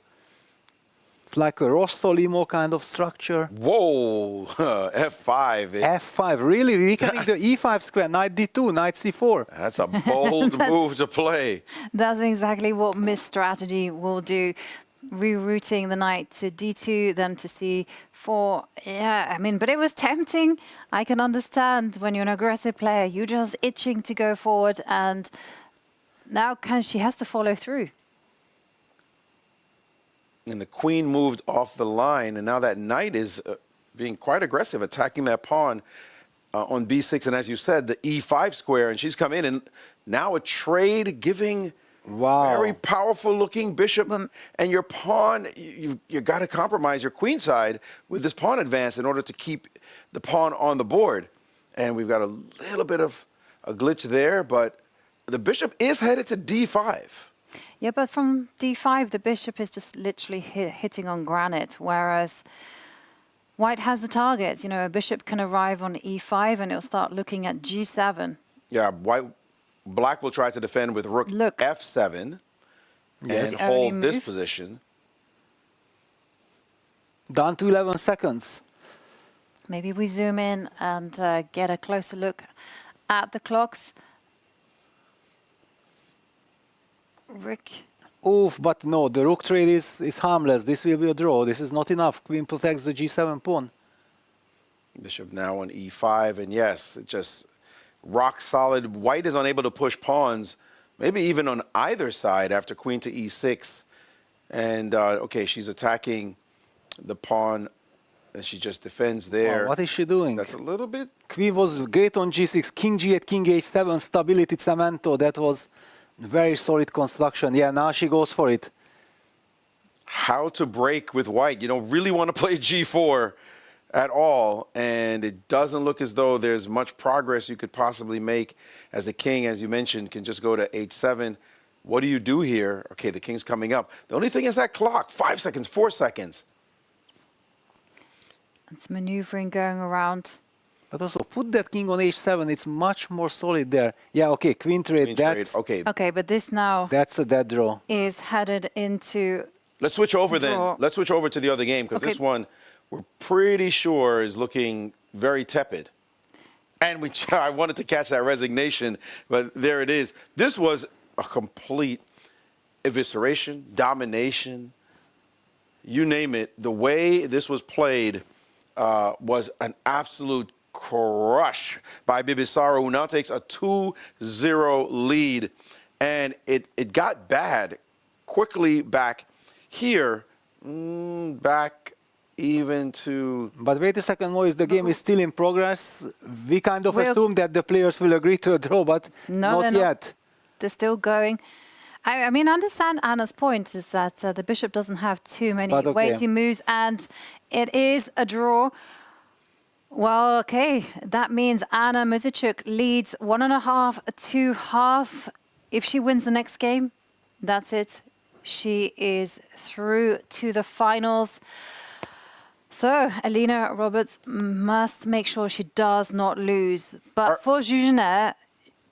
It's like a Rostolimo kind of structure. Whoa, f5. F5, really? Weakening the e5 square, knight d2, knight c4. That's a bold move to play. That's exactly what Miss Strategy will do. Rerouting the knight to d2, then to c4. Yeah, I mean, but it was tempting. I can understand when you're an aggressive player, you're just itching to go forward, and now she has to follow through. And the queen moved off the line, and now that knight is being quite aggressive, attacking that pawn on b6. And as you said, the e5 square, and she's come in, and now a trade giving very powerful-looking bishop. And your pawn, you got to compromise your queen side with this pawn advance in order to keep the pawn on the board. And we've got a little bit of a glitch there, but the bishop is headed to d5. Yeah, but from d5, the bishop is just literally hitting on granite, whereas white has the targets. You know, a bishop can arrive on e5 and it'll start looking at g7. Yeah, black will try to defend with rook f7 and hold this position. Down to 11 seconds. Maybe we zoom in and get a closer look at the clocks. Rook. Oof, but no, the rook trade is harmless. This will be a draw. This is not enough. Queen protects the g7 pawn. Bishop now on e5, and yes, it just rock solid. White is unable to push pawns, maybe even on either side after queen to e6. And, okay, she's attacking the pawn, and she just defends there. Wow, what is she doing? That's a little bit... Queen was great on g6, king g8, king h7, stability, cemento. That was very solid construction. Yeah, now she goes for it. How to break with white. You don't really want to play g4 at all, and it doesn't look as though there's much progress you could possibly make, as the king, as you mentioned, can just go to h7. What do you do here? Okay, the king's coming up. The only thing is that clock, 5 seconds, 4 seconds. It's maneuvering going around. But also, put that king on h7. It's much more solid there. Yeah, okay, queen trade. That's okay. Okay, but this now... That's a dead draw. ...is headed into... Let's switch over then. Let's switch over to the other game, because this one, we're pretty sure is looking very tepid. And I wanted to catch that resignation, but there it is. This was a complete evisceration, domination, you name it. The way this was played was an absolute crush by Bibisaru, who now takes a 2-0 lead. And it got bad quickly back here, back even to... But wait a second, Maurice, the game is still in progress. We kind of assume that the players will agree to a draw, but not yet. They're still going. I mean, understand Anna's point is that the bishop doesn't have too many weighty moves, and it is a draw. Well, okay, that means Anna Muzichuk leads 1.5 to half. If she wins the next game, that's it. She is through to the finals. So, Elina Roberts must make sure she does not lose. But for Zhu Zhen,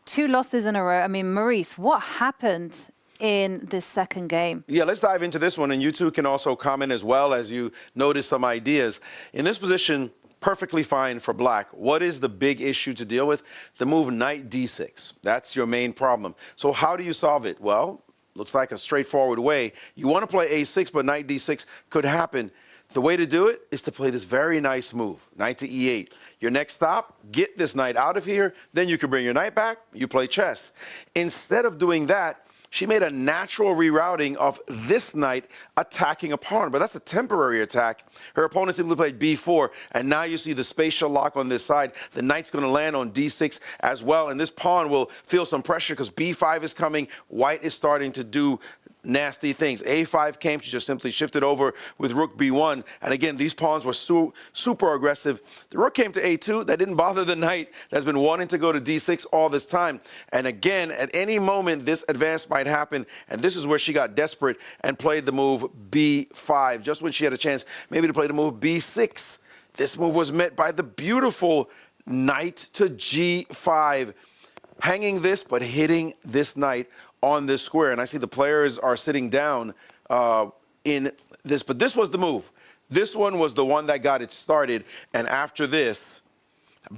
2 losses in a row. I mean, Maurice, what happened in this second game. Yeah, let's dive into this one, and you two can also comment as well as you notice some ideas. In this position, perfectly fine for black. What is the big issue to deal with? The move knight d6. That's your main problem. So how do you solve it? Well, looks like a straightforward way. You want to play a6, but knight d6 could happen. The way to do it is to play this very nice move, knight to e8. Your next stop, get this knight out of here, then you can bring your knight back, you play chess. Instead of doing that, she made a natural rerouting of this knight attacking a pawn, but that's a temporary attack. Her opponent simply played b4, and now you see the spatial lock on this side. The knight's going to land on d6 as well, and this pawn will feel some pressure because b5 is coming. White is starting to do nasty things. a5 came, she just simply shifted over with rook b1, and again, these pawns were super aggressive. The rook came to a2, that didn't bother the knight that's been wanting to go to d6 all this time, and again, at any moment, this advance might happen, and this is where she got desperate and played the move b5, just when she had a chance maybe to play the move b6. This move was met by the beautiful knight to g5, hanging this, but hitting this knight on this square. And I see the players are sitting down in this, but this was the move. This one was the one that got it started. And after this,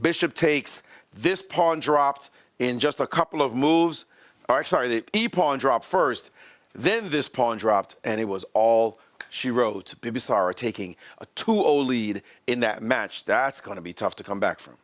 bishop takes, this pawn dropped in just a couple of moves. Or sorry, the e pawn dropped first, then this pawn dropped, and it was all she wrote. Bibisara taking a 2-0 lead in that match. That's going to be tough to come back from.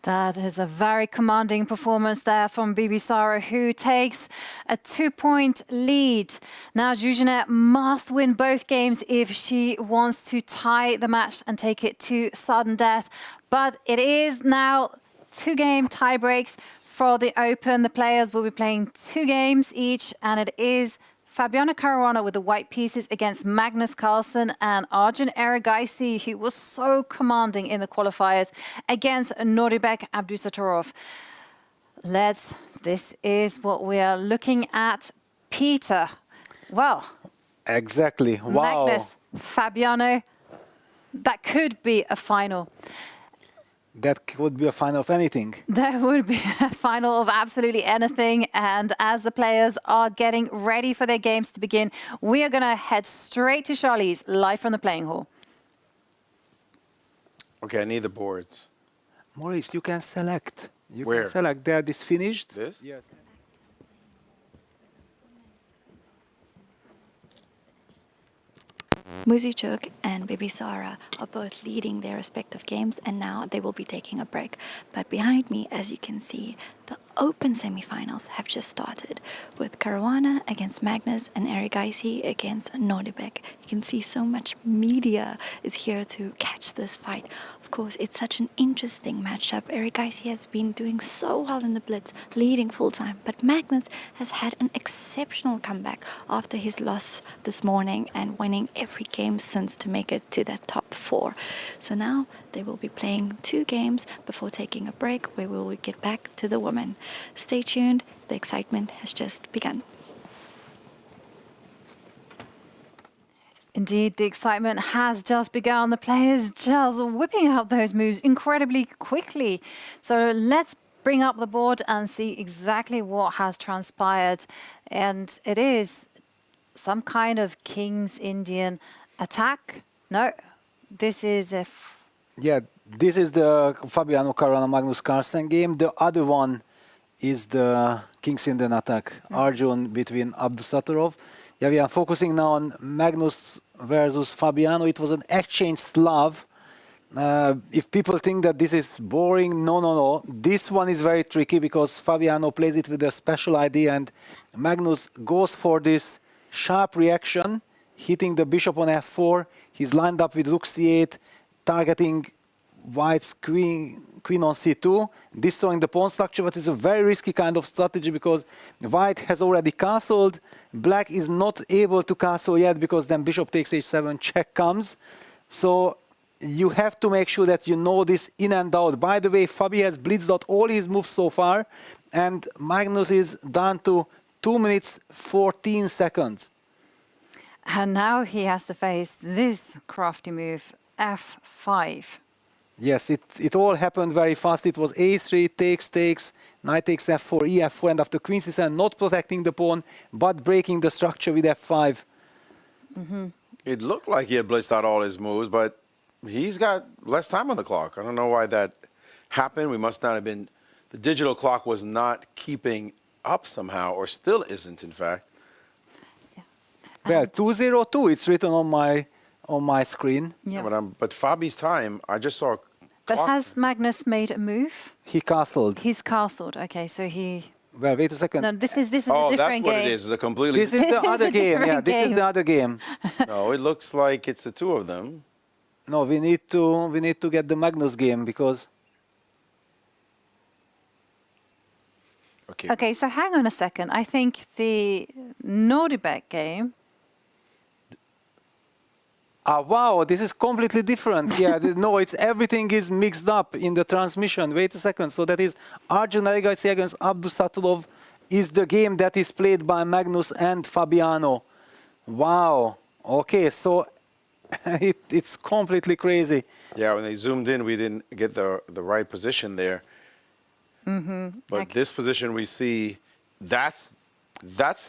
That is a very commanding performance there from Bibisara, who takes a 2-point lead. Now, Zhuzhina must win both games if she wants to tie the match and take it to sudden death. But it is now 2-game tie breaks for the Open. The players will be playing 2 games each, and it is Fabiano Caruana with the white pieces against Magnus Carlsen, and Arjun Erigaisi, who was so commanding in the qualifiers, against Nurbek Abdusattorov. This is what we are looking at. Peter, well. Exactly, wow. Magnus, Fabiano, that could be a final. That could be a final of anything. There would be a final of absolutely anything. And as the players are getting ready for their games to begin, we are going to head straight to Charlize, live from the playing hall. Okay, I need the boards. Maurice, you can select. You Where? can select there, this finished. This? Yes. Muzychuk and Bibisara are both leading their respective games, and now they will be taking a break. But behind me, as you can see, the Open semifinals have just started with Caruana against Magnus and Erigaisi against Nurbek. You can see so much media is here to catch this fight. Of course, it's such an interesting matchup. Erigaisi has been doing so well in the Blitz, leading full time, but Magnus has had an exceptional comeback after his loss this morning and winning every game since to make it to that top 4. So now they will be playing 2 games before taking a break, where we will get back to the women. Stay tuned, the excitement has just begun. Indeed, the excitement has just begun. The players just whipping out those moves incredibly quickly. So let's bring up the board and see exactly what has transpired. And it is some kind of King's Indian attack. No, this is a... Yeah, this is the Fabiano Caruana Magnus Carlsen game. The other one is the King's Indian attack, Arjun between Abdusattorov. Yeah, we are focusing now on Magnus versus Fabiano. It was an exchange Slav. If people think that this is boring, no. This one is very tricky because Fabiano plays it with a special idea, and Magnus goes for this sharp reaction, hitting the bishop on f4. He's lined up with rook c8, targeting White's queen on c2, destroying the pawn structure, but it's a very risky kind of strategy because White has already castled. Black is not able to castle yet because then bishop takes h7, check comes. So you have to make sure that you know this in and out. By the way, Fabi has blitzed out all his moves so far, and Magnus is down to 2 minutes 14 seconds. And now he has to face this crafty move, f5. Yes, it all happened very fast. It was a3, takes, knight takes f4, e4, and after queen c7, not protecting the pawn, but breaking the structure with f5. It looked like he had blitzed out all his moves, but he's got less time on the clock. I don't know why that happened. We must not have been, the digital clock was not keeping up somehow, or still isn't, in fact. Well, 202, it's written on my screen. Yeah. But Fabi's time, I just saw. But clock. has Magnus made a move? He castled. He's castled. Okay, so he. Well, wait a second. No, this is a Oh, different that's game. what it is. It's a completely. This is the other a game. Yeah, different this is game. the other game. No, it looks like it's the two of them. No, we need to get the Magnus game because. Okay. Okay, so hang on a second. I think the Nordibet game. Wow, this is completely different. Yeah, no, it's everything is mixed up in the transmission. Wait a second. So that is Arjun Erigaisi against Abdusatulov is the game that is played by Magnus and Fabiano. Wow. Okay, so it's completely crazy. Yeah, when they zoomed in, we didn't get the right position there. But this position we see, that's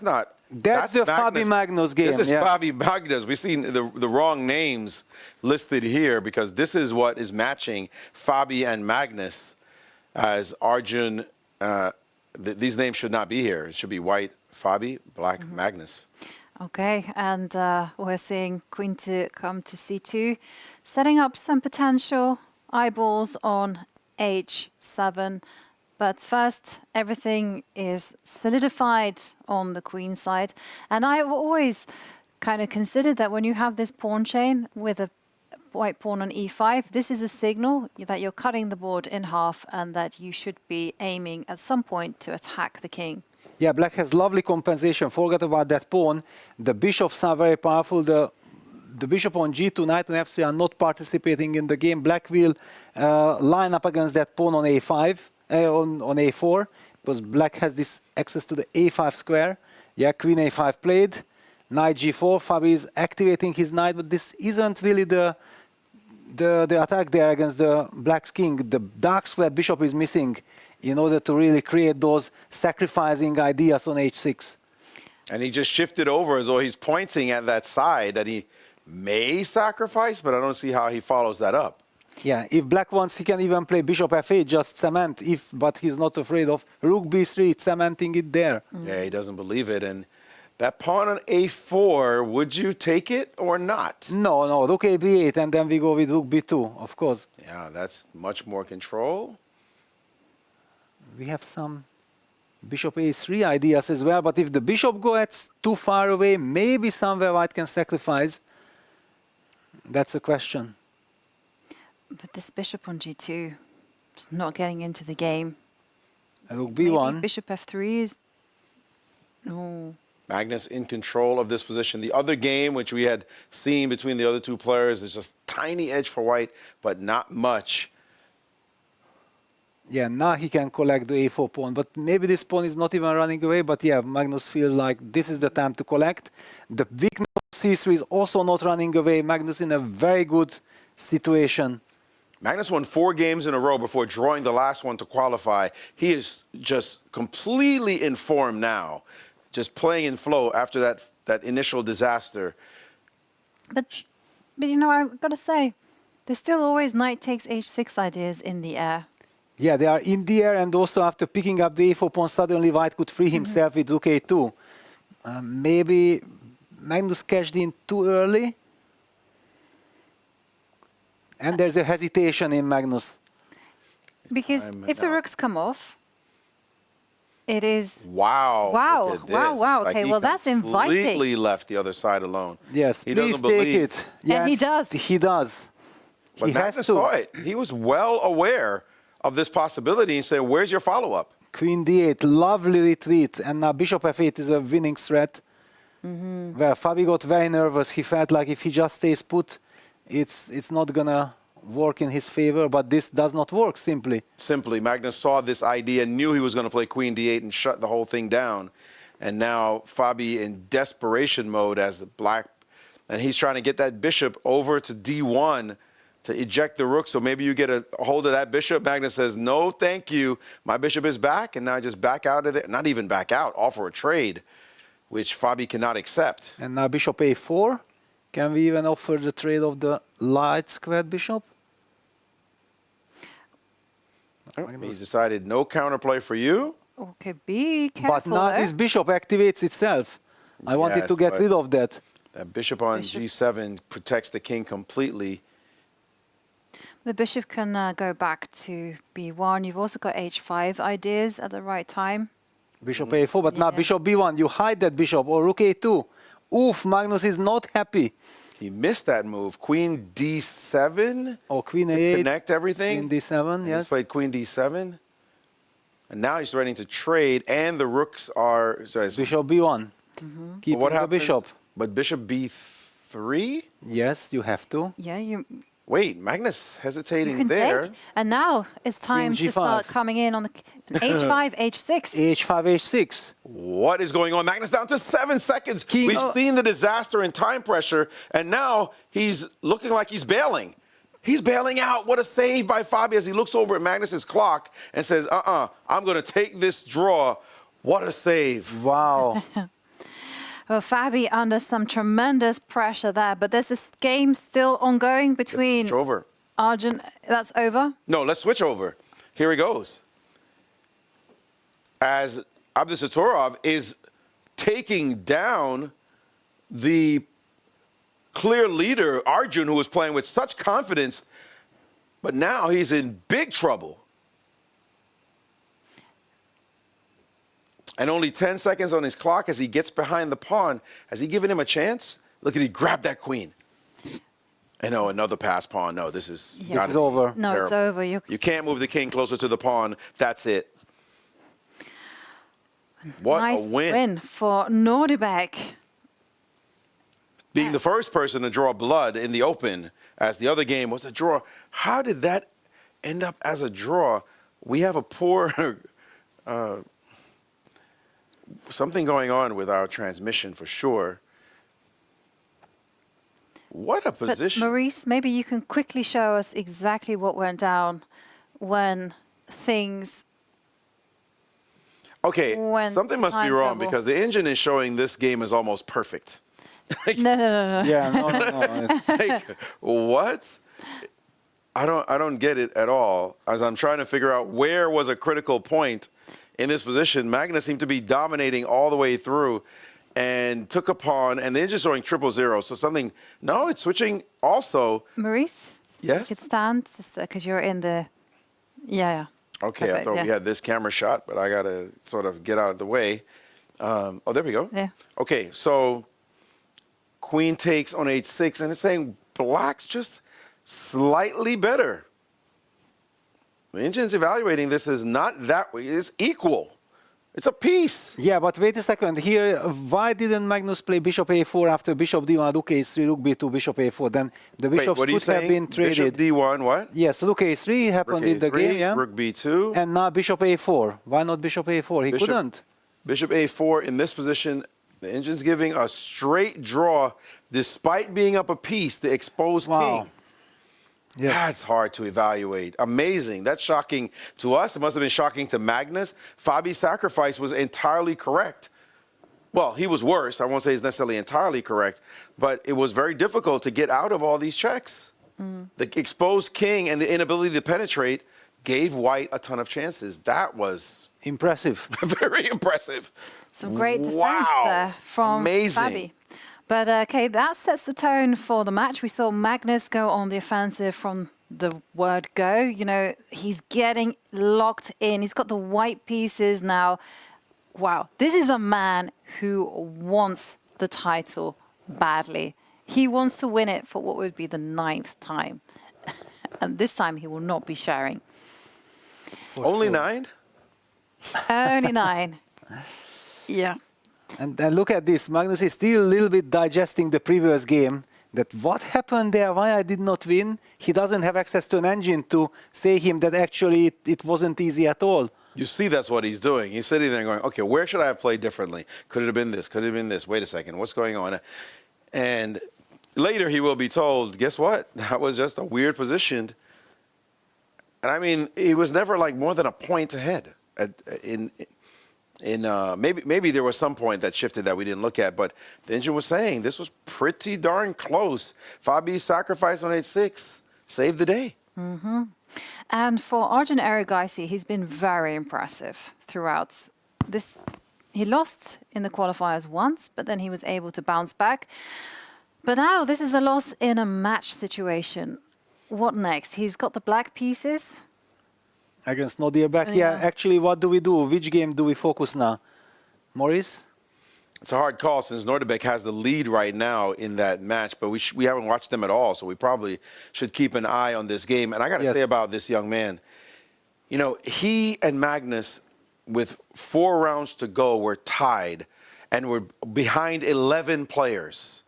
not. That's the Fabi Magnus game. This is yes. Fabi Magnus. We've seen the wrong names listed here because this is what is matching Fabi and Magnus as Arjun. These names should not be here. It should be white Fabi, black Magnus. Okay, and we're seeing queen to come to c2, setting up some potential eyeballs on h7. But first, everything is solidified on the queen side. And I've always kind of considered that when you have this pawn chain with a white pawn on e5, this is a signal that you're cutting the board in half and that you should be aiming at some point to attack the king. Yeah, black has lovely compensation. Forget about that pawn. The bishops are very powerful. The bishop on g2, knight on f3 are not participating in the game. Black will line up against that pawn on a5. On a4, because black has this access to the a5 square. Yeah, queen a5 played, knight g4. Fabi is activating his knight, but this isn't really the attack there against the black's king. The dark square bishop is missing in order to really create those sacrificing ideas on h6. And he just shifted over as though he's pointing at that side that he may sacrifice, but I don't see how he follows that up. Yeah, if black wants, he can even play bishop f8, just cement, but he's not afraid of rook b3, cementing it there. Yeah, he doesn't believe it. And that pawn on a4, would you take it or not? No, rook a b8, and then we go with rook b2, of course. Yeah, that's much more control. We have some bishop a3 ideas as well, but if the bishop goes too far away, maybe somewhere white can sacrifice. That's a question. But this bishop on g2 is not getting into the game. Rook b1. Maybe bishop f3 is... No. Magnus in control of this position. The other game, which we had seen between the other two players, is just tiny edge for white, but not much. Yeah, now he can collect the a4 pawn, but maybe this pawn is not even running away, but yeah, Magnus feels like this is the time to collect. The weakness of c3 is also not running away. Magnus in a very good situation. Magnus won 4 games in a row before drawing the last one to qualify. He is just completely in form now, just playing in flow after that initial disaster. But you know, I've got to say, there's still always knight takes h6 ideas in the air. Yeah, they are in the air, and also after picking up the a4 pawn, suddenly white could free himself with rook a2. Maybe Magnus cashed in too early. And there's a hesitation in Magnus. Because if the rooks come off, it is... Wow. Wow, wow. Okay, well, that's inviting. He completely left the other side alone. Yes, he please doesn't believe. take it. Yeah, and he does. He does. But he Magnus has to. saw it. He was well aware of this possibility and said, where's your follow-up? Queen d8, lovely retreat. And now bishop f8 is a winning threat. Well, Fabi got very nervous. He felt like if he just stays put, it's not gonna work in his favor, but this does not work simply. Magnus saw this idea, knew he was going to play queen d8 and shut the whole thing down. And now Fabi in desperation mode as the black, and he's trying to get that bishop over to d1 to eject the rook, so maybe you get a hold of that bishop. Magnus says, no, thank you. My bishop is back, and now I just back out of there. Not even back out, offer a trade, which Fabi cannot accept. And now bishop a4. Can we even offer the trade of the light squared bishop? Oh, he's decided no counterplay for you. Okay, be careful. But now this bishop activates itself. I wanted to get rid of that. That bishop on g7 protects the king completely. The bishop can go back to b1. You've also got h5 ideas at the right time. Bishop a4, but now bishop b1. You hide that bishop, or rook a2. Oof, Magnus is not happy. He missed that move. Queen d7. Or queen to a8. connect everything. Queen d7, yes. He's played queen d7. And now he's ready to trade, and the rooks are... Sorry, bishop b1. Keeping the bishop. But bishop b3? Yes, you have to. Yeah, you... Wait, Magnus hesitating can there. take. And now it's time to start coming in on the h5, h6. h5, h6. What is going on? Magnus down to 7 seconds. We've seen the disaster and time pressure, and now he's looking like he's bailing. He's bailing out. What a save by Fabi as he looks over at Magnus's clock and says, I'm going to take this draw. What a save. Wow. Well, Fabi under some tremendous pressure there, but there's this game still ongoing between... Switch over. Arjun, that's over? No, let's switch over. Here he goes. As Abdussatorov is taking down the clear leader, Arjun, who was playing with such confidence, but now he's in big trouble. And only 10 seconds on his clock as he gets behind the pawn. Has he given him a chance? Look at he grabbed that queen. And no, another pass pawn. No, this is it's over. No, terrible. it's over. You can't move the king closer to the pawn. That's it. What nice a win. win for Nordebek. Being the first person to draw blood in the open, as the other game was a draw. How did that end up as a draw? We have a poor... something going on with our transmission for sure. What a position. But Maurice, maybe you can quickly show us exactly what went down when things... Okay, something must be wrong trouble. because the engine is showing this game is almost perfect. No. Yeah, no. Like, what? I don't get it at all. As I'm trying to figure out where was a critical point in this position, Magnus seemed to be dominating all the way through and took a pawn, and then just showing 0-0. So something, no, it's switching also. Maurice? Yes? You could stand just because you're in the... Yeah. Okay, perfect, I thought we had this camera shot, but I got to sort of get out of the way. Oh, there we go. Yeah. Okay, so queen takes on h6, and it's saying black's just slightly better. The engine's evaluating this as not that way. It's equal. It's a piece. Yeah, but wait a second. Here, why didn't Magnus play bishop a4 after bishop d1, rook a3, rook b2, bishop a4? Then the bishops what are you could have been traded. Bishop d1, what? Yes, rook a3 happened in the game, yeah? Rook b2. And now bishop a4. Why not bishop a4? He couldn't. Bishop a4 in this position. The engine's giving a straight draw despite being up a piece, the exposed king. Yes. That's hard to evaluate. Amazing. That's shocking to us. It must have been shocking to Magnus. Fabi's sacrifice was entirely correct. Well, he was worse. I won't say he's necessarily entirely correct, but it was very difficult to get out of all these checks. The exposed king and the inability to penetrate gave White a ton of chances. That was impressive. Very impressive. Some great defense there from Fabi. But okay, that sets the tone for the match. We saw Magnus go on the offensive from the word go. You know, he's getting locked in. He's got the white pieces now. Wow, this is a man who wants the title badly. He wants to win it for what would be the 9th time. And this time he will not be sharing. Only 9? Only 9. Yeah. And then look at this. Magnus is still a little bit digesting the previous game. That what happened there, why I did not win. He doesn't have access to an engine to say him that actually it wasn't easy at all. You see that's what he's doing. He's sitting there going, okay, where should I have played differently? Could it have been this? Could it have been this? Wait a second, what's going on? And Later, he will be told, guess what? That was just a weird position. And I mean, he was never like more than a point ahead. Maybe there was some point that shifted that we didn't look at, but the engine was saying this was pretty darn close. Fabi's sacrifice on 8-6 saved the day. Mm-hmm. And for Arjun Erigaisi, he's been very impressive throughout this. He lost in the qualifiers once, but then he was able to bounce back. But now this is a loss in a match situation. What next? He's got the black pieces. Against Nodirbek, yeah. Actually, what do we do? Which game do we focus now? Maurice? It's a hard call since Nordebek has the lead right now in that match, but we haven't watched them at all, so we probably should keep an eye on this game. And I got to say about this young man, you know, he and Magnus, with 4 rounds to go, were tied and were behind 11 players,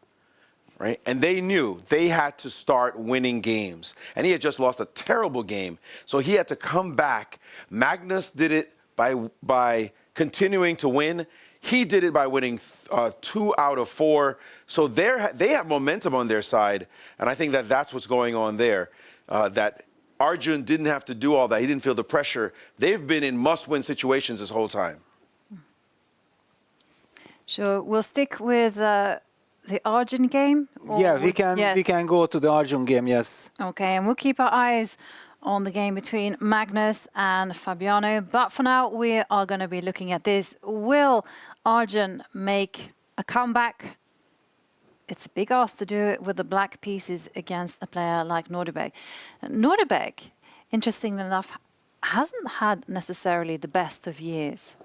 right? And they knew they had to start winning games. And he had just lost a terrible game, so he had to come back. Magnus did it by continuing to win. He did it by winning 2 out of 4. So they have momentum on their side, and I think that that's what's going on there, that Arjun didn't have to do all that. He didn't feel the pressure. They've been in must-win situations this whole time. Sure. We'll stick with the Arjun game? Yeah, we can go to the Arjun game, yes. Okay, and we'll keep our eyes on the game between Magnus and Fabiano. But for now, we are going to be looking at this. Will Arjun make a comeback? It's a big ask to do it with the black pieces against a player like Nordebek. Nordebek, interestingly enough, hasn't had necessarily the best of years.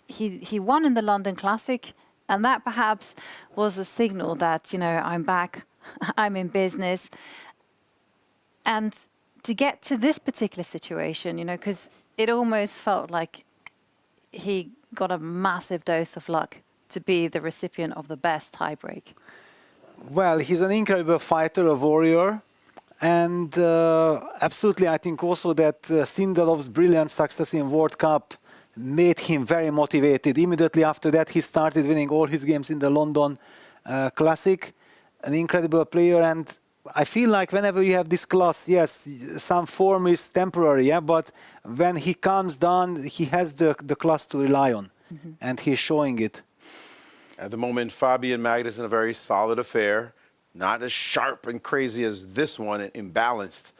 He won in the London Classic, and that perhaps was a signal that, you know, I'm back, I'm in business. And to get to this particular situation, you know, because it almost felt like he got a massive dose of luck to be the recipient of the best tiebreak. Well, he's an incredible fighter, a warrior. And absolutely, I think also that Sindelov's brilliant success in World Cup made him very motivated. Immediately after that, he started winning all his games in the London Classic. An incredible player, and I feel like whenever you have this class, yes, some form is temporary, yeah, but when he comes down, he has the class to rely on, and he's showing it. At the moment, Fabi and Magnus in a very solid affair, not as sharp and crazy as this one, imbalanced.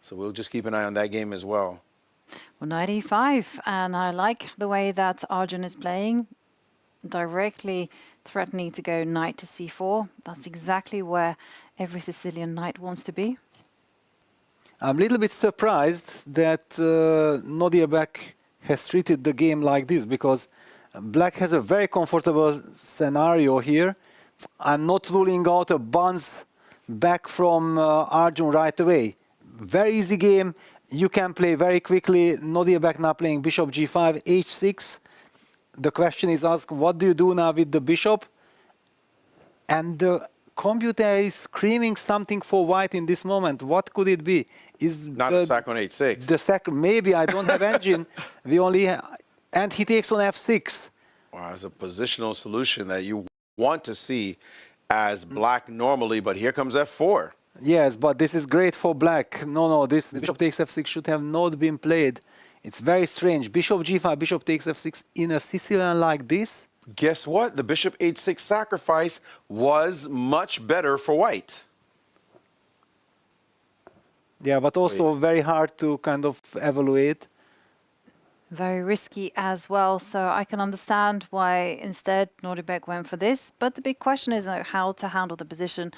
So we'll just keep an eye on that game as well. Well, knight e5, and I like the way that Arjun is playing, directly threatening to go knight to c4. That's exactly where every Sicilian knight wants to be. I'm a little bit surprised that Nodirbek has treated the game like this, because Black has a very comfortable scenario here. I'm not ruling out a bounce back from Arjun right away. Very easy game. You can play very quickly. Nodirbek now playing bishop g5, h6. The question is asked, what do you do now with the bishop? And the computer is screaming something for white in this moment. What could it be? Is not a sack on 8-6. The sack, maybe I don't have engine. We only and he takes on f6. Wow, it's a positional solution that you want to see as Black normally, but here comes f4. Yes, but this is great for Black. No, this bishop takes f6 should have not been played. It's very strange. Bishop g5, bishop takes f6 in a Sicilian like this. Guess what? The bishop h6 sacrifice was much better for white. Yeah, but also very hard to kind of evaluate. Very risky as well, so I can understand why instead Nordebek went for this. But the big question is how to handle the position,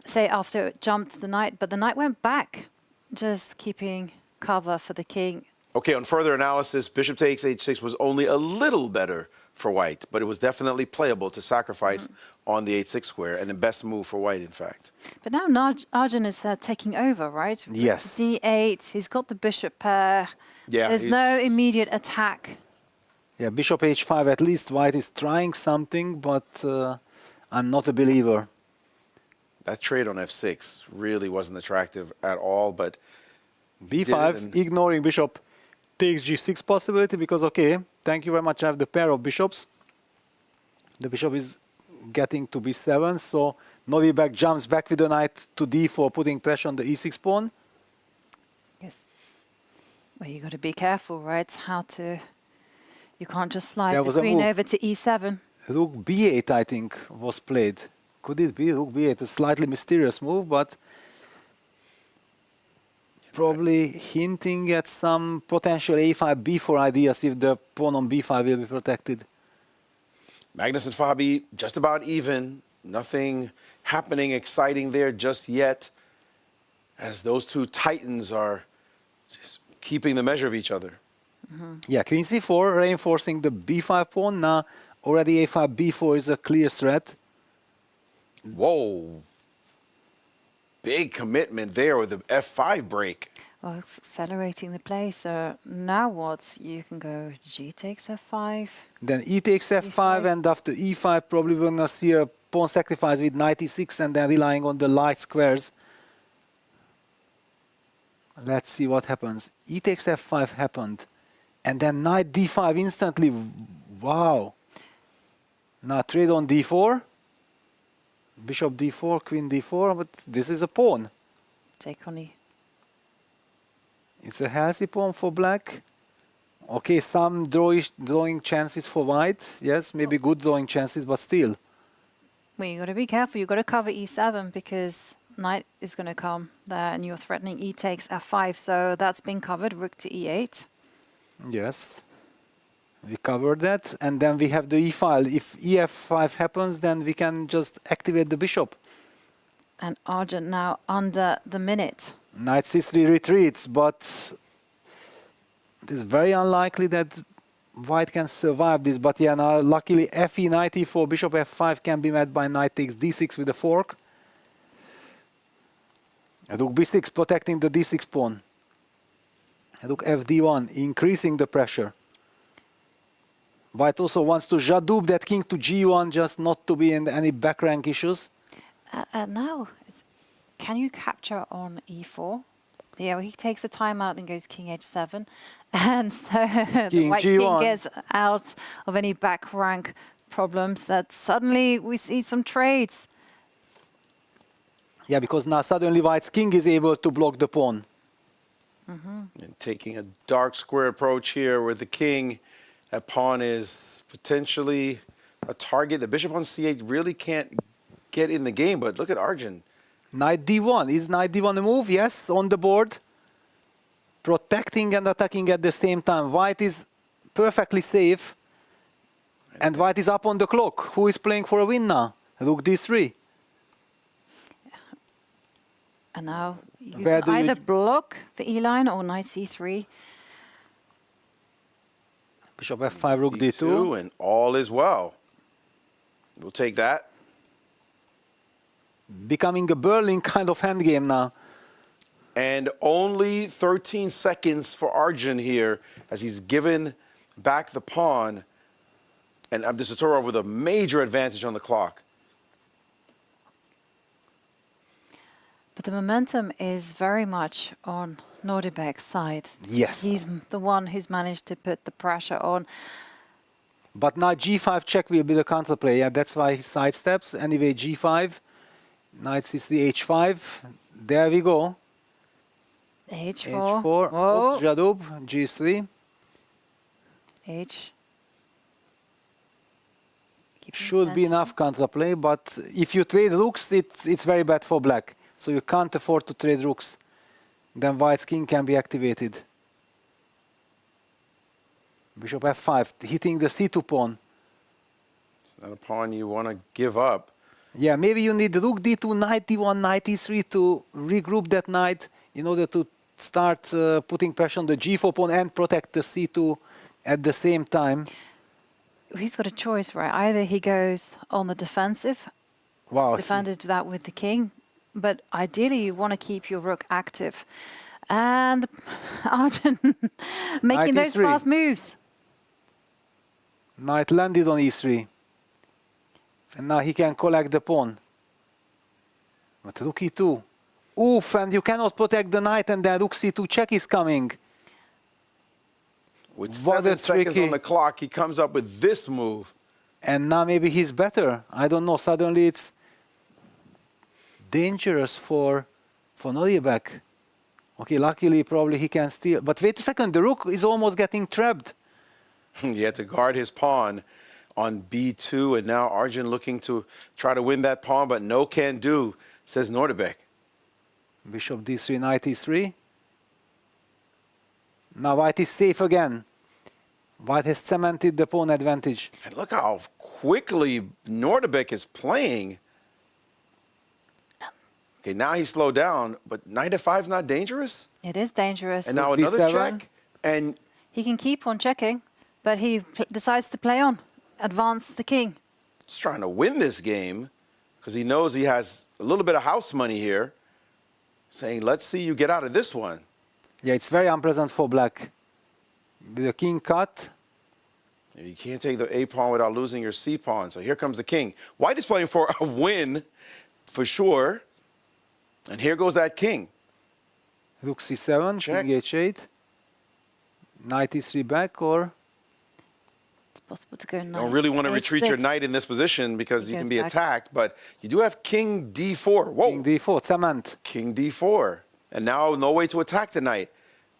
say after it jumped the knight, but the knight went back, just keeping cover for the king. Okay, on further analysis, bishop takes h6 was only a little better for white, but it was definitely playable to sacrifice on the h6 square, and the best move for white, in fact. But now Arjun is taking over, right? Yes. d8, he's got the bishop pair. Yeah, there's no immediate attack. Yeah, bishop h5, at least white is trying something, but I'm not a believer. That trade on f6 really wasn't attractive at all, but b5, ignoring bishop takes g6 possibility, because, okay, thank you very much, I have the pair of bishops. The bishop is getting to b7. So Noribek jumps back with the knight to d4, putting pressure on the e6 pawn. Yes. Well, you got to be careful, right? How to... You can't just slide the queen over to e7. Rook b8, I think, was played. Could it be rook b8? A slightly mysterious move, but probably hinting at some potential a5, b4 ideas if the pawn on b5 will be protected. Magnus and Fabi just about even. Nothing happening exciting there just yet, as those two titans are just keeping the measure of each other. Yeah, queen c4, reinforcing the b5 pawn. Now already a5, b4 is a clear threat. Whoa. Big commitment there with the f5 break. Well, it's accelerating the play. So now what? You can go g takes f5. Then e takes f5, and after e5, probably we're going to see a pawn sacrifice with knight e6, and then relying on the light squares. Let's see what happens. E takes f5 happened. And then knight d5 instantly. Wow. Now trade on d4. Bishop d4, queen d4, but this is a pawn. Take on e. It's a healthy pawn for black. Okay, some drawing chances for white. Yes, maybe good drawing chances, but still. Well, you got to be careful. You got to cover e7 because knight is going to come there, and you're threatening e takes f5. So that's been covered. Rook to e8. Yes, we covered that, and then we have the e file. If ef5 happens, then we can just activate the bishop. And Argent now under the minute. Knight c3 retreats, but it is very unlikely that white can survive this. But yeah, now luckily fe knight e4, bishop f5 can be met by knight takes d6 with a fork. And rook b6 protecting the d6 pawn. And rook fd1 increasing the pressure. White also wants to Jadoub that king to g1 just not to be in any back rank issues. Now, can you capture on e4? Yeah, well, he takes a timeout and goes king h7. And so the white king gets out of any back rank problems. That suddenly we see some trades. Yeah, because now suddenly white's king is able to block the pawn. And taking a dark square approach here with the king. That pawn is potentially a target. The bishop on c8 really can't get in the game, but look at Arjun. Knight d1. Is knight d1 a move? Yes, on the board. Protecting and attacking at the same time. White is perfectly safe. And white is up on the clock. Who is playing for a win now? Rook d3. And now you can either block the e-line or knight c3. Bishop f5, rook d2. And all is well. We'll take that. Becoming a Berlin kind of endgame now. And only 13 seconds for Arjun here as he's given back the pawn. And Abdussatorov with a major advantage on the clock. But the momentum is very much on Nordebek's side. Yes. He's the one who's managed to put the pressure on. But now g5 check will be the counterplay. Yeah, that's why he sidesteps. Anyway, g5. Knight c3, h5. There we go. h4. h4. Oh. Jadoub, g3. h. Should be enough counterplay, but if you trade rooks, it's very bad for black. So you can't afford to trade rooks. Then white's king can be activated. Bishop f5, hitting the c2 pawn. It's not a pawn you want to give up. Yeah, maybe you need rook d2, knight d1, knight e3 to regroup that knight in order to start putting pressure on the g4 pawn and protect the c2 at the same time. He's got a choice, right? Either he goes on the defensive, defended that with the king, but ideally you want to keep your rook active. And Arjun making those fast moves. Knight landed on e3. And now he can collect the pawn. But rook e2. Oof, and you cannot protect the knight, and then rook c2 check is coming. With 7 seconds on the clock, he comes up with this move. And now maybe he's better. I don't know. Suddenly it's dangerous for Noriebek. Okay, luckily probably he can steal. But wait a second, the rook is almost getting trapped. He had to guard his pawn on b2, and now Arjun looking to try to win that pawn, but no can do, says Nordebek. Bishop d3, knight e3. Now white is safe again. White has cemented the pawn advantage. And look how quickly Nordebek is playing. Okay, now he slowed down, but knight f5 is not dangerous? It is dangerous. And now another check, and he can keep on checking, but he decides to play on, advance the king. he's trying to win this game because he knows he has a little bit of house money here, saying, let's see you get out of this one. Yeah, it's very unpleasant for black. The king cut. You can't take the A pawn without losing your C pawn. So here comes the king. White is playing for a win for sure. And here goes that king. Rook c7, Check. king h8. Knight e3 back, or It's possible to go knight. Don't really want to retreat your h6. knight in this position because He you can goes be back. attacked. But you do have king d4. Whoa. king d4, cement. King d4. And now no way to attack the knight.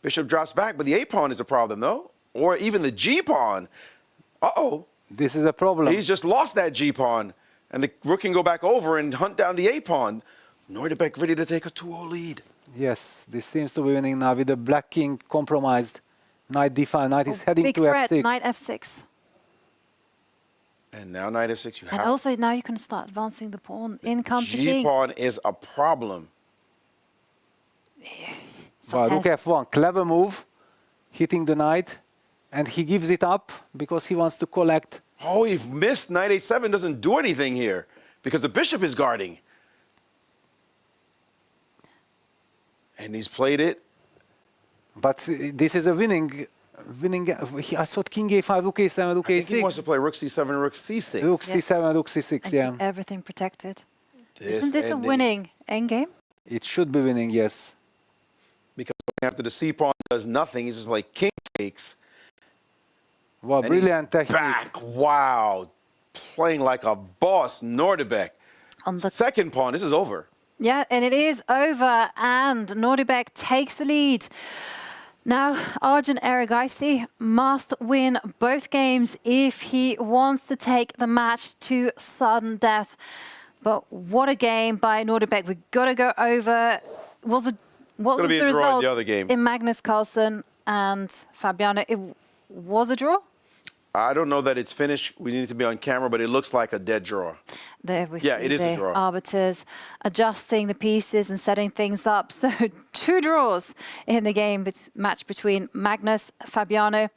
Bishop drops back, but the A pawn is a problem, though. Or even the G pawn. Uh-oh. This is a problem. He's just lost that G pawn. And the rook can go back over and hunt down the A pawn. Nordebek ready to take a 2-0 lead. Yes, this seems to be winning now with the black king compromised. Knight d5, knight is heading Big to threat, f6. knight f6. And now knight f6. You And have also now you can start advancing the pawn. In comes the G king. pawn is a problem. Wow, rook f1, clever move, hitting the knight, and he gives it up because he wants to collect. Oh, he missed knight a7. Doesn't do anything here because the bishop is guarding. And he's played it. But this is a winning. I thought king a5, rook a7, rook I think he wants a6. to play rook c7, rook c6. Rook c7, rook c6, And yeah. keep everything protected. This Isn't this a ending. winning endgame? It should be winning, yes. Because after the c pawn does nothing, he's just like king takes. Wow, And brilliant he's technique. back. Wow. Playing like a boss, Nordebek. On the Second pawn, this is over. Yeah, and it is over, and Nordebek takes the lead. Now, Arjun Erigaisi must win both games if he wants to take the match to sudden death. But what a game by Nordebek. We've got to go over. What was be the a draw in result the other game. in Magnus Carlsen and Fabiano? It was a draw? I don't know that it's finished. We need to be on camera, but it looks like a dead draw. There we Yeah, see it is a the draw. arbiters adjusting the pieces and setting things up. So 2 draws in the game match between Magnus, Fabiano,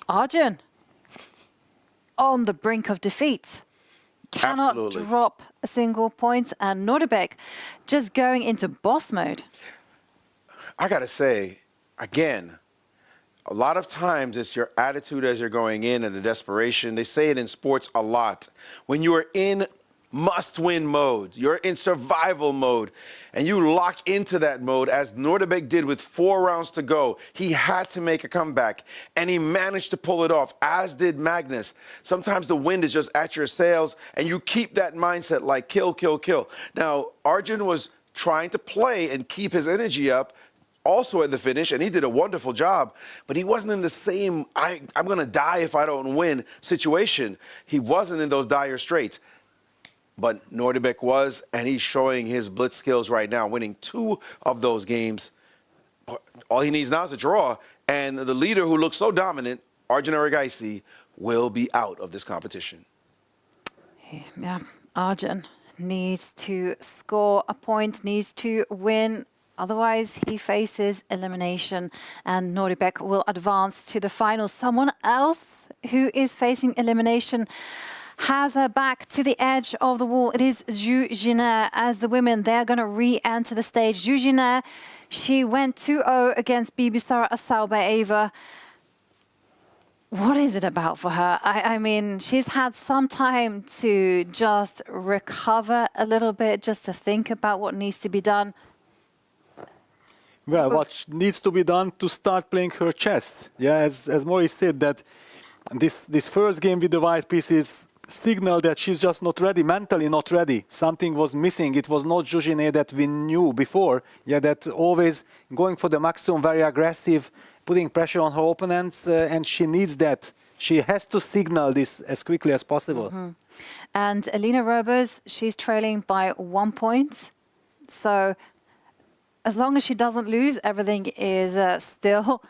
Arjun on the brink of defeat. Cannot Absolutely. drop a single point, and Nordebek just going into boss mode. I got to say, again, a lot of times it's your attitude as you're going in and the desperation. They say it in sports a lot. When you are in must-win mode, you're in survival mode, and you lock into that mode, as Nordebek did with 4 rounds to go. He had to make a comeback, and he managed to pull it off, as did Magnus. Sometimes the wind is just at your sails, and you keep that mindset like kill, kill, kill. Now, Arjun was trying to play and keep his energy up, also at the finish, and he did a wonderful job, but he wasn't in the same, I'm going to die if I don't win situation. He wasn't in those dire straits. But Nordebek was, and he's showing his blitz skills right now, winning 2 of those games. All he needs now is a draw, and the leader who looks so dominant, Arjun Erigaisi, will be out of this competition. Yeah, Arjun needs to score a point, needs to win. Otherwise, he faces elimination, and Nordebek will advance to the final. Someone else who is facing elimination has her back to the edge of the wall. It is Zhu Jiner. As the women, they're going to re-enter the stage. Zhu Jiner, she went 2-0 against Bibisara Asaubaeva. What is it about for her? I mean, she's had some time to just recover a little bit, just to think about what needs to be done. Well, what needs to be done to start playing her chess? Yeah, as Maurice said, that This first game with the white pieces signal that she's just not ready, mentally not ready. Something was missing. It was not Jujine that we knew before. Yeah, that always going for the maximum, very aggressive, putting pressure on her opponents, and she needs that. She has to signal this as quickly as possible. And Elina Roebers, she's trailing by 1 point. So as long as she doesn't lose, everything is still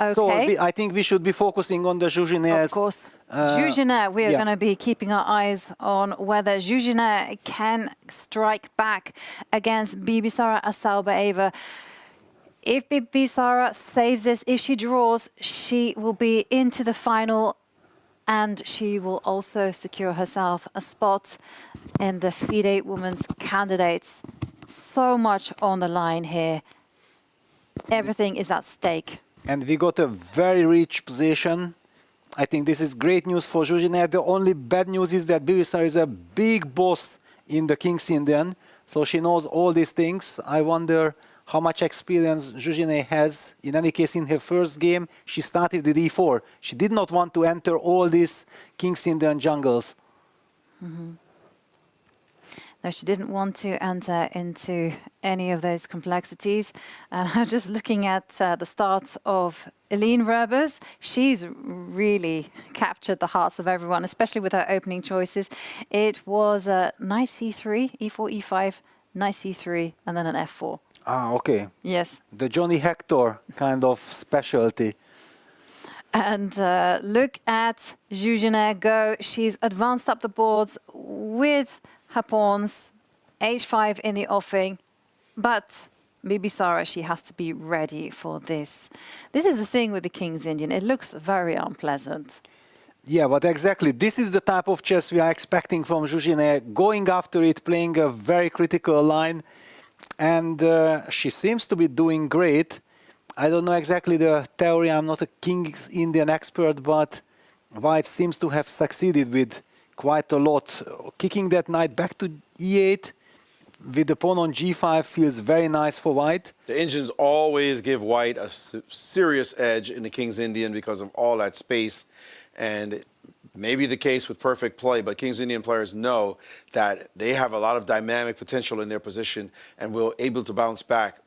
okay. So I think we should be focusing on the Jujine. Of course. Jujine, we are going to be keeping our eyes on whether Jujine can strike back against Bibisara Asalbaeva. If Bibisara saves this, if she draws, she will be into the final and she will also secure herself a spot in the FIDE Women's Candidates. So much on the line here. Everything is at stake. And we got a very rich position. I think this is great news for Jujine. The only bad news is that Bibisara is a big boss in the King's Indian, so she knows all these things. I wonder how much experience Jujine has. In any case, in her first game, she started with e4. She did not want to enter all these King's Indian jungles. No, she didn't want to enter into any of those complexities. And just looking at the start of Elina Roebers, she's really captured the hearts of everyone, especially with her opening choices. It was a nice e3, e4, e5, nice e3, and then an f4. Ah, okay. Yes. The Johnny Hector kind of specialty. And look at Jujine go. She's advanced up the boards with her pawns, h5 in the offing, but Bibisara, she has to be ready for this. This is the thing with the King's Indian. It looks very unpleasant. Yeah, but exactly. This is the type of chess we are expecting from Jujine, going after it, playing a very critical line. And she seems to be doing great. I don't know exactly the theory. I'm not a King's Indian expert, but White seems to have succeeded with quite a lot. Kicking that knight back to e8 with the pawn on g5 feels very nice for White. The Indians always give White a serious edge in the King's Indian because of all that space. And it may be the case with perfect play, but King's Indian players know that they have a lot of dynamic potential in their position and will be able to bounce back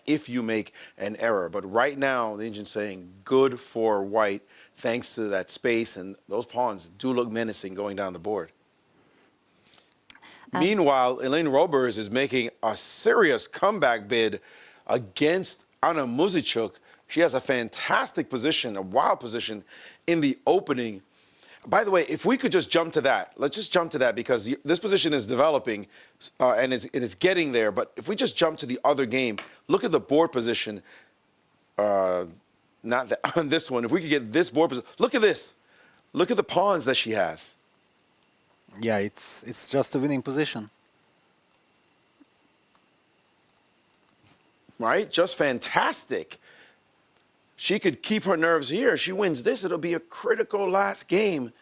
if you make an error. But right now, the Indians saying good for White thanks to that space, and those pawns do look menacing going down the board. Meanwhile, Elina Roebers is making a serious comeback bid against Anna Muzychuk. She has a fantastic position, a wild position in the opening. By the way, if we could just jump to that, let's just jump to that because this position is developing and it's getting there. But if we just jump to the other game, look at the board position. Not that, on this one. If we could get this board position, look at this. Look at the pawns that she has. Yeah, it's just a winning position. Right? Just fantastic. She could keep her nerves here. She wins this, it'll be a critical last game.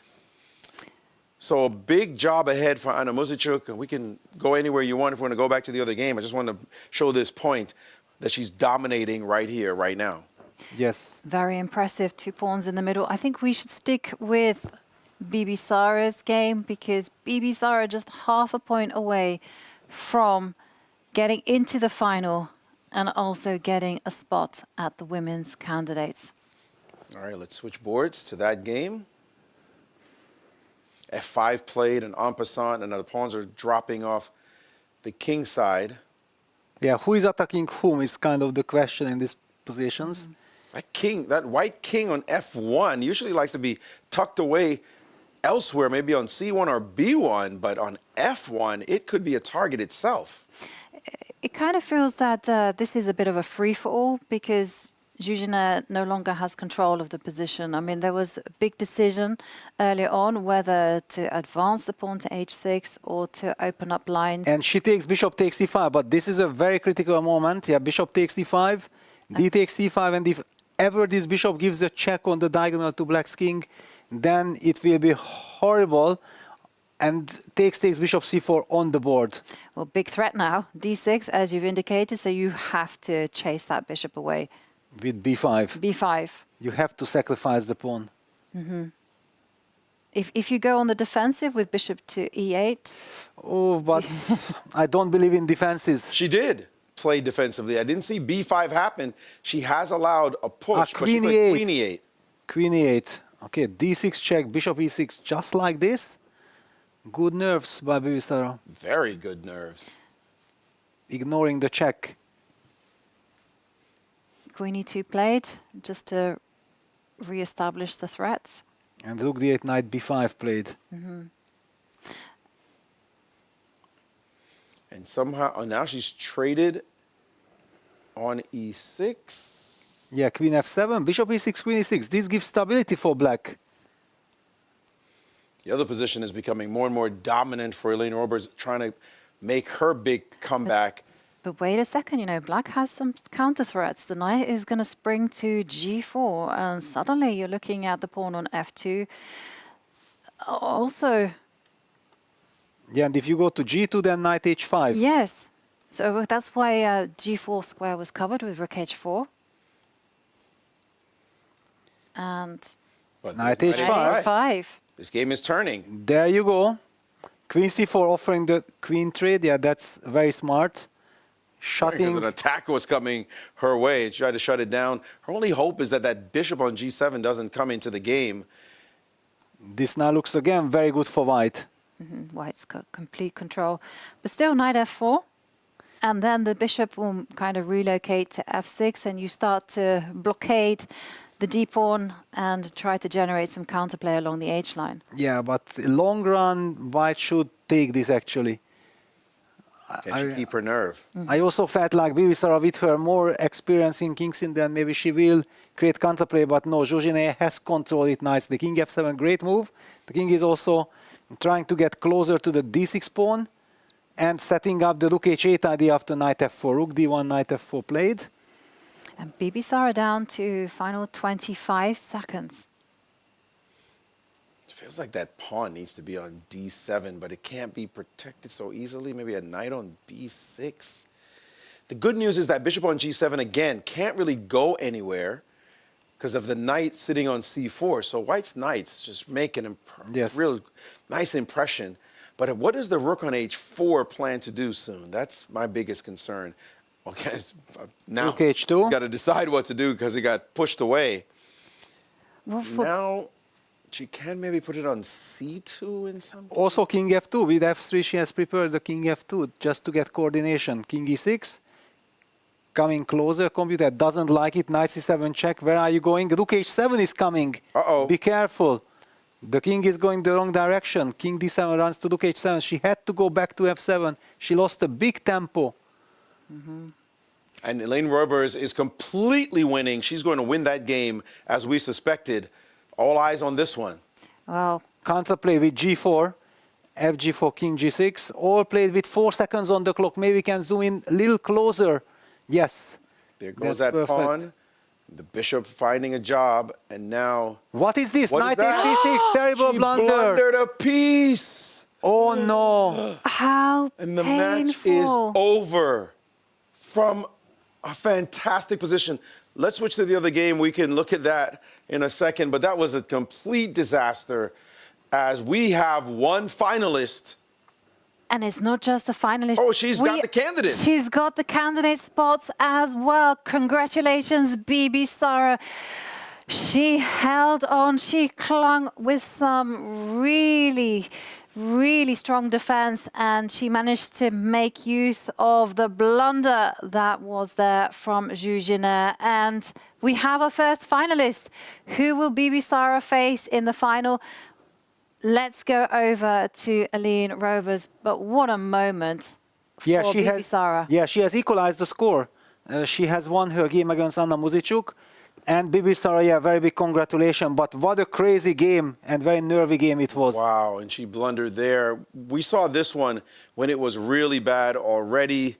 So a big job ahead for Anna Muzychuk. We can go anywhere you want if we want to go back to the other game. I just want to show this point that she's dominating right here, right now. Yes. Very impressive. 2 pawns in the middle. I think we should stick with Bibisara's game because Bibisara just half a point away from getting into the final and also getting a spot at the women's candidates. All right, let's switch boards to that game. F5 played and en passant, and the pawns are dropping off the king side. Yeah, who is attacking whom is kind of the question in these positions. That white king on F1 usually likes to be tucked away elsewhere, maybe on C1 or B1, but on F1, it could be a target itself. It kind of feels that this is a bit of a free-for-all because Jujine no longer has control of the position. I mean, there was a big decision earlier on whether to advance the pawn to h6 or to open up lines. And she takes bishop takes e5, but this is a very critical moment. Yeah, bishop takes e5, d takes e5, and if ever this bishop gives a check on the diagonal to black's king, then it will be horrible. And takes bishop c4 on the board. Well, big threat now, d6, as you've indicated, so you have to chase that bishop away. With b5. b5. You have to sacrifice the pawn. If you go on the defensive with bishop to e8. Oh, but I don't believe in defenses. She did play defensively. I didn't see b5 happen. She has allowed a push, but she queen played e8. queen e8. Queen e8. Okay, d6 check, bishop e6, just like this. Good nerves by Bibisara. Very good nerves. Ignoring the check. Queen e2 played, just to re-establish the threats. And rook d8, knight b5 played. And somehow, oh, now she's traded on e6. Yeah, queen f7, bishop e6, queen e6. This gives stability for black. The other position is becoming more and more dominant for Elaine Roebers, trying to make her big comeback. But wait a second, you know, black has some counter threats. The knight is going to spring to g4, and suddenly you're looking at the pawn on f2. Also, Yeah, and if you go to g2, then knight h5. yes. So that's why g4 square was covered with rook h4. And But Knight there's h5. h5. This game is turning. There you go. Queen c4 offering the queen trade. Yeah, that's very smart. Because Shutting. an attack was coming her way. She tried to shut it down. Her only hope is that that bishop on g7 doesn't come into the game. This now looks again very good for white. White's got complete control. But still knight f4. And then the bishop will kind of relocate to f6, and you start to blockade the d-pawn and try to generate some counterplay along the h-line. Yeah, but long run, white should take this actually. Can she keep her nerve? I also felt like Bibisara, with her more experience in Kingston, then maybe she will create counterplay, but no, Georgina has controlled it nicely. King f7, great move. The king is also trying to get closer to the d6 pawn and setting up the rook h8 idea after knight f4. Rook d1, knight f4 played. And Bibisara down to final 25 seconds. It feels like that pawn needs to be on d7, but it can't be protected so easily. Maybe a knight on b6. The good news is that bishop on g7, again, can't really go anywhere because of the knight sitting on c4. So white's knights just make an real nice impression. But what does the rook on h4 plan to do soon? That's my biggest concern. Okay, now rook h2. He's got to decide what to do because he got pushed away. Well, Now she can maybe put it on c2 in some. Also king f2. With f3 she has prepared the king f2 just to get coordination. King e6. Coming closer. Computer doesn't like it. Knight c7 check. Where are you going? Rook h7 is coming. Uh-oh. Be careful. The king is going the wrong direction. King d7 runs to rook h7. She had to go back to f7. She lost a big tempo. And Elaine Roebers is completely winning. She's going to win that game as we suspected. All eyes on this one. well, Counterplay with g4. fg4, king g6. All played with 4 seconds on the clock. Maybe we can zoom in a little closer. Yes. There goes That's that perfect. pawn. The bishop finding a job, and now What is this? What is Knight that? h6. Terrible she blunder. blundered a piece, Oh no. how and the painful. match is over from a fantastic position. Let's switch to the other game. We can look at that in a second, but that was a complete disaster as we have one finalist. And it's not just a finalist. Oh, she's got the candidate. She's got the candidate spots as well. Congratulations, Bibisara. She held on. She clung with some really strong defense, and she managed to make use of the blunder that was there from Georgina. And we have a first finalist. Who will Bibisara face in the final? Let's go over to Elaine Roebers, but what a moment for Bibisara. She has equalized the score. She has won her game against Anna Muzichuk. And Bibisara, very big congratulations. But what a crazy game and very nervy game it was. Wow, and she blundered there. We saw this one when it was really bad already.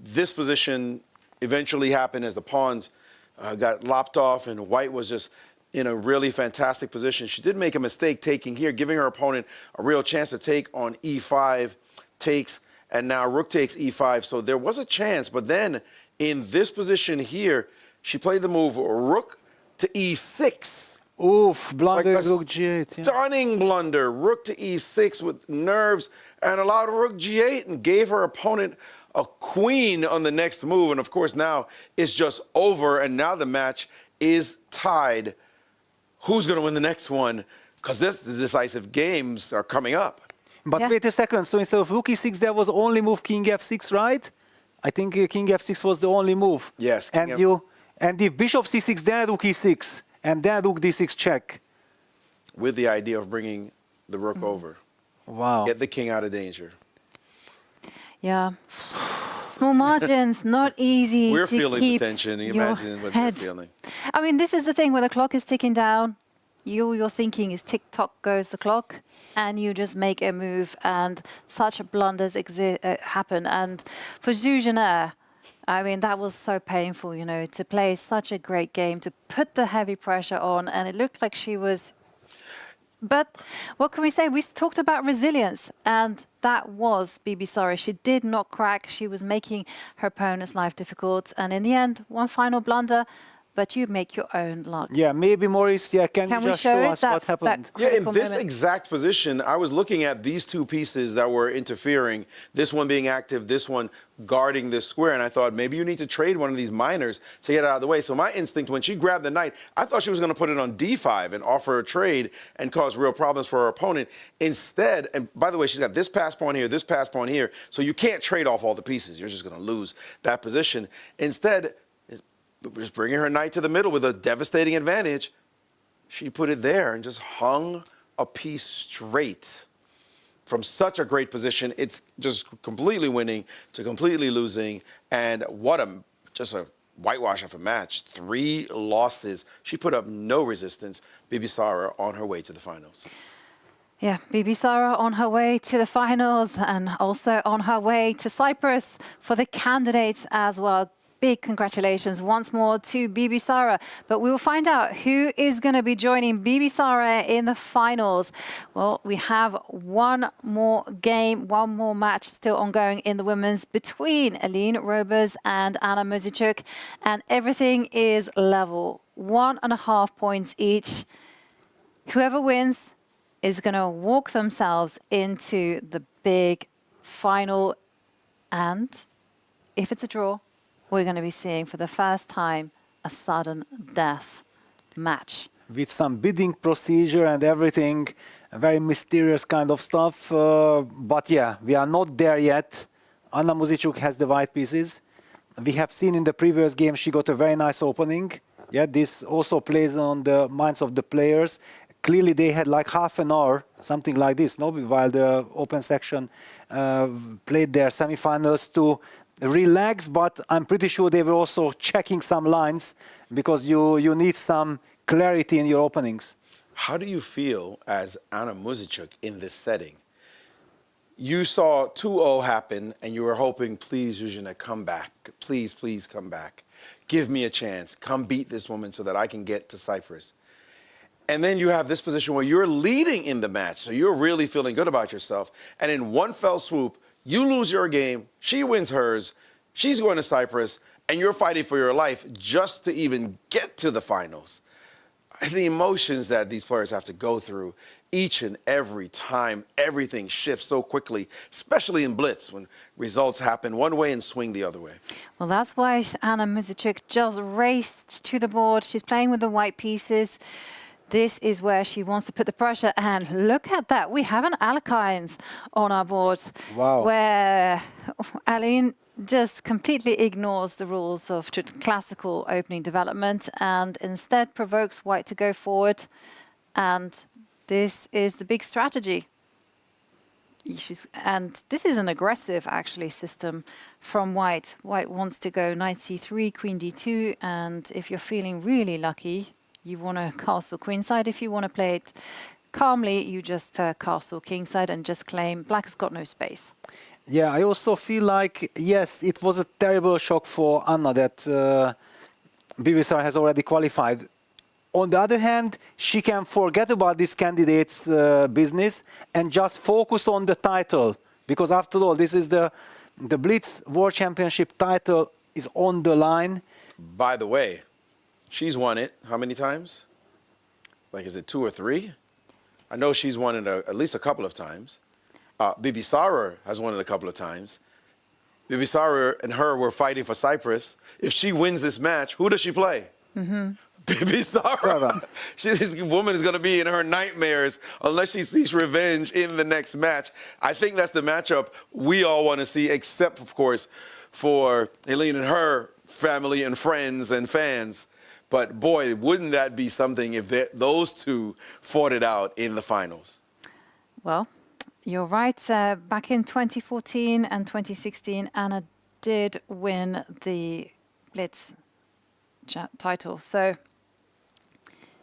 This position eventually happened as the pawns got lopped off and white was just in a really fantastic position. She did make a mistake taking here, giving her opponent a real chance to take on e5, takes, and now rook takes e5. So there was a chance, but then in this position here, she played the move rook to e6. Oof, blunder Like a rook g8. Yeah. Stunning blunder. Rook to e6 with nerves and allowed rook g8 and gave her opponent a queen on the next move. And of course, now it's just over. And now the match is tied. Who's going to win the next one? Because the decisive games are coming up. But Yeah. wait a second. So instead of rook e6, there was only move king f6, right? I think king f6 was the only move. Yes. And if bishop c6, then rook e6, and then rook d6 check. With the idea of bringing the rook over. Wow. Get the king out of danger. Yeah. Small margins, not easy We're to feeling keep the tension. You your imagine what head. they're feeling. I mean, this is the thing where the clock is ticking down. You're thinking is tick-tock goes the clock, and you just make a move, and such blunders happen. And for Zhu Jin, I mean, that was so painful, you know, to play such a great game, to put the heavy pressure on, and it looked like she was... But what can we say? We talked about resilience, and that was Bibi Sara. She did not crack. She was making her opponent's life difficult, and in the end, one final blunder, but you make your own luck. Yeah, maybe Maurice, can you just show us what happened? Yeah, in this exact position, I was looking at these two pieces that were interfering, this one being active, this one guarding this square, and I thought maybe you need to trade one of these minors to get it out of the way. So my instinct, when she grabbed the knight, I thought she was going to put it on d5 and offer a trade and cause real problems for her opponent. Instead, and by the way, she's got this pass pawn here, this pass pawn here, so you can't trade off all the pieces. You're just going to lose that position. Instead, just bringing her knight to the middle with a devastating advantage, she put it there and just hung a piece straight. From such a great position, it's just completely winning to completely losing. And what just a whitewash of a match. 3 losses. She put up no resistance. Bibi Sara on her way to the finals. Yeah, Bibi Sara on her way to the finals and also on her way to Cyprus for the candidates as well. Big congratulations once more to Bibi Sara. But we will find out who is going to be joining Bibi Sara in the finals. Well, we have one more game, one more match still ongoing in the women's between Aline Roebers and Anna Muzychuk. And everything is level. 1.5 points each. Whoever wins is going to walk themselves into the big final. And if it's a draw, we're going to be seeing for the first time a sudden death match. With some bidding procedure and everything, a very mysterious kind of stuff. But yeah, we are not there yet. Anna Muzychuk has the white pieces. We have seen in the previous game she got a very nice opening. Yeah, this also plays on the minds of the players. Clearly they had like half an hour, something like this, no? While the open section played their semifinals to relax, but I'm pretty sure they were also checking some lines because you need some clarity in your openings. How do you feel as Anna Muzychuk in this setting? You saw 2-0 happen and you were hoping, please, Eugenia, come back. Please, please come back. Give me a chance. Come beat this woman so that I can get to Cyprus. And then you have this position where you're leading in the match, so you're really feeling good about yourself. And in one fell swoop, you lose your game, she wins hers, she's going to Cyprus, and you're fighting for your life just to even get to the finals. The emotions that these players have to go through each and every time, everything shifts so quickly, especially in Blitz, when results happen one way and swing the other way. Well, that's why Anna Muzychuk just raced to the board. She's playing with the white pieces. This is where she wants to put the pressure. And look at that. We have an Alekines on our board. Wow. Where Aline just completely ignores the rules of classical opening development and instead provokes white to go forward. And this is the big strategy. And this is an aggressive, actually, system from white. White wants to go knight c3, queen d2. And if you're feeling really lucky, you want to castle queenside. If you want to play it calmly, you just castle kingside and just claim black has got no space. Yeah, I also feel like, yes, it was a terrible shock for Anna that Bibi Sara has already qualified. On the other hand, she can forget about this candidate's business and just focus on the title. Because after all, this is the Blitz World Championship title is on the line. By the way, she's won it how many times? like, is it 2 or 3? I know she's won it at least a couple of times. Bibisara has won it a couple of times. Bibisara and her were fighting for Cyprus. If she wins this match, who does she play? Bibisara. This woman is going to be in her nightmares unless she seeks revenge in the next match. I think that's the matchup we all want to see, except, of course, for Eileen and her family and friends and fans. But boy, wouldn't that be something if those two fought it out in the finals? Well, you're right. Back in 2014 and 2016, Anna did win the Blitz title. So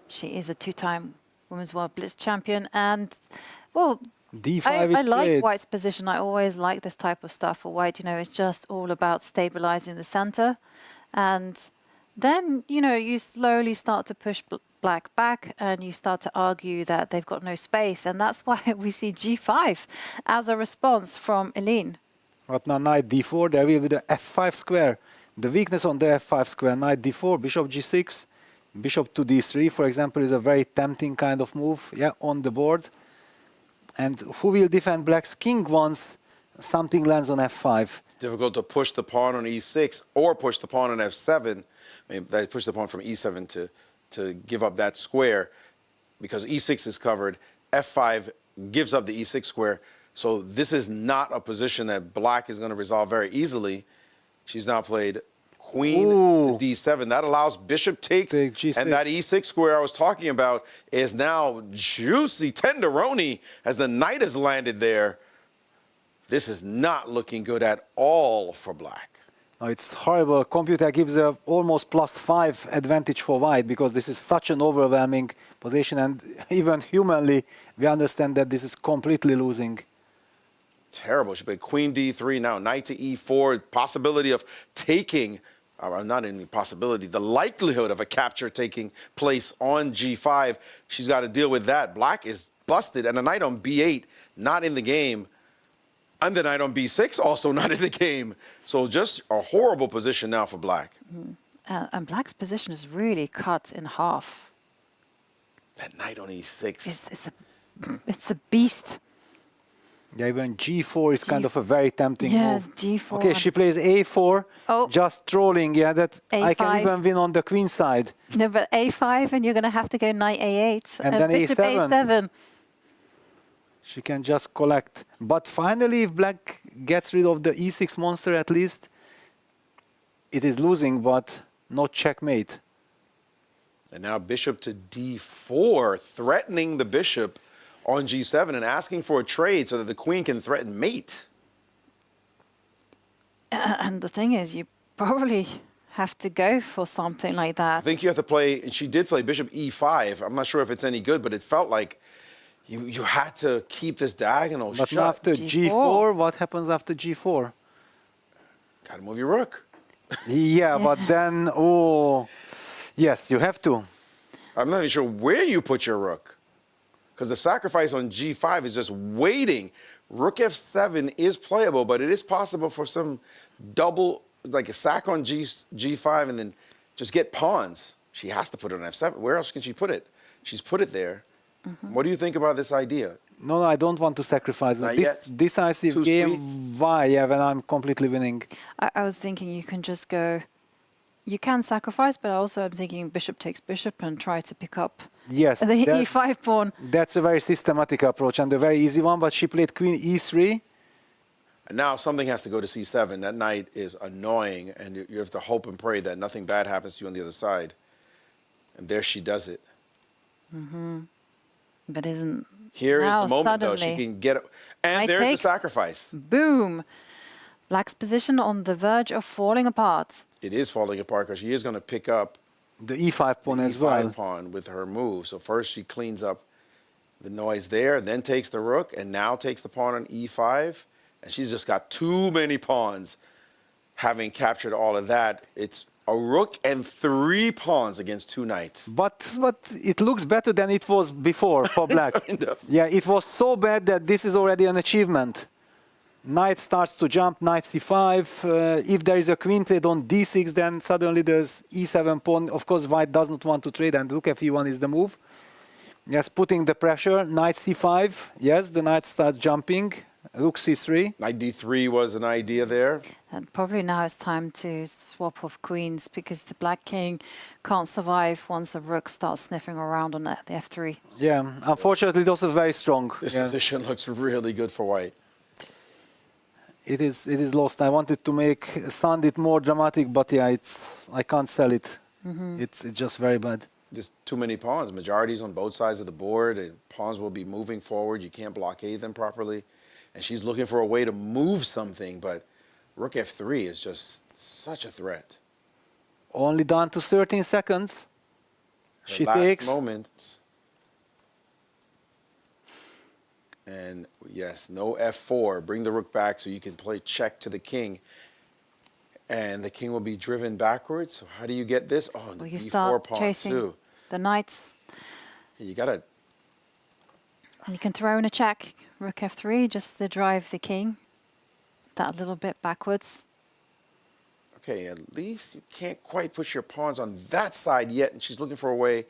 she is a two-time Women's World Blitz champion. And, well, D5 I is like played. White's position. I always like this type of stuff for White. You know, it's just all about stabilizing the center. And then, you know, you slowly start to push Black back and you start to argue that they've got no space. And that's why we see G5 as a response from Eileen. But now knight D4, there will be the F5 square. The weakness on the F5 square, knight D4, bishop G6, bishop to D3, for example, is a very tempting kind of move, yeah, on the board. And who will defend Black's king once something lands on F5? It's difficult to push the pawn on E6 or push the pawn on F7. I mean, they push the pawn from E7 to give up that square because E6 is covered. F5 gives up the E6 square. So this is not a position that Black is going to resolve very easily. She's now played queen to D7. That allows bishop takes. And that E6 square I was talking about is now juicy tenderoni as the knight has landed there. This is not looking good at all for Black. No, it's horrible. Computer gives a almost +5 advantage for White because this is such an overwhelming position, and even humanly we understand that this is completely losing. Terrible. She played queen D3 now, knight to E4, possibility of taking, or not any possibility, the likelihood of a capture taking place on G5. She's got to deal with that. Black is busted, and a knight on B8 not in the game. And the knight on B6 also not in the game. So just a horrible position now for Black. And Black's position is really cut in half. That knight on E6. It's a beast. Yeah, even G4 is kind of a very tempting move. G4. Okay, she plays A4, just trolling, yeah, that A5. I can even win on the queen side. No, but A5, and you're going to have to go knight A8. And then bishop A7. A7. She can just collect. But finally, if Black gets rid of the E6 monster at least, it is losing, but not checkmate. And now bishop to D4, threatening the bishop on G7 and asking for a trade so that the queen can threaten mate. And the thing is, you probably have to go for something like that. I think you have to play, and she did play bishop E5. I'm not sure if it's any good, but it felt like you had to keep this diagonal but shut. After G4, what happens after G4? Got to move your rook. Yeah, but then, yes, you have to. I'm not even sure where you put your rook, because the sacrifice on G5 is just waiting. Rook F7 is playable, but it is possible for some double, like a sack on G5 and then just get pawns. She has to put it on F7. Where else can she put it? She's put it there. What do you think about this idea? No, I don't want to sacrifice it. This decisive game, why? Yeah, when I'm completely winning. I was thinking you can just go, you can sacrifice, but also I'm thinking bishop takes bishop and try to pick up the E5 pawn. That's a very systematic approach and a very easy one, but she played queen E3. And now something has to go to C7. That knight is annoying, and you have to hope and pray that nothing bad happens to you on the other side. And there she does it. But isn't here is the moment though she can get it, and there's the sacrifice. Boom. Black's position on the verge of falling apart. It is falling apart because she is going to pick up the E5 pawn as well. Pawn with her move. So first she cleans up the noise there, then takes the rook, and now takes the pawn on E5. And she's just got too many pawns. Having captured all of that, it's a rook and 3 pawns against 2 knights. But it looks better than it was before for Black. Kind of. Yeah, it was so bad that this is already an achievement. Knight starts to jump, knight C5. If there is a queen trade on D6, then suddenly there's E7 pawn. Of course, White does not want to trade, and rook F1 is the move. Yes, putting the pressure. Knight c5. Yes, the knight starts jumping. Rook c3. Knight d3 was an idea there. And probably now it's time to swap off queens because the black king can't survive once the rook starts sniffing around on the f3. Yeah, unfortunately, those are very strong. This Yeah. position looks really good for white. It is lost. I wanted to sound it more dramatic, but yeah, I can't sell it. It's just very bad. Just too many pawns. Majorities on both sides of the board, and pawns will be moving forward. You can't blockade them properly. And she's looking for a way to move something, but rook f3 is just such a threat. Only down to 13 seconds. Her She last takes. moments. And yes, no f4. Bring the rook back so you can play check to the king. And the king will be driven backwards. So how do you get this? Oh, and Well, you d4 start pawn chasing too. the knights. You gotta. And you can throw in a check, rook f3, just to drive the king that little bit backwards. Okay, at least you can't quite push your pawns on that side yet, and she's looking for a way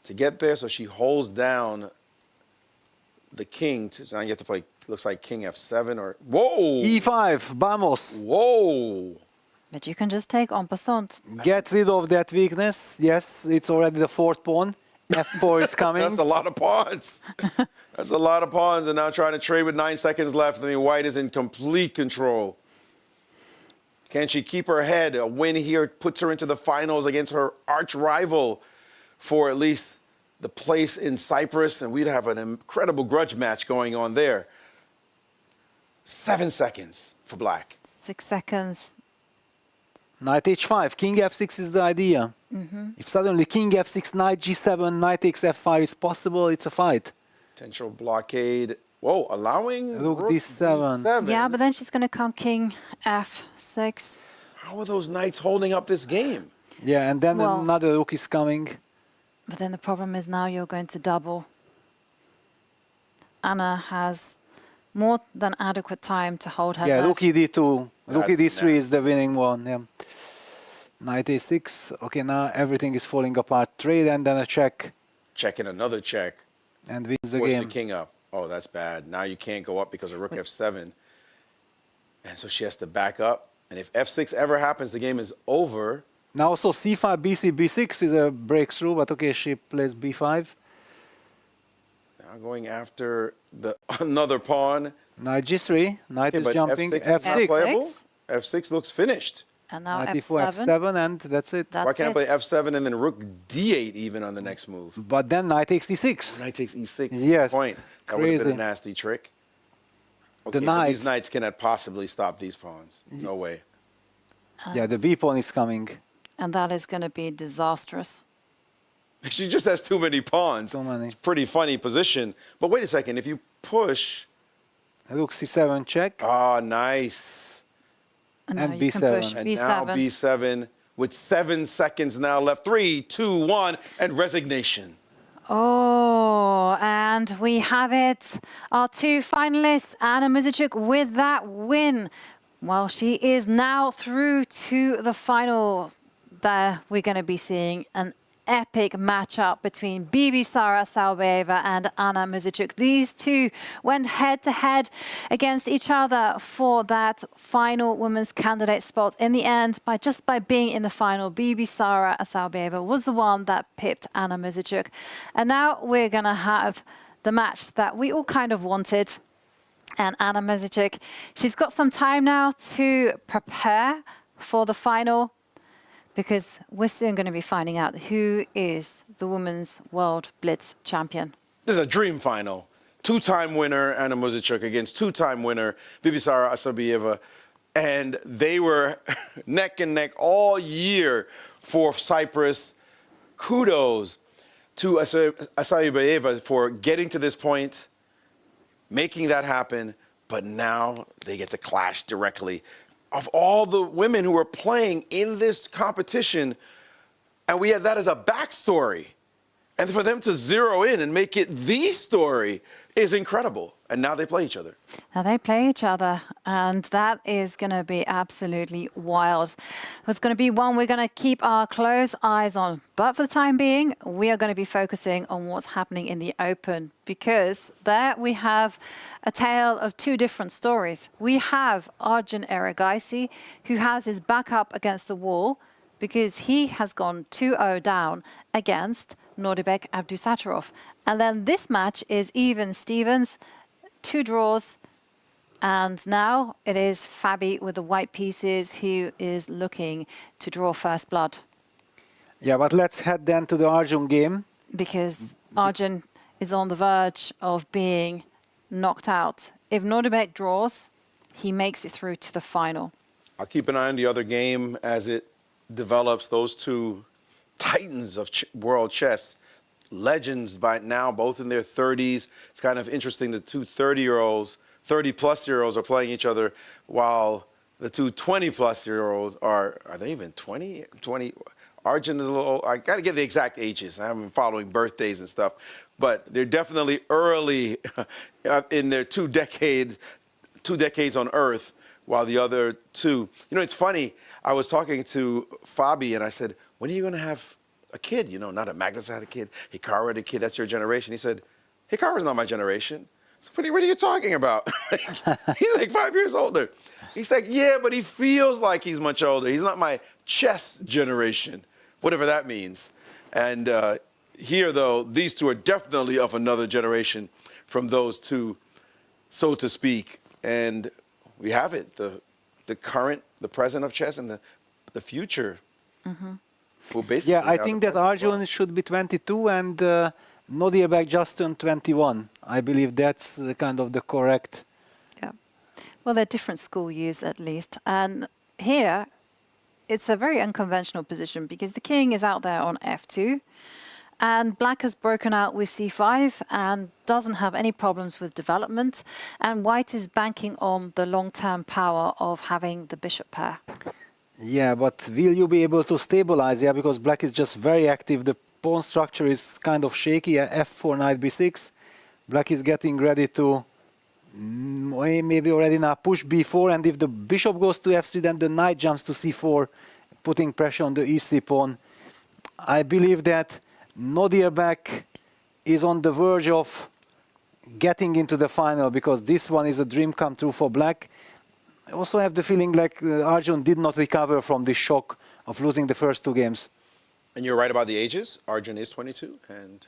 to get there, so she holds down the king. Now you have to play, looks like king f7 or... Whoa! E5, vamos. Whoa! But you can just take en passant. Get rid of that weakness. Yes, it's already the fourth pawn. F4 is coming. That's a lot of pawns. That's a lot of pawns, and now trying to trade with 9 seconds left. I mean, white is in complete control. Can she keep her head? A win here puts her into the finals against her arch rival for at least the place in Cyprus, and we'd have an incredible grudge match going on there. 7 seconds for black. 6 seconds. Knight h5, king f6 is the idea. If suddenly king f6, knight g7, knight takes f5 is possible, it's a fight. Potential blockade. Whoa, allowing Rook d7. Yeah, but then she's going to come king f6. How are those knights holding up this game? Yeah, and then Well- another rook is coming. But then the problem is now you're going to double. Anna has more than adequate time to hold her Yeah, left. rook e2. Rook That's d3 is the winning one. Yeah. Knight a6. Okay, now everything is falling apart. Trade and then a check. Checking another check. And wins the Force game. the king up. Oh, that's bad. Now you can't go up because of rook f7. And so she has to back up. And if f6 ever happens, the game is over. Now also c5, bc, b6 is a breakthrough, but okay, she plays b5. Now going after another pawn. Knight g3, knight Yeah, is but jumping, f6 is not f6. playable. F6 looks finished. And now Knight f7. e4, f7, and that's it. Why That's can't I it. play f7 and then rook d8 even on the next move? But then knight takes e6. Knight takes e6. Yes, Point. That would have been a crazy. nasty trick. The Okay, but knights- these knights cannot possibly stop these pawns. No way. Yeah, the b pawn is coming. And that is going to be disastrous. She just has too many pawns. So many. It's a pretty funny position. But wait a second. If you push... Rook c7 check. Ah, nice. And, And now you can b7. push And b7. now b7 with 7 seconds now left. 3, 2, 1, and resignation. Oh, and we have it. Our two finalists, Anna Muzichuk with that win. Well, she is now through to the final. There we're going to be seeing an epic matchup between Bibisara Saubayeva and Anna Muzichuk. These two went head-to-head against each other for that final women's candidate spot. In the end, just by being in the final, Bibisara Saubayeva was the one that pipped Anna Muzichuk. And now we're going to have the match that we all kind of wanted. And Anna Muzichuk, she's got some time now to prepare for the final, because we're soon going to be finding out who is the Women's World Blitz champion. This is a dream final. Two-time winner Anna Muzichuk against two-time winner Bibisara Saubayeva. And they were neck and neck all year for Cyprus. Kudos to Saubayeva for getting to this point, making that happen, but now they get to clash directly. Of all the women who were playing in this competition, and we had that as a backstory, and for them to zero in and make it the story is incredible. And now they play each other. Now they play each other, and that is going to be absolutely wild. It's going to be one we're going to keep our close eyes on. But for the time being, we are going to be focusing on what's happening in the Open, because there we have a tale of two different stories. We have Arjun Erigaisi, who has his back up against the wall because he has gone 2-0 down against Nordibek Abdusattorov. And then this match is even Stevens, 2 draws, and now it is Fabi with the white pieces who is looking to draw first blood. Yeah, but let's head then to the Arjun game. Because Arjun is on the verge of being knocked out. If Nordibek draws, he makes it through to the final. I'll keep an eye on the other game as it develops. Those two titans of world chess, legends by now, both in their 30s. It's kind of interesting, the two 30-year-olds, 30-plus-year-olds are playing each other, while the two 20-plus-year-olds are they even 20? Arjun is a little, I got to get the exact ages. I haven't been following birthdays and stuff, but they're definitely early in their two decades on Earth, while the other two, you know, it's funny. I was talking to Fabi and I said, when are you going to have a kid? You know, not that Magnus had a kid, Hikaru had a kid, that's your generation. He said, Hikaru's not my generation. So what are you talking about? He's like 5 years older. He's like, yeah, but he feels like he's much older. He's not my chess generation, whatever that means. And here, though, these two are definitely of another generation from those two, so to speak. And we have it, the current, the present of chess and the future. Mm-hmm. Well, basically, yeah, I think that Arjun should be 22 and Nordibek just turned 21. I believe that's kind of the correct. Yeah. Well, they're different school years at least. And here, it's a very unconventional position because the king is out there on f2. And black has broken out with c5 and doesn't have any problems with development. And white is banking on the long-term power of having the bishop pair. Yeah, but will you be able to stabilize? Yeah, because black is just very active. The pawn structure is kind of shaky. F4, knight b6. Black is getting ready to maybe already now push b4. And if the bishop goes to f3, then the knight jumps to c4, putting pressure on the e3 pawn. I believe that Nordibek is on the verge of getting into the final because this one is a dream come true for black. I also have the feeling like Arjun did not recover from the shock of losing the first two games. And you're right about the ages. Arjun is 22 and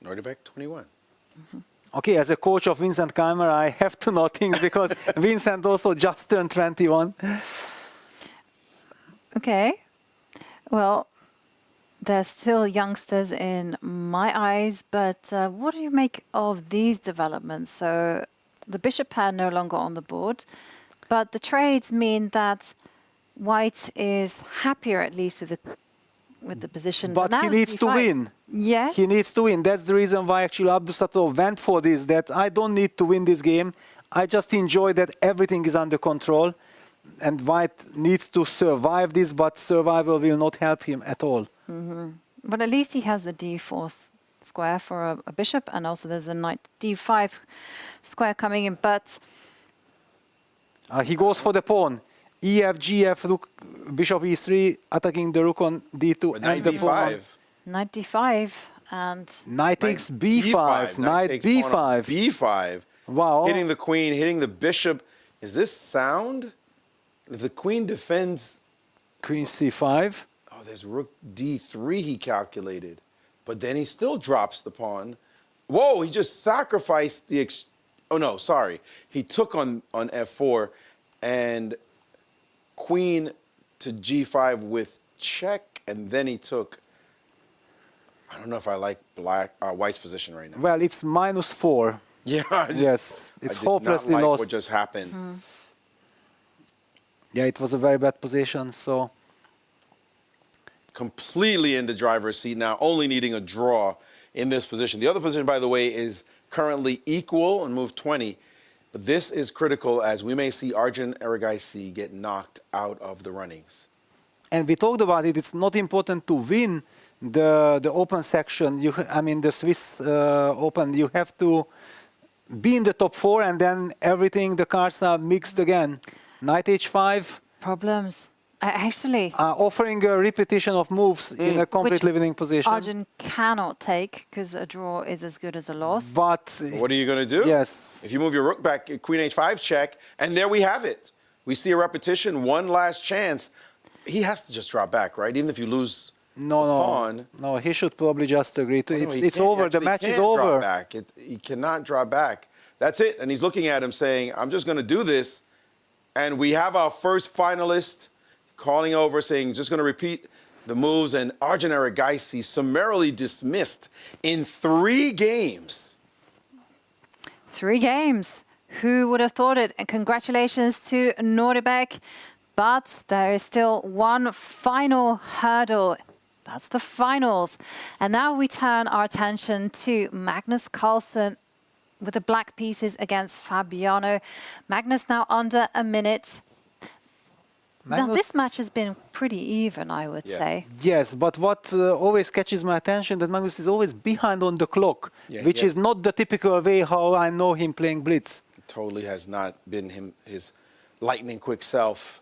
Nordibek 21. Mm-hmm. Okay, as a coach of Vincent Keimer, I have to know things because Vincent also just turned 21. Okay. Well, they're still youngsters in my eyes, but what do you make of these developments? So the bishop pair no longer on the board, but the trades mean that white is happier at least with the position. But he needs to win. Yes. He needs to win. That's the reason why actually Abdusattorov went for this, that I don't need to win this game. I just enjoy that everything is under control. And white needs to survive this, but survival will not help him at all. Mm-hmm. But at least he has the d4 square for a bishop, and also there's a knight d5 square coming in. But he goes for the pawn. EF, GF, rook, bishop e3, attacking the rook on d2 and the pawn. Knight d5 and knight takes b5. Knight b5. b5. Wow. Hitting the queen, hitting the bishop. Is this sound? If the queen defends... Queen c5. Oh, there's rook d3 he calculated. But then he still drops the pawn. Whoa, he just sacrificed the... Oh, no, sorry. He took on f4 and queen to g5 with check. And then he took... I don't know if I like white's position right now. Well, it's -4. Yeah. Yes, it's hopelessly lost. lost. What just happened. Mm. Yeah, it was a very bad position, so... Completely in the driver's seat now, only needing a draw in this position. The other position, by the way, is currently equal and move 20. But this is critical as we may see Arjun Erigaisi get knocked out of the runnings. And we talked about it. It's not important to win the open section. I mean, the Swiss Open. You have to be in the top 4, and then everything, the cards are mixed again. Knight h5. Problems. Actually, offering a repetition of moves in a completely winning position. Arjun cannot take because a draw is as good as a loss. But what are you going to do? Yes. If you move your rook back, queen h5 check, and there we have it. We see a repetition, one last chance. He has to just drop back, right? Even if you lose pawn. No, he should probably just agree to it. No, it's over. The match is over. Drop back. He cannot drop back. That's it. And he's looking at him saying, I'm just going to do this. And we have our first finalist calling over, saying, just going to repeat the moves. And Arjun Erigaisi summarily dismissed in 3 games. 3 games. Who would have thought it? And congratulations to Norbek. But there is still one final hurdle. That's the finals. And now we turn our attention to Magnus Carlsen with the black pieces against Fabiano. Magnus now under a minute. Now, this match has been pretty even, I would say. Yes, but what always catches my attention that Magnus is always behind on the clock, which is not the typical way how I know him playing Blitz. It totally has not been his lightning quick self.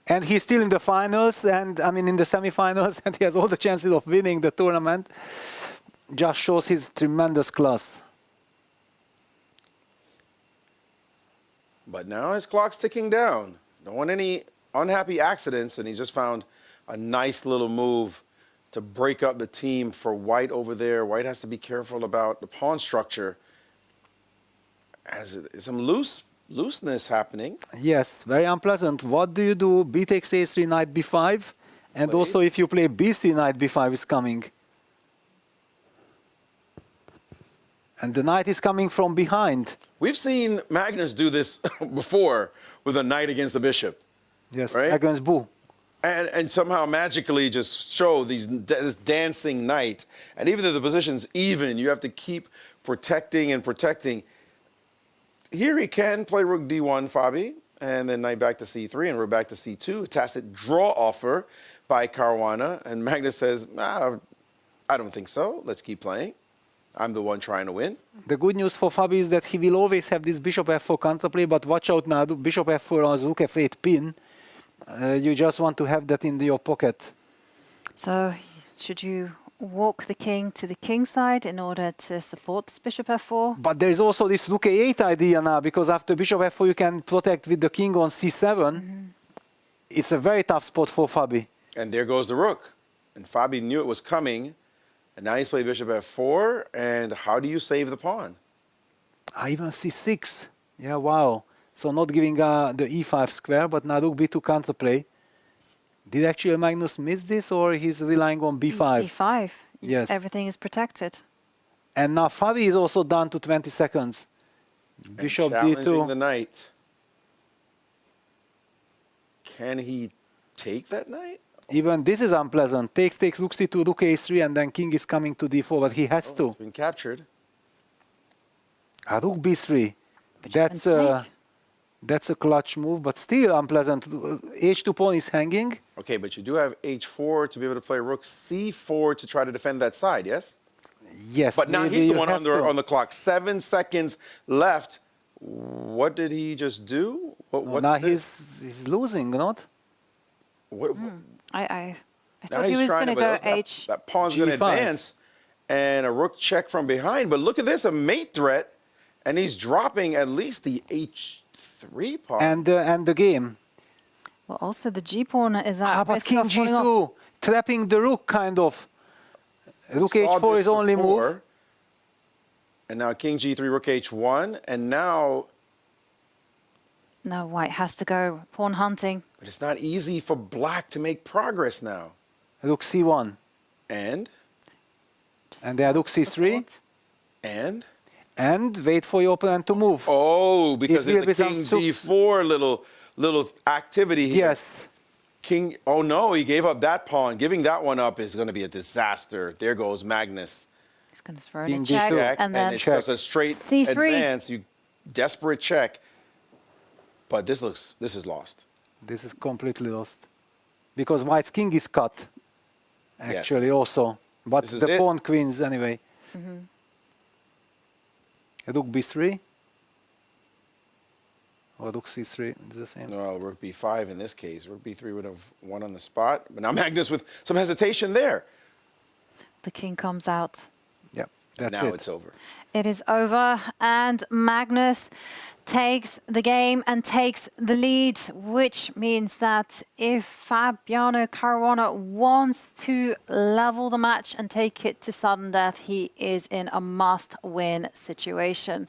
And he's still in the finals, and I mean in the semifinals, and he has all the chances of winning the tournament. Just shows his tremendous class. But now his clock's ticking down. Don't want any unhappy accidents, and he's just found a nice little move to break up the team for White over there. White has to be careful about the pawn structure, as some looseness happening. Yes, very unpleasant. What do you do? B takes a3, knight b5, and also if you play b3, knight b5 is coming. And the knight is coming from behind. We've seen Magnus do this before with a knight against the bishop. Yes, right? against Boo. And somehow magically just show this dancing knight. And even though the position's even, you have to keep protecting and protecting. Here he can play rook d1, Fabi, and then knight back to c3 and rook back to c2. A tacit draw offer by Caruana. And Magnus says, I don't think so. Let's keep playing. I'm the one trying to win. The good news for Fabi is that he will always have this bishop f4 counterplay, but watch out now, bishop f4 on rook f8 pin. You just want to have that in your pocket. So should you walk the king to the king side in order to support this bishop f4? But there is also this rook a8 idea now, because after bishop f4 you can protect with the king on c7. It's a very tough spot for Fabi. And there goes the rook. And Fabi knew it was coming. And now he's played bishop f4. And how do you save the pawn? Even c6. Yeah, wow. So not giving the e5 square, but now rook b2 counterplay. Did actually Magnus miss this, or he's relying on b5? b5. Yes. Everything is protected. And now Fabi is also down to 20 seconds. Bishop d2. The knight. Can he take that knight? Even this is unpleasant. Takes, rook c2, rook a3, and then king is coming to d4, but he has to. It's been captured. Rook b3. That's a clutch move, but still unpleasant. h2 pawn is hanging. Okay, but you do have h4 to be able to play rook c4 to try to defend that side, yes? Yes. But now he's the one on the clock. 7 seconds left. What did he just do? Now he's losing, not? I thought he was going to go h. That pawn's going to advance, and a rook check from behind. But look at this, a mate threat, and he's dropping at least the h3 pawn. And the game. Well, also the g pawn is out. But king g2, trapping the rook, kind of. Rook h4 is only move. And now king g3, rook h1, and now... No, white has to go pawn hunting. But it's not easy for black to make progress now. Rook c1. And? And then rook c3. And? And wait for your opponent to move. Oh, because there's a king d4 little activity here. Yes. King, oh no, he gave up that pawn. Giving that one up is going to be a disaster. There goes Magnus. He's going to throw in a check, and then it's just a straight c3. advance. You desperate check. But this is lost. This is completely lost. Because white's king is cut, actually, also. But the pawn queens, anyway. Rook b3. Or rook c3 is the same. No, rook b5 in this case. Rook b3 would have won on the spot. But now Magnus with some hesitation there. The king comes out. Yeah, that's now it. it's over. It is over, and Magnus takes the game and takes the lead, which means that if Fabiano Caruana wants to level the match and take it to sudden death, he is in a must-win situation.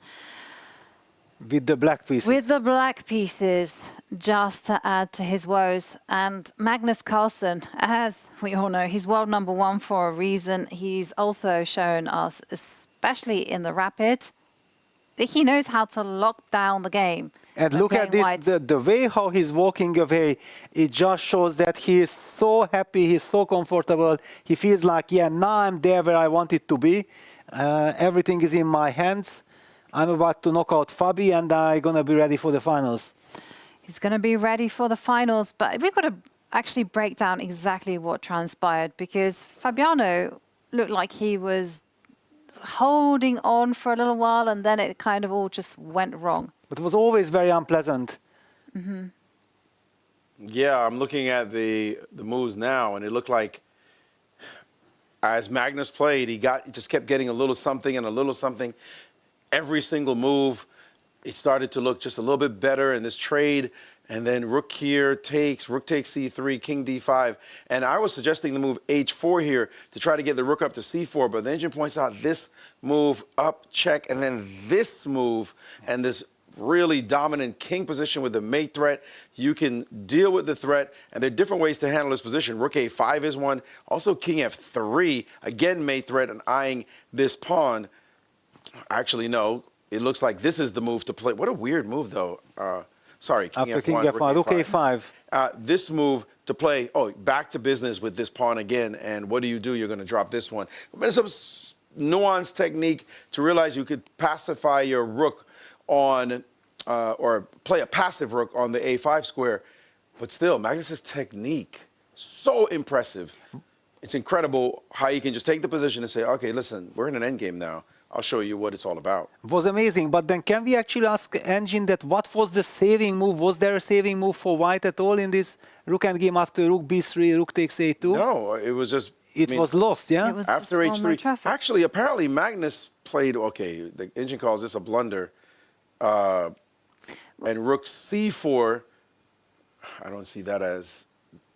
With the black pieces. With the black pieces, just to add to his woes. And Magnus Carlsen, as we all know, he's world #1 for a reason. He's also shown us, especially in the Rapid, that he knows how to lock down the game. And look at this, the way how he's walking away, it just shows that he is so happy, he's so comfortable. He feels like, yeah, now I'm there where I wanted to be. Everything is in my hands. I'm about to knock out Fabi, and I'm going to be ready for the finals. He's going to be ready for the finals, but we've got to actually break down exactly what transpired, because Fabiano looked like he was holding on for a little while, and then it kind of all just went wrong. But it was always very unpleasant. Mm-hmm. Yeah, I'm looking at the moves now, and it looked like as Magnus played, he just kept getting a little something and a little something. Every single move, it started to look just a little bit better in this trade. And then rook here takes, rook takes c3, king d5. And I was suggesting the move h4 here to try to get the rook up to c4. But the engine points out this move up, check, and then this move and this really dominant king position with the mate threat. You can deal with the threat, and there are different ways to handle this position. Rook a5 is one. Also king f3, again mate threat and eyeing this pawn. Actually, no. It looks like this is the move to play. What a weird move, though. Sorry, king After f1, king f1, rook a5. This move to play, back to business with this pawn again. And what do? You're going to drop this one. There's some nuanced technique to realize you could pacify your rook on, or play a passive rook on the a5 square. But still, Magnus's technique, so impressive. It's incredible how you can just take the position and say, okay, listen, we're in an endgame now. I'll show you what it's all about. It was amazing, but then can we actually ask Engine that what was the saving move? Was there a saving move for white at all in this rook endgame after rook b3, rook takes a2? No, it was just... It was lost, yeah? It was after h3. Actually, apparently Magnus played, okay, the engine calls this a blunder. And rook c4, I don't see that as...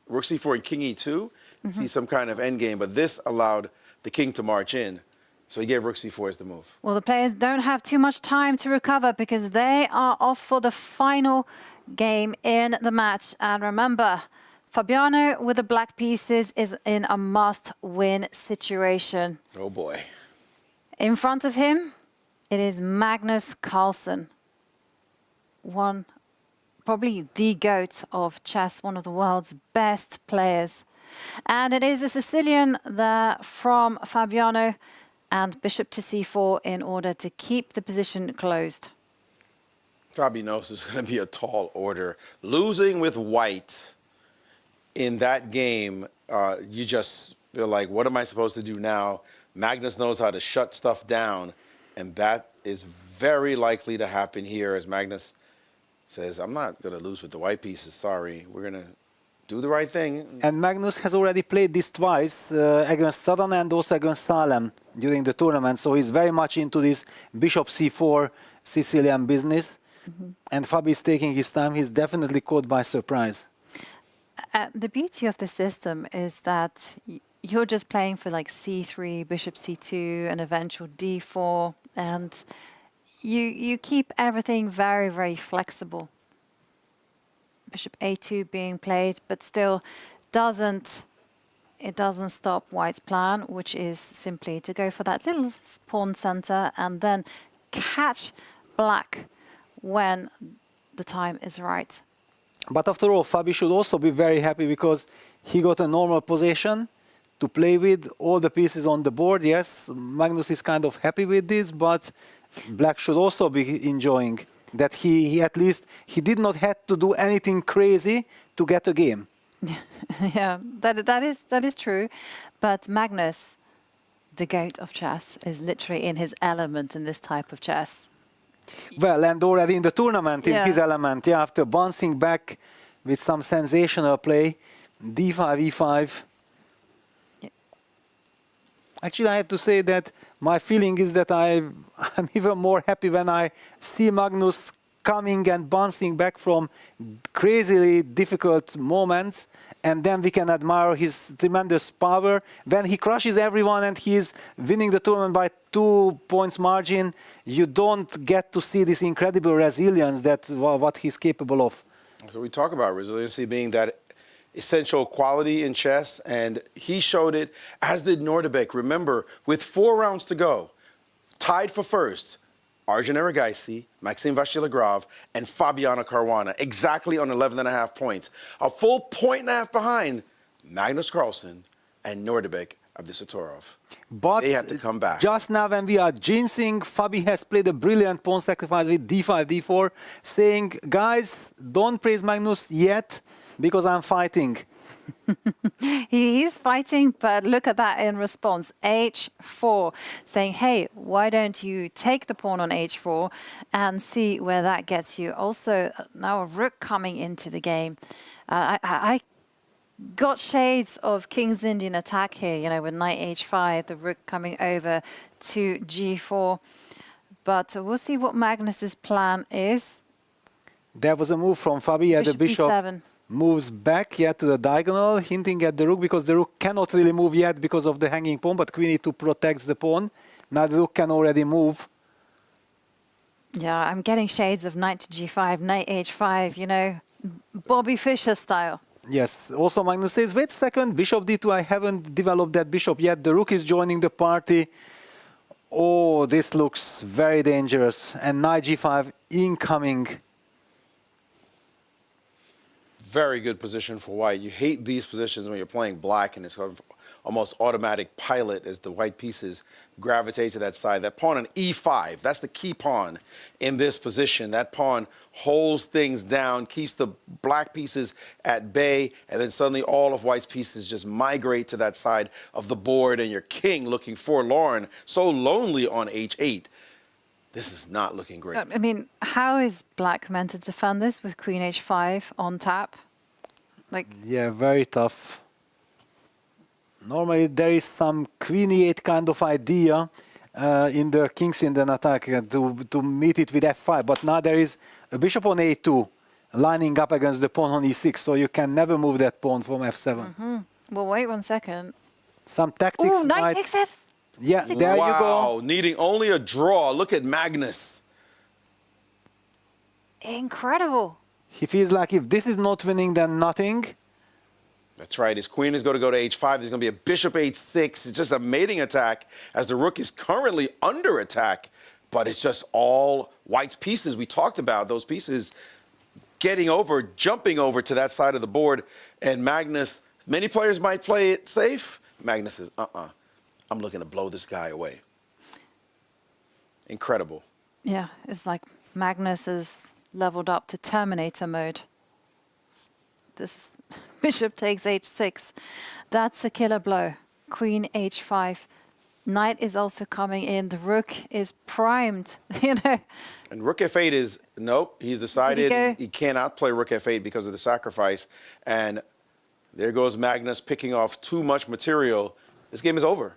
Rook c4 and king e2, see some kind of endgame, but this allowed the king to march in. So he gave rook c4 as the move. Well, the players don't have too much time to recover because they are off for the final game in the match. And remember, Fabiano with the black pieces is in a must-win situation. Oh, boy. In front of him, it is Magnus Carlsen, probably the GOAT of chess, one of the world's best players. And it is a Sicilian there from Fabiano, and bishop to c4 in order to keep the position closed. Fabi knows it's going to be a tall order. Losing with white in that game, you just feel like, what am I supposed to do now? Magnus knows how to shut stuff down, and that is very likely to happen here as Magnus says, I'm not going to lose with the white pieces, sorry. We're going to do the right thing. And Magnus has already played this twice against Sadan and also against Salem during the tournament. So he's very much into this bishop c4 Sicilian business. And Fabi is taking his time. He's definitely caught by surprise. The beauty of the system is that you're just playing for like c3, bishop c2, and eventual d4. And you keep everything very, very flexible. Bishop a2 being played, but still it doesn't stop white's plan, which is simply to go for that little pawn center and then catch black when the time is right. But after all, Fabi should also be very happy because he got a normal position to play with, all the pieces on the board. Yes, Magnus is kind of happy with this, but black should also be enjoying that he at least did not have to do anything crazy to get a game. Yeah, that is true. But Magnus, the GOAT of chess, is literally in his element in this type of chess. Well, and already in the tournament, in Yeah. his element, yeah, after bouncing back with some sensational play, d5, e5. Actually, I have to say that my feeling is that I'm even more happy when I see Magnus coming and bouncing back from crazily difficult moments, and then we can admire his tremendous power. When he crushes everyone and he is winning the tournament by 2 points margin, you don't get to see this incredible resilience that what he's capable of. So we talk about resiliency being that essential quality in chess, and he showed it, as did Nordebek. Remember, with 4 rounds to go, tied for first, Arjun Erigaisi, Maxime Vachier-Lagrave, and Fabiano Caruana, exactly on 11.5 points. A full point and a half behind Magnus Carlsen and Nordebek Abdisatorov. But they had to come back. Just now when we are jinxing, Fabi has played a brilliant pawn sacrifice with d5, d4, saying, guys, don't praise Magnus yet, because I'm fighting. He's fighting, but look at that in response. h4, saying, hey, why don't you take the pawn on h4 and see where that gets you? Also, now a rook coming into the game. I got shades of King's Indian attack here, you know, with knight h5, the rook coming over to g4. But we'll see what Magnus's plan is. There was a move from Fabi at the bishop. e7. Moves back yet to the diagonal, hinting at the rook, because the rook cannot really move yet because of the hanging pawn, but queen e2 protects the pawn. Now the rook can already move. Yeah, I'm getting shades of knight to g5, knight h5, you know, Bobby Fischer style. Yes, also Magnus says, wait a second, bishop d2, I haven't developed that bishop yet. The rook is joining the party. Oh, this looks very dangerous. And knight g5 incoming. Very good position for white. You hate these positions when you're playing black and it's sort of almost automatic pilot as the white pieces gravitate to that side. That pawn on e5, that's the key pawn in this position. That pawn holds things down, keeps the black pieces at bay, and then suddenly all of white's pieces just migrate to that side of the board, and your king looking forlorn, so lonely on h8. This is not looking great. I mean, how is black meant to defend this with queen h5 on tap? Like, yeah, very tough. Normally there is some queen e8 kind of idea in the King's Indian attack to meet it with f5, but now there is a bishop on a2 lining up against the pawn on e6, so you can never move that pawn from f7. well, wait 1 second. Some tactics. Oh, knight takes f. Yeah, there you go. Wow, needing only a draw. Look at Magnus. Incredible. He feels like if this is not winning, then nothing. That's right. His queen is going to go to h5. There's going to be a bishop h6. It's just a mating attack as the rook is currently under attack. But it's just all white's pieces. We talked about those pieces getting over, jumping over to that side of the board. And Magnus, many players might play it safe. Magnus says, I'm looking to blow this guy away. Incredible. Yeah, it's like Magnus is leveled up to Terminator mode. This bishop takes h6. That's a killer blow. Queen h5. Knight is also coming in. The rook is primed, you know. And rook f8 is, nope, he's decided he cannot play rook f8 because of the sacrifice. And there goes Magnus picking off too much material. This game is over.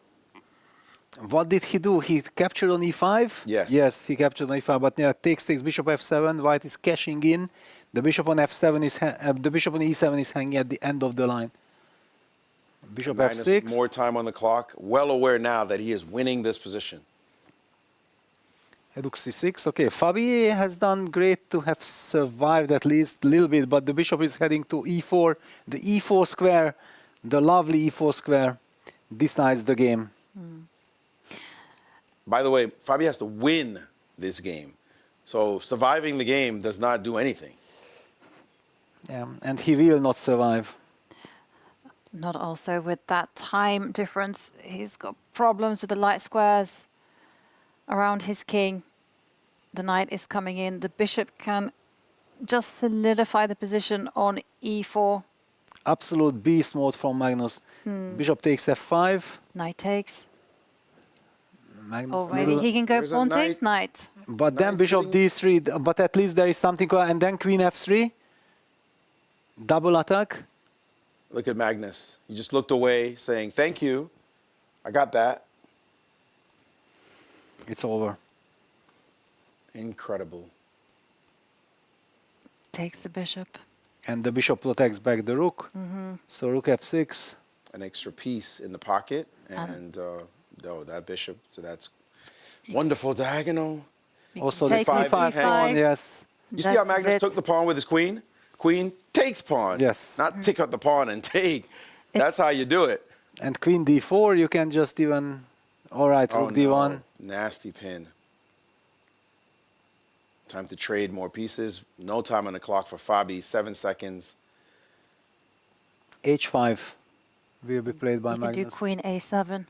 What did he do? He captured on e5? Yes. Yes, he captured on e5, but yeah, takes bishop f7. White is cashing in. The bishop on f7 is the bishop on e7 is hanging at the end of the line. Bishop Magnus, f6. more time on the clock. Well aware now that he is winning this position. Rook c6. Okay, Fabi has done great to have survived at least a little bit, but the bishop is heading to e4. The e4 square, the lovely e4 square, decides the game. By the way, Fabi has to win this game. So surviving the game does not do anything. Yeah, and he will not survive. Not also with that time difference. He's got problems with the light squares around his king. The knight is coming in. The bishop can just solidify the position on e4. Absolute beast mode from Magnus. Bishop takes f5. Knight takes. Magnus Oh, maybe he can go pawn takes knight. But then bishop d3, but at least there is something, and then queen f3, double attack. Look at Magnus. He just looked away, saying, thank you. I got that. It's over. Incredible. Takes the bishop. And the bishop protects back the rook. So rook f6. An extra piece in the pocket. And that bishop, so that's wonderful diagonal. Also the Take five pawn, yes. You see how Magnus took the pawn with his queen? Queen takes pawn. Yes. Not take out the pawn and take. That's how you do it. And queen d4, you can just even, all right, rook d1. No. Nasty pin. Time to trade more pieces. No time on the clock for Fabi. 7 seconds. h5 will be played by You can do Magnus. queen a7.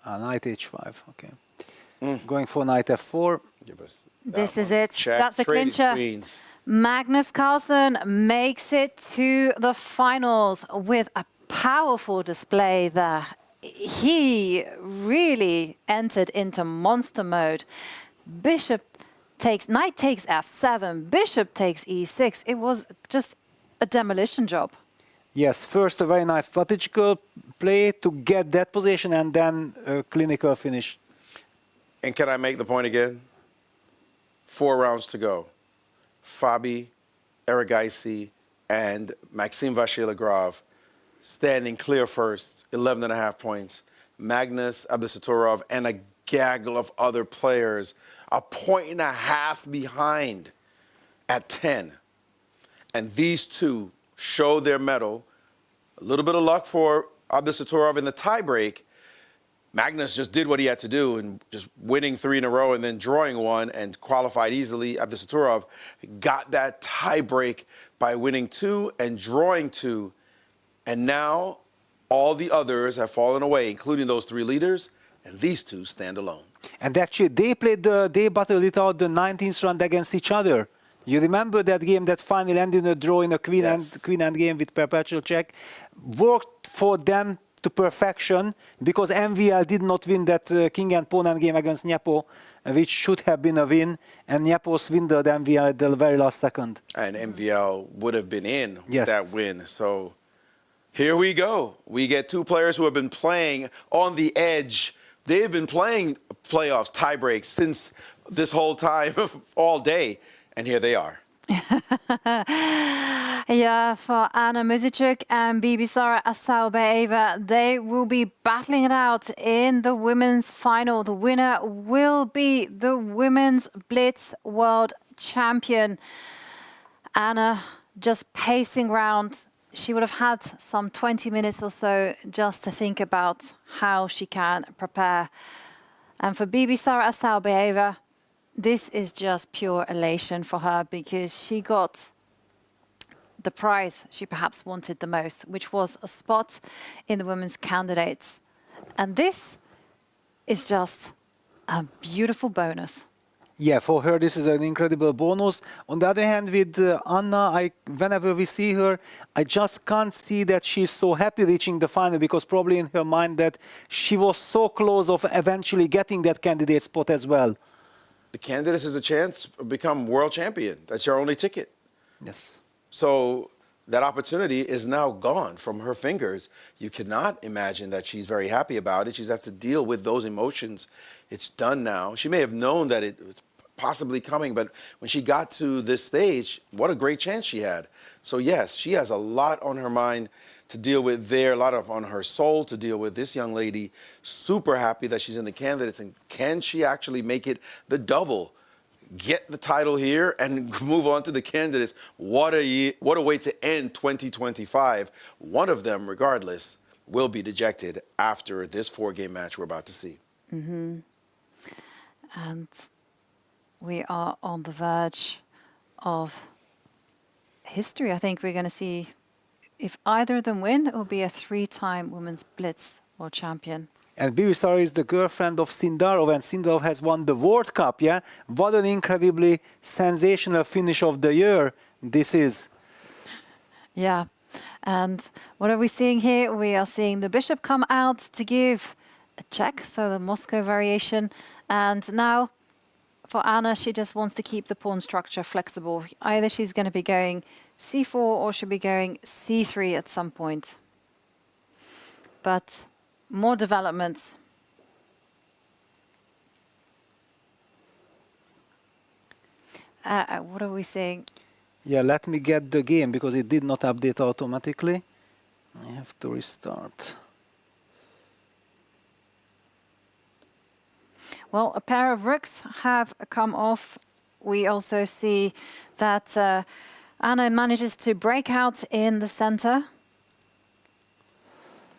Knight h5, okay. Going for knight f4. Give us This is it. check. That's a Trading clincher. queens. Magnus Carlsen makes it to the finals with a powerful display there. He really entered into monster mode. Knight takes f7, bishop takes e6. It was just a demolition job. Yes, first a very nice strategical play to get that position and then a clinical finish. And can I make the point again? 4 rounds to go. Fabi, Erigaisi, and Maxime Vachier-Lagrave standing clear first, 11.5 points. Magnus Abdusattorov and a gaggle of other players, 1.5 points behind at 10. And these two show their mettle. A little bit of luck for Abdusattorov in the tiebreak. Magnus just did what he had to do and just winning 3 in a row and then drawing 1 and qualified easily. Abdusattorov got that tiebreak by winning 2 and drawing 2. And now all the others have fallen away, including those 3 leaders, and these 2 stand alone. And actually, they battled it out the 19th round against each other. You remember that game that finally ended in a draw in a queen end game with perpetual check? Worked for them to perfection because MVL did not win that king and pawn end game against Nyepo, which should have been a win, and Nyepo swindled MVL at the very last second. And MVL would have been in with that win. So here we go. We get 2 players who have been playing on the edge. They've been playing playoffs, tie breaks since this whole time, all day. And here they are. Yeah, for Anna Muzichuk and Bibisara Asaobaeva, they will be battling it out in the women's final. The winner will be the Women's Blitz World Champion. Anna just pacing round. She would have had some 20 minutes or so just to think about how she can prepare. And for Bibisara Asaobaeva, this is just pure elation for her because she got the prize she perhaps wanted the most, which was a spot in the women's candidates. And this is just a beautiful bonus. Yeah, for her, this is an incredible bonus. On the other hand, with Anna, whenever we see her, I just can't see that she's so happy reaching the final because probably in her mind that she was so close of eventually getting that candidate spot as well. The candidates is a chance to become world champion. That's your only ticket. Yes. So that opportunity is now gone from her fingers. You cannot imagine that she's very happy about it. She has to deal with those emotions. It's done now. She may have known that it was possibly coming, but when she got to this stage, what a great chance she had. So yes, she has a lot on her mind to deal with there, a lot on her soul to deal with. This young lady, super happy that she's in the candidates, and can she actually make it the double? Get the title here and move on to the candidates. What a way to end 2025. One of them, regardless, will be dejected after this 4-game match we're about to see. Mm-hmm. And we are on the verge of history. I think we're going to see, if either of them win, it will be a 3-time Women's Blitz World Champion. And Bibisara is the girlfriend of Sindarov, and Sindarov has won the World Cup, yeah? What an incredibly sensational finish of the year this is. Yeah, and what are we seeing here? We are seeing the bishop come out to give a check, so the Moscow variation. And now for Anna, she just wants to keep the pawn structure flexible. Either she's going to be going c4 or she'll be going c3 at some point. But more developments. What are we saying? Yeah, let me get the game because it did not update automatically. I have to restart. Well, a pair of rooks have come off. We also see that Anna manages to break out in the center.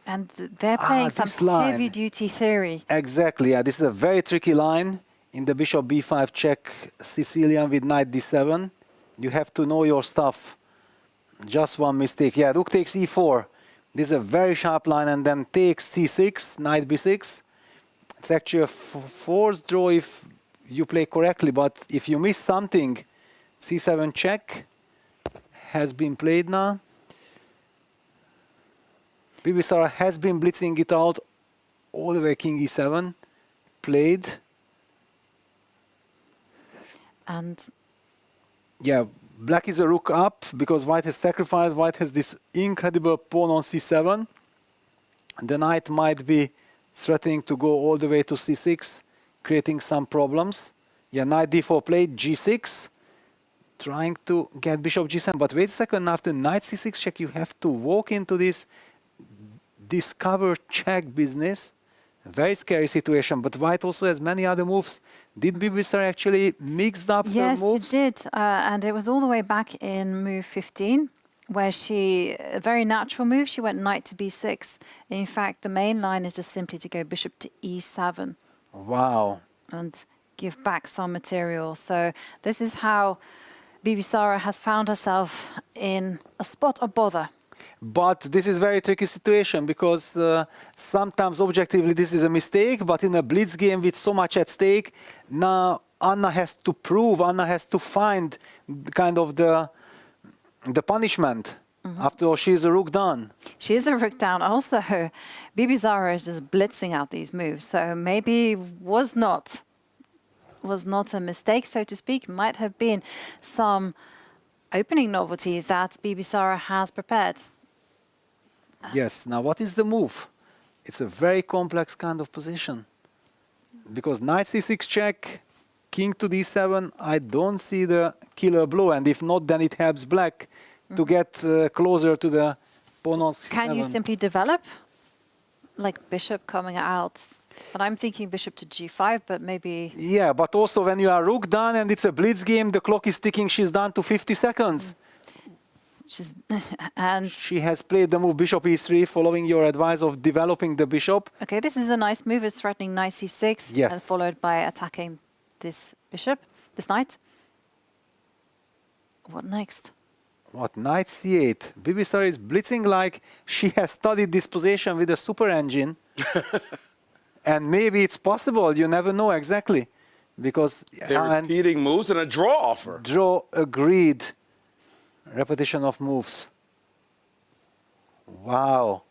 And they're playing some heavy-duty theory. Exactly, yeah. This is a very tricky line in the bishop b5 check Sicilian with knight d7. You have to know your stuff. Just one mistake. Yeah, rook takes e4. This is a very sharp line, and then takes c6, knight b6. It's actually a forced draw if you play correctly, but if you miss something, c7 check has been played now. Bibisara has been blitzing it out all the way king e7, played. And yeah, black is a rook up because white has sacrificed. White has this incredible pawn on c7. The knight might be threatening to go all the way to c6, creating some problems. Yeah, knight d4 played, g6, trying to get bishop g7. But wait a second, after knight c6 check, you have to walk into this discover check business. Very scary situation, but white also has many other moves. Did Bibisara actually mix up her moves? Yes, she did. And it was all the way back in move 15, where a very natural move, she went knight to b6. In fact, the main line is just simply to go bishop to e7. Wow. And give back some material. So this is how Bibisara has found herself in a spot of bother. But this is a very tricky situation because sometimes objectively this is a mistake, but in a blitz game with so much at stake, now Anna has to prove, Anna has to find kind of the punishment. After all, she is a rook down. She is a rook down. Also, Bibisara is just blitzing out these moves. So maybe was not a mistake, so to speak. Might have been some opening novelty that Bibisara has prepared. Yes. Now, what is the move? It's a very complex kind of position. Because knight c6 check, king to d7, I don't see the killer blow. And if not, then it helps black to get closer to the pawn on c7. Can you simply develop? Like bishop coming out. But I'm thinking bishop to g5, but maybe... Yeah, but also when you are rook down and it's a blitz game, the clock is ticking, she's down to 50 seconds. And she has played the move bishop e3, following your advice of developing the bishop. Okay, this is a nice move. It's threatening knight c6, yes, and followed by attacking this bishop, this knight. What next? What, knight c8? Bibisara is blitzing like she has studied this position with a super engine. And maybe it's possible, you never know exactly. Because they're repeating moves and a draw offer. Draw agreed. Repetition of moves. Wow.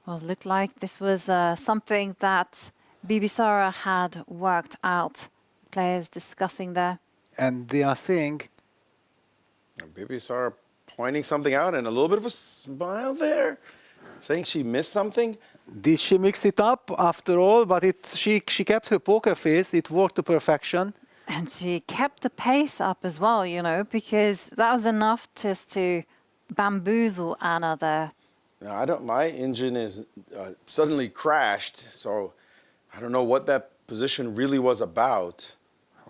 Well, it looked like this was something that Bibisara had worked out. Players discussing there. And they are saying... Bibisara pointing something out and a little bit of a smile there. Saying she missed something. Did she mix it up after all? But she kept her poker face. It worked to perfection. And she kept the pace up as well, you know, because that was enough just to bamboozle Anna there. Now, my engine is suddenly crashed, so I don't know what that position really was about.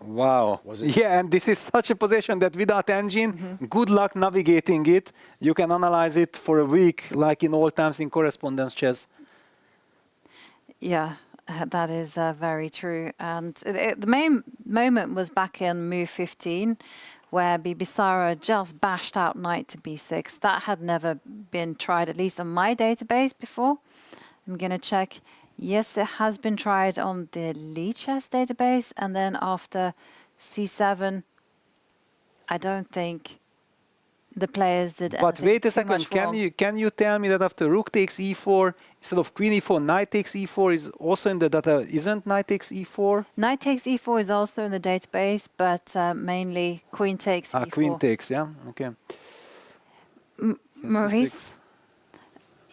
Wow. Yeah, and this is such a position that without engine, good luck navigating it. You can analyze it for a week, like in old times in correspondence chess. Yeah, that is very true. And the main moment was back in move 15, where Bibisara just bashed out knight to b6. That had never been tried, at least on my database before. I'm going to check. Yes, it has been tried on the Lee Chess database, and then after c7, I don't think... the players did But wait a too much second, can you tell me that after rook takes e4, instead of queen e4, knight takes e4 is also in the data, isn't knight takes e4? Knight takes e4 is also in the database, but mainly queen takes e4. Queen takes, yeah, okay. Maurice?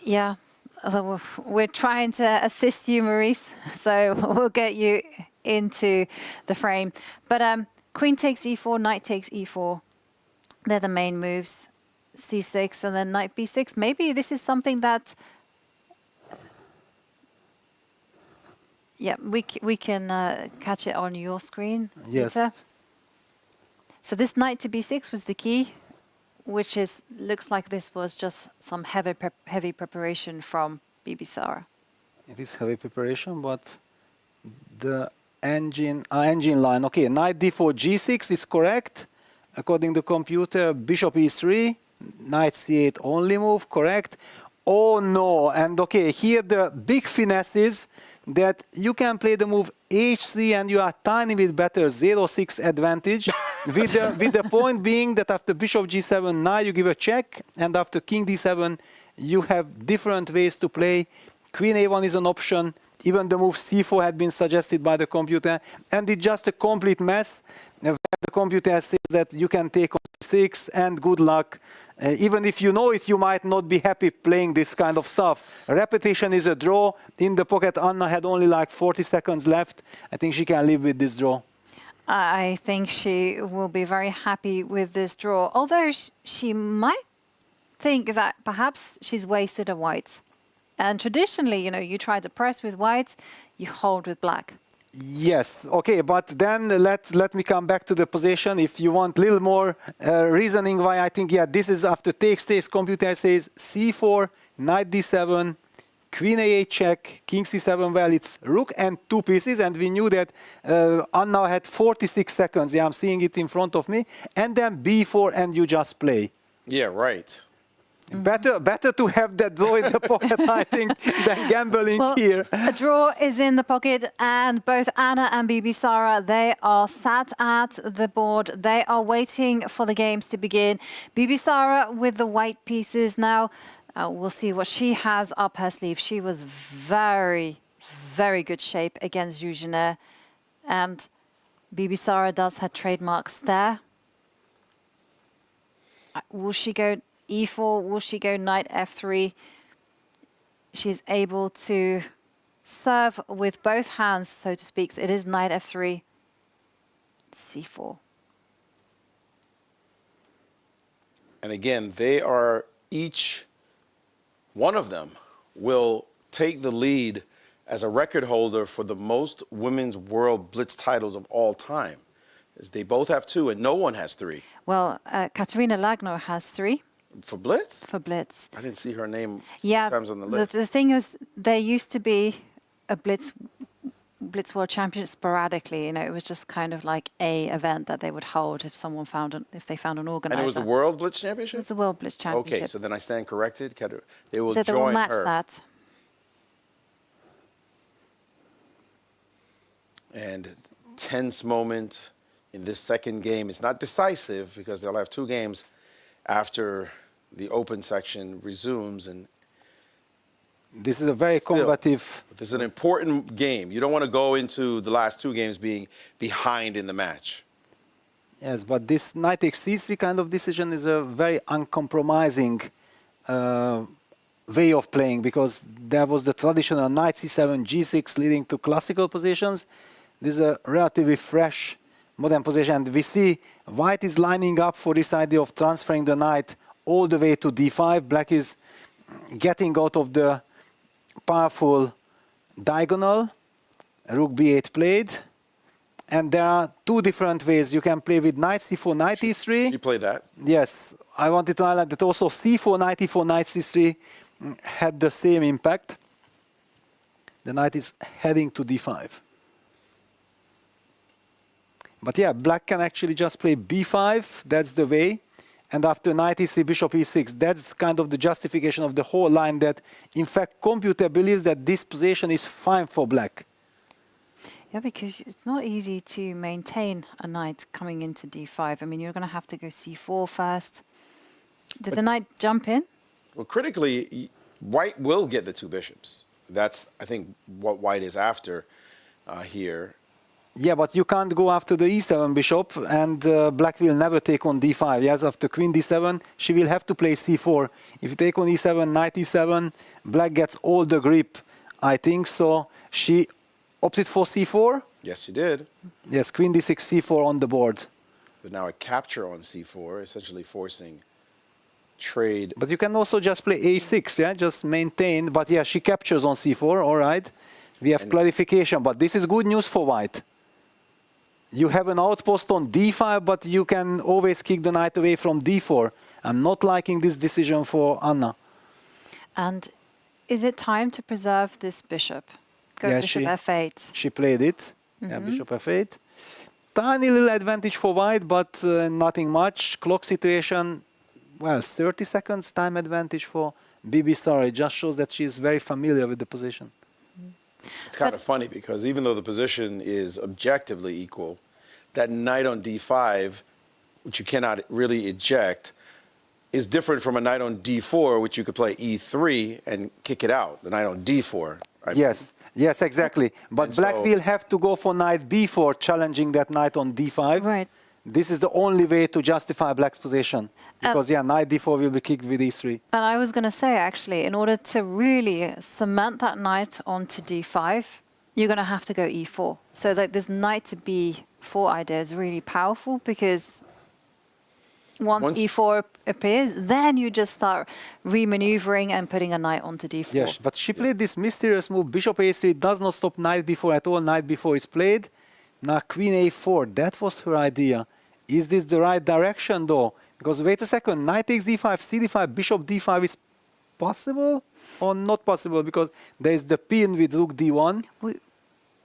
Yeah, we're trying to assist you, Maurice, so we'll get you into the frame. But queen takes e4, knight takes e4. They're the main moves. c6 and then knight b6. Maybe this is something that... Yeah, we can catch it on your screen, Yes. Peter. So this knight to b6 was the key, which looks like this was just some heavy preparation from Bibisara. It is heavy preparation, but the engine line. Okay, knight d4, g6 is correct. According to the computer, bishop e3, knight c8 only move, correct. Oh no, and okay, here the big finesse is that you can play the move h3 and you are tiny bit better, 0-6 advantage, with the point being that after bishop g7, now you give a check, and after king d7, you have different ways to play. Queen a1 is an option, even the move c4 had been suggested by the computer, and it's just a complete mess. The computer says that you can take on c6 and good luck. Even if you know it, you might not be happy playing this kind of stuff. Repetition is a draw. In the pocket, Anna had only like 40 seconds left. I think she can live with this draw. I think she will be very happy with this draw, although she might think that perhaps she's wasted a white. And traditionally, you know, you try to press with white, you hold with black. Yes, okay, but then let me come back to the position. If you want a little more reasoning why I think, yeah, this is after takes, computer says c4, knight d7, queen a8 check, king c7, well, it's rook and two pieces, and we knew that Anna had 46 seconds, yeah, I'm seeing it in front of me, and then b4 and you just play. Yeah, right. Better to have that draw in the pocket, I think, than gambling here. A draw is in the pocket, and both Anna and Bibisara, they are sat at the board. They are waiting for the games to begin. Bibisara with the white pieces now. We'll see what she has up her sleeve. She was very, very good shape against Jujiner, and Bibisara does her trademarks there. Will she go e4, will she go knight f3? She's able to serve with both hands, so to speak. It is knight f3, c4. And again, they are each, one of them will take the lead as a record holder for the most women's world blitz titles of all time. As they both have 2 and no one has 3. Well, Katarina Lagno has 3. For blitz? For blitz. I didn't see her name Yeah, sometimes on the list. The thing is, there used to be a blitz world championship sporadically. You know, it was just kind of like a event that they would hold if someone if they found an organizer. And it was the World Blitz Championship? It was the World Blitz Championship. Okay, so then I stand corrected. They will so join they will match her. that. And tense moment in this second game. It's not decisive because they'll have 2 games after the open section resumes, and this is a very combative. This is an important game. You don't want to go into the last 2 games being behind in the match. Yes, but this knight takes c3 kind of decision is a very uncompromising way of playing, because there was the traditional knight c7, g6 leading to classical positions. This is a relatively fresh modern position, and we see white is lining up for this idea of transferring the knight all the way to d5. Black is getting out of the powerful diagonal. Rook b8 played. And there are 2 different ways. You can play with knight c4, knight e3. You play that? Yes. I wanted to highlight that also c4, knight e4, knight c3 had the same impact. The knight is heading to d5. But yeah, black can actually just play b5. That's the way. And after knight e3, bishop e6, that's kind of the justification of the whole line, that in fact computer believes that this position is fine for black. Yeah, because it's not easy to maintain a knight coming into d5. I mean, you're going to have to go c4 first. Did the knight jump in? Well, critically, white will get the two bishops. That's, I think, what white is after here. Yeah, but you can't go after the e7 bishop, and black will never take on d5. Yes, after queen d7, she will have to play c4. If you take on e7, knight e7, black gets all the grip, I think. So she opted for c4. Yes, she did. Yes, queen d6, c4 on the board. But now a capture on c4, essentially forcing trade. But you can also just play a6, yeah, just maintain. But yeah, she captures on c4, all right. We have clarification, but this is good news for white. You have an outpost on d5, but you can always kick the knight away from d4. I'm not liking this decision for Anna. And is it time to preserve this bishop? Go Yeah, bishop f8. She played it. Yeah, bishop f8. Tiny little advantage for white, but nothing much. Clock situation, well, 30 seconds time advantage for Bibi Sara. It just shows that she's very familiar with the position. It's kind of funny because even though the position is objectively equal, that knight on d5, which you cannot really eject, is different from a knight on d4, which you could play e3 and kick it out. The knight on d4. Yes, yes, exactly. But And black so- will have to go for knight b4, challenging that knight on d5. Right. This is the only way to justify black's position. Because, yeah, knight d4 will be kicked with e3. And I was going to say, actually, in order to really cement that knight onto d5, you're going to have to go e4. So like this knight to b4 idea is really powerful because once e4 appears, then you just start re-maneuvering and putting a knight onto d4. Yes, but she played this mysterious move. Bishop a3 does not stop knight b4 at all. Knight b4 is played. Now queen a4, that was her idea. Is this the right direction, though? Because wait a second, knight takes d5, c d5, bishop d5 is possible or not possible? Because there is the pin with rook d1.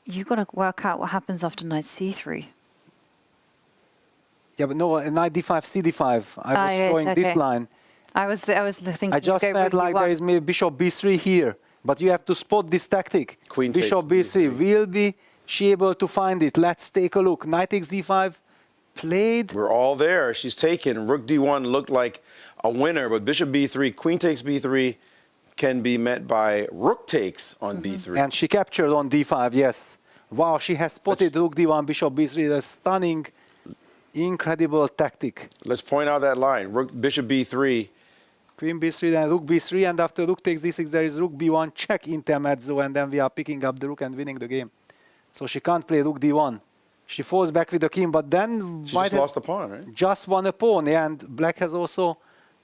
You've got to work out what happens after knight c3. Yeah, but no, knight d5, c d5. I was yes, showing this okay. line. I was thinking. I just go felt rook like d1. there is maybe bishop b3 here. But you have to spot this tactic. Queen bishop takes b3. Will be she able to find it? Let's take a look. Knight takes d5. Played. We're all there. She's taken. Rook d1 looked like a winner, but bishop b3, queen takes b3 can be met by rook takes on b3. And she captured on d5, yes. Wow, she has spotted rook d1, bishop b3. A stunning, incredible tactic. Let's point out that line. Bishop b3. Queen b3, then rook b3, and after rook takes d6, there is rook b1, check intermezzo, and then we are picking up the rook and winning the game. So she can't play rook d1. She falls back with the king, but then She white just lost the pawn, right? just won a pawn, yeah, and black has also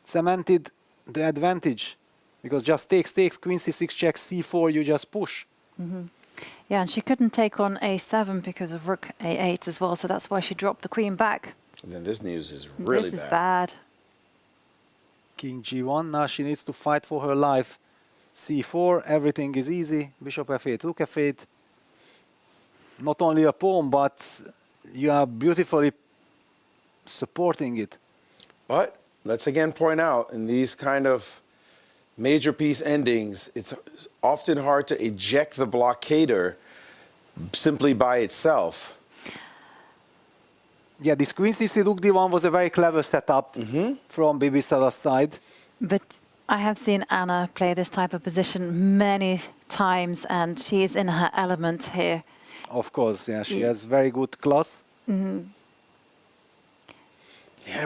cemented the advantage. Because just takes, queen c6 checks, c4, you just push. Yeah, and she couldn't take on a7 because of rook a8 as well, so that's why she dropped the queen back. And then this news is really This is bad. bad. King g1, now she needs to fight for her life. c4, everything is easy. Bishop f8, rook f8. Not only a pawn, but you are beautifully supporting it. But let's again point out, in these kind of major piece endings, it's often hard to eject the blockader simply by itself. Yeah, this queen c3 rook d1 was a very clever setup from Bibi Sara's side. But I have seen Anna play this type of position many times, and she is in her element here. Of course, yeah, she has very good class. Yeah,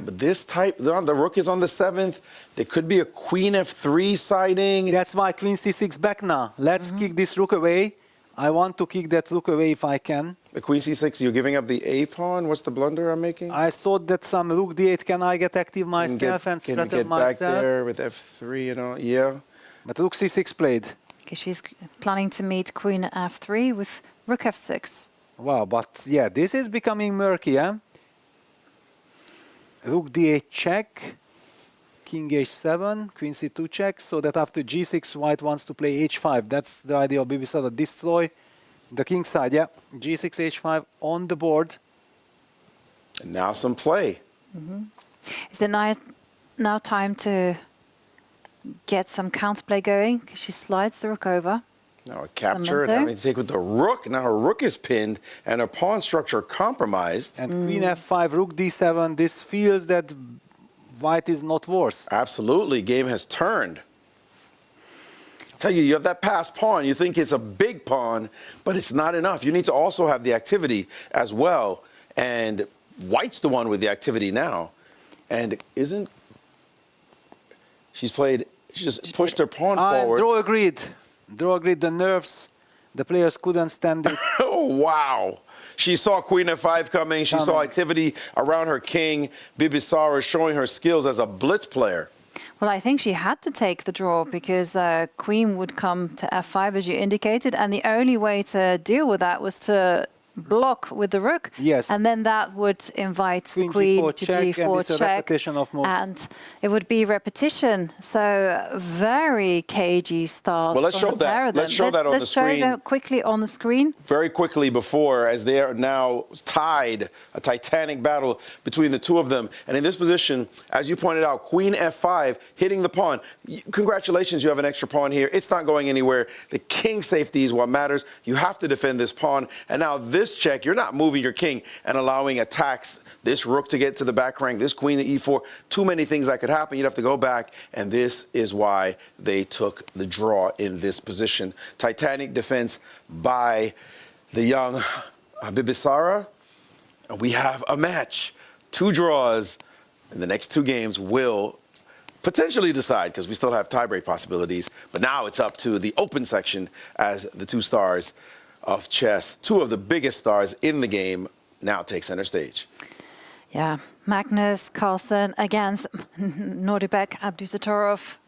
but this type, the rook is on the 7th. There could be a queen f3 siding. That's why queen c6 back now. Let's kick this rook away. I want to kick that rook away if I can. The queen c6, you're giving up the a pawn? What's the blunder I'm making? I thought that some rook d8, can I get active myself and Can threaten get back myself? there with f3 and all? Yeah. But rook c6 played. Okay, she's planning to meet queen f3 with rook f6. Wow, but yeah, this is becoming murky, yeah? Rook d8 check, king h7, queen c2 check, so that after g6, white wants to play h5. That's the idea of Bibi Sara, destroy the king side, yeah. g6, h5 on the board. And now some play. Is it now time to get some counterplay going? Because she slides the rook over. Now a capture, and having to take with the rook. Now her rook is pinned and her pawn structure compromised. And queen f5, rook d7, this feels that white is not worse. Absolutely. Game has turned. I tell you, you have that passed pawn. You think it's a big pawn, but it's not enough. You need to also have the activity as well. And white's the one with the activity now. And she's just pushed her pawn forward. Draw agreed. Draw agreed. The nerves, the players couldn't stand it. Oh, wow. She saw Queen F5 coming. She saw activity around her king. Bibisara showing her skills as a blitz player. Well, I think she had to take the draw because Queen would come to F5, as you indicated, and the only way to deal with that was to block with the rook. Yes. And then that would invite the Queen Queen to G4 check. Repetition of moves. And it would be repetition. So very cagey start. Well, let's show that. Let's show that on the screen. Let's show that quickly on the screen. Very quickly before, as they are now tied, a titanic battle between the two of them. And in this position, as you pointed out, Queen F5 hitting the pawn. Congratulations, you have an extra pawn here. It's not going anywhere. The king safety is what matters. You have to defend this pawn. And now this check, you're not moving your king and allowing attacks, this rook to get to the back rank, this queen to e4, too many things that could happen. You'd have to go back, and this is why they took the draw in this position. Titanic defense by the young Bibisara, and we have a match. 2 draws, and the next 2 games will potentially decide, because we still have tiebreak possibilities, but now it's up to the open section as the 2 stars of chess, 2 of the biggest stars in the game, now take center stage. Yeah, Magnus Carlsen against Nordibek Abdusatorov.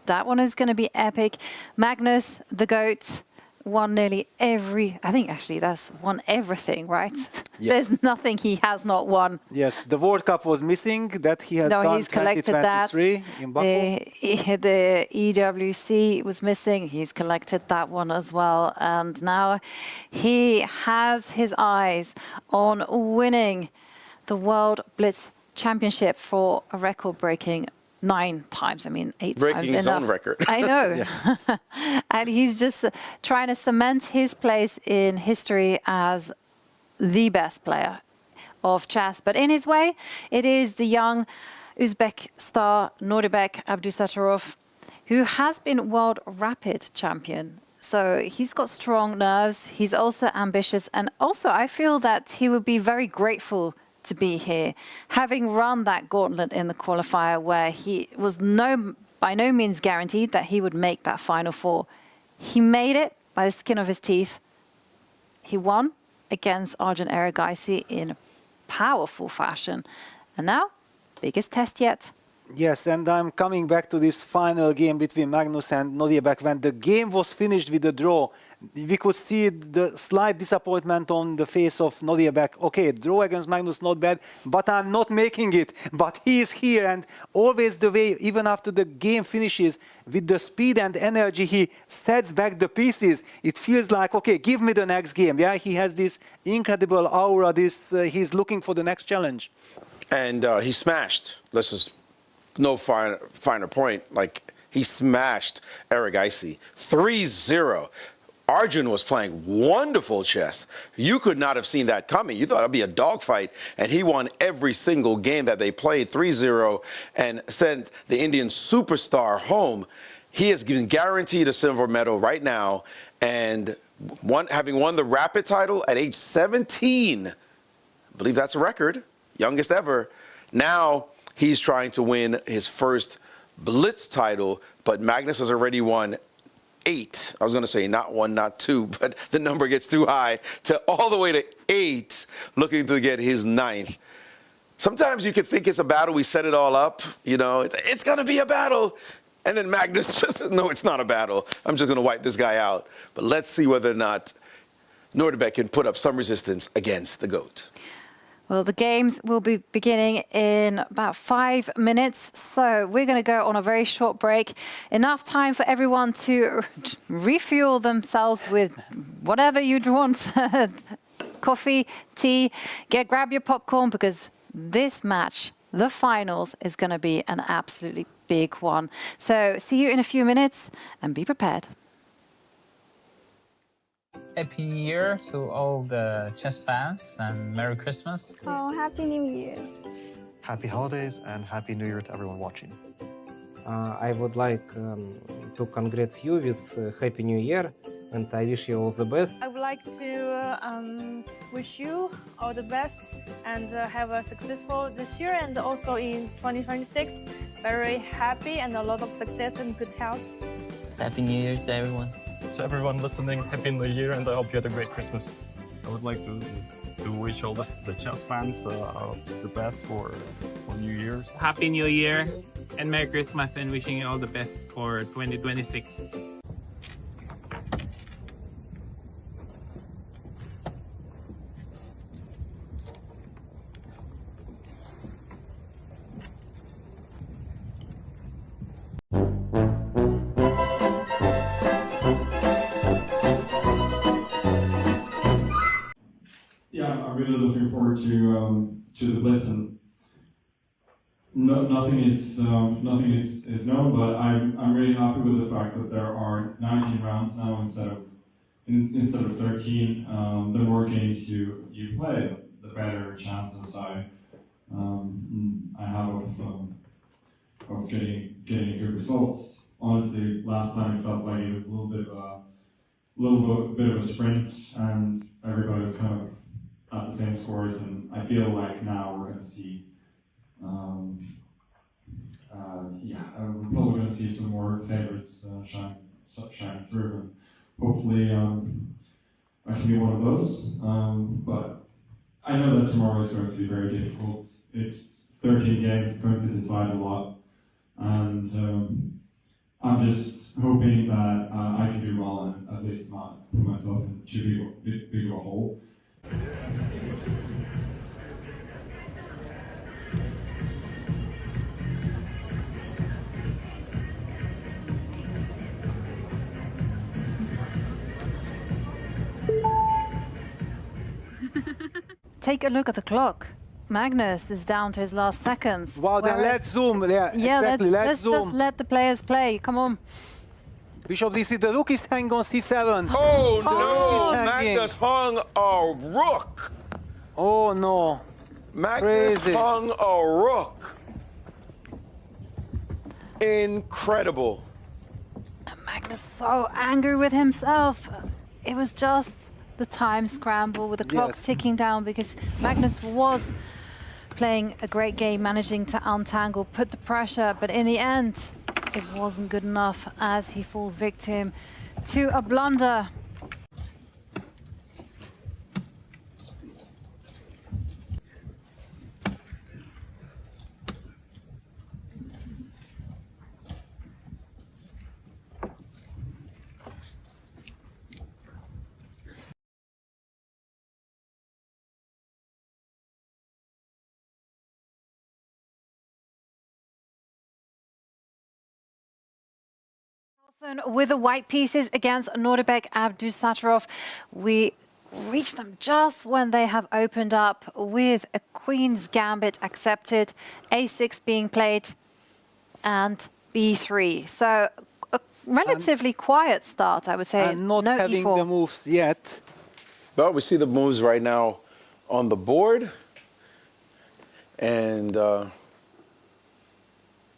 That one is going to be epic. Magnus, the GOAT, won nearly every, I think actually that's won everything, right? Yes. There's nothing he has not won. Yes, the World Cup was missing, that he has done he's collected 2023 that. in Baku. The EWC was missing. He's collected that one as well. And now he has his eyes on winning the World Blitz Championship for a record-breaking 9 times. I mean, 8 Breaking times. Breaking his enough. own record. I know. And he's just trying to cement his place in history as the best player of chess. But in his way, it is the young Uzbek star Nordibek Abdusatorov, who has been world rapid champion. So he's got strong nerves. He's also ambitious. And also, I feel that he would be very grateful to be here, having run that gauntlet in the qualifier where he was by no means guaranteed that he would make that final 4. He made it by the skin of his teeth. He won against Arjun Erigaisi in powerful fashion. And now, biggest test yet. Yes, and I'm coming back to this final game between Magnus and Nordibek. When the game was finished with a draw, we could see the slight disappointment on the face of Nordibek. Okay, draw against Magnus, not bad, but I'm not making it. But he is here, and always the way, even after the game finishes, with the speed and energy he sets back the pieces, it feels like, okay, give me the next game. Yeah, he has this incredible aura, he's looking for the next challenge. And he smashed, let's just, no finer point, like he smashed Erigaisi 3-0. Arjun was playing wonderful chess. You could not have seen that coming. You thought it'd be a dogfight, and he won every single game that they played 3-0 and sent the Indian superstar home. He is guaranteed a silver medal right now, and having won the Rapid title at age 17, I believe that's a record, youngest ever. Now he's trying to win his first Blitz title, but Magnus has already won 8. I was going to say not 1, not 2, but the number gets too high to all the way to 8, looking to get his 9th. Sometimes you could think it's a battle. We set it all up. You know, it's going to be a battle. And then Magnus just says, no, it's not a battle. I'm just going to wipe this guy out. But let's see whether or not Nordibek can put up some resistance against the GOAT. Well, the games will be beginning in about 5 minutes, so we're going to go on a very short break. Enough time for everyone to refuel themselves with whatever you'd want. Coffee, tea, grab your popcorn, because this match, the finals, is going to be an absolutely big one. So see you in a few minutes, and be prepared. Happy New Year to all the chess fans, and Merry Christmas. Oh, Happy New Year's. happy holidays and happy New Year to everyone watching. I would like to congratulate you with Happy New Year, and I wish you all the best. I would like to wish you all the best and have a successful this year and also in 2026. Very happy and a lot of success and good health. Happy New Year to everyone. To everyone listening, Happy New Year, and I hope you had a great Christmas. I would like to wish all the chess fans the best for New Year's. Happy New Year and Merry Christmas, and wishing you all the best for 2026. Yeah, I'm really looking forward to the Blitz, and nothing is known, but I'm really happy with the fact that there are 19 rounds now instead of 13. The more games you play, the better chances I have of getting good results. Honestly, last time it felt like it was a little bit of a sprint, and everybody was kind of at the same scores, and I feel like now we're going to see, we're probably going to see some more favorites shine through, and hopefully I can be one of those. But I know that tomorrow is going to be very difficult. It's 13 games, it's going to decide a lot, and I'm just hoping that I can do well and at least not put myself in too big of a hole. Take a look at the clock. Magnus is down to his last seconds. Wow, then let's zoom. Yeah, exactly. Let's zoom. just let the players play. Come on. Bishop DC, the rook is hanging on C7. Oh, no! Magnus hung a rook. Oh, no. Magnus hung a rook. Incredible. Magnus so angry with himself. It was just the time scramble with the clock ticking down, because Magnus was playing a great game, managing to untangle, put the pressure, but in the end, it wasn't good enough as he falls victim to a blunder. With the white pieces against Nordebek Abdusattorov, we reach them just when they have opened up with a Queen's Gambit accepted, A6 being played, and B3. So a relatively quiet start, I would say. And not no having E4. the moves yet. Well, we see the moves right now on the board, and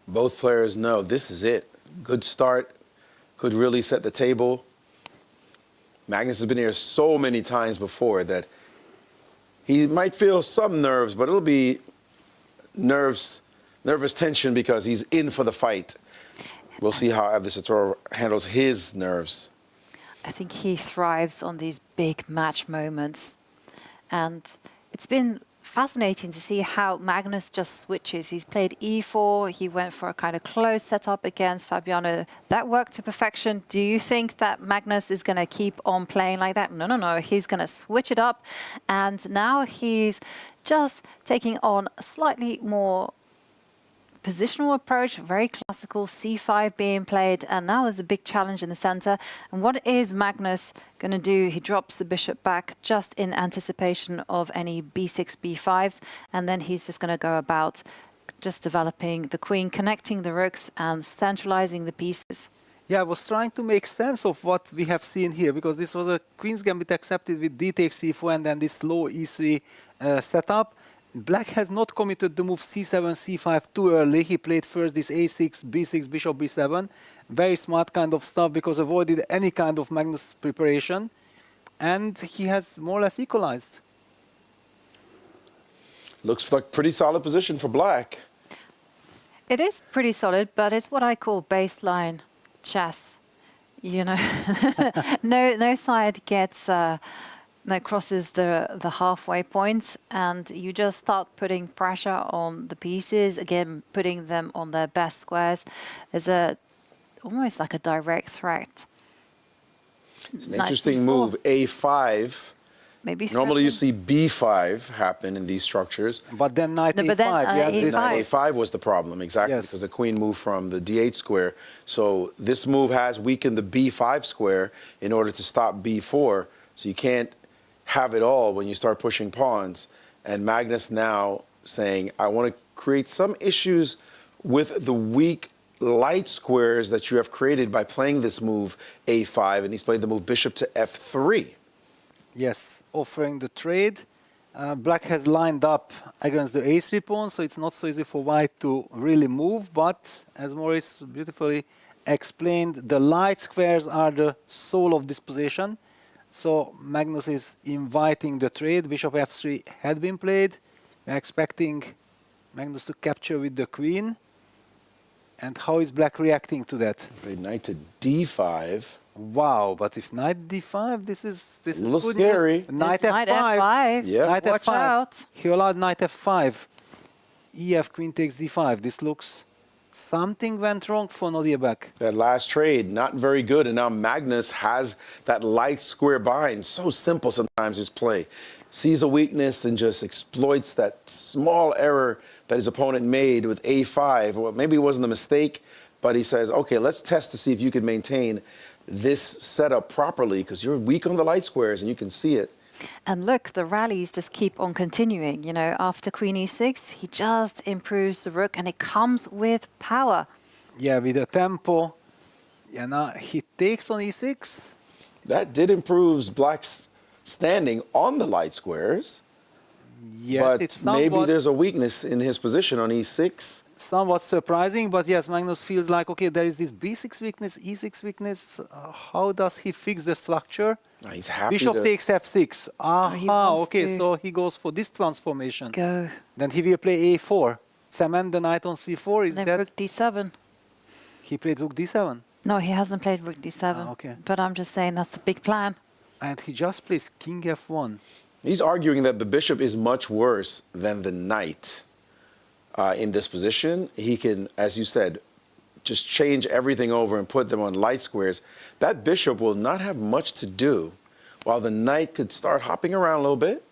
both players know this is it. Good start. Could really set the table. Magnus has been here so many times before that he might feel some nerves, but it'll be nervous tension because he's in for the fight. We'll see how Abdusattorov handles his nerves. I think he thrives on these big match moments. And it's been fascinating to see how Magnus just switches. He's played E4, he went for a kind of close setup against Fabiano. That worked to perfection. Do you think that Magnus is going to keep on playing like that? No. He's going to switch it up. And now he's just taking on a slightly more positional approach, very classical, C5 being played, and now there's a big challenge in the center. And what is Magnus going to do? He drops the bishop back just in anticipation of any B6, B5s, and then he's just going to go about just developing the queen, connecting the rooks and centralizing the pieces. Yeah, I was trying to make sense of what we have seen here, because this was a Queen's Gambit accepted with D takes C4 and then this low E3 setup. Black has not committed the move c7, c5 too early. He played first this a6, b6, bishop b7. Very smart kind of stuff because avoided any kind of Magnus preparation. And he has more or less equalized. Looks like pretty solid position for Black. It is pretty solid, but it's what I call baseline chess. You know, no side gets crosses the halfway point, and you just start putting pressure on the pieces again, putting them on their best squares. There's almost like a direct threat. It's an interesting move. A5. Maybe normally you see B5 happen in these structures. But then knight A5. Knight A5 was the problem, exactly, Yes. because the queen moved from the D8 square. So this move has weakened the B5 square in order to stop B4. So you can't have it all when you start pushing pawns. And Magnus now saying, I want to create some issues with the weak light squares that you have created by playing this move A5. And he's played the move bishop to F3. Yes, offering the trade. Black has lined up against the a3 pawn, so it's not so easy for white to really move. But as Maurice beautifully explained, the light squares are the soul of this position. So Magnus is inviting the trade. Bishop f3 had been played. We're expecting Magnus to capture with the queen. And how is Black reacting to that? Knight to d5. Wow, but if knight d5, this is a little good scary. News. Knight Knight f5. F5. Yeah. Knight Watch f5. out. He allowed knight f5. Ef queen takes d5. This looks... Something went wrong for Nodiebek. That last trade, not very good. And now Magnus has that light square bind. So simple sometimes his play. Sees a weakness and just exploits that small error that his opponent made with a5. Well, maybe it wasn't a mistake, but he says, okay, let's test to see if you can maintain this setup properly, because you're weak on the light squares and you can see it. And look, the rallies just keep on continuing. You know, after queen e6, he just improves the rook, and it comes with power. Yeah, with the tempo. Yeah, now he takes on e6. That did improve Black's standing on the light squares. Yes, but it's maybe there's a weakness in his position on e6. Somewhat surprising, but yes, Magnus feels like, okay, there is this b6 weakness, e6 weakness. How does he fix the structure? He's happy Bishop takes f6. Aha, okay, to so he goes for this transformation. Go. Then he will play a4. Cement the knight on c4, is Then that? rook d7. He played rook d7. No, he hasn't played rook d7. Okay. But I'm just saying that's the big plan. And he just plays king f1. He's arguing that the bishop is much worse than the knight in this position. He can, as you said, just change everything over and put them on light squares. That bishop will not have much to do, while the knight could start hopping around a little bit.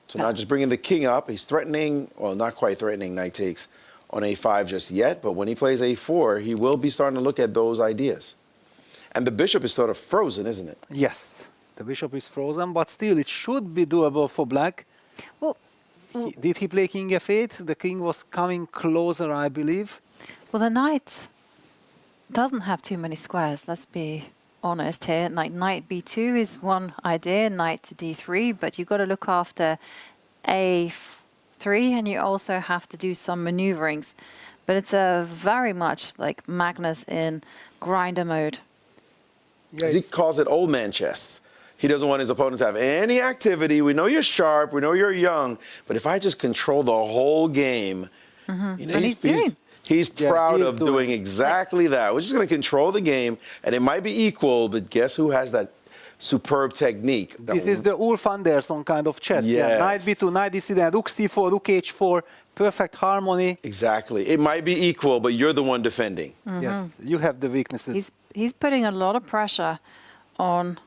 So now just bringing the king up. He's threatening, well, not quite threatening knight takes on a5 just yet, but when he plays a4, he will be starting to look at those ideas. And the bishop is sort of frozen, isn't it? Yes, the bishop is frozen, but still it should be doable for Black. Well, Did he play king f8? The king was coming closer, I believe. well, the knight doesn't have too many squares, let's be honest here. Like knight b2 is one idea, knight to d3, but you've got to look after a3, and you also have to do some maneuverings. But it's very much like Magnus in grinder mode. As he calls it old man chess. He doesn't want his opponent to have any activity. We know you're sharp. We know you're young. But if I just control the whole game, you know, And he's proud he is of doing exactly that. We're just going to control the game, and it might be equal, but guess who has that superb technique? This is the Ulf Andersson kind of chess. Yes. Yeah, knight b2, knight d6, then rook c4, rook h4, perfect harmony. Exactly. It might be equal, but you're the one defending. Yes, you have the weaknesses. He's putting a lot of pressure on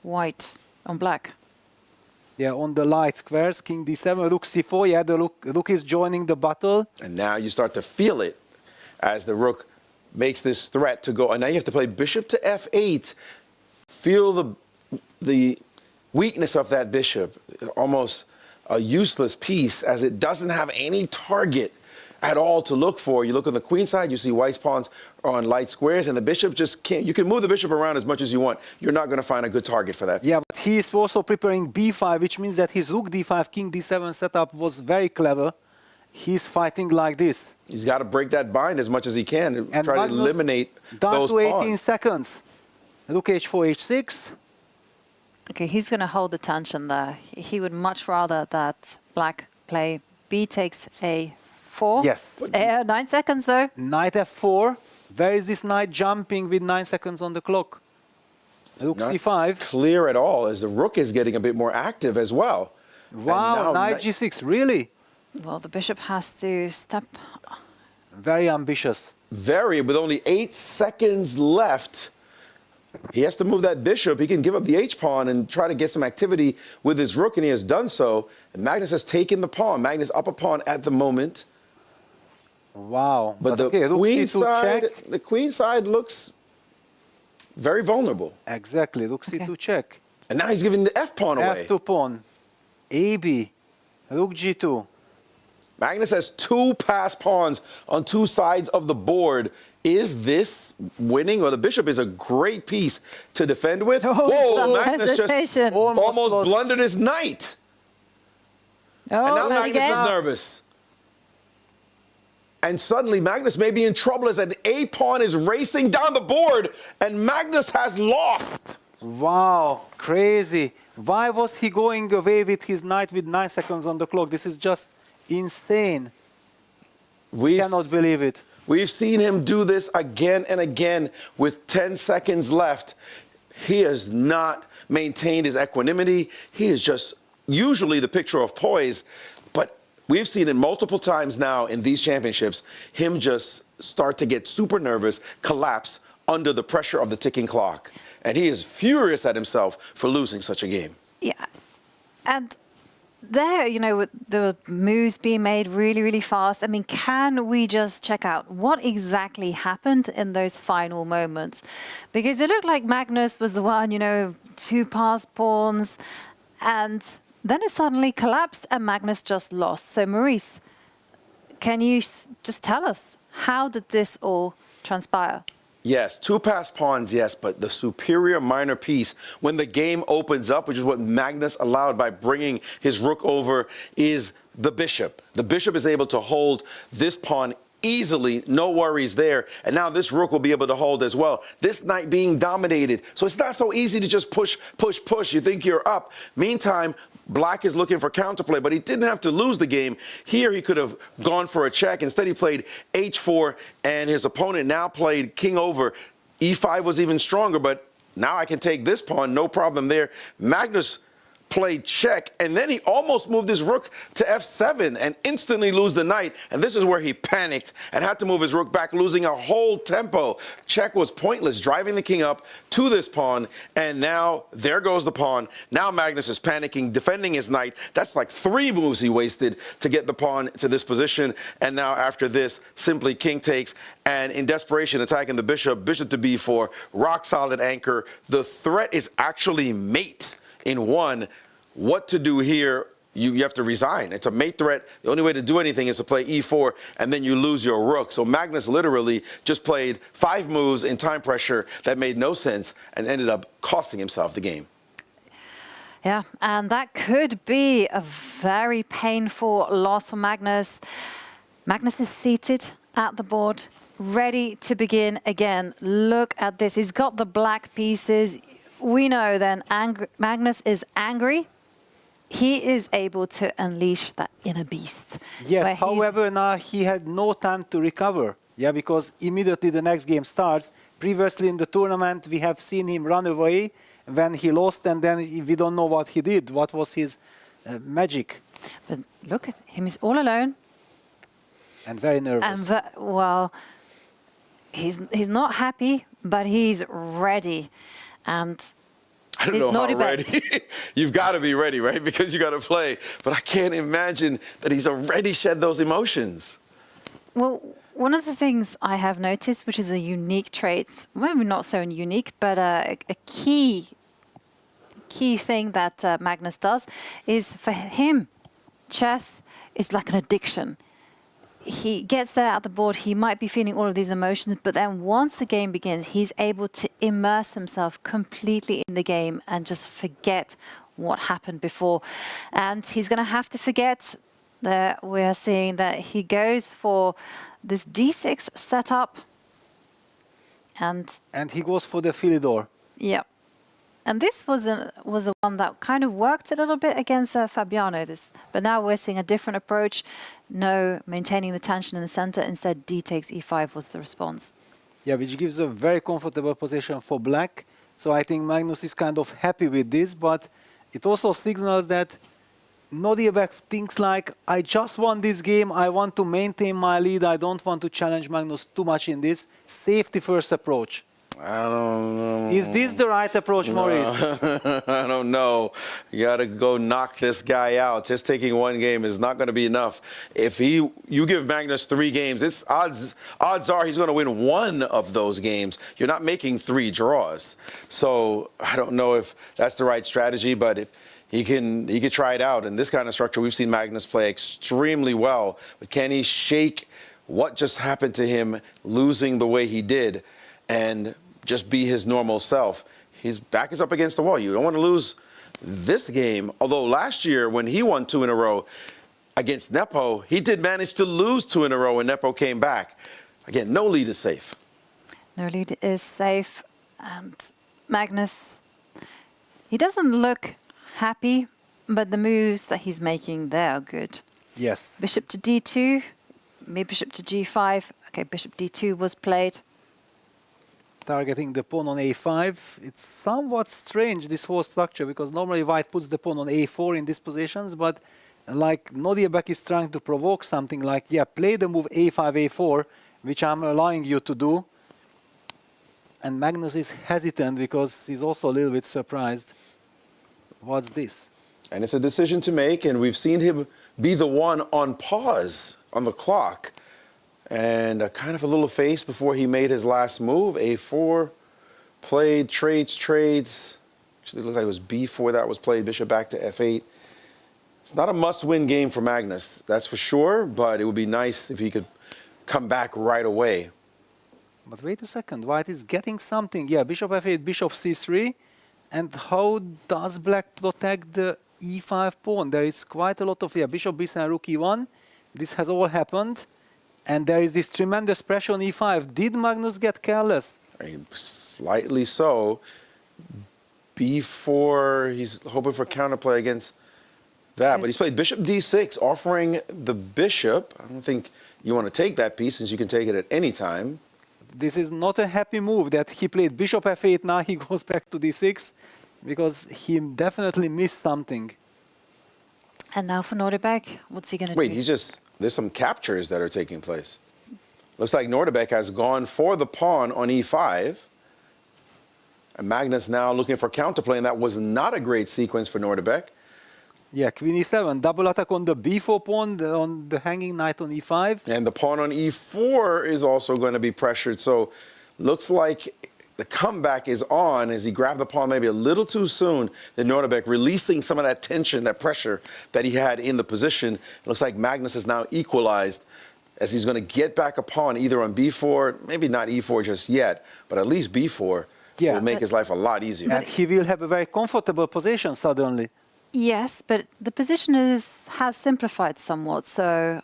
white, on Black. Yeah, on the light squares, king d7, rook c4. Yeah, the rook is joining the battle. And now you start to feel it as the rook makes this threat to go. And now you have to play bishop to f8. Feel the weakness of that bishop, almost a useless piece, as it doesn't have any target at all to look for. You look on the queen side, you see white's pawns are on light squares, and the bishop just can't. You can move the bishop around as much as you want. You're not going to find a good target for that. Yeah, but he's also preparing b5, which means that his rook d5, king d7 setup was very clever. He's fighting like this. He's got to break that bind as much as he can and try to eliminate down those to 18 pawns. seconds. Rook h4, h6. Okay, he's going to hold the tension there. He would much rather that black play b takes a4. Yes. 9 seconds though. Knight f4. Where is this knight jumping with 9 seconds on the clock? Rook Not c5. clear at all, as the rook is getting a bit more active as well. Wow, knight g6, really? Well, the bishop has to step. Very ambitious. Very, with only 8 seconds left. He has to move that bishop. He can give up the h-pawn and try to get some activity with his rook, and he has done so. And Magnus has taken the pawn. Magnus up a pawn at the moment. Wow. But the okay, queen c2 side, check. the queen side looks very vulnerable. Exactly, rook c2 check. And now he's giving the f-pawn away. f2 pawn. ab. Rook g2. Magnus has 2 passed pawns on 2 sides of the board. Is this winning? Well, the bishop is a great piece to defend with. Whoa, Magnus just almost blundered his knight. And now Magnus is nervous. And suddenly Magnus may be in trouble as an a-pawn is racing down the board, and Magnus has lost. Wow, crazy. Why was he going away with his knight with 9 seconds on the clock? This is just insane. We cannot believe it. We've seen him do this again and again with 10 seconds left. He has not maintained his equanimity. He is just usually the picture of poise, but we've seen it multiple times now in these championships, him just start to get super nervous, collapse under the pressure of the ticking clock. And he is furious at himself for losing such a game. Yeah. And there, you know, with the moves being made really, really fast. I mean, can we just check out what exactly happened in those final moments? Because it looked like Magnus was the one, you know, 2 passed pawns, and then it suddenly collapsed and Magnus just lost. So, Maurice, can you just tell us, how did this all transpire? Yes, 2 passed pawns, yes, but the superior minor piece, when the game opens up, which is what Magnus allowed by bringing his rook over, is the bishop. The bishop is able to hold this pawn easily, no worries there. And now this rook will be able to hold as well. This knight being dominated. So it's not so easy to just push, push, push. You think you're up. Meantime, Black is looking for counterplay, but he didn't have to lose the game. Here he could have gone for a check. Instead, he played h4, and his opponent now played king over. e5 was even stronger, but now I can take this pawn, no problem there. Magnus played check, and then he almost moved his rook to f7 and instantly lose the knight. And this is where he panicked and had to move his rook back, losing a whole tempo. Check was pointless, driving the king up to this pawn, and now there goes the pawn. Now Magnus is panicking, defending his knight. That's like 3 moves he wasted to get the pawn to this position. And now after this, simply king takes, and in desperation attacking the bishop, bishop to b4, rock solid anchor. The threat is actually mate in 1. What to do here? You have to resign. It's a mate threat. The only way to do anything is to play e4, and then you lose your rook. So Magnus literally just played 5 moves in time pressure that made no sense and ended up costing himself the game. Yeah, and that could be a very painful loss for Magnus. Magnus is seated at the board, ready to begin again. Look at this. He's got the black pieces. We know then Magnus is angry. He is able to unleash that inner beast. Yes, however, now he had no time to recover. Yeah, because immediately the next game starts. Previously in the tournament, we have seen him run away when he lost, and then we don't know what he did. What was his magic? But look at him, he's all alone. And very nervous. And well, he's not happy, but he's ready. And I don't know how ready. You've got to be ready, right? Because you got to play. But I can't imagine that he's already shed those emotions. Well, one of the things I have noticed, which is a unique trait, maybe not so unique, but a key thing that Magnus does is, for him, chess is like an addiction. he gets there at the board, he might be feeling all of these emotions, but then once the game begins, he's able to immerse himself completely in the game and just forget what happened before. And he's going to have to forget that we're seeing that he goes for this d6 setup. And he goes for the Philidor. Yeah. And this was a one that kind of worked a little bit against Fabiano. But now we're seeing a different approach. No maintaining the tension in the center. Instead, d takes e5 was the response. Yeah, which gives a very comfortable position for black. So I think Magnus is kind of happy with this, but it also signals that Nordjebek thinks like, I just won this game, I want to maintain my lead, I don't want to challenge Magnus too much in this. Safety first approach. I don't know. Is this the right approach, Maurice? I don't know. You got to go knock this guy out. Just taking one game is not going to be enough. If you give Magnus 3 games, it's odds are he's going to win one of those games. You're not making 3 draws. So I don't know if that's the right strategy, but if he could try it out. In this kind of structure, we've seen Magnus play extremely well. But can he shake what just happened to him, losing the way he did, and just be his normal self? His back is up against the wall. You don't want to lose this game. Although last year, when he won 2 in a row against Nepo, he did manage to lose 2 in a row when Nepo came back. Again, no lead is safe. No lead is safe. And Magnus, he doesn't look happy, but the moves that he's making, they are good. Yes. Bishop to d2, bishop to g5. Okay, bishop d2 was played. Targeting the pawn on a5. It's somewhat strange, this whole structure, because normally white puts the pawn on a4 in these positions, but like Nordjebek is trying to provoke something like, yeah, play the move a5, a4, which I'm allowing you to do. And Magnus is hesitant because he's also a little bit surprised. What's this? And it's a decision to make, and we've seen him be the one on pause on the clock. And a kind of a little face before he made his last move. A4, played, trades. Actually, it looked like it was b4 that was played, bishop back to f8. It's not a must-win game for Magnus, that's for sure, but it would be nice if he could come back right away. But wait a second, white is getting something. Yeah, bishop f8, bishop c3. And how does black protect the e5 pawn? There is quite a lot of, bishop b7, rook e1. This has all happened. And there is this tremendous pressure on e5. Did Magnus get careless? Slightly so. b4, he's hoping for counterplay against that. But he's played bishop d6, offering the bishop. I don't think you want to take that piece since you can take it at any time. This is not a happy move that he played bishop f8, now he goes back to d6, because he definitely missed something. And now for Nordjebek, what's he going to do? Wait, there's some captures that are taking place. Looks like Nordjebek has gone for the pawn on e5. And Magnus now looking for counterplay, and that was not a great sequence for Nordjebek. Yeah, queen e7, double attack on the b4 pawn, on the hanging knight on e5. And the pawn on e4 is also going to be pressured. So looks like the comeback is on as he grabbed the pawn maybe a little too soon. Then Nordjebek releasing some of that tension, that pressure that he had in the position. It looks like Magnus is now equalized as he's going to get back a pawn either on b4, maybe not e4 just yet, but at least b4 will make his life a lot easier. And he will have a very comfortable position suddenly. Yes, but the position has simplified somewhat. So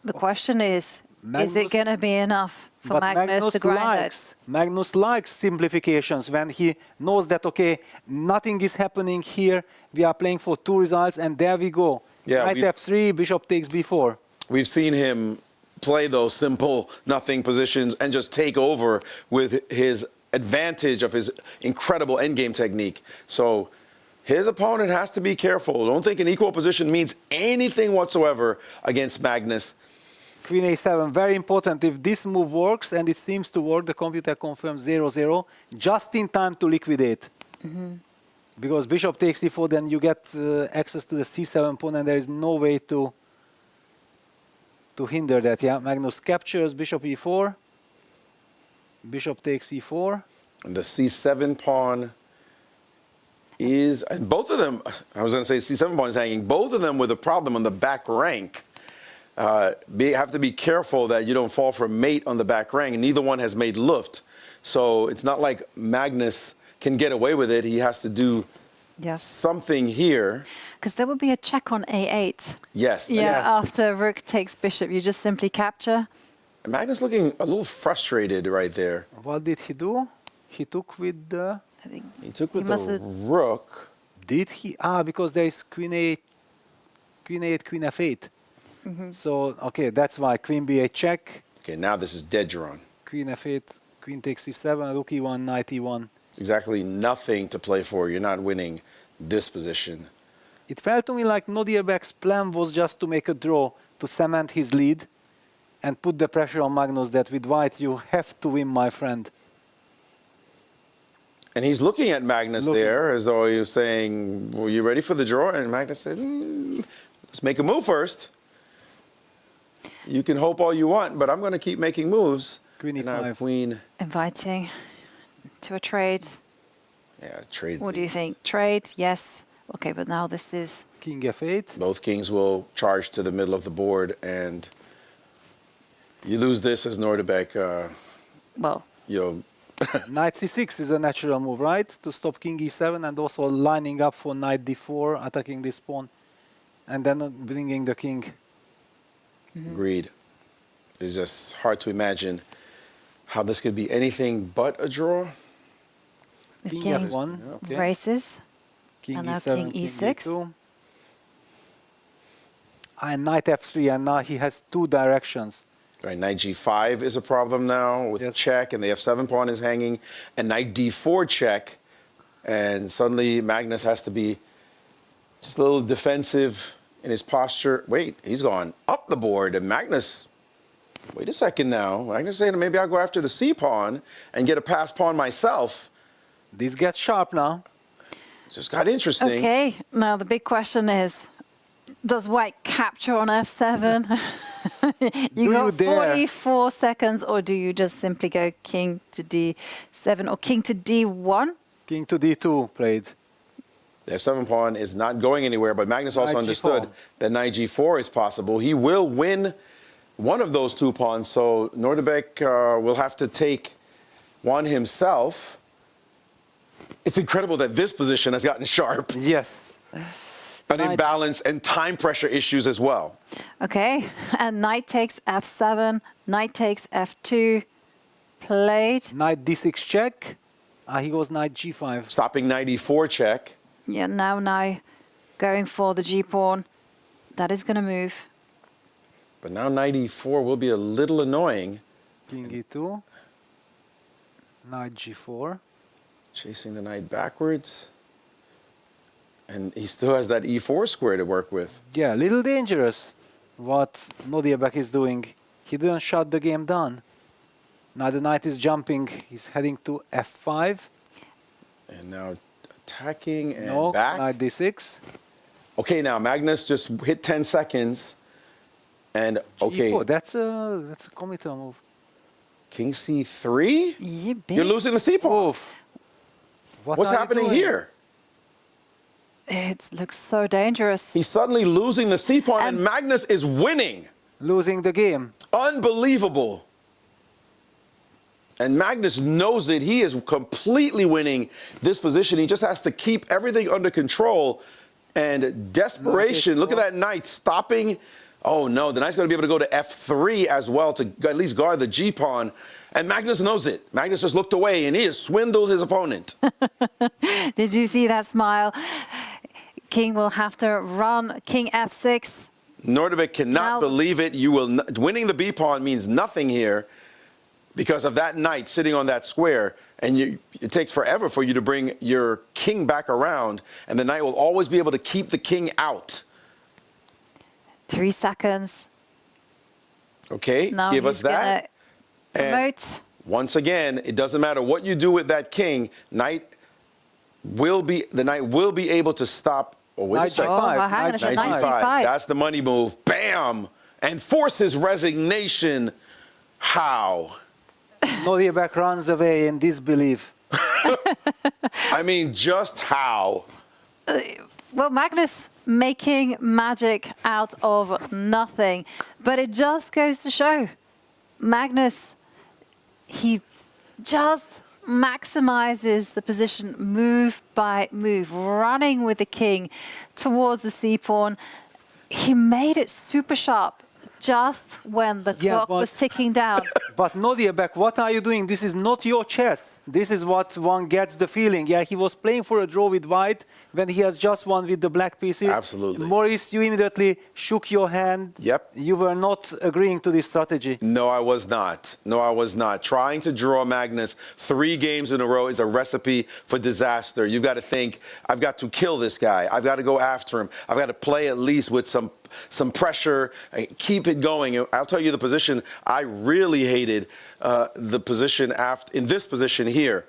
the question is it going to be enough for Magnus to grind it? Magnus likes simplifications when he knows that, okay, nothing is happening here. We are playing for 2 results, and there we go. Yeah, knight f3, bishop takes b4. We've seen him play those simple nothing positions and just take over with his advantage of his incredible endgame technique. So his opponent has to be careful. Don't think an equal position means anything whatsoever against Magnus. Queen a7, very important. If this move works, and it seems to work, the computer confirms 0-0, just in time to liquidate. Because bishop takes e4, then you get access to the c7 pawn, and there is no way to hinder that. Yeah, Magnus captures bishop e4, bishop takes e4. And the c7 pawn is, and both of them, I was going to say c7 pawn is hanging, both of them with a problem on the back rank. have to be careful that you don't fall for mate on the back rank, and neither one has made luft. So it's not like Magnus can get away with it. He has to do something here. Because there would be a check on A8. Yes. Yeah, yes. after rook takes bishop, you just simply capture. Magnus looking a little frustrated right there. What did he do? He took with the... He took with the rook. Did he? Ah, because there is queen A8, queen F8. So, okay, that's why queen B8 check. Okay, now this is dead drawn. Queen F8, queen takes C7, rook E1, knight E1. Exactly nothing to play for. You're not winning this position. It felt to me like Nodiebek's plan was just to make a draw, to cement his lead and put the pressure on Magnus that with white you have to win, my friend. And he's looking at Magnus there as though he was saying, well, you ready for the draw? And Magnus said, let's make a move first. You can hope all you want, but I'm going to keep making moves. Queen E5. Now queen. Inviting to a trade. Yeah, trade. What do you think? Trade? Yes. Okay, but now this is... King F8. Both kings will charge to the middle of the board, and you lose this as Nordebek. Well... Knight C6 is a natural move, right? To stop king E7 and also lining up for knight D4, attacking this pawn, and then bringing the king. Agreed. It's just hard to imagine how this could be anything but a draw. The king king F1 races. King And now E7, king E6. E2. And knight F3, and now he has two directions. Right, knight G5 is a problem now with check, and the F7 pawn is hanging, and knight D4 check, and suddenly Magnus has to be just a little defensive in his posture. Wait, he's gone up the board, and Magnus, wait a second now. Magnus saying maybe I'll go after the C pawn and get a pass pawn myself. This gets sharp now. Just got interesting. Okay, now the big question is, does white capture on F7? you got 44 seconds, or do you just simply go king to D7 or king to D1? King to D2 played. The F7 pawn is not going anywhere, but Magnus also Knight understood G4. that knight G4 is possible. He will win one of those two pawns, so Nordebek will have to take one himself. It's incredible that this position has gotten sharp. Yes. An imbalance and time pressure issues as well. Okay, and knight takes F7, knight takes F2, played. Knight D6 check. He goes knight G5. Stopping knight E4 check. Yeah, now going for the G pawn. That is going to move. But now knight E4 will be a little annoying. King E2. Knight G4. Chasing the knight backwards. And he still has that E4 square to work with. Yeah, a little dangerous what Nodiebek is doing. He didn't shut the game down. Now the knight is jumping. He's heading to F5. And now attacking and no, back. Knight D6. Okay, now Magnus just hit 10 seconds. And okay. G4, that's a committal move. King C3? Yeah, you're losing the C pawn. What's happening here? It looks so dangerous. He's suddenly losing the C pawn, and Magnus is winning. Losing the game. Unbelievable. And Magnus knows it. He is completely winning this position. He just has to keep everything under control. And desperation. Look at that knight stopping. Oh, no. The knight's going to be able to go to F3 as well to at least guard the G pawn. And Magnus knows it. Magnus just looked away, and he has swindled his opponent. Did you see that smile? King will have to run. King F6. Nordebek cannot believe it. Winning the B pawn means nothing here because of that knight sitting on that square. And it takes forever for you to bring your king back around. And the knight will always be able to keep the king out. 3 seconds. Okay, now give us that. Promote. Once again, it doesn't matter what you do with that king. The knight will be able to stop. Oh, wait a second. Knight G5. That's the money move. Bam! And forces resignation. How? Nodiebek runs away in disbelief. I mean, just how? Well, Magnus making magic out of nothing. But it just goes to show, Magnus, he just maximizes the position move by move, running with the king towards the c-pawn. He made it super sharp just when the clock was ticking down. But Nadia Beck, what are you doing? This is not your chess. This is what one gets the feeling. Yeah, he was playing for a draw with white when he has just won with the black pieces. Absolutely. Maurice, you immediately shook your hand. Yep. You were not agreeing to this strategy. No, I was not. No, I was not. Trying to draw Magnus 3 games in a row is a recipe for disaster. You've got to think, I've got to kill this guy. I've got to go after him. I've got to play at least with some pressure, keep it going. I'll tell you the position I really hated, the position after, in this position here.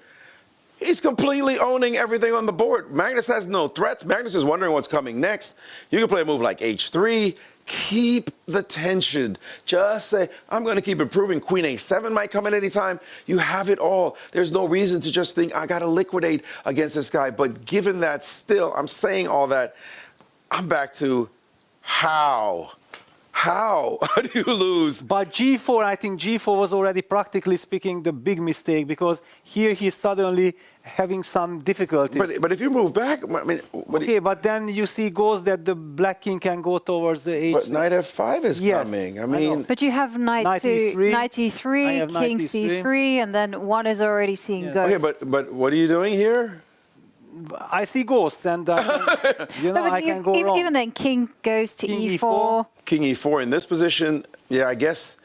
He's completely owning everything on the board. Magnus has no threats. Magnus is wondering what's coming next. You can play a move like h3. Keep the tension. Just say, I'm going to keep improving. Queen a7 might come in any time. You have it all. There's no reason to just think, I got to liquidate against this guy. But given that still, I'm saying all that, I'm back to how do you lose? But g4, I think g4 was already practically speaking the big mistake, because here he's suddenly having some difficulties. But if you move back, I mean... Okay, but then you see goes that the black king can go towards the h. But knight f5 is coming. I mean... But you have knight e3, king c3, and then one is already seeing ghosts. Okay, but what are you doing here? I see ghosts, and you know, I can go wrong. Even then, king goes to e4. King e4 in this position, yeah, I guess.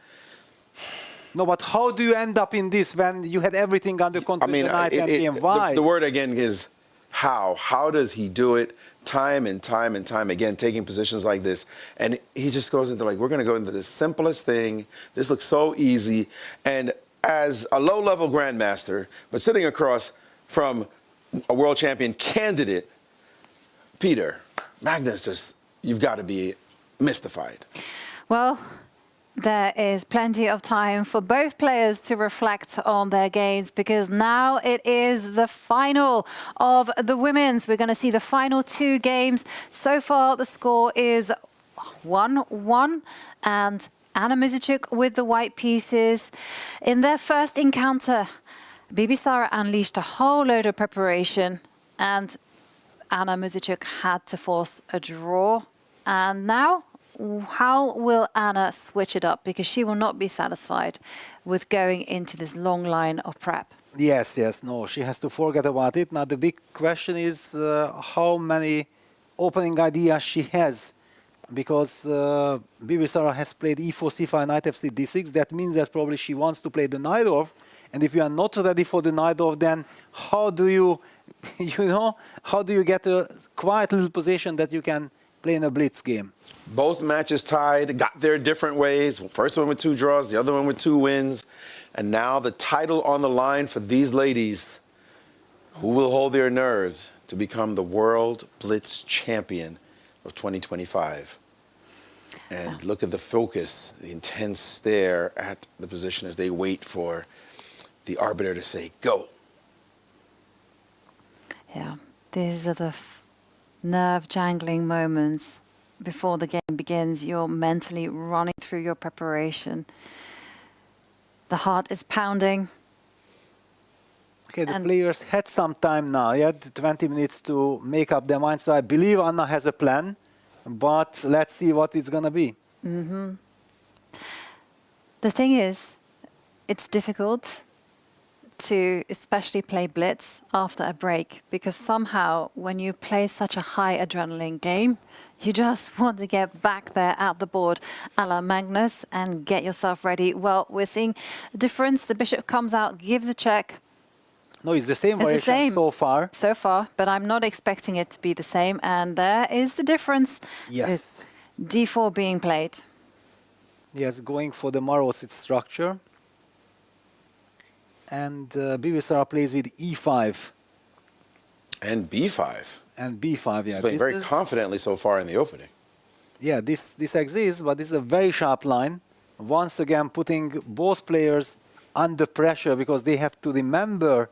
No, but how do you end up in this when you had everything under control? I mean, the word again is how. How does he do it? Time and time and time again, taking positions like this. And he just goes into like, we're going to go into the simplest thing. This looks so easy. And as a low-level grandmaster, but sitting across from a world champion candidate, Peter, Magnus, you've got to be mystified. Well, there is plenty of time for both players to reflect on their games, because now it is the final of the women's. We're going to see the final 2 games. So far, the score is 1-1, and Anna Muzychuk with the white pieces. In their first encounter, Bibisara unleashed a whole load of preparation, and Anna Muzychuk had to force a draw. And now, how will Anna switch it up? Because she will not be satisfied with going into this long line of prep. Yes, no, she has to forget about it. Now, the big question is how many opening ideas she has. Because Bibisara has played e4, c5, knight f3, d6. That means that probably she wants to play the knight off. And if you are not ready for the knight off, then how do you, how do you get a quiet little position that you can play in a blitz game? Both matches tied, got there different ways. First one with 2 draws, the other one with 2 wins. And now the title on the line for these ladies, who will hold their nerves to become the World Blitz Champion of 2025. And look at the focus, the intense stare at the position as they wait for the arbiter to say, go. Yeah, these are the nerve-jangling moments before the game begins. You're mentally running through your preparation. The heart is pounding. Okay, the players had some time now. You had 20 minutes to make up their minds. So I believe Anna has a plan, but let's see what it's going to be. The thing is, it's difficult to especially play blitz after a break, because somehow when you play such a high adrenaline game, you just want to get back there at the board a la Magnus and get yourself ready. Well, we're seeing a difference. The bishop comes out, gives a check. No, it's the same variation so far. So far, but I'm not expecting it to be the same. And there is the difference. Yes. With d4 being played. Yes, going for the Marosit structure. And Bibisara plays with e5. And b5. And b5, yeah. She's playing very confidently so far in the opening. Yeah, this exists, but this is a very sharp line. Once again, putting both players under pressure, because they have to remember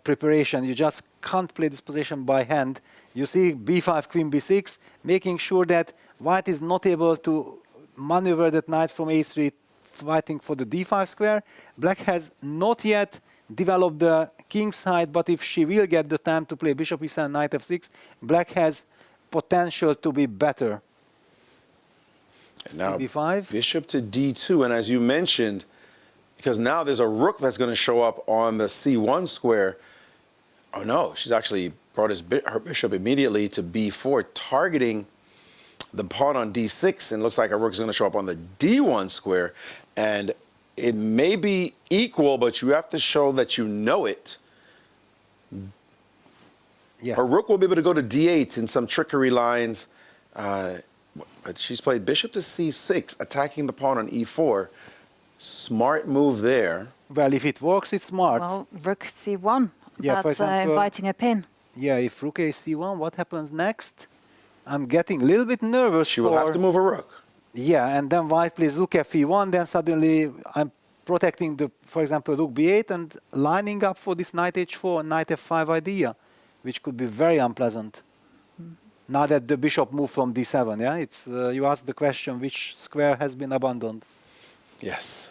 preparation. You just can't play this position by hand. You see b5, queen b6, making sure that white is not able to maneuver that knight from a3, fighting for the d5 square. Black has not yet developed the king side, but if she will get the time to play bishop e7, knight f6, black has potential to be better. And now b5. bishop to d2, and as you mentioned, because now there's a rook that's going to show up on the c1 square. Oh no, she's actually brought her bishop immediately to b4, targeting the pawn on d6, and looks like a rook is going to show up on the d1 square. And it may be equal, but you have to show that you know it. Yes. Her rook will be able to go to d8 in some trickery lines. But she's played bishop to c6, attacking the pawn on e4. Smart move there. Well, if it works, it's smart. Well, rook c1. Yeah, That's for example, inviting a pin. Yeah, if rook a c1, what happens next? I'm getting a little bit nervous. She will have to move a rook. Yeah, and then white plays rook f1, then suddenly I'm protecting the, for example, rook b8 and lining up for this knight h4 and knight f5 idea, which could be very unpleasant. Now that the bishop moved from d7, yeah, it's you asked the question which square has been abandoned. Yes.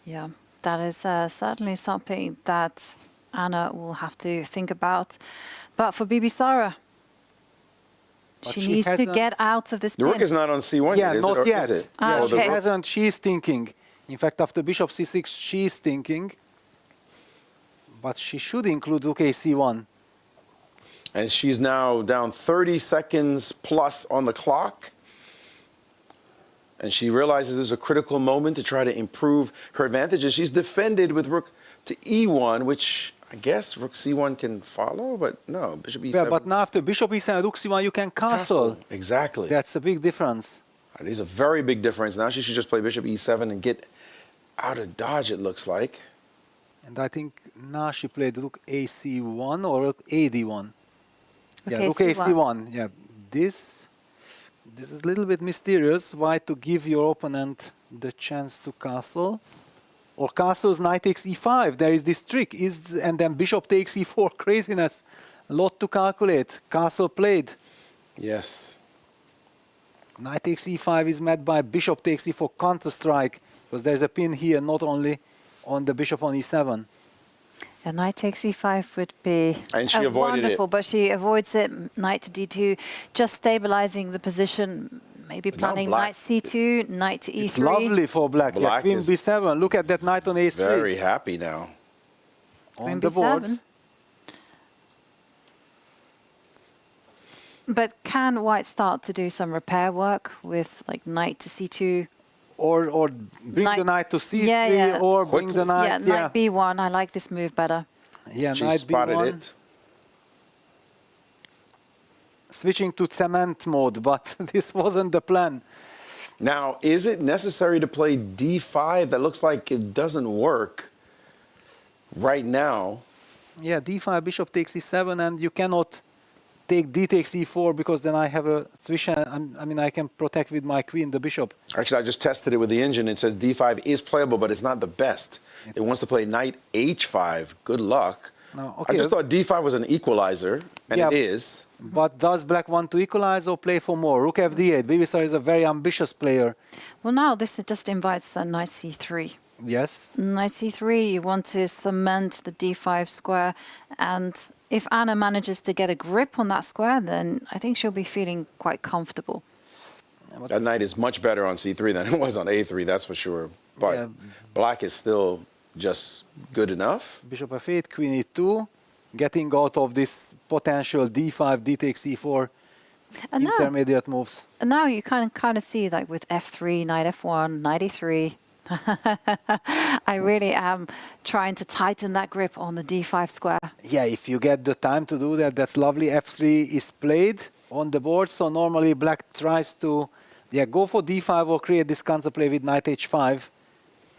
Yeah, that is certainly something that Anna will have to think about. But for Bibisara, she needs to get out of this The pin. rook is not on c1 Yeah, yet, not is it? yet. Is it? Ah, Yeah, okay. she hasn't. She's thinking. In fact, after bishop c6, she's thinking. But she should include rook a c1. And she's now down 30 seconds plus on the clock. And she realizes this is a critical moment to try to improve her advantages. She's defended with rook to e1, which I guess rook c1 can follow, but no, bishop e7. Yeah, but now after bishop e7, rook c1, you can castle. Exactly. That's a big difference. That is a very big difference. Now she should just play bishop e7 and get out of dodge, it looks like. And I think now she played rook a c1 or rook a d1. Yeah, rook a c1. Yeah, this is a little bit mysterious. Why to give your opponent the chance to castle? Or castles knight takes e5. There is this trick. And then bishop takes e4. Craziness. A lot to calculate. Castle played. Yes. Knight takes e5 is met by bishop takes e4 counter-strike. Because there's a pin here, not only on the bishop on e7. And knight takes e5 would be and she avoided wonderful, it. but she avoids it. Knight to d2, just stabilizing the position. Maybe But now planning black- knight c2, knight to e3. It's lovely for black. Yeah, Black queen is b7. Look at that knight on a3. Very happy now. On Queen the board. b7. But can white start to do some repair work with like knight to c2? Or bring the knight to c3, Yeah, yeah. or bring the knight. Yeah, knight b1. I like this move better. Yeah, She knight spotted b1. it. Switching to cement mode, but this wasn't the plan. Now, is it necessary to play d5? That looks like it doesn't work right now. Yeah, d5, bishop takes e7, and you cannot take d takes e4 because then I have a switch. I mean, I can protect with my queen the bishop. Actually, I just tested it with the engine. It says d5 is playable, but it's not the best. It wants to play knight h5. Good luck. No, I okay. just thought d5 was an equalizer, and Yeah, it is. But does black want to equalize or play for more? Rook fd8. Bibisara is a very ambitious player. Well, now this just invites a knight c3. Yes. Knight c3, you want to cement the d5 square. And if Anna manages to get a grip on that square, then I think she'll be feeling quite comfortable. That knight is much better on c3 than it was on a3, that's for sure. But Yeah. black is still just good enough. Bishop f8, queen e2. Getting out of this potential d5, d takes e4 And intermediate moves. And now you kind of see, like with f3, knight f1, knight e3. I really am trying to tighten that grip on the d5 square. Yeah, if you get the time to do that, that's lovely. f3 is played on the board, so normally black tries to go for d5 or create this counterplay with knight h5.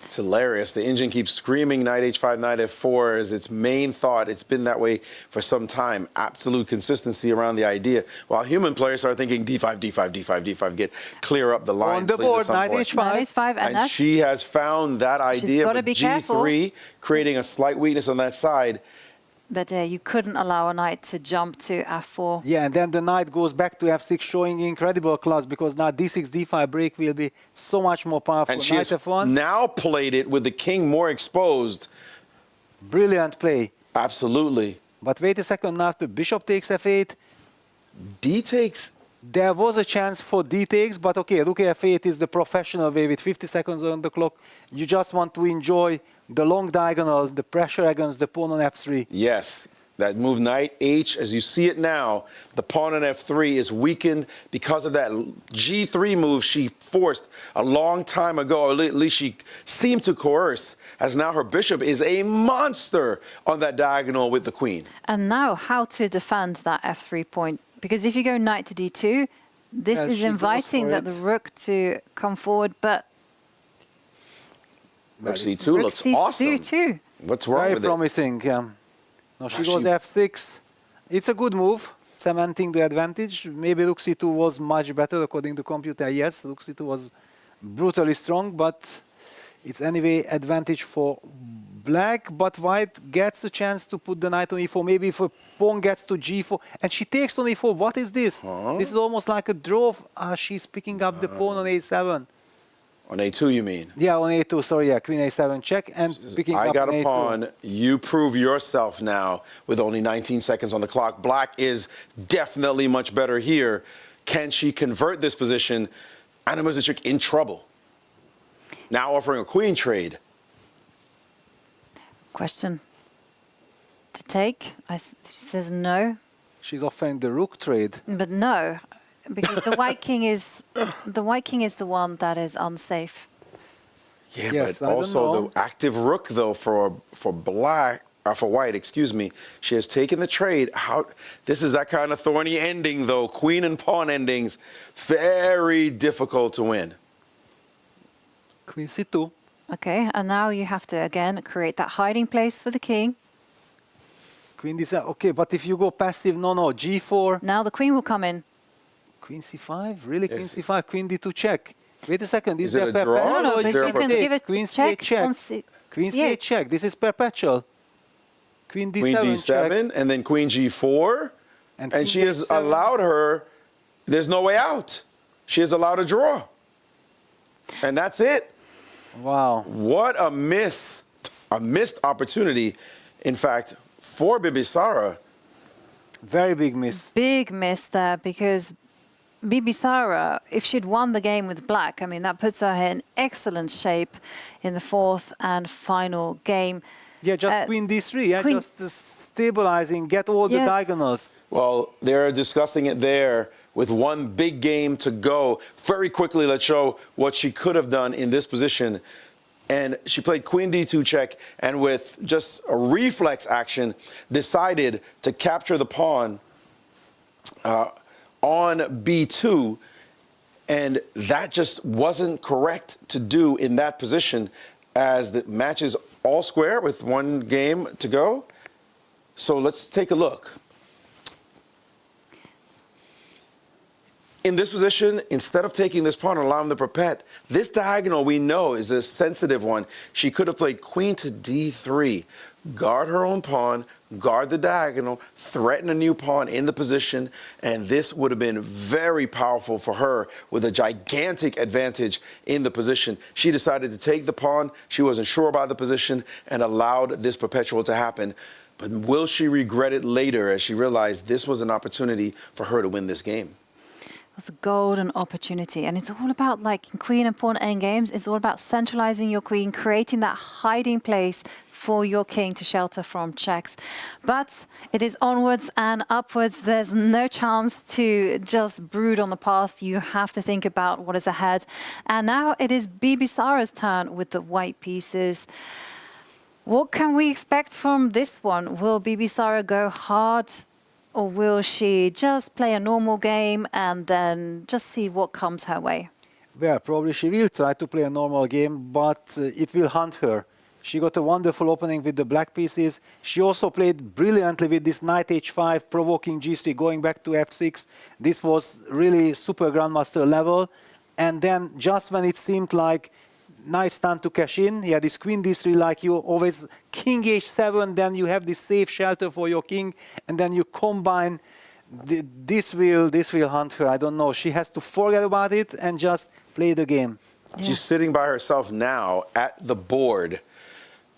It's hilarious. The engine keeps screaming knight h5, knight f4 as its main thought. It's been that way for some time. Absolute consistency around the idea. While human players are thinking d5, d5, d5, d5, get clear up the line. On the board, knight h5. Knight h5, And she has found that idea, gotta but be g3, careful. creating a slight weakness on that side. But you couldn't allow a knight to jump to f4. Yeah, and then the knight goes back to f6, showing incredible class, because now d6, d5 break will be so much more powerful. And she knight has f1. now played it with the king more exposed. Brilliant play. Absolutely. But wait a second, now after bishop takes f8. D takes. There was a chance for d takes, but okay, rook f8 is the professional way with 50 seconds on the clock. You just want to enjoy the long diagonal, the pressure against the pawn on f3. Yes, that move knight h, as you see it now, the pawn on f3 is weakened because of that g3 move she forced a long time ago, or at least she seemed to coerce, as now her bishop is a monster on that diagonal with the queen. And now how to defend that f3 point? Because if you go knight to d2, this is inviting the rook to come forward, but Rook c2 looks awesome. too. What's wrong Very with it? promising. Now she goes f6. It's a good move, cementing the advantage. Maybe rook c2 was much better according to computer. Yes, rook c2 was brutally strong, but it's anyway advantage for black. But white gets a chance to put the knight on e4. Maybe if a pawn gets to g4 and she takes on e4. What is this? This is almost like a draw. She's picking up the pawn on a7. On a2, you mean? Yeah, on a2, sorry, yeah, queen a7 check and picking up I got on a a2. pawn. You prove yourself now with only 19 seconds on the clock. Black is definitely much better here. Can she convert this position? Anna Muzichuk in trouble. Now offering a queen trade. Question to take. She says no. She's offering the rook trade. But no, because the white king is the one that is unsafe. Yeah, Yes, but I don't also know. the active rook though for white, excuse me. She has taken the trade. This is that kind of thorny ending though. Queen and pawn endings, very difficult to win. Queen c2. Okay, and now you have to again create that hiding place for the king. Queen d7. Okay, but if you go passive, no, g4. Now the queen will come in. Queen c5? Really? Queen c5, queen d2 check. Wait a second, Is is it there a draw? perpetual? No, or but is you there can a give it Queen check c8 check. on Queen c8 c8 check. This is perpetual. Queen d7 Queen d7 check. and then queen g4. And queen she has h7. allowed her, there's no way out. She has allowed a draw. And that's it. Wow. What a missed opportunity, in fact, for Bibisara. Very big miss. Big miss there, because Bibisara, if she'd won the game with black, I mean, that puts her in excellent shape in the fourth and final game. Yeah, just queen d3. Yeah, queen- just stabilizing, get all the Yeah. diagonals. Well, they're discussing it there with one big game to go. Very quickly, let's show what she could have done in this position. And she played queen d2 check, and with just a reflex action, decided to capture the pawn on b2. And that just wasn't correct to do in that position, as the match is all square with one game to go. So let's take a look. In this position, instead of taking this pawn and allowing the perpet, this diagonal we know is a sensitive one. She could have played queen to d3, guard her own pawn, guard the diagonal, threaten a new pawn in the position, and this would have been very powerful for her with a gigantic advantage in the position. She decided to take the pawn. She wasn't sure about the position and allowed this perpetual to happen. But will she regret it later as she realized this was an opportunity for her to win this game? It was a golden opportunity, and it's all about, like in queen and pawn endgames, it's all about centralizing your queen, creating that hiding place for your king to shelter from checks. But it is onwards and upwards. There's no chance to just brood on the past. You have to think about what is ahead. And now it is Bibisara's turn with the white pieces. What can we expect from this one? Will Bibisara go hard? Or will she just play a normal game and then just see what comes her way? Well, probably she will try to play a normal game, but it will hunt her. She got a wonderful opening with the black pieces. She also played brilliantly with this knight h5, provoking g3, going back to f6. This was really super grandmaster level. And then just when it seemed like nice time to cash in, yeah, this queen d3, like you always, king h7, then you have this safe shelter for your king, and then you combine. This will hunt her. I don't know. She has to forget about it and just play the game. Yeah. She's sitting by herself now at the board,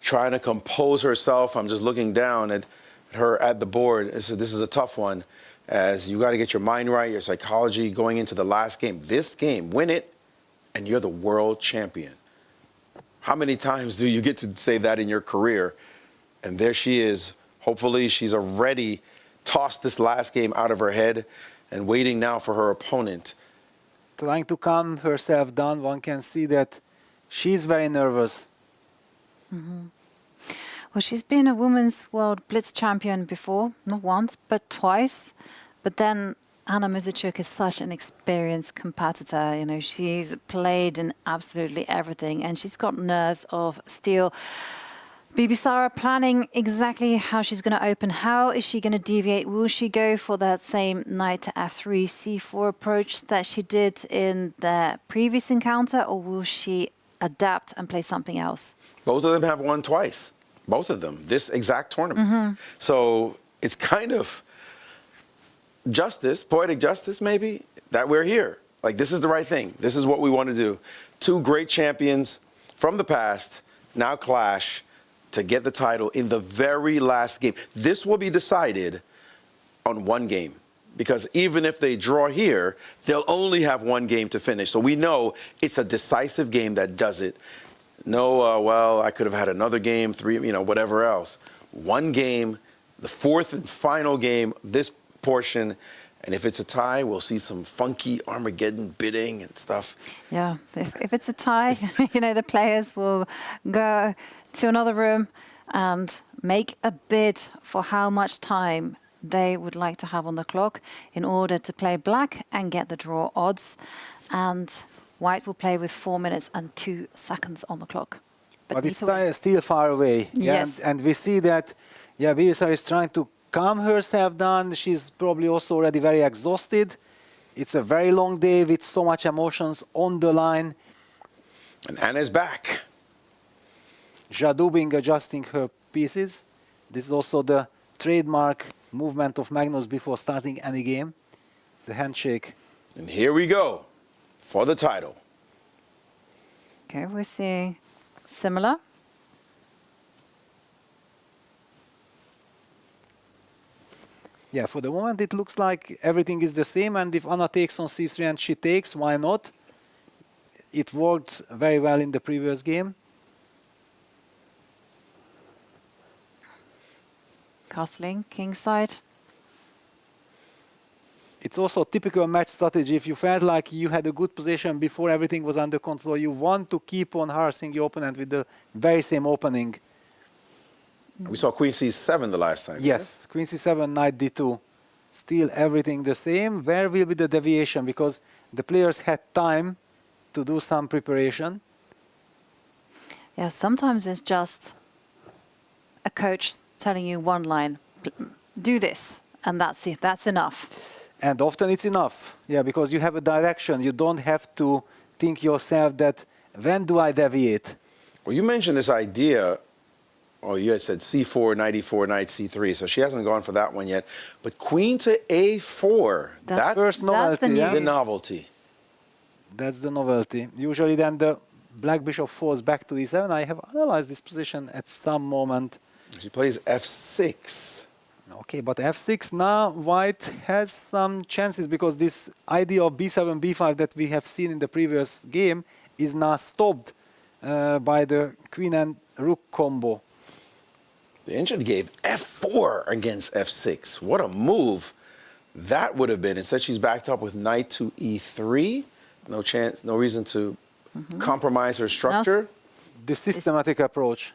trying to compose herself. I'm just looking down at her at the board. This is a tough one, as you got to get your mind right, your psychology going into the last game. This game, win it, and you're the world champion. How many times do you get to say that in your career? And there she is. Hopefully she's already tossed this last game out of her head and waiting now for her opponent. Trying to calm herself down, one can see that she's very nervous. Mm-hmm. Well, she's been a Women's World Blitz champion before, not once, but twice. But then Anna Muzychuk is such an experienced competitor. You know, she's played in absolutely everything, and she's got nerves of steel. Bibisara planning exactly how she's going to open. How is she going to deviate? Will she go for that same knight to f3, c4 approach that she did in the previous encounter, or will she adapt and play something else? Both of them have won twice. Both of them, this exact tournament. Mm-hmm. So it's kind of justice, poetic justice maybe, that we're here. Like, this is the right thing. This is what we want to do. Two great champions from the past now clash to get the title in the very last game. This will be decided on one game, because even if they draw here, they'll only have one game to finish. So we know it's a decisive game that does it. No, well, I could have had another game, three, whatever else. One game, the fourth and final game, this portion. And if it's a tie, we'll see some funky Armageddon bidding and stuff. Yeah, if it's a tie, the players will go to another room and make a bid for how much time they would like to have on the clock in order to play black and get the draw odds. And white will play with 4 minutes and 2 seconds on the clock. But it's still far away. Yes. And we see that, Bibisara is trying to calm herself down. She's probably also already very exhausted. It's a very long day with so much emotions on the line. And Anna's back. Jadubing adjusting her pieces. This is also the trademark movement of Magnus before starting any game. The handshake. And here we go for the title. Okay, we're seeing similar. Yeah, for the moment it looks like everything is the same, and if Anna takes on c3 and she takes, why not? It worked very well in the previous game. Castling, kingside. It's also typical match strategy. If you felt like you had a good position before everything was under control, you want to keep on harassing your opponent with the very same opening. We saw queen c7 the last time. Yes, queen c7, knight d2. Still everything the same. Where will be the deviation? Because the players had time to do some preparation. Yeah, sometimes it's just a coach telling you one line, do this, and that's it, that's enough. And often it's enough, because you have a direction. You don't have to think yourself that, when do I deviate? Well, you mentioned this idea. Oh, you had said c4, knight e4, knight c3, so she hasn't gone for that one yet. But queen to a4, that's first novelty. The novelty. That's the novelty. Usually then the black bishop falls back to e7. I have analyzed this position at some moment. She plays f6. Okay, but f6 now white has some chances, because this idea of b7, b5 that we have seen in the previous game is now stopped by the queen and rook combo. The ancient gave f4 against f6. What a move that would have been. Instead, she's backed up with knight to e3. No chance, no reason to compromise her structure. The systematic approach.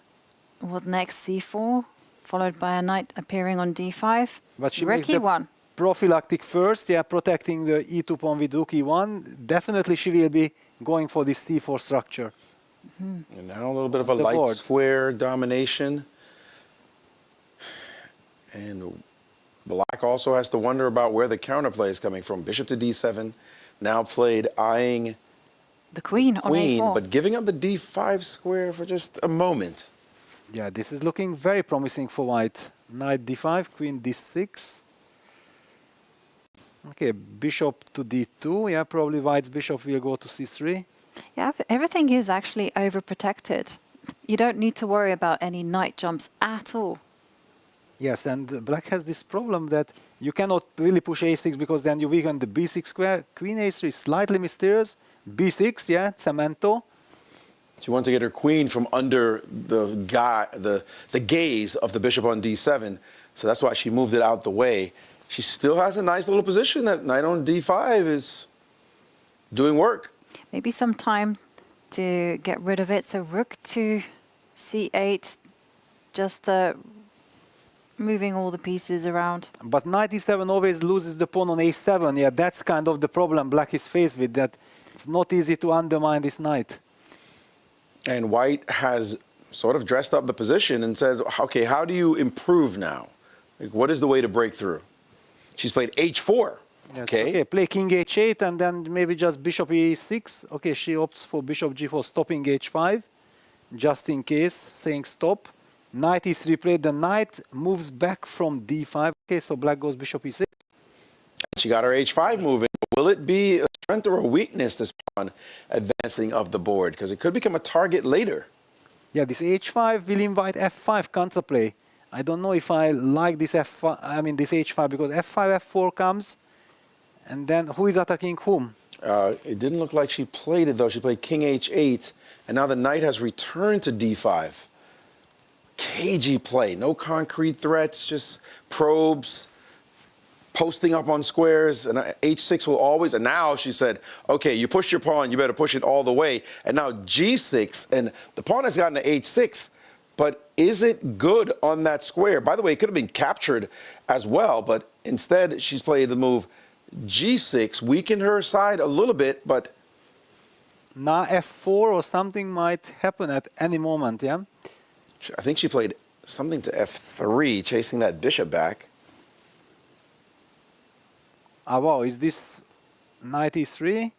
What next? c4, followed by a knight appearing on d5. But she rook makes the e1. Prophylactic first, protecting the e2 pawn with rook e1. Definitely she will be going for this c4 structure. And now a little bit of a The light board. square domination. And black also has to wonder about where the counterplay is coming from. Bishop to d7, now played eyeing The queen on a4. but giving up the d5 square for just a moment. Yeah, this is looking very promising for white. Knight d5, queen d6. Okay, bishop to d2. Yeah, probably white's bishop will go to c3. Yeah, everything is actually overprotected. You don't need to worry about any knight jumps at all. Yes, and black has this problem that you cannot really push a6 because then you weaken the b6 square. Queen a3 slightly mysterious. b6, yeah, cemento. She wants to get her queen from under the gaze of the bishop on d7. So that's why she moved it out the way. She still has a nice little position. That knight on d5 is doing work. Maybe some time to get rid of it. So rook to c8, just moving all the pieces around. But knight e7 always loses the pawn on a7. Yeah, that's kind of the problem black is faced with, that it's not easy to undermine this knight. And white has sort of dressed up the position and says, okay, how do you improve now? Like, what is the way to break through? She's played h4. Yes, Okay. Play king h8 and then maybe just bishop e6. Okay, she opts for bishop g4, stopping h5, just in case, saying stop. Knight e3 played. The knight moves back from d5. Okay, so black goes bishop e6. She got her h5 moving. Will it be a strength or a weakness, this pawn advancing up the board? Because it could become a target later. Yeah, this h5 will invite f5 counterplay. I don't know if I like this f5, I mean this h5, because f5, f4 comes, and then who is attacking whom? It didn't look like she played it, though. She played king h8, and now the knight has returned to d5. Cagey play, no concrete threats, just probes, posting up on squares, and h6 will always, and now she said, okay, you pushed your pawn, you better push it all the way, and now g6, and the pawn has gotten to h6, but is it good on that square? By the way, it could have been captured as well, but instead she's played the move g6, weakened her side a little bit, but Now f4 or something might happen at any moment, yeah? I think she played something to f3, chasing that bishop back. Ah, wow, is this knight e3?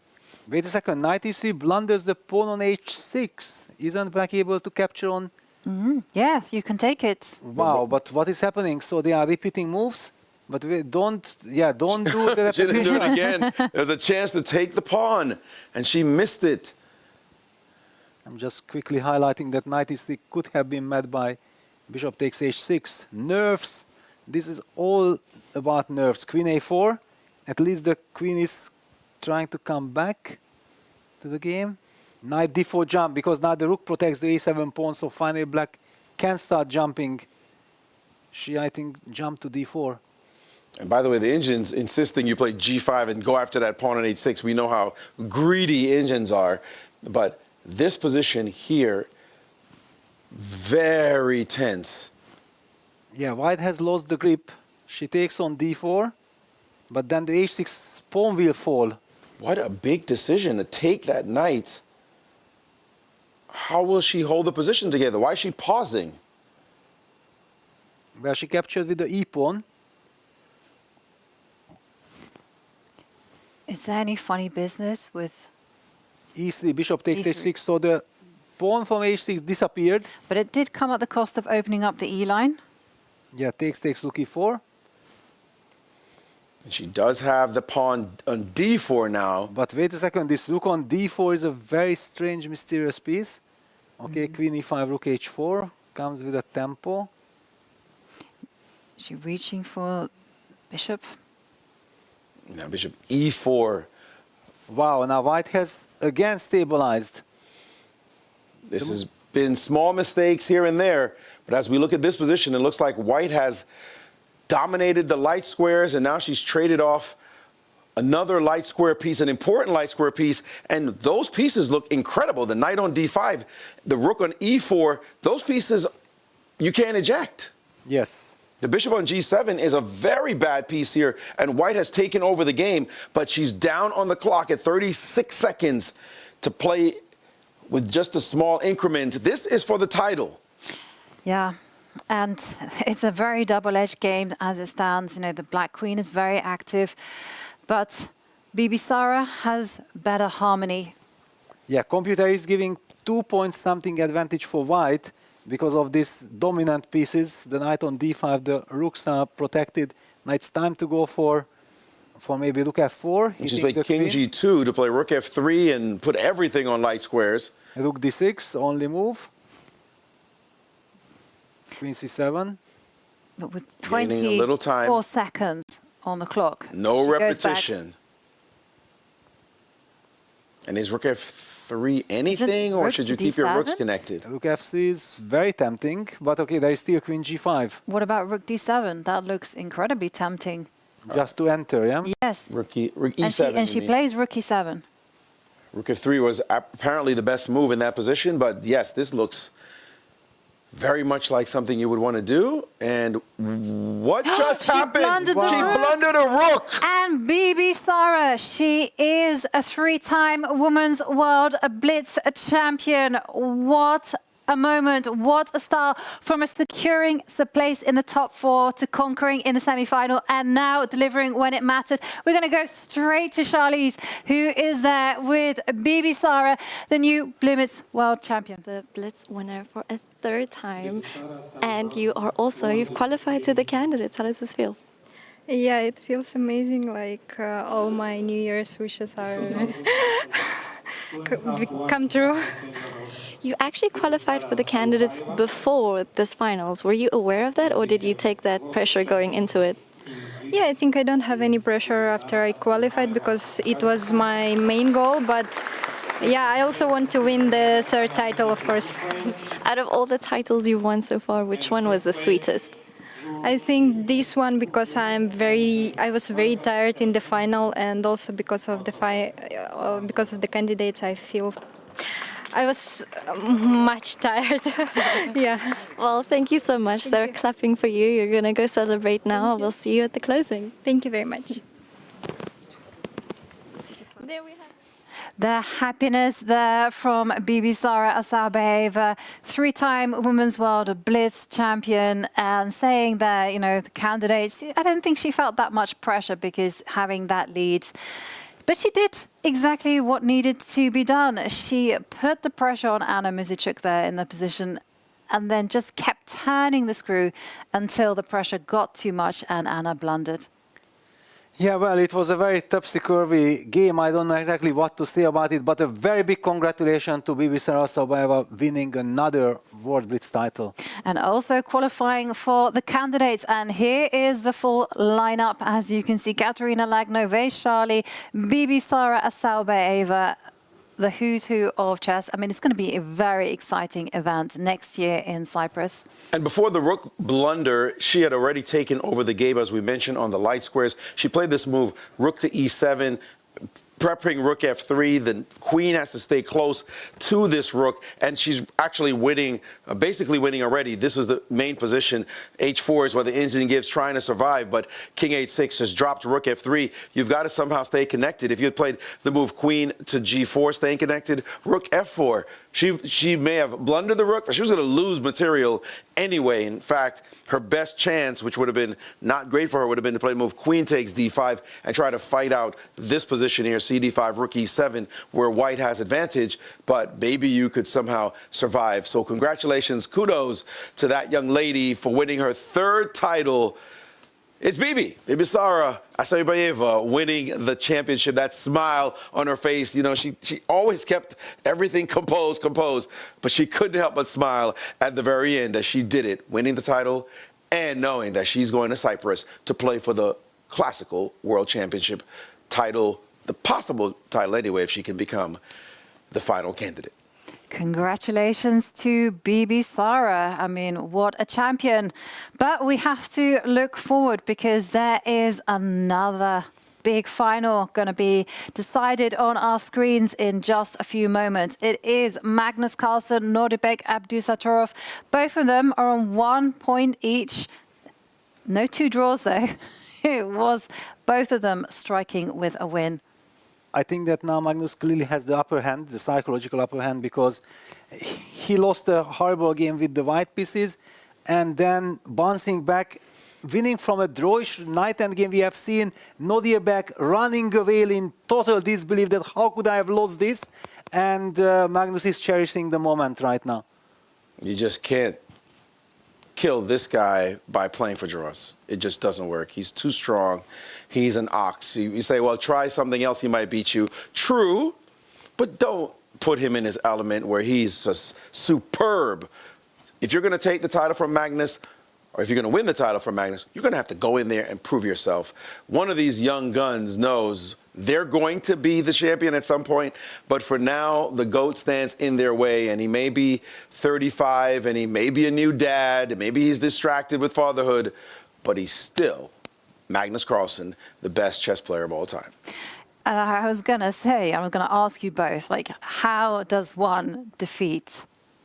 Wait a second, knight e3 blunders the pawn on h6. Isn't black able to capture on? Yeah, you can take it. Wow, but what is happening? So they are repeating moves, but we don't do the She didn't do repetition. it again. There was a chance to take the pawn, and she missed it. I'm just quickly highlighting that knight e3 could have been met by bishop takes h6. Nerves. This is all about nerves. Queen a4. At least the queen is trying to come back to the game. Knight d4 jump, because now the rook protects the a7 pawn, so finally black can start jumping. She, I think, jumped to d4. And by the way, the Indians insisting you play g5 and go after that pawn on h6. We know how greedy Indians are. But this position here, very tense. Yeah, white has lost the grip. She takes on d4, but then the h6 pawn will fall. What a big decision to take that knight. How will she hold the position together? Why is she pausing? Well, she captured with the e pawn. Is there any funny business with... E3, bishop takes E3. h6, so the pawn from h6 disappeared. But it did come at the cost of opening up the e line. Yeah, takes, rook e4. And she does have the pawn on d4 now. But wait a second, this rook on d4 is a very strange, mysterious piece. Okay, queen e5, rook h4, comes with a tempo. Is she reaching for bishop? Now bishop e4. Wow, now white has again stabilized. This has been small mistakes here and there, but as we look at this position, it looks like white has dominated the light squares, and now she's traded off another light square piece, an important light square piece, and those pieces look incredible. The knight on d5, the rook on e4, those pieces you can't eject. Yes. The bishop on g7 is a very bad piece here, and white has taken over the game, but she's down on the clock at 36 seconds to play with just a small increment. This is for the title. Yeah. And it's a very double-edged game as it stands. You know, the Black Queen is very active, but Bibisara has better harmony. Yeah, computer is giving 2 point something advantage for white because of these dominant pieces. The knight on d5, the rooks are protected. Now it's time to go for maybe rook f4. Which is like king g2 to play rook f3 and put everything on light squares. Rook d6, only move. Queen c7. But with Gaining a little time. 24 seconds on the clock. No repetition. And is rook f3 anything, or should you keep your rooks connected? Rook f3 is very tempting, but okay, there is still queen g5. What about rook d7? That looks incredibly tempting. Just to enter, yeah? E7. Yes. And she plays rook e7. Rook f3 was apparently the best move in that position, but yes, this looks very much like something you would want to do. And what just happened? She blundered a rook. And Bibisara, she is a 3-time Women's World Blitz champion. What a moment, what a style, from securing a place in the top 4 to conquering in the semi-final and now delivering when it mattered. We're going to go straight to Charlize, who is there with Bibisara, the new Blitz World Champion. The Blitz winner for a 3rd time. And you've qualified to the candidates. How does this feel? Yeah, it feels amazing, like all my New Year's wishes are come true. You actually qualified for the candidates before this finals. Were you aware of that, or did you take that pressure going into it? Yeah, I think I don't have any pressure after I qualified because it was my main goal, but yeah, I also want to win the 3rd title, of course. Out of all the titles you've won so far, which one was the sweetest? I think this one because I was very tired in the final, and also because of the candidates, I feel I was much tired. Yeah. Well, thank you so much. They're clapping for you. You're going to go celebrate now. We'll see you at the closing. Thank you very much. There we have the happiness there from Bibisara Asaubaeva, 3-time Women's World Blitz champion, and saying that, you know, the candidates, I don't think she felt that much pressure because having that lead. But she did exactly what needed to be done. She put the pressure on Anna Muzychuk there in the position and then just kept turning the screw until the pressure got too much and Anna blundered. Yeah, well, it was a very topsy-turvy game. I don't know exactly what to say about it, but a very big congratulations to Bibisara Asaubaeva winning another World Blitz title. And also qualifying for the candidates. And here is the full lineup. As you can see, Katerina Lagnové, Charlie, Bibisara Asaubaeva, the who's who of chess. I mean, it's going to be a very exciting event next year in Cyprus. And before the rook blunder, she had already taken over the game, as we mentioned, on the light squares. She played this move, rook to e7, prepping rook f3. The queen has to stay close to this rook, and she's actually winning, basically winning already. This was the main position. h4 is where the engine gives, trying to survive, but king h6 has dropped rook f3. You've got to somehow stay connected. If you had played the move queen to g4, staying connected, rook f4, she may have blundered the rook, but she was going to lose material anyway. In fact, her best chance, which would have been not great for her, would have been to play the move queen takes d5 and try to fight out this position here, cd5, rook e7, where white has advantage, but maybe you could somehow survive. So congratulations, kudos to that young lady for winning her 3rd title. It's Bibisara Asaubaeva winning the championship. That smile on her face, you know, she always kept everything composed, but she couldn't help but smile at the very end as she did it, winning the title and knowing that she's going to Cyprus to play for the classical world championship title, the possible title anyway, if she can become the final candidate. Congratulations to Bibisara. I mean, what a champion. But we have to look forward because there is another big final going to be decided on our screens in just a few moments. It is Magnus Carlsen, Nordibek Abdusatorov. Both of them are on 1 point each. No 2 draws, though. It was both of them striking with a win. I think that now Magnus clearly has the upper hand, the psychological upper hand, because he lost a horrible game with the white pieces, and then bouncing back, winning from a drawish night-end game. We have seen Nodirbek running away in total disbelief that how could I have lost this? And Magnus is cherishing the moment right now. You just can't kill this guy by playing for draws. It just doesn't work. He's too strong. He's an ox. You say, well, try something else, he might beat you. True, but don't put him in his element where he's just superb. If you're going to take the title from Magnus, or if you're going to win the title from Magnus, you're going to have to go in there and prove yourself. One of these young guns knows they're going to be the champion at some point, but for now, the GOAT stands in their way, and he may be 35, and he may be a new dad, and maybe he's distracted with fatherhood, but he's still, Magnus Carlsen, the best chess player of all time. And I was going to say, I was going to ask you both, like, how does one defeat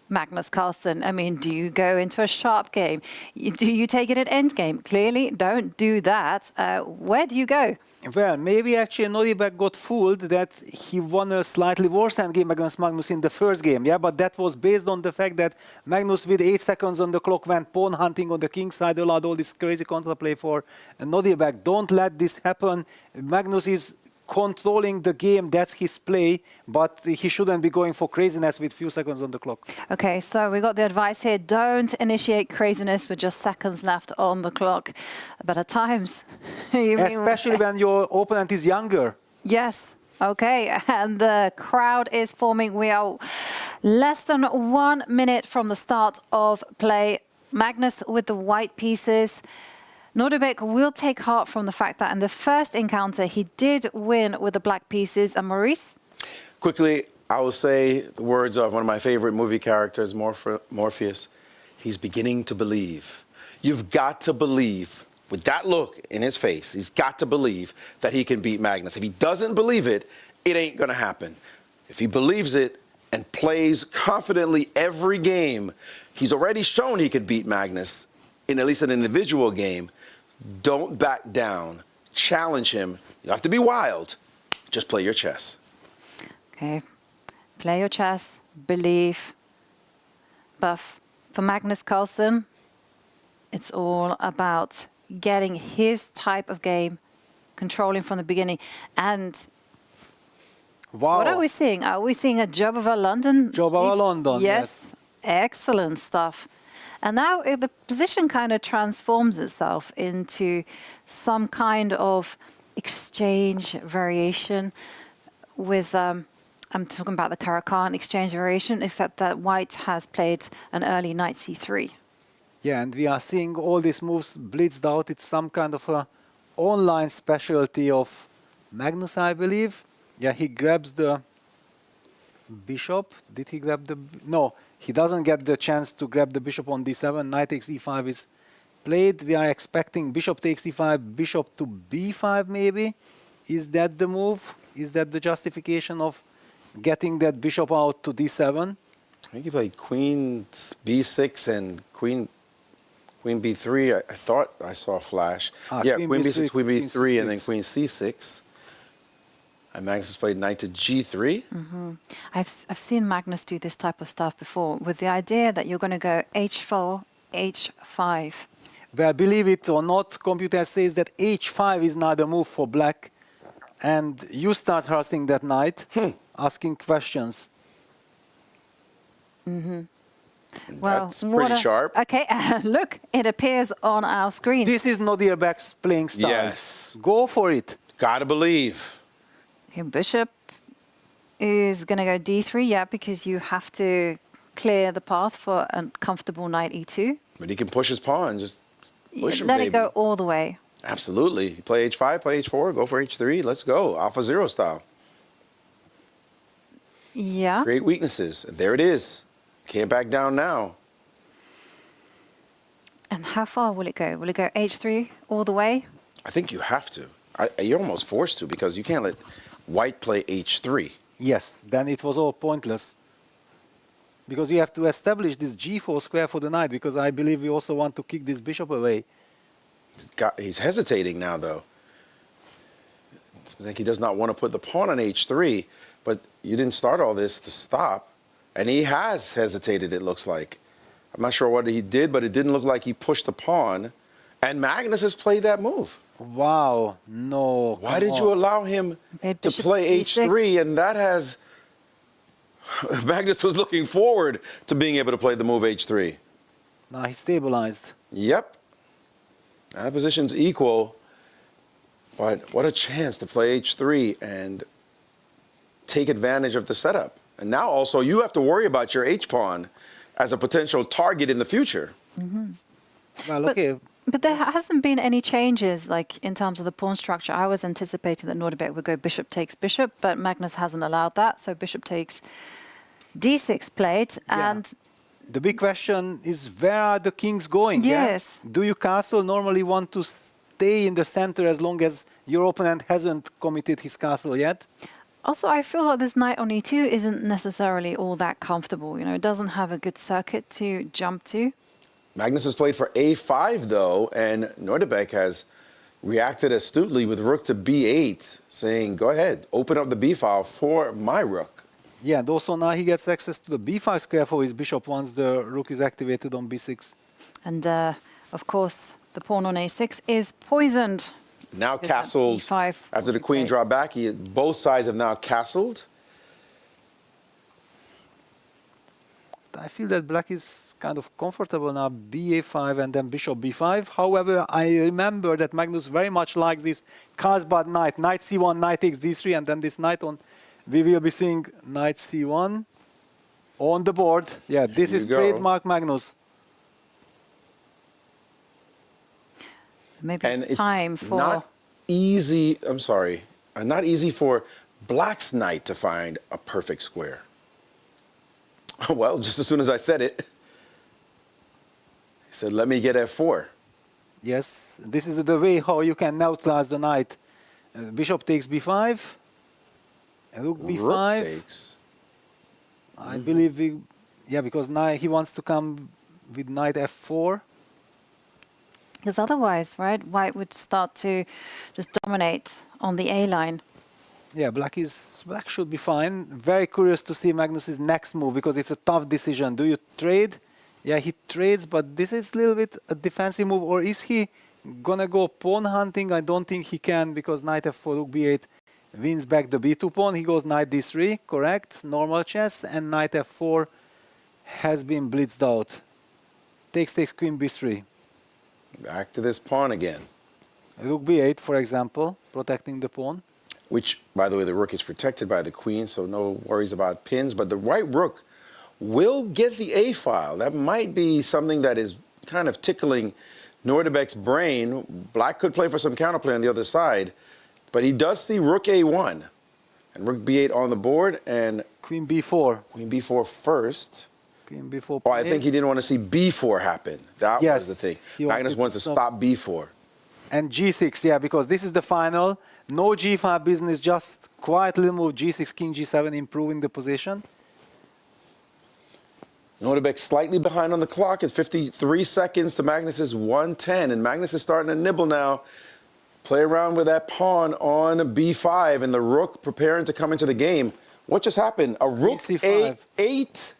Magnus Carlsen? I mean, do you go into a sharp game? Do you take it at end game? Clearly, don't do that. Where do you go? Well, maybe actually Nodirbek got fooled that he won a slightly worse end game against Magnus in the first game. Yeah, but that was based on the fact that Magnus, with 8 seconds on the clock, went pawn hunting on the king side, allowed all this crazy counterplay for Nodirbek. Don't let this happen. Magnus is controlling the game, that's his play, but he shouldn't be going for craziness with few seconds on the clock. Okay, so we got the advice here, don't initiate craziness with just seconds left on the clock. But at times... Especially when your opponent is younger. Yes. Okay, and the crowd is forming. We are less than 1 minute from the start of play. Magnus with the white pieces. Nodirbek will take heart from the fact that in the first encounter he did win with the black pieces. And Maurice? Quickly, I will say the words of one of my favorite movie characters, Morpheus. He's beginning to believe. You've got to believe, with that look in his face, he's got to believe that he can beat Magnus. If he doesn't believe it, it ain't going to happen. If he believes it and plays confidently every game, he's already shown he can beat Magnus in at least an individual game. Don't back down. Challenge him. You have to be wild. Just play your chess. Okay. Play your chess. Believe. But for Magnus Carlsen, it's all about getting his type of game, controlling from the beginning. And wow. What are we seeing? Are we seeing a job of a London? Job of a London, yes. Excellent stuff. And now the position kind of transforms itself into some kind of exchange variation with, I'm talking about the Caro-Kann exchange variation, except that white has played an early knight c3. Yeah, and we are seeing all these moves blitzed out. It's some kind of a online specialty of Magnus, I believe. Yeah, he grabs the bishop. Did he grab the... No. He doesn't get the chance to grab the bishop on d7. Knight takes e5 is played. We are expecting bishop takes e5, bishop to b5 maybe. Is that the move? Is that the justification of getting that bishop out to d7? I think he played queen b6 and queen b3. I thought I saw a flash. Yeah, queen b6, queen b3, and then queen c6. And Magnus has played knight to g3. Mm-hmm. I've seen Magnus do this type of stuff before with the idea that you're going to go h4, h5. Well, believe it or not, computer says that h5 is not a move for black. And you start harassing that knight, asking questions. Mm-hmm. Well, that's pretty sharp. Okay, look, it appears on our screen. This is Nodirbek's playing style. Yes. Go for it. Gotta believe. Okay, bishop is going to go d3, yeah, because you have to clear the path for a comfortable knight e2. But he can push his pawn, just push him, Let baby. it go all the way. Absolutely. Play h5, play h4, go for h3. Let's go. AlphaZero style. Yeah. Create weaknesses. And there it is. Can't back down now. And how far will it go? Will it go h3 all the way? I think you have to. You're almost forced to, because you can't let white play h3. Yes, then it was all pointless. Because you have to establish this g4 square for the knight, because I believe we also want to kick this bishop away. He's hesitating now, though. I think he does not want to put the pawn on h3, but you didn't start all this to stop. And he has hesitated, it looks like. I'm not sure what he did, but it didn't look like he pushed the pawn. And Magnus has played that move. Wow, no. Why did you allow him to play h3? And that has... Magnus was looking forward to being able to play the move h3. Now he stabilized. Yep. That position's equal. But what a chance to play h3 and take advantage of the setup. And now also you have to worry about your h-pawn as a potential target in the future. Mm-hmm. Well, okay. But there hasn't been any changes, like in terms of the pawn structure. I was anticipating that Nordebek would go bishop takes bishop, but Magnus hasn't allowed that. So bishop takes d6 played. And the big question is, where are the kings going? Yes. Yeah? Do you castle normally want to stay in the center as long as your opponent hasn't committed his castle yet? Also, I feel like this knight on e2 isn't necessarily all that comfortable. You know, it doesn't have a good circuit to jump to. Magnus has played for a5, though, and Nordebek has reacted astutely with rook to b8, saying, go ahead, open up the b file for my rook. Yeah, and also now he gets access to the b5 square for his bishop once the rook is activated on b6. And, of course, the pawn on a6 is poisoned. Now castled, after the queen draw back, both sides have now castled. I feel that black is kind of comfortable now, ba5 and then bishop b5. However, I remember that Magnus very much likes this Carlsbad knight, knight c1, knight takes d3, and then this knight on, we will be seeing knight c1 on the board. Yeah, this is trademark Magnus. Maybe it's time for... Not easy, I'm sorry, not easy for black's knight to find a perfect square. Well, just as soon as I said it, he said, let me get f4. Yes, this is the way how you can neutralize the knight. Bishop takes b5, rook b5. Rook takes. I believe, because now he wants to come with knight f4. Because otherwise, right, white would start to just dominate on the A line. Yeah, black should be fine. Very curious to see Magnus's next move because it's a tough decision. Do you trade? Yeah, he trades, but this is a little bit a defensive move. Or is he gonna go pawn hunting? I don't think he can because knight f4, rook b8 wins back the b2 pawn. He goes knight d3, correct? Normal chess, and knight f4 has been blitzed out. Takes queen b3. Back to this pawn again. Rook b8, for example, protecting the pawn. Which, by the way, the rook is protected by the queen, so no worries about pins. But the white rook will get the A file. That might be something that is kind of tickling Nordebek's brain. Black could play for some counterplay on the other side, but he does see rook A1 and rook B8 on the board and queen B4. Queen B4 first. Queen B4. Oh, I think he didn't want to see B4 happen. That was the thing. Magnus wanted to stop B4. And G6, yeah, because this is the final. No G5 business, just quiet little move, G6, King G7, improving the position. Nordebek slightly behind on the clock. It's 53 seconds to Magnus's 110. And Magnus is starting to nibble now. Play around with that pawn on B5 and the rook preparing to come into the game. What just happened? A rook A8.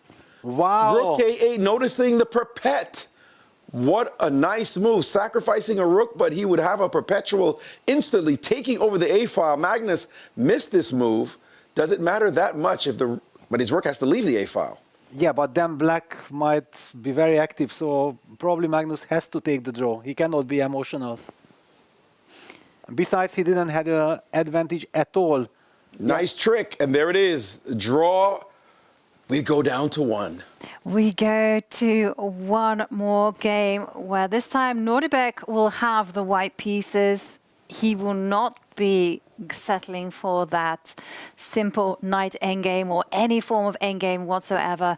Wow. Rook A8, noticing the perpet. What a nice move, sacrificing a rook, but he would have a perpetual instantly taking over the A file. Magnus missed this move. Does it matter that much but his rook has to leave the A file? Yeah, but then black might be very active, so probably Magnus has to take the draw. He cannot be emotional. Besides, he didn't have an advantage at all. Nice trick, and there it is. Draw. We go down to one. We go to one more game where this time Nordebek will have the white pieces. He will not be settling for that simple knight endgame or any form of endgame whatsoever.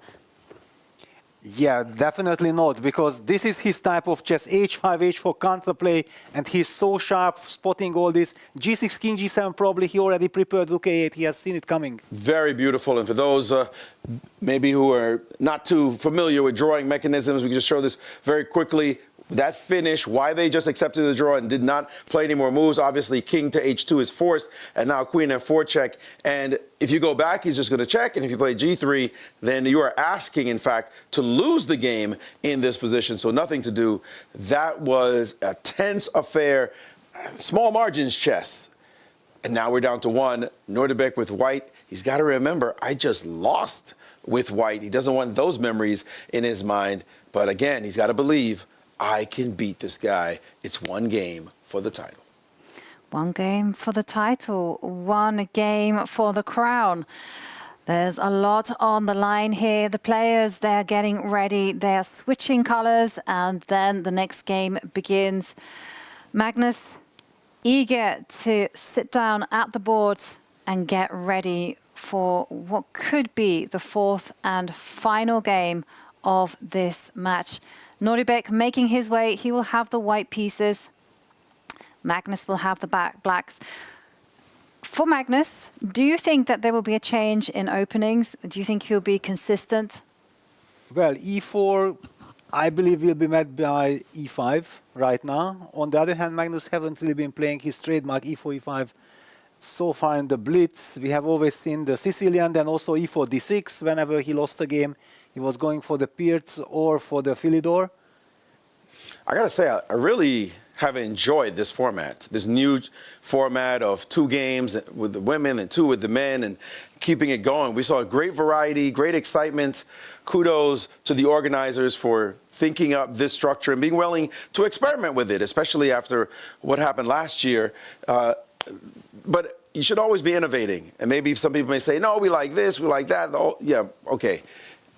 Yeah, definitely not, because this is his type of chess, h5, h4 counterplay, and he's so sharp, spotting all this. G6, King G7, probably he already prepared rook a8, he has seen it coming. Very beautiful, and for those maybe who are not too familiar with drawing mechanisms, we can just show this very quickly. that finish, why they just accepted the draw and did not play any more moves. Obviously, king to h2 is forced, and now queen f4 check. And if you go back, he's just going to check. And if you play g3, then you are asking, in fact, to lose the game in this position. So nothing to do. That was a tense affair. Small margins chess. And now we're down to one. Nordebek with white. He's got to remember, I just lost with white. He doesn't want those memories in his mind. But again, he's got to believe, I can beat this guy. It's one game for the title. One game for the title, one game for the crown. There's a lot on the line here. The players, they're getting ready. They're switching colors, and then the next game begins. Magnus, eager to sit down at the board and get ready for what could be the fourth and final game of this match. Nordebek making his way. He will have the white pieces. Magnus will have the blacks. For Magnus, do you think that there will be a change in openings? Do you think he'll be consistent? Well, e4, I believe, will be met by e5 right now. On the other hand, Magnus haven't really been playing his trademark e4, e5 so far in the Blitz. We have always seen the Sicilian, then also e4, d6. Whenever he lost a game, he was going for the Pirts or for the Philidor. I got to say, I really have enjoyed this format, this new format of 2 games with the women and 2 with the men, and keeping it going. We saw a great variety, great excitement. Kudos to the organizers for thinking up this structure and being willing to experiment with it, especially after what happened last year. But you should always be innovating. And maybe some people may say, no, we like this, we like that. Oh, yeah, okay.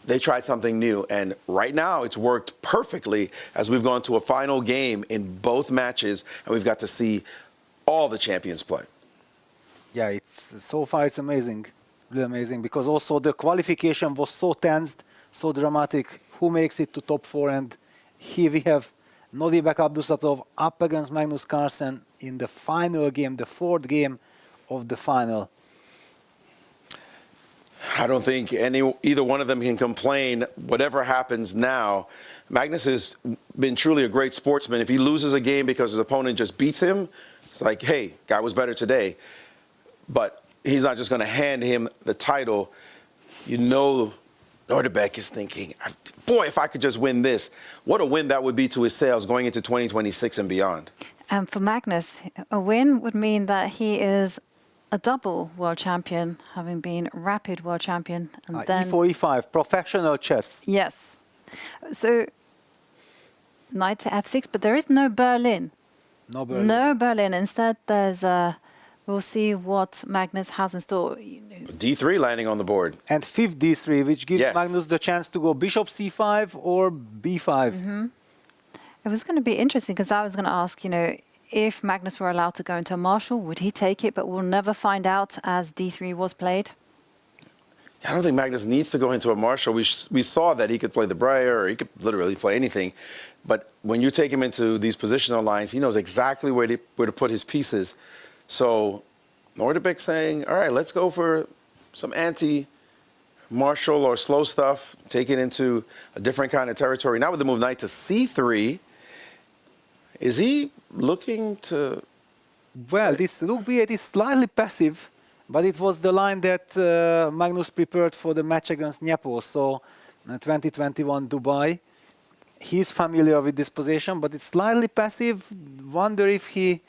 They tried something new, and right now it's worked perfectly as we've gone to a final game in both matches, and we've got to see all the champions play. Yeah, so far it's amazing, really amazing, because also the qualification was so tensed, so dramatic. Who makes it to top 4? And here we have Nordebek Abdusatov up against Magnus Carlsen in the final game, the 4th game of the final. I don't think either one of them can complain. Whatever happens now, Magnus has been truly a great sportsman. If he loses a game because his opponent just beats him, it's like, hey, guy was better today. But he's not just going to hand him the title. You know, Nordebek is thinking, boy, if I could just win this, what a win that would be to his sales going into 2026 and beyond. And for Magnus, a win would mean that he is a double world champion, having been Rapid world champion. And then e4, e5, professional chess. Yes. So, knight to f6, but there is no Berlin. No Berlin. No Berlin. Instead, there's we'll see what Magnus has in store. D3 landing on the board. And 5th d3, which gives Magnus the chance to go bishop c5 or b5. Mm-hmm. It was going to be interesting, because I was going to ask, if Magnus were allowed to go into a marshal, would he take it? But we'll never find out, as d3 was played. I don't think Magnus needs to go into a marshal. We saw that he could play the Breyer, or he could literally play anything. But when you take him into these positional lines, he knows exactly where to put his pieces. So Nordebek saying, all right, let's go for some anti-marshal or slow stuff, take it into a different kind of territory. Now with the move knight to c3, is he looking to... Well, this rook b8 is slightly passive, but it was the line that Magnus prepared for the match against Dniepo, so 2021 Dubai. He's familiar with this position, but it's slightly passive. Wonder if he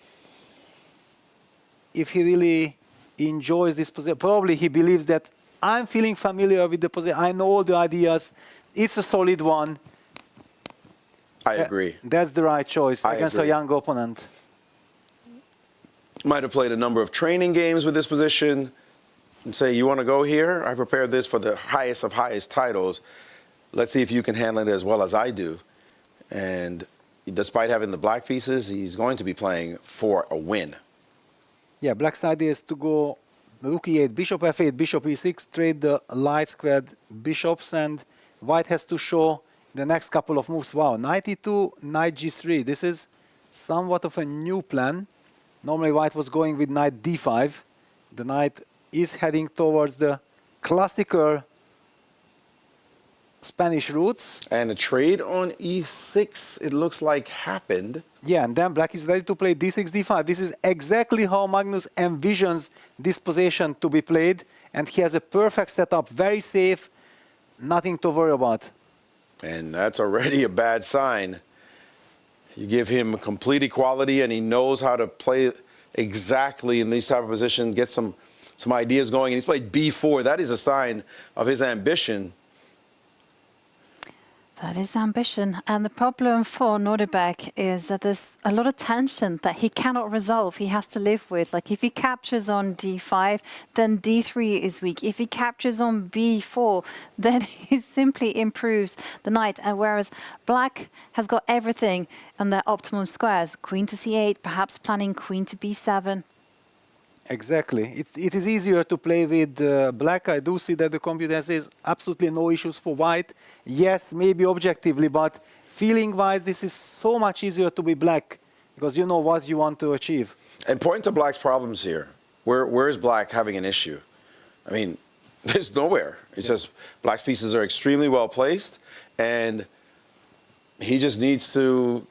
really enjoys this position. Probably he believes that I'm feeling familiar with the position. I know all the ideas. It's a solid one. I agree. That's the right choice against a young opponent. Might have played a number of training games with this position and say, you want to go here? I prepared this for the highest of highest titles. Let's see if you can handle it as well as I do. And despite having the black pieces, he's going to be playing for a win. Yeah, black's idea is to go rook e8, bishop f8, bishop e6, trade the light squared bishops, and white has to show the next couple of moves. Wow, knight e2, knight g3. This is somewhat of a new plan. Normally white was going with knight d5. The knight is heading towards the classical Spanish roots. And a trade on e6, it looks like, happened. Yeah, and then black is ready to play d6, d5. This is exactly how Magnus envisions this position to be played. And he has a perfect setup, very safe, nothing to worry about. And that's already a bad sign. You give him complete equality, and he knows how to play exactly in these type of positions, get some ideas going. And he's played b4. That is a sign of his ambition. That is ambition. And the problem for Nordebek is that there's a lot of tension that he cannot resolve. He has to live with. Like if he captures on d5, then d3 is weak. If he captures on b4, then he simply improves the knight. And whereas black has got everything on their optimum squares, queen to c8, perhaps planning queen to b7. Exactly. It is easier to play with black. I do see that the computer says absolutely no issues for white. Yes, maybe objectively, but feeling-wise, this is so much easier to be black because you know what you want to achieve. And point to black's problems here. Where is black having an issue? I mean, there's nowhere. It's just black's pieces are extremely well placed, and he just needs to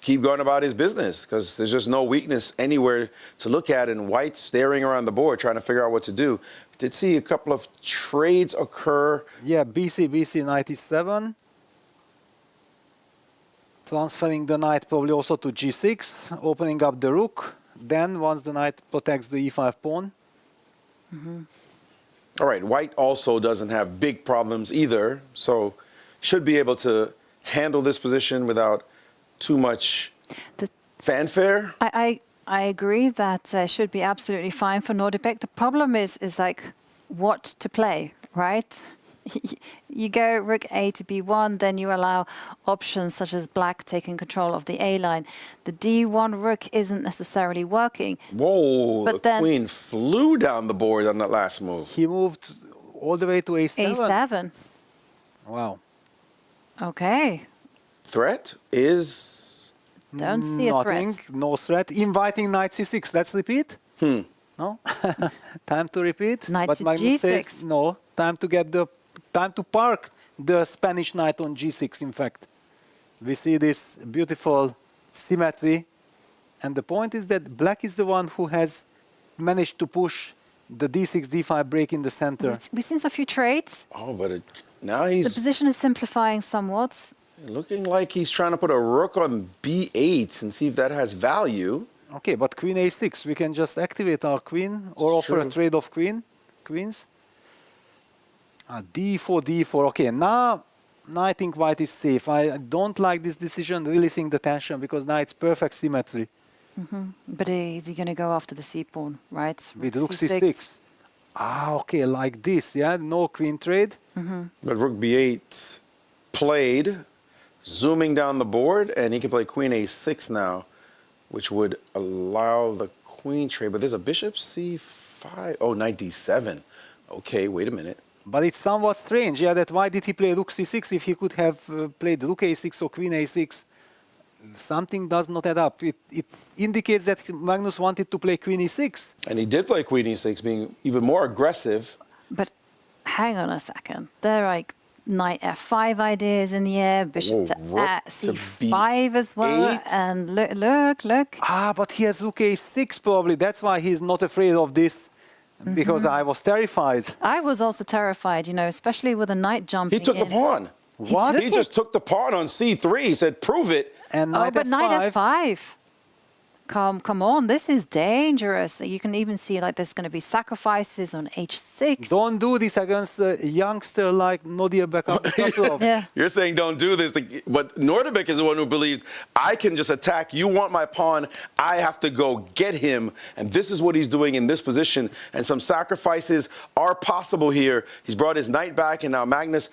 keep going about his business because there's just no weakness anywhere to look at, and white staring around the board trying to figure out what to do. We did see a couple of trades occur. Yeah, BC 97. Transferring the knight probably also to g6, opening up the rook. Then once the knight protects the e5 pawn. All right, white also doesn't have big problems either, so should be able to handle this position without too much fanfare. I agree that should be absolutely fine for Nordebek. The problem is like what to play, right? You go rook a to b1, then you allow options such as black taking control of the a line. The d1 rook isn't necessarily working. Whoa, but the queen flew down the board on that last move. He moved all the way to a7. a7. Wow. Okay. Threat is... Don't see a nothing, threat. No threat. Inviting knight c6. Let's repeat. No? Time to repeat. Knight but to Magnus g6. says no. Time to park the Spanish knight on g6, in fact. We see this beautiful symmetry. And the point is that black is the one who has managed to push the d6, d5 break in the center. We've seen a few trades. Oh, but now he's... The position is simplifying somewhat. Looking like he's trying to put a rook on b8 and see if that has value. Okay, but queen a6, we can just activate our queen or offer a trade of queens. d4, d4. Okay, now I think white is safe. I don't like this decision, releasing the tension, because now it's perfect symmetry. But is he going to go after the c-pawn, right? With rook c6. Okay, like this, yeah? No queen trade. But rook b8 played, zooming down the board, and he can play queen a6 now, which would allow the queen trade. But there's a bishop c5. Oh, knight d7. Okay, wait a minute. But it's somewhat strange, yeah, that why did he play rook c6 if he could have played rook a6 or queen a6? Something does not add up. It indicates that Magnus wanted to play queen e6. And he did play queen e6, being even more aggressive. But hang on a second. There are like knight f5 ideas in the air, bishop to c5 as well. And look. But he has rook a6 probably. That's why he's not afraid of this. Because I was terrified. I was also terrified, you know, especially with a knight jumping in. He took the pawn. What? He just took the pawn on c3. He said, prove it. And knight but f5. knight f5. Come on, this is dangerous. You can even see like there's going to be sacrifices on h6. Don't do this against a youngster like Nordebek. You're saying don't do this, but Nordebek is the one who believed, I can just attack. You want my pawn, I have to go get him. And this is what he's doing in this position. And some sacrifices are possible here. He's brought his knight back, and now Magnus...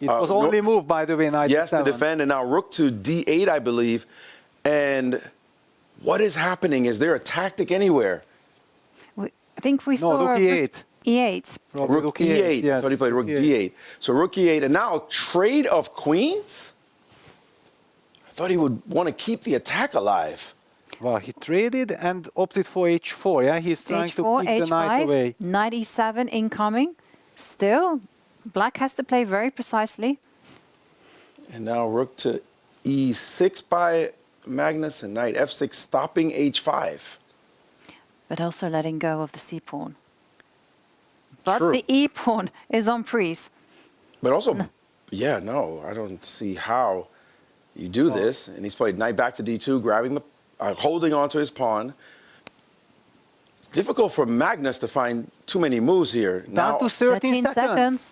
It was only moved, by the way, knight yes, d7. to defend, and now rook to d8, I believe. And what is happening? Is there a tactic anywhere? I think we saw rook e8. e8. Rook e8. Yes. I thought he played rook d8. So rook e8, and now trade of queens? I thought he would want to keep the attack alive. Well, he traded and opted for h4, yeah? He's trying h4, to keep the knight away. Knight e7 incoming. Still, Black has to play very precisely. And now rook to e6 by Magnus, and knight f6 stopping h5. But also letting go of the c-pawn. But True. the e-pawn is on freeze. But also, yeah, no, I don't see how you do this. And he's played knight back to d2, grabbing the, holding on to his pawn. It's difficult for Magnus to find too many moves here. Down to 13 seconds.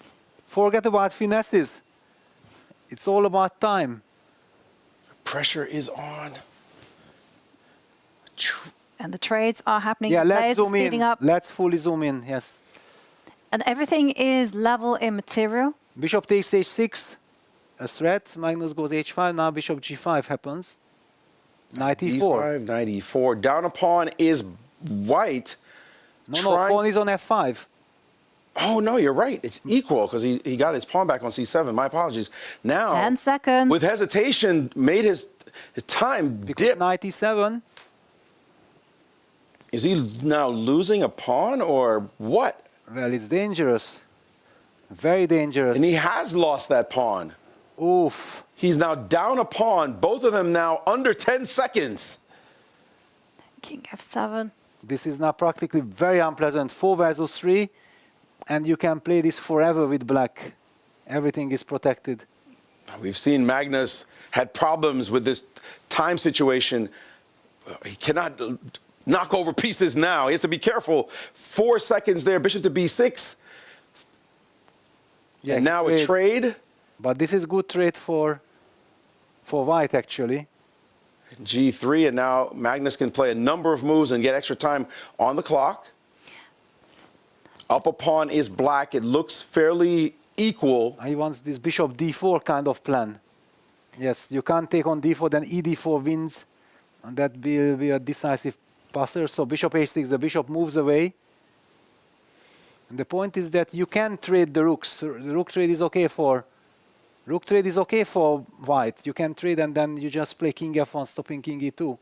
Forget about finesses. It's all about time. Pressure is on. And the trades are happening. Yeah, The let's players are zoom speeding in. up. Let's fully zoom in, yes. And everything is level in material. Bishop takes h6, a threat. Magnus goes h5. Now bishop g5 happens. Knight e4. d5, knight e4. Down a pawn is white. No, pawn is on f5. Oh, no, you're right. It's equal because he got his pawn back on c7. My apologies. Now, 10 seconds. with hesitation, made his time dip. Knight e7. Is he now losing a pawn or what? Well, it's dangerous. Very dangerous. And he has lost that pawn. Oof. He's now down a pawn. Both of them now under 10 seconds. King f7. This is now practically very unpleasant. 4 versus 3. And you can play this forever with black. Everything is protected. We've seen Magnus had problems with this time situation. He cannot knock over pieces now. He has to be careful. 4 seconds there, bishop to b6. Yeah, and now a trade. But this is good trade for white, actually. g3, and now Magnus can play a number of moves and get extra time on the clock. Up a pawn is black. It looks fairly equal. He wants this bishop d4 kind of plan. Yes, you can't take on d4, then e d4 wins. And that will be a decisive passer. So bishop h6, the bishop moves away. And the point is that you can trade the rooks. The rook trade is okay for white. You can trade and then you just play king f1, stopping king e2.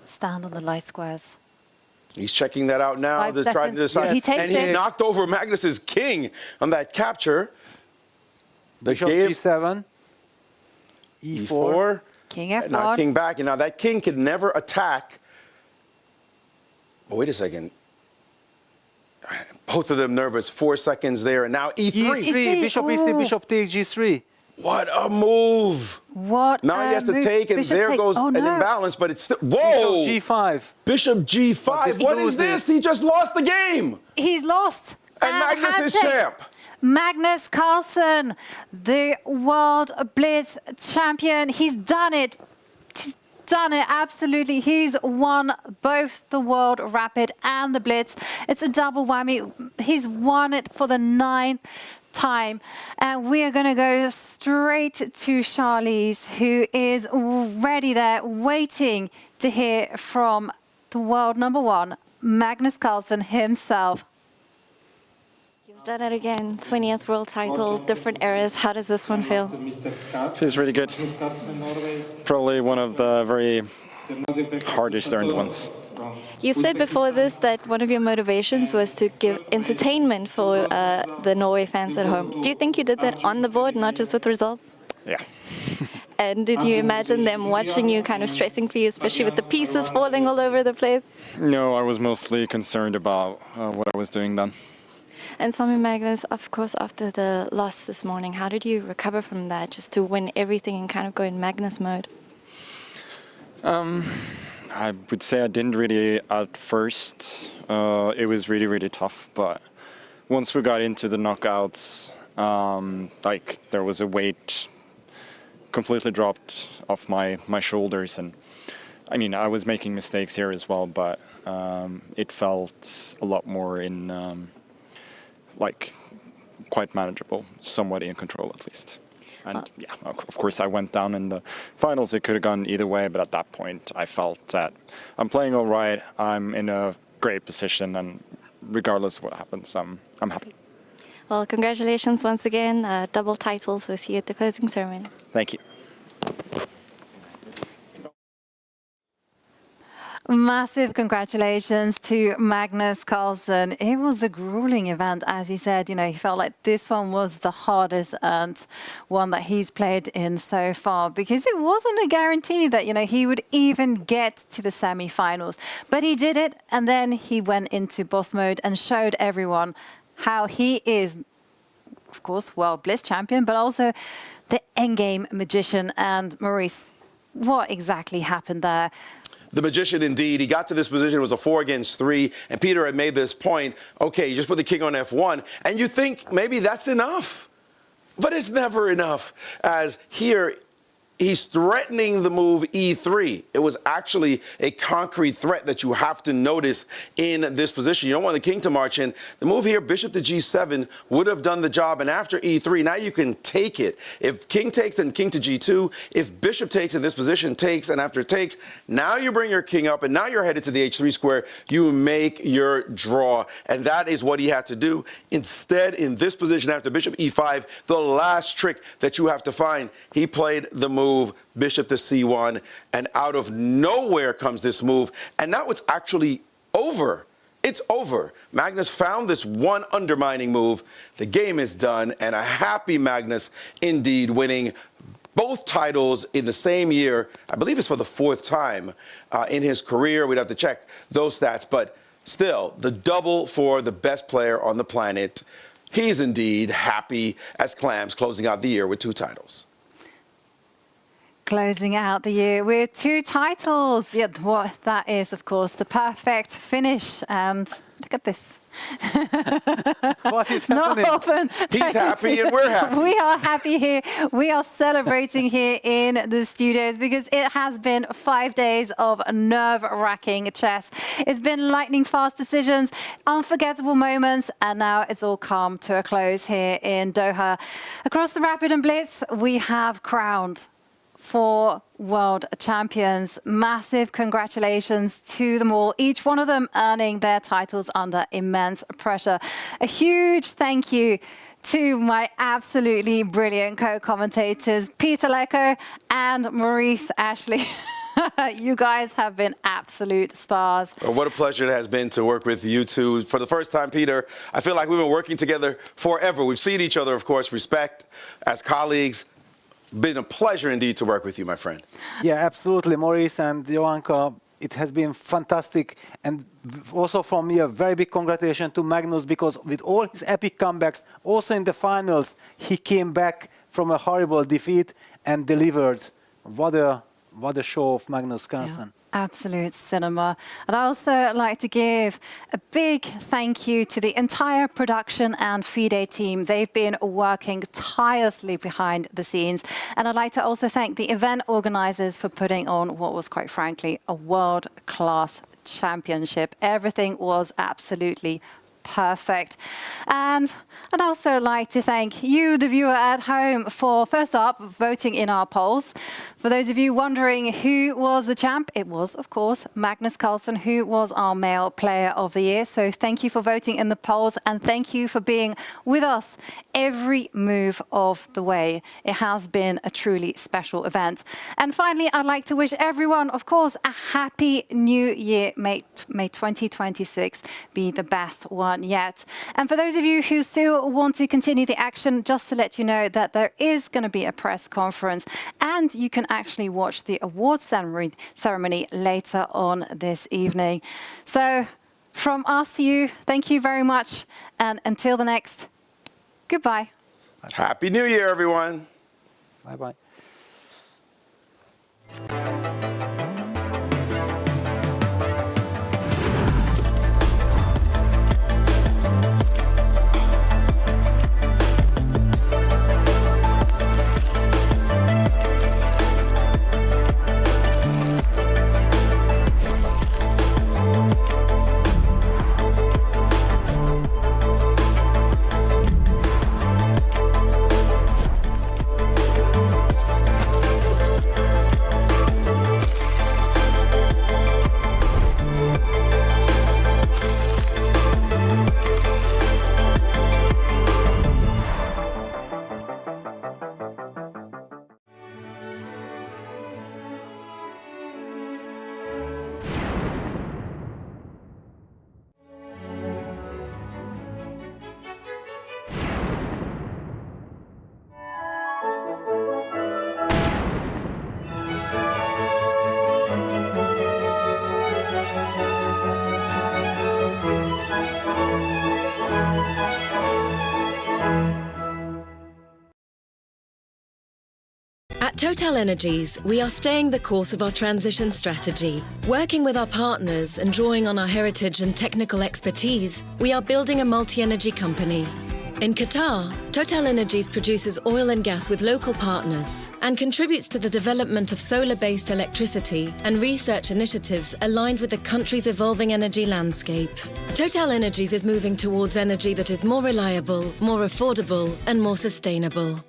Stand on the light squares. He's checking that out now. 5 to try to seconds. decide. Yeah, he takes and he it. knocked over Magnus's king on that capture. The Bishop game, g7, e4. King f1. Now king back. And now that king can never attack. Oh, wait a second. Both of them nervous. 4 seconds there. And now e3. e3, bishop e3, bishop takes g3. What a move. What Now he has to move. take, and Bishop there take. goes Oh, an no. imbalance, but it's still. Whoa! Bishop g5. Bishop g5. What is this? He just lost the game. He's lost. And Magnus is champ. Magnus Carlsen, the World Blitz champion. He's done it. He's done it, absolutely. He's won both the World Rapid and the Blitz. It's a double whammy. He's won it for the 9th time. And we are going to go straight to Charlize, who is already there waiting to hear from the world number 1, Magnus Carlsen himself. You've done it again. 20th world title, different eras. How does this one feel? Feels really good. Probably one of the very hardest earned ones. You said before this that one of your motivations was to give entertainment for the Norway fans at home. Do you think you did that on the board, not just with results? Yeah. And did you imagine them watching you, kind of stressing for you, especially with the pieces falling all over the place? No, I was mostly concerned about what I was doing then. And tell me, Magnus, of course, after the loss this morning, how did you recover from that, just to win everything and kind of go in Magnus mode? I would say I didn't really at first. It was really, really tough. But once we got into the knockouts, like there was a weight completely dropped off my shoulders. And I mean, I was making mistakes here as well, but it felt a lot more in like quite manageable, somewhat in control at least. And yeah, of course, I went down in the finals. It could have gone either way, but at that point, I felt that I'm playing all right. I'm in a great position, and regardless of what happens, I'm happy. Well, congratulations once again. Double titles. We'll see you at the closing ceremony. Thank you. Massive congratulations to Magnus Carlsen. It was a grueling event, as he said. He felt like this one was the hardest and one that he's played in so far, because it wasn't a guarantee that, he would even get to the semi-finals. But he did it, and then he went into boss mode and showed everyone how he is, of course, World Blitz champion, but also the endgame magician. And Maurice, what exactly happened there? The magician, indeed. He got to this position. It was a 4 against 3. And Peter had made this point. Okay, you just put the king on F1. And you think maybe that's enough. But it's never enough. As here, he's threatening the move E3. It was actually a concrete threat that you have to notice in this position. You don't want the king to march in. The move here, bishop to G7, would have done the job. And after E3, now you can take it. If king takes, then king to G2. If bishop takes in this position, takes, and after takes, now you bring your king up, and now you're headed to the H3 square. You make your draw. And that is what he had to do. Instead, in this position, after bishop E5, the last trick that you have to find, he played the move bishop to C1, and out of nowhere comes this move, and now it's actually over. It's over. Magnus found this one undermining move. The game is done, and a happy Magnus indeed, winning both titles in the same year. I believe it's for the 4th time in his career. We'd have to check those stats, but still, the double for the best player on the planet. He's indeed happy as clams, closing out the year with 2 titles. Closing out the year with 2 titles. Yeah, what that is, of course, the perfect finish. And look at this. What is Not happening? often. He's happy and we're happy. We are happy here. We are celebrating here in the studios because it has been 5 days of nerve-wracking chess. It's been lightning-fast decisions, unforgettable moments, and now it's all come to a close here in Doha. Across the Rapid and Blitz, we have crowned 4 world champions. Massive congratulations to them all, each one of them earning their titles under immense pressure. A huge thank you to my absolutely brilliant co-commentators, Peter Lecco and Maurice Ashley. You guys have been absolute stars. Well, what a pleasure it has been to work with you two. For the first time, Peter, I feel like we've been working together forever. We've seen each other, of course, respect as colleagues. Been a pleasure indeed to work with you, my friend. Yeah, absolutely, Maurice and Joanka. It has been fantastic. And also from me, a very big congratulations to Magnus, because with all his epic comebacks, also in the finals, he came back from a horrible defeat and delivered. What a show of Magnus Carlsen. Yeah. Absolute cinema. And I also like to give a big thank you to the entire production and FIDE team. They've been working tirelessly behind the scenes. And I'd like to also thank the event organizers for putting on what was, quite frankly, a world-class championship. Everything was absolutely perfect. And I'd also like to thank you, the viewer at home, for first up voting in our polls. For those of you wondering who was the champ, it was, of course, Magnus Carlsen, who was our male player of the year. So thank you for voting in the polls, and thank you for being with us every move of the way. It has been a truly special event. And finally, I'd like to wish everyone, of course, a happy new year. May 2026 be the best one yet. And for those of you who still want to continue the action, just to let you know that there is going to be a press conference, and you can actually watch the award ceremony later on this evening. So from us to you, thank you very much, and until the next, goodbye. Happy New Year, everyone. Bye-bye. At Total Energies, we are staying the course of our transition strategy. Working with our partners and drawing on our heritage and technical expertise, we are building a multi-energy company. In Qatar, Total Energies produces oil and gas with local partners and contributes to the development of solar-based electricity and research initiatives aligned with the country's evolving energy landscape. Total Energies is moving towards energy that is more reliable, more affordable, and more sustainable.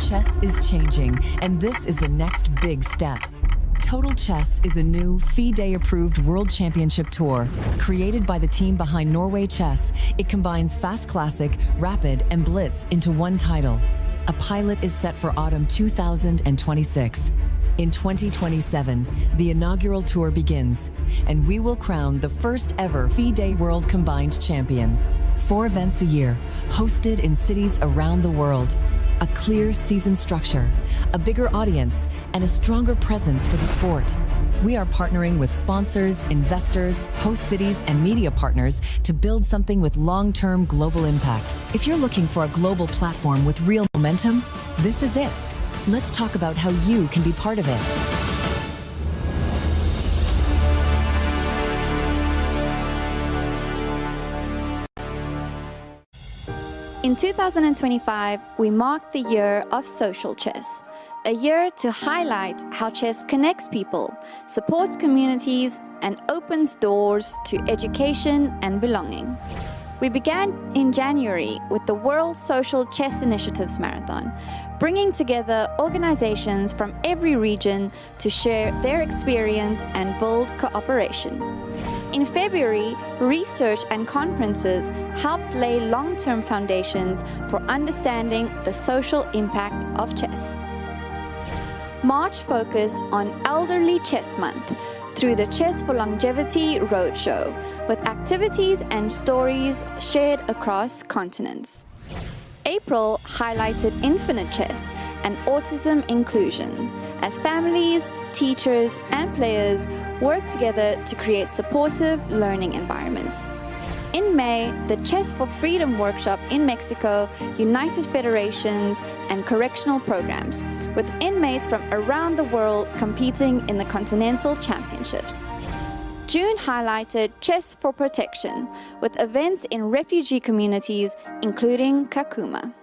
Chess is changing, and this is the next big step. Total Chess is a new FIDE-approved World Championship Tour. Created by the team behind Norway Chess, it combines Fast Classic, Rapid, and Blitz into one title. A pilot is set for autumn 2026. In 2027, the inaugural tour begins, and we will crown the first ever FIDE World Combined Champion. 4 events a year, hosted in cities around the world. A clear season structure, a bigger audience, and a stronger presence for the sport. We are partnering with sponsors, investors, host cities, and media partners to build something with long-term global impact. If you're looking for a global platform with real momentum, this is it. Let's talk about how you can be part of it. In 2025, we marked the year of social chess, a year to highlight how chess connects people, supports communities, and opens doors to education and belonging. We began in January with the World Social Chess Initiatives Marathon, bringing together organizations from every region to share their experience and build cooperation. In February, research and conferences helped lay long-term foundations for understanding the social impact of chess. March focused on Elderly Chess Month through the Chess for Longevity Roadshow, with activities and stories shared across continents. April highlighted infinite chess and autism inclusion, as families, teachers, and players work together to create supportive learning environments. In May, the Chess for Freedom workshop in Mexico united federations and correctional programs, with inmates from around the world competing in the Continental Championships. June highlighted Chess for Protection, with events in refugee communities, including Kakuma.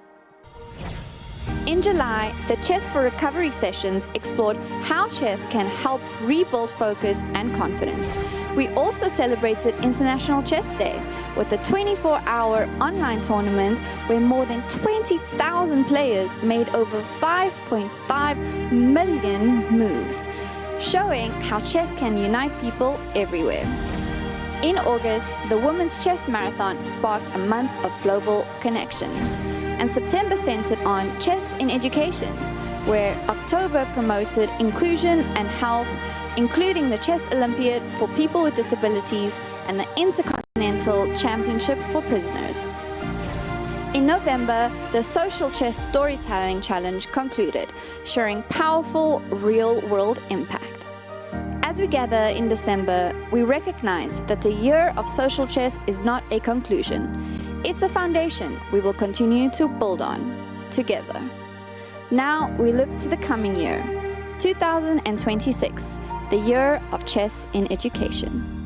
In July, the Chess for Recovery sessions explored how chess can help rebuild focus and confidence. We also celebrated International Chess Day with a 24-hour online tournament where more than 20,000 players made over 5.5 million moves, showing how chess can unite people everywhere. In August, the Women's Chess Marathon sparked a month of global connection. And September centered on chess in education, where October promoted inclusion and health, including the Chess Olympiad for people with disabilities and the Intercontinental Championship for prisoners. In November, the Social Chess Storytelling Challenge concluded, sharing powerful real-world impact. As we gather in December, we recognize that the year of social chess is not a conclusion. It's a foundation we will continue to build on, together. Now we look to the coming year, 2026, the year of chess in education.